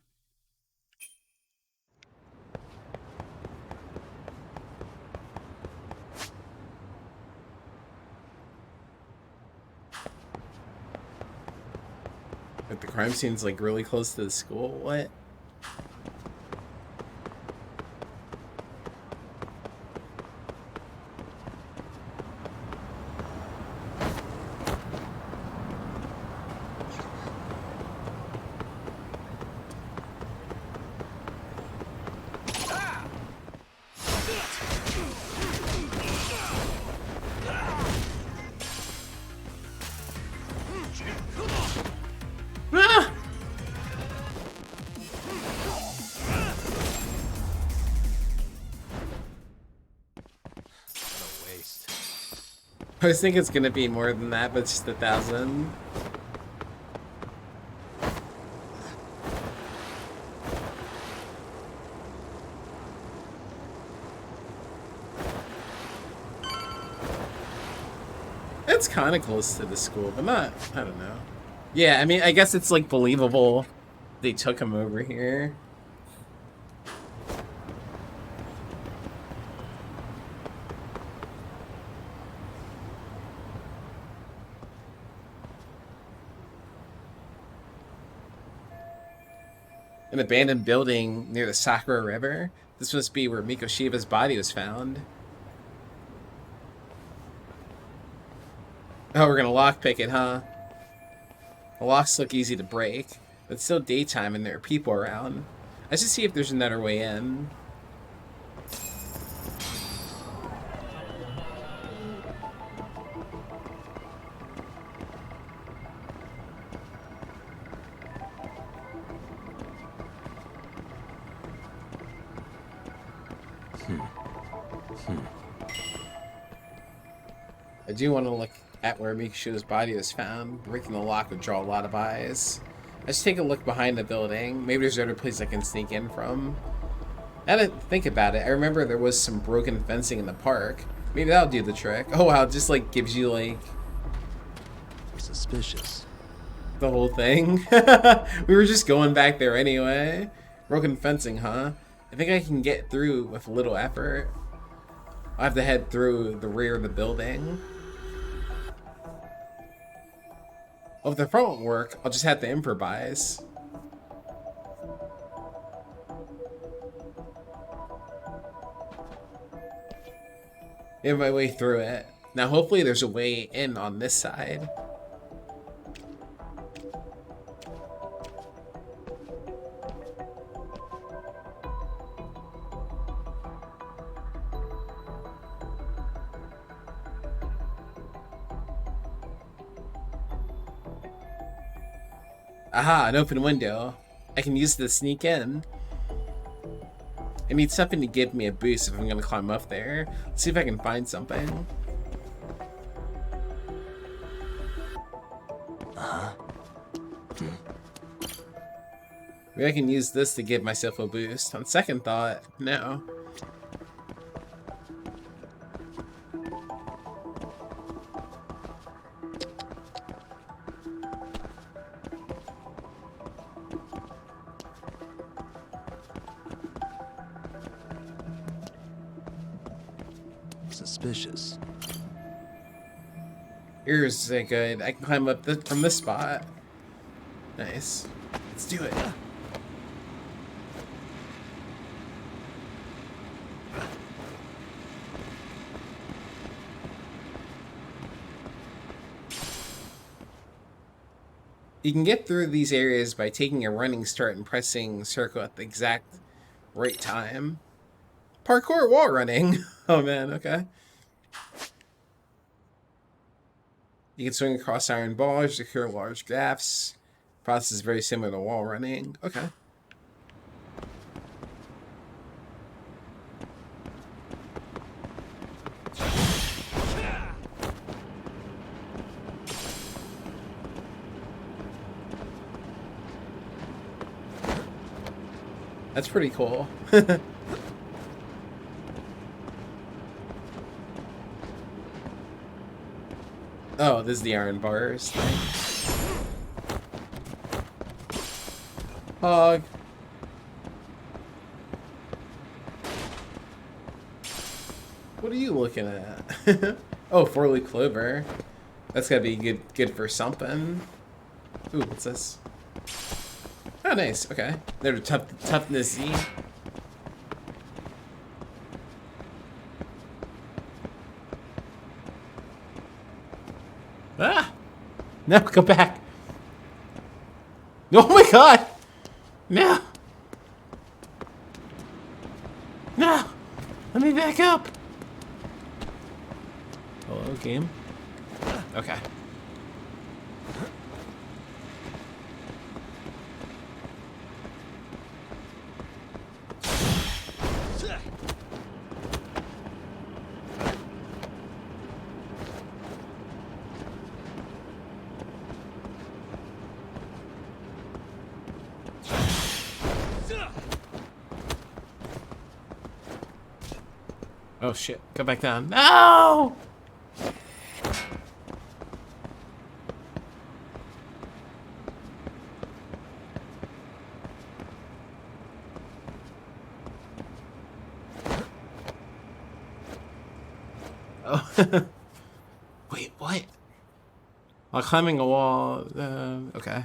But the crime scene's like really close to the school. What? I was thinking it's gonna be more than that, but it's just 1,000. It's kind of close to the school, but not, I don't know. Yeah, I mean, I guess it's like believable they took him over here. An abandoned building near the Sakura River. This must be where Mikoshiba's body was found. Oh, we're gonna lockpick it, huh? The locks look easy to break, but it's still daytime and there are people around. I should see if there's another way in. I do want to look at where Mikoshiba's body was found. Breaking the lock would draw a lot of eyes. I should take a look behind the building. Maybe there's another place I can sneak in from. Now that I think about it, I remember there was some broken fencing in the park. Maybe that'll do the trick. Oh wow, it just like gives you like... Suspicious. The whole thing. We were just going back there anyway. Broken fencing, huh? I think I can get through with a little effort. I'll have to head through the rear of the building. Well, if the front won't work, I'll just have to improvise. Get my way through it. Now hopefully there's a way in on this side. Aha, an open window. I can use it to sneak in. I need something to give me a boost if I'm gonna climb up there. Let's see if I can find something. Maybe I can use this to give myself a boost. On second thought, no. Suspicious. Here's good. I can climb up from this spot. Nice. Let's do it. You can get through these areas by taking a running start and pressing circle at the exact right time. Parkour wall running. Oh man, okay. You can swing across iron bars, secure large gaps. Process is very similar to wall running. Okay. That's pretty cool. Oh, this is the iron bars thing. Hog. What are you looking at? Oh, four-leaf clover. That's gotta be good for something. Ooh, what's this? Oh, nice. Okay. They're toughness Z. Ah! No, go back. Oh my god! No! No! Let me back up! Hello, game? Okay. Oh shit, go back down. No! Oh. Wait, what? While climbing a wall, okay.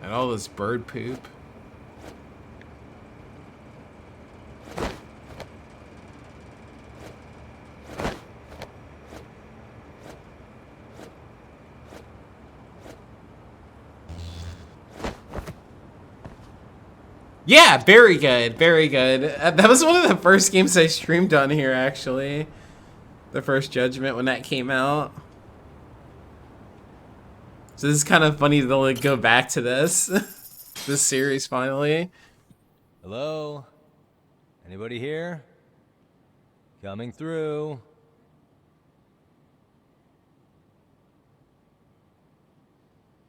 And all this bird poop. Yeah, very good, very good. That was one of the first games I streamed on here, actually. The first Judgment when that came out. So this is kind of funny to like go back to this, this series finally. Hello? Anybody here? Coming through.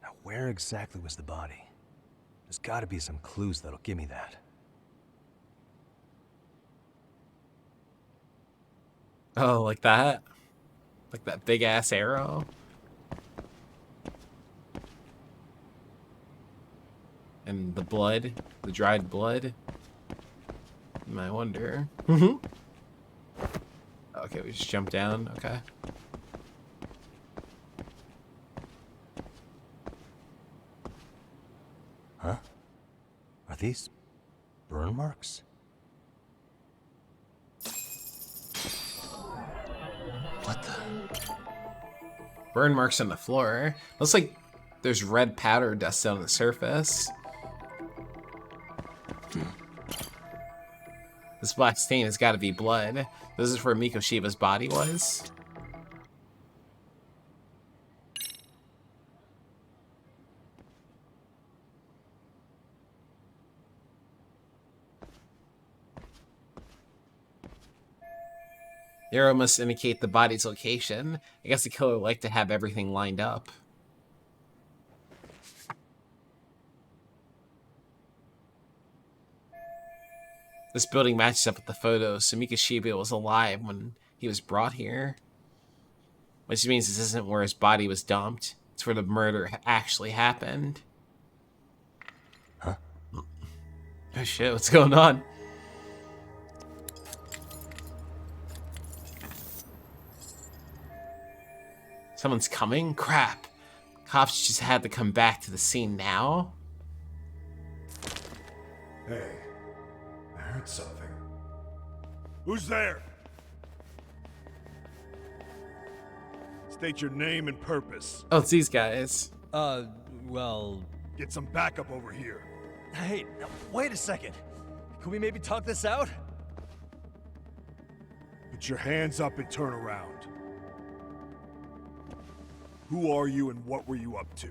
Now, where exactly was the body? There's got to be some clues that'll give me that. Oh, like that? Like that big ass arrow? And the blood, the dried blood. I wonder. Okay, we just jump down. Okay. Huh? Are these burn marks? What the? Burn marks on the floor. Looks like there's red powder dust on the surface. This black stain has got to be blood. This is where Mikoshiba's body was. The arrow must indicate the body's location. I guess the killer liked to have everything lined up. This building matches up with the photos, so Mikoshiba was alive when he was brought here. Which means this isn't where his body was dumped. It's where the murder actually happened. Huh? Oh shit, what's going on? Someone's coming? Crap. Cops just had to come back to the scene now? Hey, I heard something. Who's there? State your name and purpose. Oh, it's these guys. Well... Get some backup over here. Hey, now, wait a second. Can we maybe talk this out? Put your hands up and turn around. Who are you and what were you up to?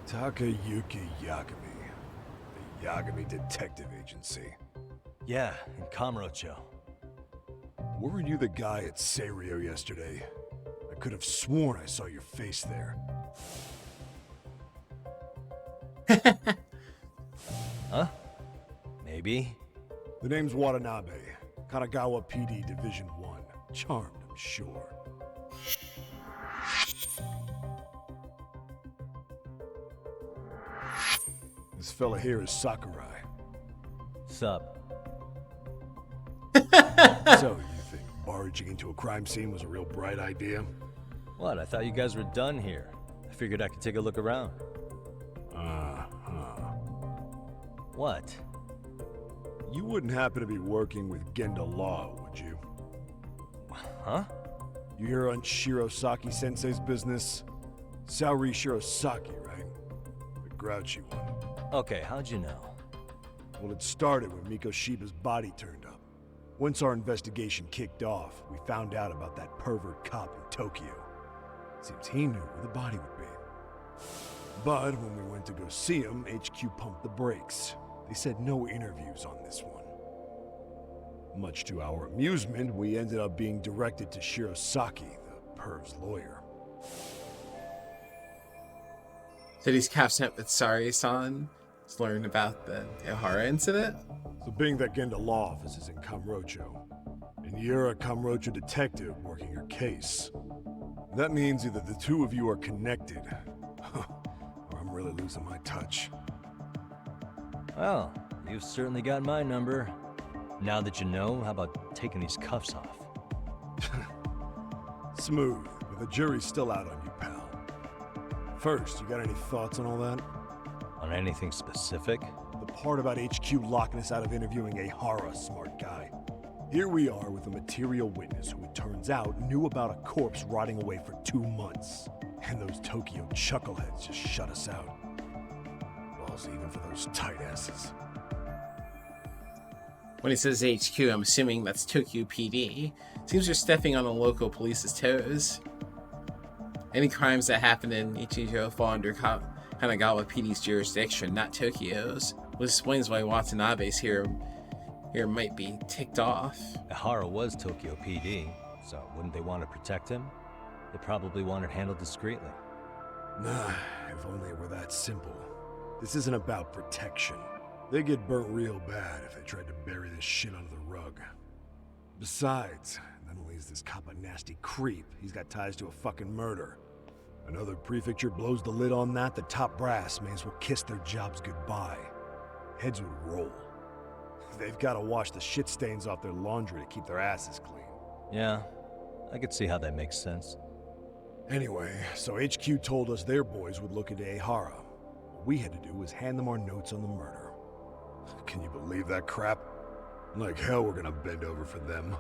Takayuki Yagami. The Yagami Detective Agency. Yeah, in Kamurocho. Weren't you the guy at Serio yesterday? I could have sworn I saw your face there. Huh? Maybe. The name's Watanabe. Kanagawa PD Division 1. Charmed, I'm sure. This fella here is Sakurai. Sup? So, you think barging into a crime scene was a real bright idea? What? I thought you guys were done here. I figured I could take a look around. What? You wouldn't happen to be working with Genda Law, would you? Huh? You hear on Shirosaki Sensei's business? Saori Shirosaki, right? The grouchy one. Okay, how'd you know? Well, it started when Mikoshiba's body turned up. Once our investigation kicked off, we found out about that pervert cop in Tokyo. Seems he knew where the body would be. But when we went to go see him, HQ pumped the brakes. They said no interviews on this one. Much to our amusement, we ended up being directed to Shirosaki, the perv's lawyer. So these cops met with Sari-san to learn about the Ehara incident? So being that Genda Law office is in Kamurocho, and you're a Kamurocho detective working your case, that means either the two of you are connected, or I'm really losing my touch. Well, you've certainly got my number. Now that you know, how about taking these cuffs off? Smooth, but the jury's still out on you, pal. First, you got any thoughts on all that? On anything specific? The part about HQ locking us out of interviewing Ehara, smart guy. Here we are with a material witness who it turns out knew about a corpse rotting away for 2 months. And those Tokyo chuckleheads just shut us out. Balls even for those tight asses. When he says HQ, I'm assuming that's Tokyo PD. Seems you're stepping on the local police's toes. Any crimes that happen in Ichijo fall under Kanagawa PD's jurisdiction, not Tokyo's. Which explains why Watanabe's here might be ticked off. Ehara was Tokyo PD, so wouldn't they want to protect him? They probably want it handled discreetly. Nah, if only it were that simple. This isn't about protection. They get burnt real bad if they tried to bury this shit under the rug. Besides, not only is this cop a nasty creep, he's got ties to a fucking murder. Another prefecture blows the lid on that, the top brass may as well kiss their jobs goodbye. Heads would roll. They've got to wash the shit stains off their laundry to keep their asses clean. Yeah, I could see how that makes sense. Anyway, so HQ told us their boys would look into Ehara. What we had to do was hand them our notes on the murder. Can you believe that crap? Like hell we're gonna bend over for them.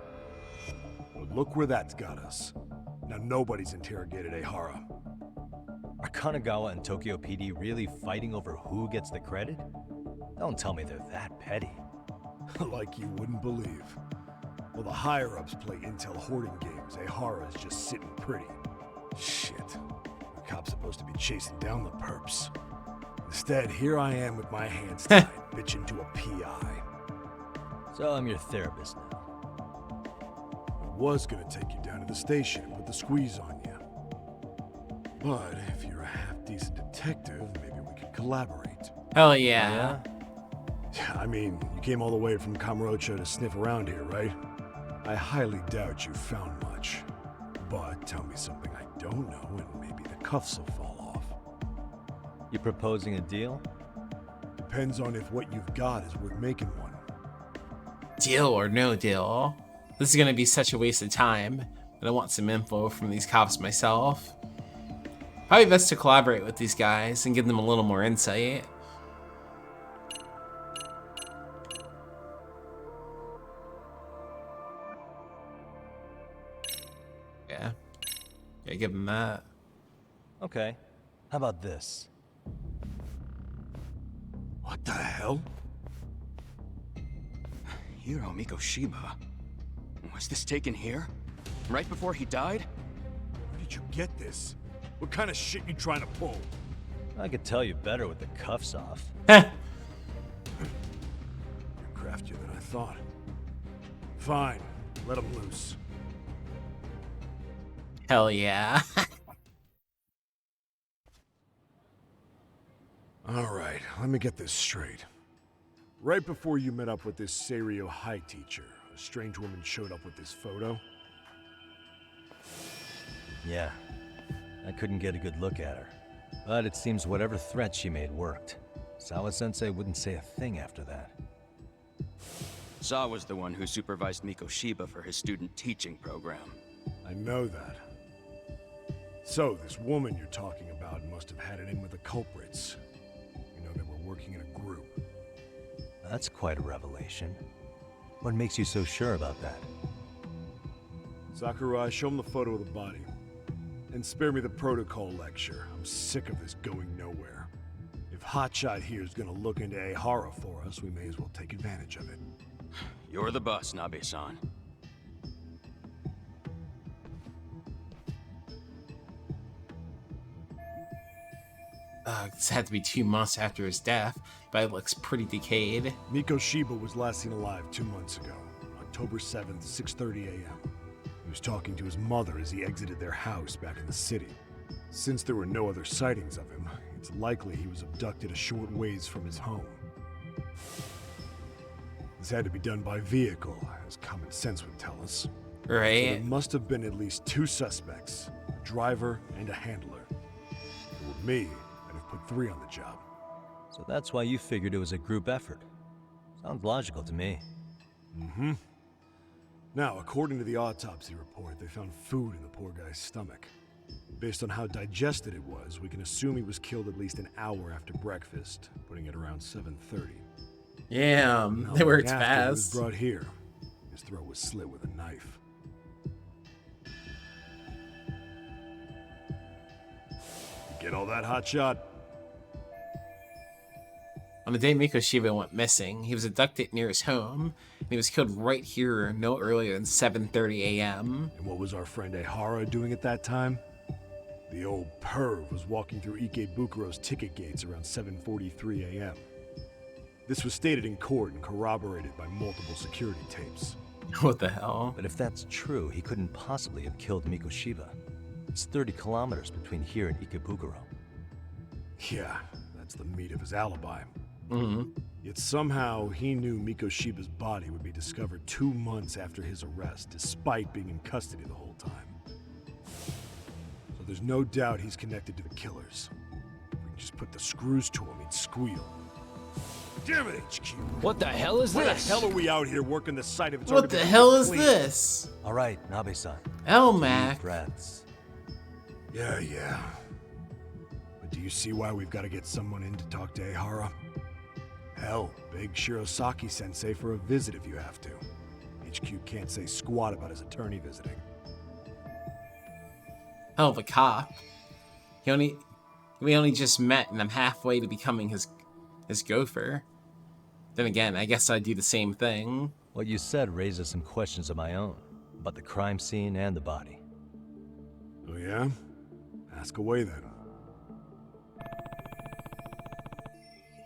But look where that's got us. Now nobody's interrogated Ehara. Are Kanagawa and Tokyo PD really fighting over who gets the credit? Don't tell me they're that petty. Like you wouldn't believe. Well, the higher-ups play intel hoarding games. Ehara is just sitting pretty. Shit. The cop's supposed to be chasing down the perps. Instead, here I am with my hands tied, bitching to a PI. So I'm your therapist now. I was gonna take you down to the station and put the squeeze on you. But if you're a half-decent detective, maybe we could collaborate. Hell yeah. I mean, you came all the way from Kamurocho to sniff around here, right? I highly doubt you found much. But tell me something I don't know and maybe the cuffs will fall off. You proposing a deal? Depends on if what you've got is worth making one. Deal or no deal? This is gonna be such a waste of time, but I want some info from these cops myself. Probably best to collaborate with these guys and give them a little more insight. Yeah. Yeah, give them that. Okay. How about this? What the hell? Hiro Mikoshiba. Was this taken here? Right before he died? Where did you get this? What kind of shit you trying to pull? I could tell you better with the cuffs off. You're craftier than I thought. Fine, let him loose. Hell yeah. Alright, let me get this straight. Right before you met up with this Seiryo High teacher, a strange woman showed up with this photo? Yeah. I couldn't get a good look at her. But it seems whatever threat she made worked. Sawa-sensei wouldn't say a thing after that. Sawa's the one who supervised Mikoshiba for his student teaching program. I know that. So, this woman you're talking about must have had it in with the culprits. You know, they were working in a group. That's quite a revelation. What makes you so sure about that? Sakurai, show him the photo of the body. And spare me the protocol lecture. I'm sick of this going nowhere. If Hotshot here is gonna look into Ehara for us, we may as well take advantage of it. You're the boss, Nabe-san. This had to be 2 months after his death, but it looks pretty decayed. Mikoshiba was last seen alive 2 months ago, October 7th, 6:30 a.m. He was talking to his mother as he exited their house back in the city. Since there were no other sightings of him, it's likely he was abducted a short ways from his home. This had to be done by vehicle, as common sense would tell us. Right. So there must have been at least 2 suspects, a driver and a handler. If it were me, I'd have put 3 on the job. So that's why you figured it was a group effort. Sounds logical to me. Mm-hmm. Now, according to the autopsy report, they found food in the poor guy's stomach. Based on how digested it was, we can assume he was killed at least an hour after breakfast, putting it around 7:30. Damn, they worked After he was fast. brought here, his throat was slit with a knife. Get all that, Hotshot? On the day Mikoshiba went missing, he was abducted near his home, and he was killed right here no earlier than 7:30 a.m. And what was our friend Ehara doing at that time? The old perv was walking through Ikebukuro's ticket gates around 7:43 a.m. This was stated in court and corroborated by multiple security tapes. What the hell? But if that's true, he couldn't possibly have killed Mikoshiba. It's 30 kilometers between here and Ikebukuro. Yeah, that's the meat of his alibi. Mm-hmm. Yet somehow he knew Mikoshiba's body would be discovered 2 months after his arrest, despite being in custody the whole time. So there's no doubt he's connected to the killers. If we can just put the screws to him, he'd squeal. Damn it, HQ! What the hell is Why this? the hell are we out here working the site of its What the hell is this? All right, Nabe-san. Elmac. Deep breaths. Yeah. But do you see why we've got to get someone in to talk to Ehara? Hell, beg Shirosaki-sensei for a visit if you have to. HQ can't say squat about his attorney visiting. Hell of a cop. We only just met, and I'm halfway to becoming his gopher. Then again, I guess I'd do the same thing. What you said raises some questions of my own, about the crime scene and the body. Oh yeah? Ask away then.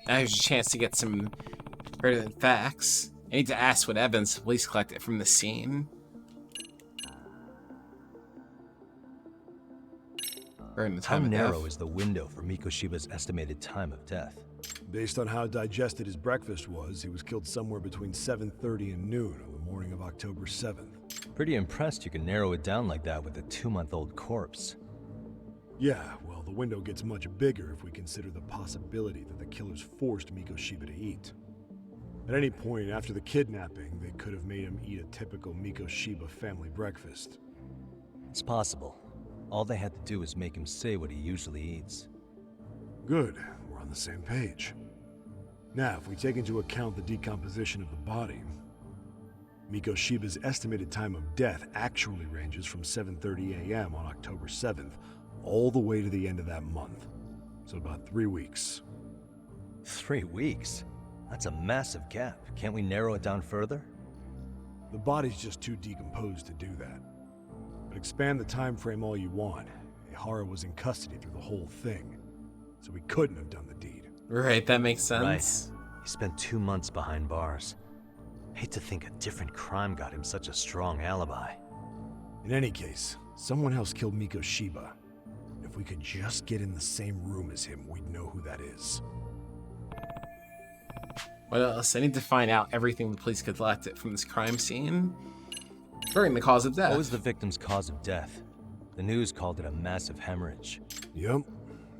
Now here's a chance to get some pertinent facts. I need to ask what evidence the police collected from the scene. During the How time of narrow death. is the window for Mikoshiba's estimated time of death? Based on how digested his breakfast was, he was killed somewhere between 7:30 and noon on the morning of October 7th. Pretty impressed you can narrow it down like that with a 2-month-old corpse. Yeah, well, the window gets much bigger if we consider the possibility that the killers forced Mikoshiba to eat. At any point after the kidnapping, they could have made him eat a typical Mikoshiba family breakfast. It's possible. All they had to do was make him say what he usually eats. Good, we're on the same page. Now, if we take into account the decomposition of the body, Mikoshiba's estimated time of death actually ranges from 7:30 a.m. on October 7th all the way to the end of that month. So about 3 weeks. 3 weeks? That's a massive gap. Can't we narrow it down further? The body's just too decomposed to do that. But expand the time frame all you want. Ihara was in custody through the whole thing, so he couldn't have done the deed. Right, that makes sense. Right. He spent 2 months behind bars. Hate to think a different crime got him such a strong alibi. In any case, someone else killed Mikoshiba. If we could just get in the same room as him, we'd know who that is. What else? I need to find out everything the police could collect from this crime scene. During the cause of death. What was the victim's cause of death? The news called it a massive hemorrhage. Yep.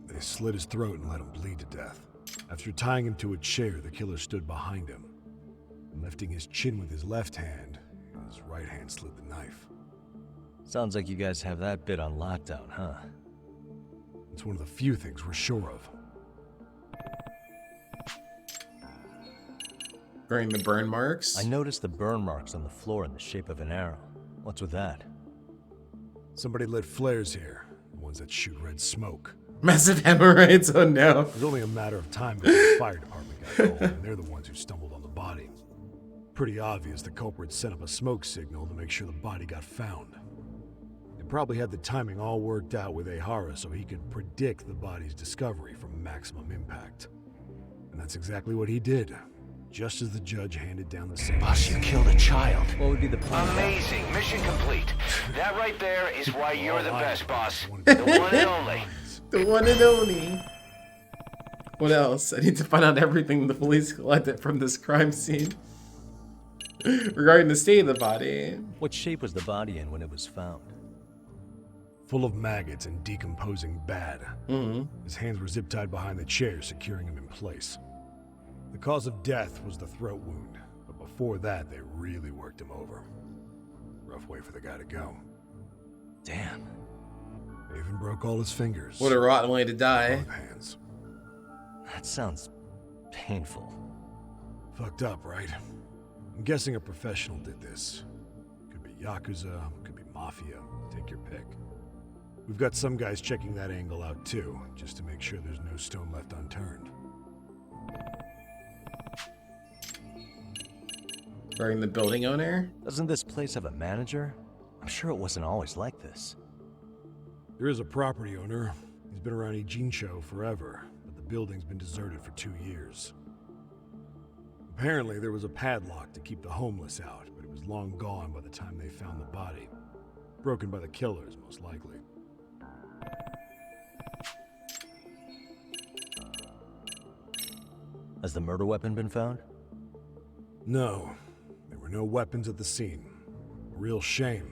They slit his throat and let him bleed to death. After tying him to a chair, the killer stood behind him. And lifting his chin with his left hand, his right hand slid the knife. Sounds like you guys have that bit on lockdown, huh? It's one of the few things we're sure of. During the burn marks? I noticed the burn marks on the floor in the shape of an arrow. What's with that? Somebody lit flares here, the ones that shoot red smoke. Massive hemorrhoids, oh no. It was only a matter of time before the fire department got called, and they're the ones who stumbled on the body. Pretty obvious the culprit set up a smoke signal to make sure the body got found. They probably had the timing all worked out with Ihara so he could predict the body's discovery from maximum impact. And that's exactly what he did. Just as the judge handed down the sentence. Boss, you killed a child. What would be the plan? Amazing. Mission complete. That right there is why you're the best, boss. The one and only. The one and only. What else? I need to find out everything the police collected from this crime scene. Regarding the state of the body. What shape was the body in when it was found? Full of maggots and decomposing bad. His hands were zip-tied behind the chair, securing him in place. The cause of death was the throat wound, but before that, they really worked him over. Rough way for the guy to go. Damn. They even broke all his fingers. What a rotten way to die. Both hands. That sounds painful. Fucked up, right? I'm guessing a professional did this. Could be Yakuza, could be Mafia, take your pick. We've got some guys checking that angle out too, just to make sure there's no stone left unturned. Regarding the building owner? Doesn't this place have a manager? I'm sure it wasn't always like this. There is a property owner. He's been around Ijincho forever, but the building's been deserted for 2 years. Apparently, there was a padlock to keep the homeless out, but it was long gone by the time they found the body. Broken by the killers, most likely. Has the murder weapon been found? No. There were no weapons at the scene. A real shame.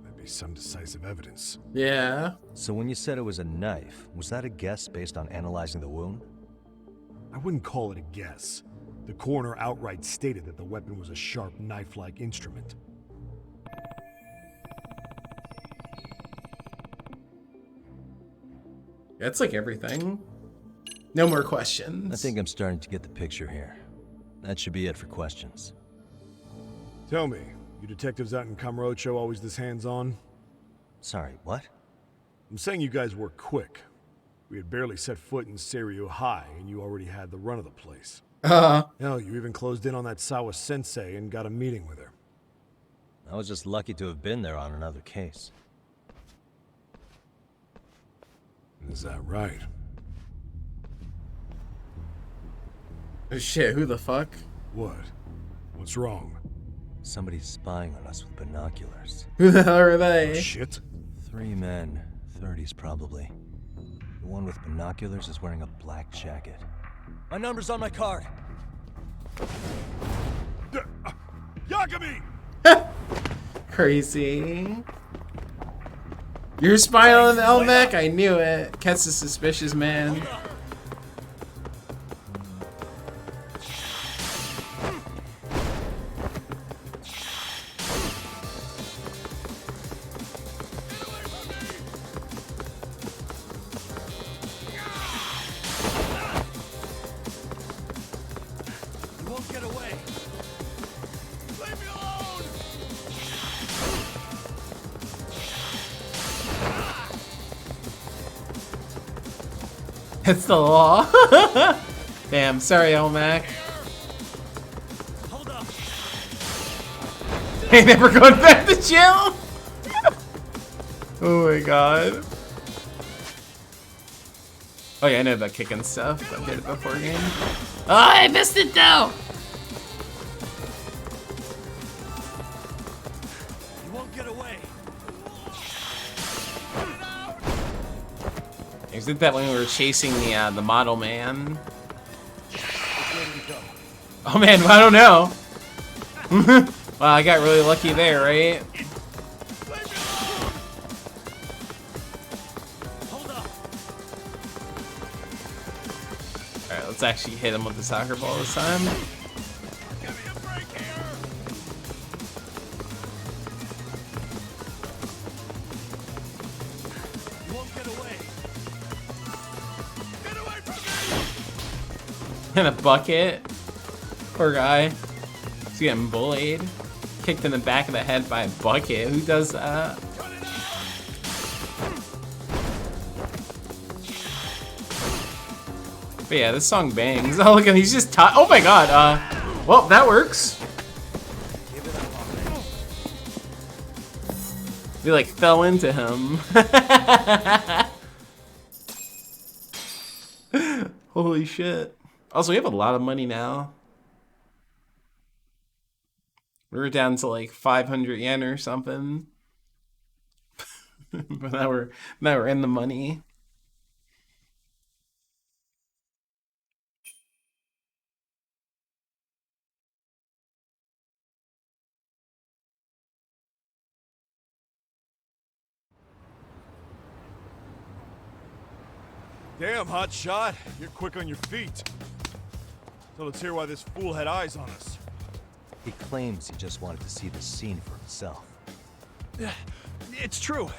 That'd be some decisive evidence. Yeah. So when you said it was a knife, was that a guess based on analyzing the wound? I wouldn't call it a guess. The coroner outright stated that the weapon was a sharp knife-like instrument. That's like everything. No more questions. I think I'm starting to get the picture here. That should be it for questions. Tell me, you detectives out in Kamurocho always this hands-on? Sorry, what? I'm saying you guys work quick. We had barely set foot in Seiryo High, and you already had the run of the place. Hell, you even closed in on that Sawa Sensei and got a meeting with her. I was just lucky to have been there on another case. Is that right? Oh shit, who the fuck? What? What's wrong? Somebody's spying on us with binoculars. Who the hell are they? Oh, shit. 3 men, 30s probably. The one with binoculars is wearing a black jacket. My number's on my card. Yagami! Crazy. You're spying on Elmec? I knew it. Ket's a suspicious man. You won't get away. Leave me alone. It's the law. Damn, sorry, Elmec. Hold up. Ain't never going back to jail. Oh my god. Oh yeah, I know about kicking stuff. I did it before game. Oh, I missed it though. You won't get away. I did that when we were chasing the model man. Oh man, I don't know. Well, I got really lucky there, right? Alright, let's actually hit him with the soccer ball this time. And a bucket. Poor guy. He's getting bullied. Kicked in the back of the head by a bucket. Who does that? But yeah, this song bangs. Oh, look at him. He's just oh my god. Well, that works. We like fell into him. Holy shit. Also, we have a lot of money now. We were down to like 500 yen or something. But now we're in the money. Damn, hotshot. You're quick on your feet. So let's hear why this fool had eyes on us. He claims he just wanted to see the scene for himself. It's true.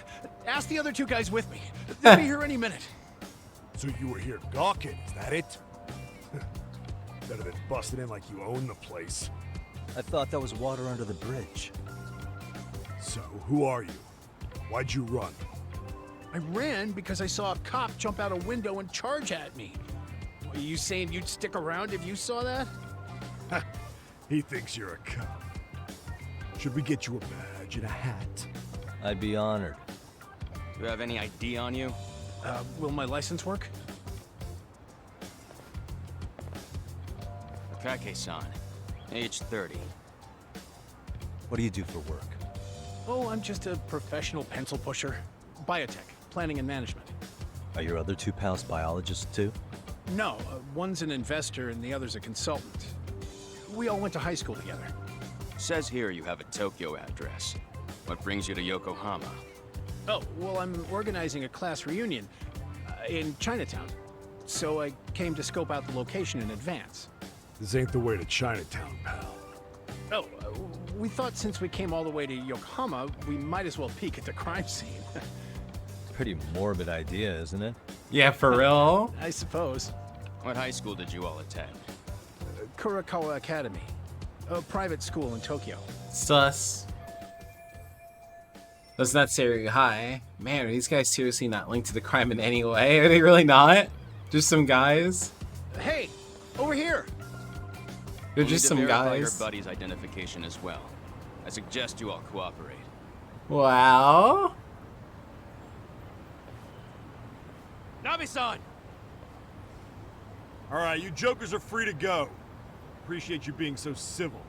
Ask the other 2 guys with me. They'll be here any minute. So you were here gawking, is that it? Better than busting in like you own the place. I thought that was water under the bridge. So, who are you? Why'd you run? I ran because I saw a cop jump out a window and charge at me. Are you saying you'd stick around if you saw that? He thinks you're a cop. Should we get you a badge and a hat? I'd be honored. Do you have any ID on you? Will my license work? Akake-san, age 30. What do you do for work? Oh, I'm just a professional pencil pusher. Biotech, planning and management. Are your other 2 pals biologists too? No, one's an investor and the other's a consultant. We all went to high school together. Says here you have a Tokyo address. What brings you to Yokohama? Oh, well, I'm organizing a class reunion in Chinatown. So I came to scope out the location in advance. This ain't the way to Chinatown, pal. Oh, we thought since we came all the way to Yokohama, we might as well peek at the crime scene. Pretty morbid idea, isn't it? Yeah, for real? I suppose. What high school did you all attend? Kurakawa Academy, a private school in Tokyo. Sus. That's not Seiryu High. Man, are these guys seriously not linked to the crime in any way? Are they really not? Just some guys? Hey, over here! They're We'll just need to some verify guys. your buddy's identification as well. I suggest you all cooperate. Wow. Nabi-san! Alright, you jokers are free to go. Appreciate you being so civil.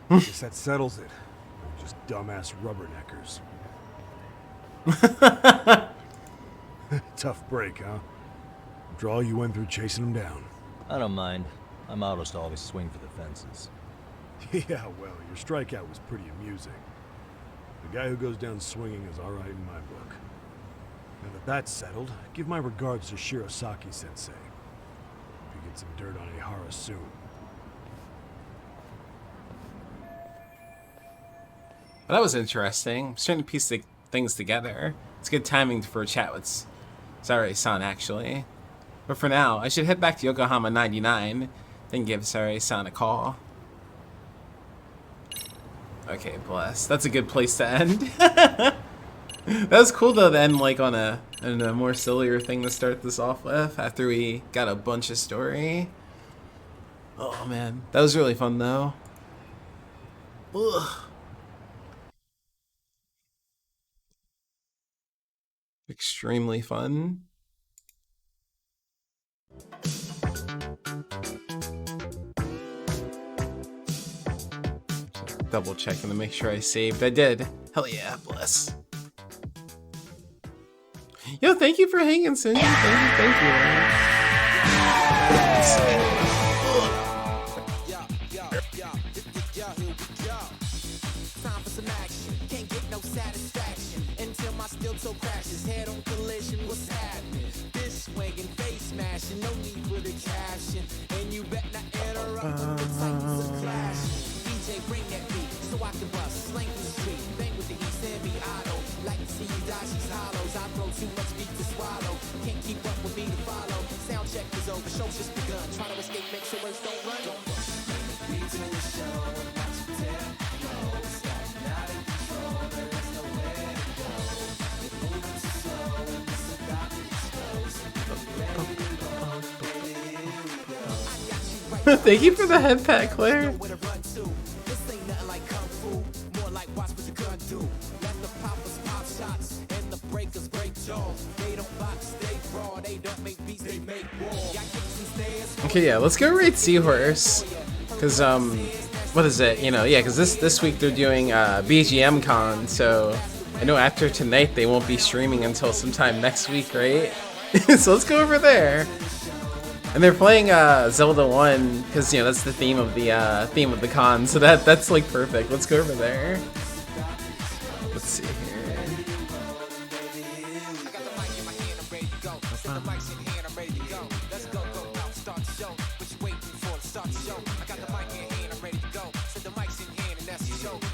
Guess that settles it. We're just dumbass rubberneckers. Tough break, huh? After all you went through chasing them down. I don't mind. I'm almost always swing for the fences. Yeah, well, your strikeout was pretty amusing. The guy who goes down swinging is all right in my book. Now that that's settled, give my regards to Shirosaki-sensei. Hope you get some dirt on Ihara soon. Well, that was interesting. I'm starting to piece the things together. It's good timing for a chat with Sarai-san, actually. But for now, I should head back to Yokohama 99, then give Sarai-san a call. Okay, bless. That's a good place to end. That was cool though to end like on a more sillier thing to start this off with after we got a bunch of story. Oh man, that was really fun though. Ugh. Extremely fun. Double checking to make sure I saved. I did. Hell yeah, bless. Yo, thank you for hanging, Cindy. Thank you. Time for some action. Can't get no satisfaction until my steel toe crashes. Head on collision. What's happening? This swinging, face smashing. No need for the caption. And you bet not interrupt when the titans are clashing. DJ, bring that beat so I can bust. Slang through the street. Bang with the East semi-auto. Like to see you die, she's hollows. I throw too much beat to swallow. Can't keep up with me to follow. Sound check is over. Show's just begun. Try to escape, make sure words don't run. Don't bust. Beats in the show. Watch you tell. Not in control. There's nowhere to go. You're moving so slow. It's about to explode. Thank you for the head pat, Claire. This ain't nothing like kung fu. More like watch what you gonna do. Let the poppers pop shots and the breakers break jaws. They don't box, they raw. They don't make beats, they make war. Got kicks and stairs. Okay, yeah, let's go rate Seahorse. Cause what is it? You know, yeah, cause this week they're doing BGM Con, so I know after tonight they won't be streaming until sometime next week, right? So let's go over there. And they're playing Zelda 1 because you know that's the theme of the con, so that's like perfect. Let's go over there. Let's see here.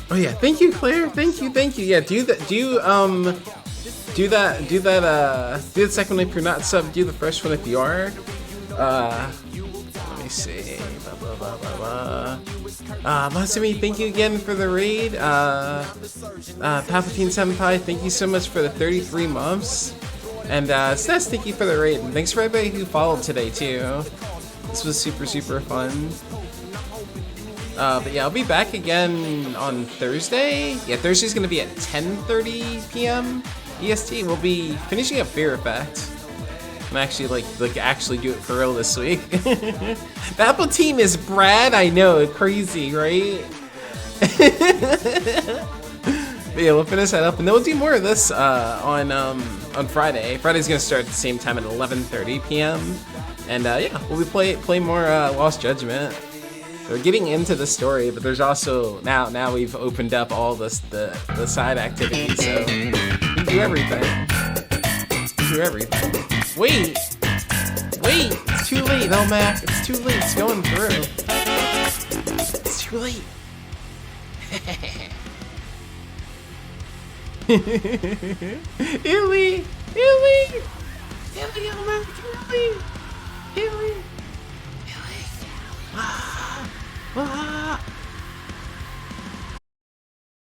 Oh yeah, thank you, Claire. Thank you. Yeah, do the second one if you're not sub. Do the first one if you are. Let me see. Masumi, thank you again for the raid. Palpatine Senpai, thank you so much for the 33 months. And Snes, thank you for the raid. And thanks for everybody who followed today too. This was super fun. But yeah, I'll be back again on Thursday. Yeah, Thursday's gonna be at 10:30 p.m. EST. We'll be finishing up Fear Effect. I'm actually like actually do it for real this week. The Apple team is Brad. I know, crazy, right? But yeah, we'll finish that up, and then we'll do more of this on Friday. Friday's gonna start at the same time at 11:30 p.m. And yeah, we'll be play more Lost Judgment. We're getting into the story, but there's also now we've opened up all the side activities, so we can do everything. Wait, it's too late, Elmac. It's too late. It's going through. It's too late. Illy, Elmac, Illy.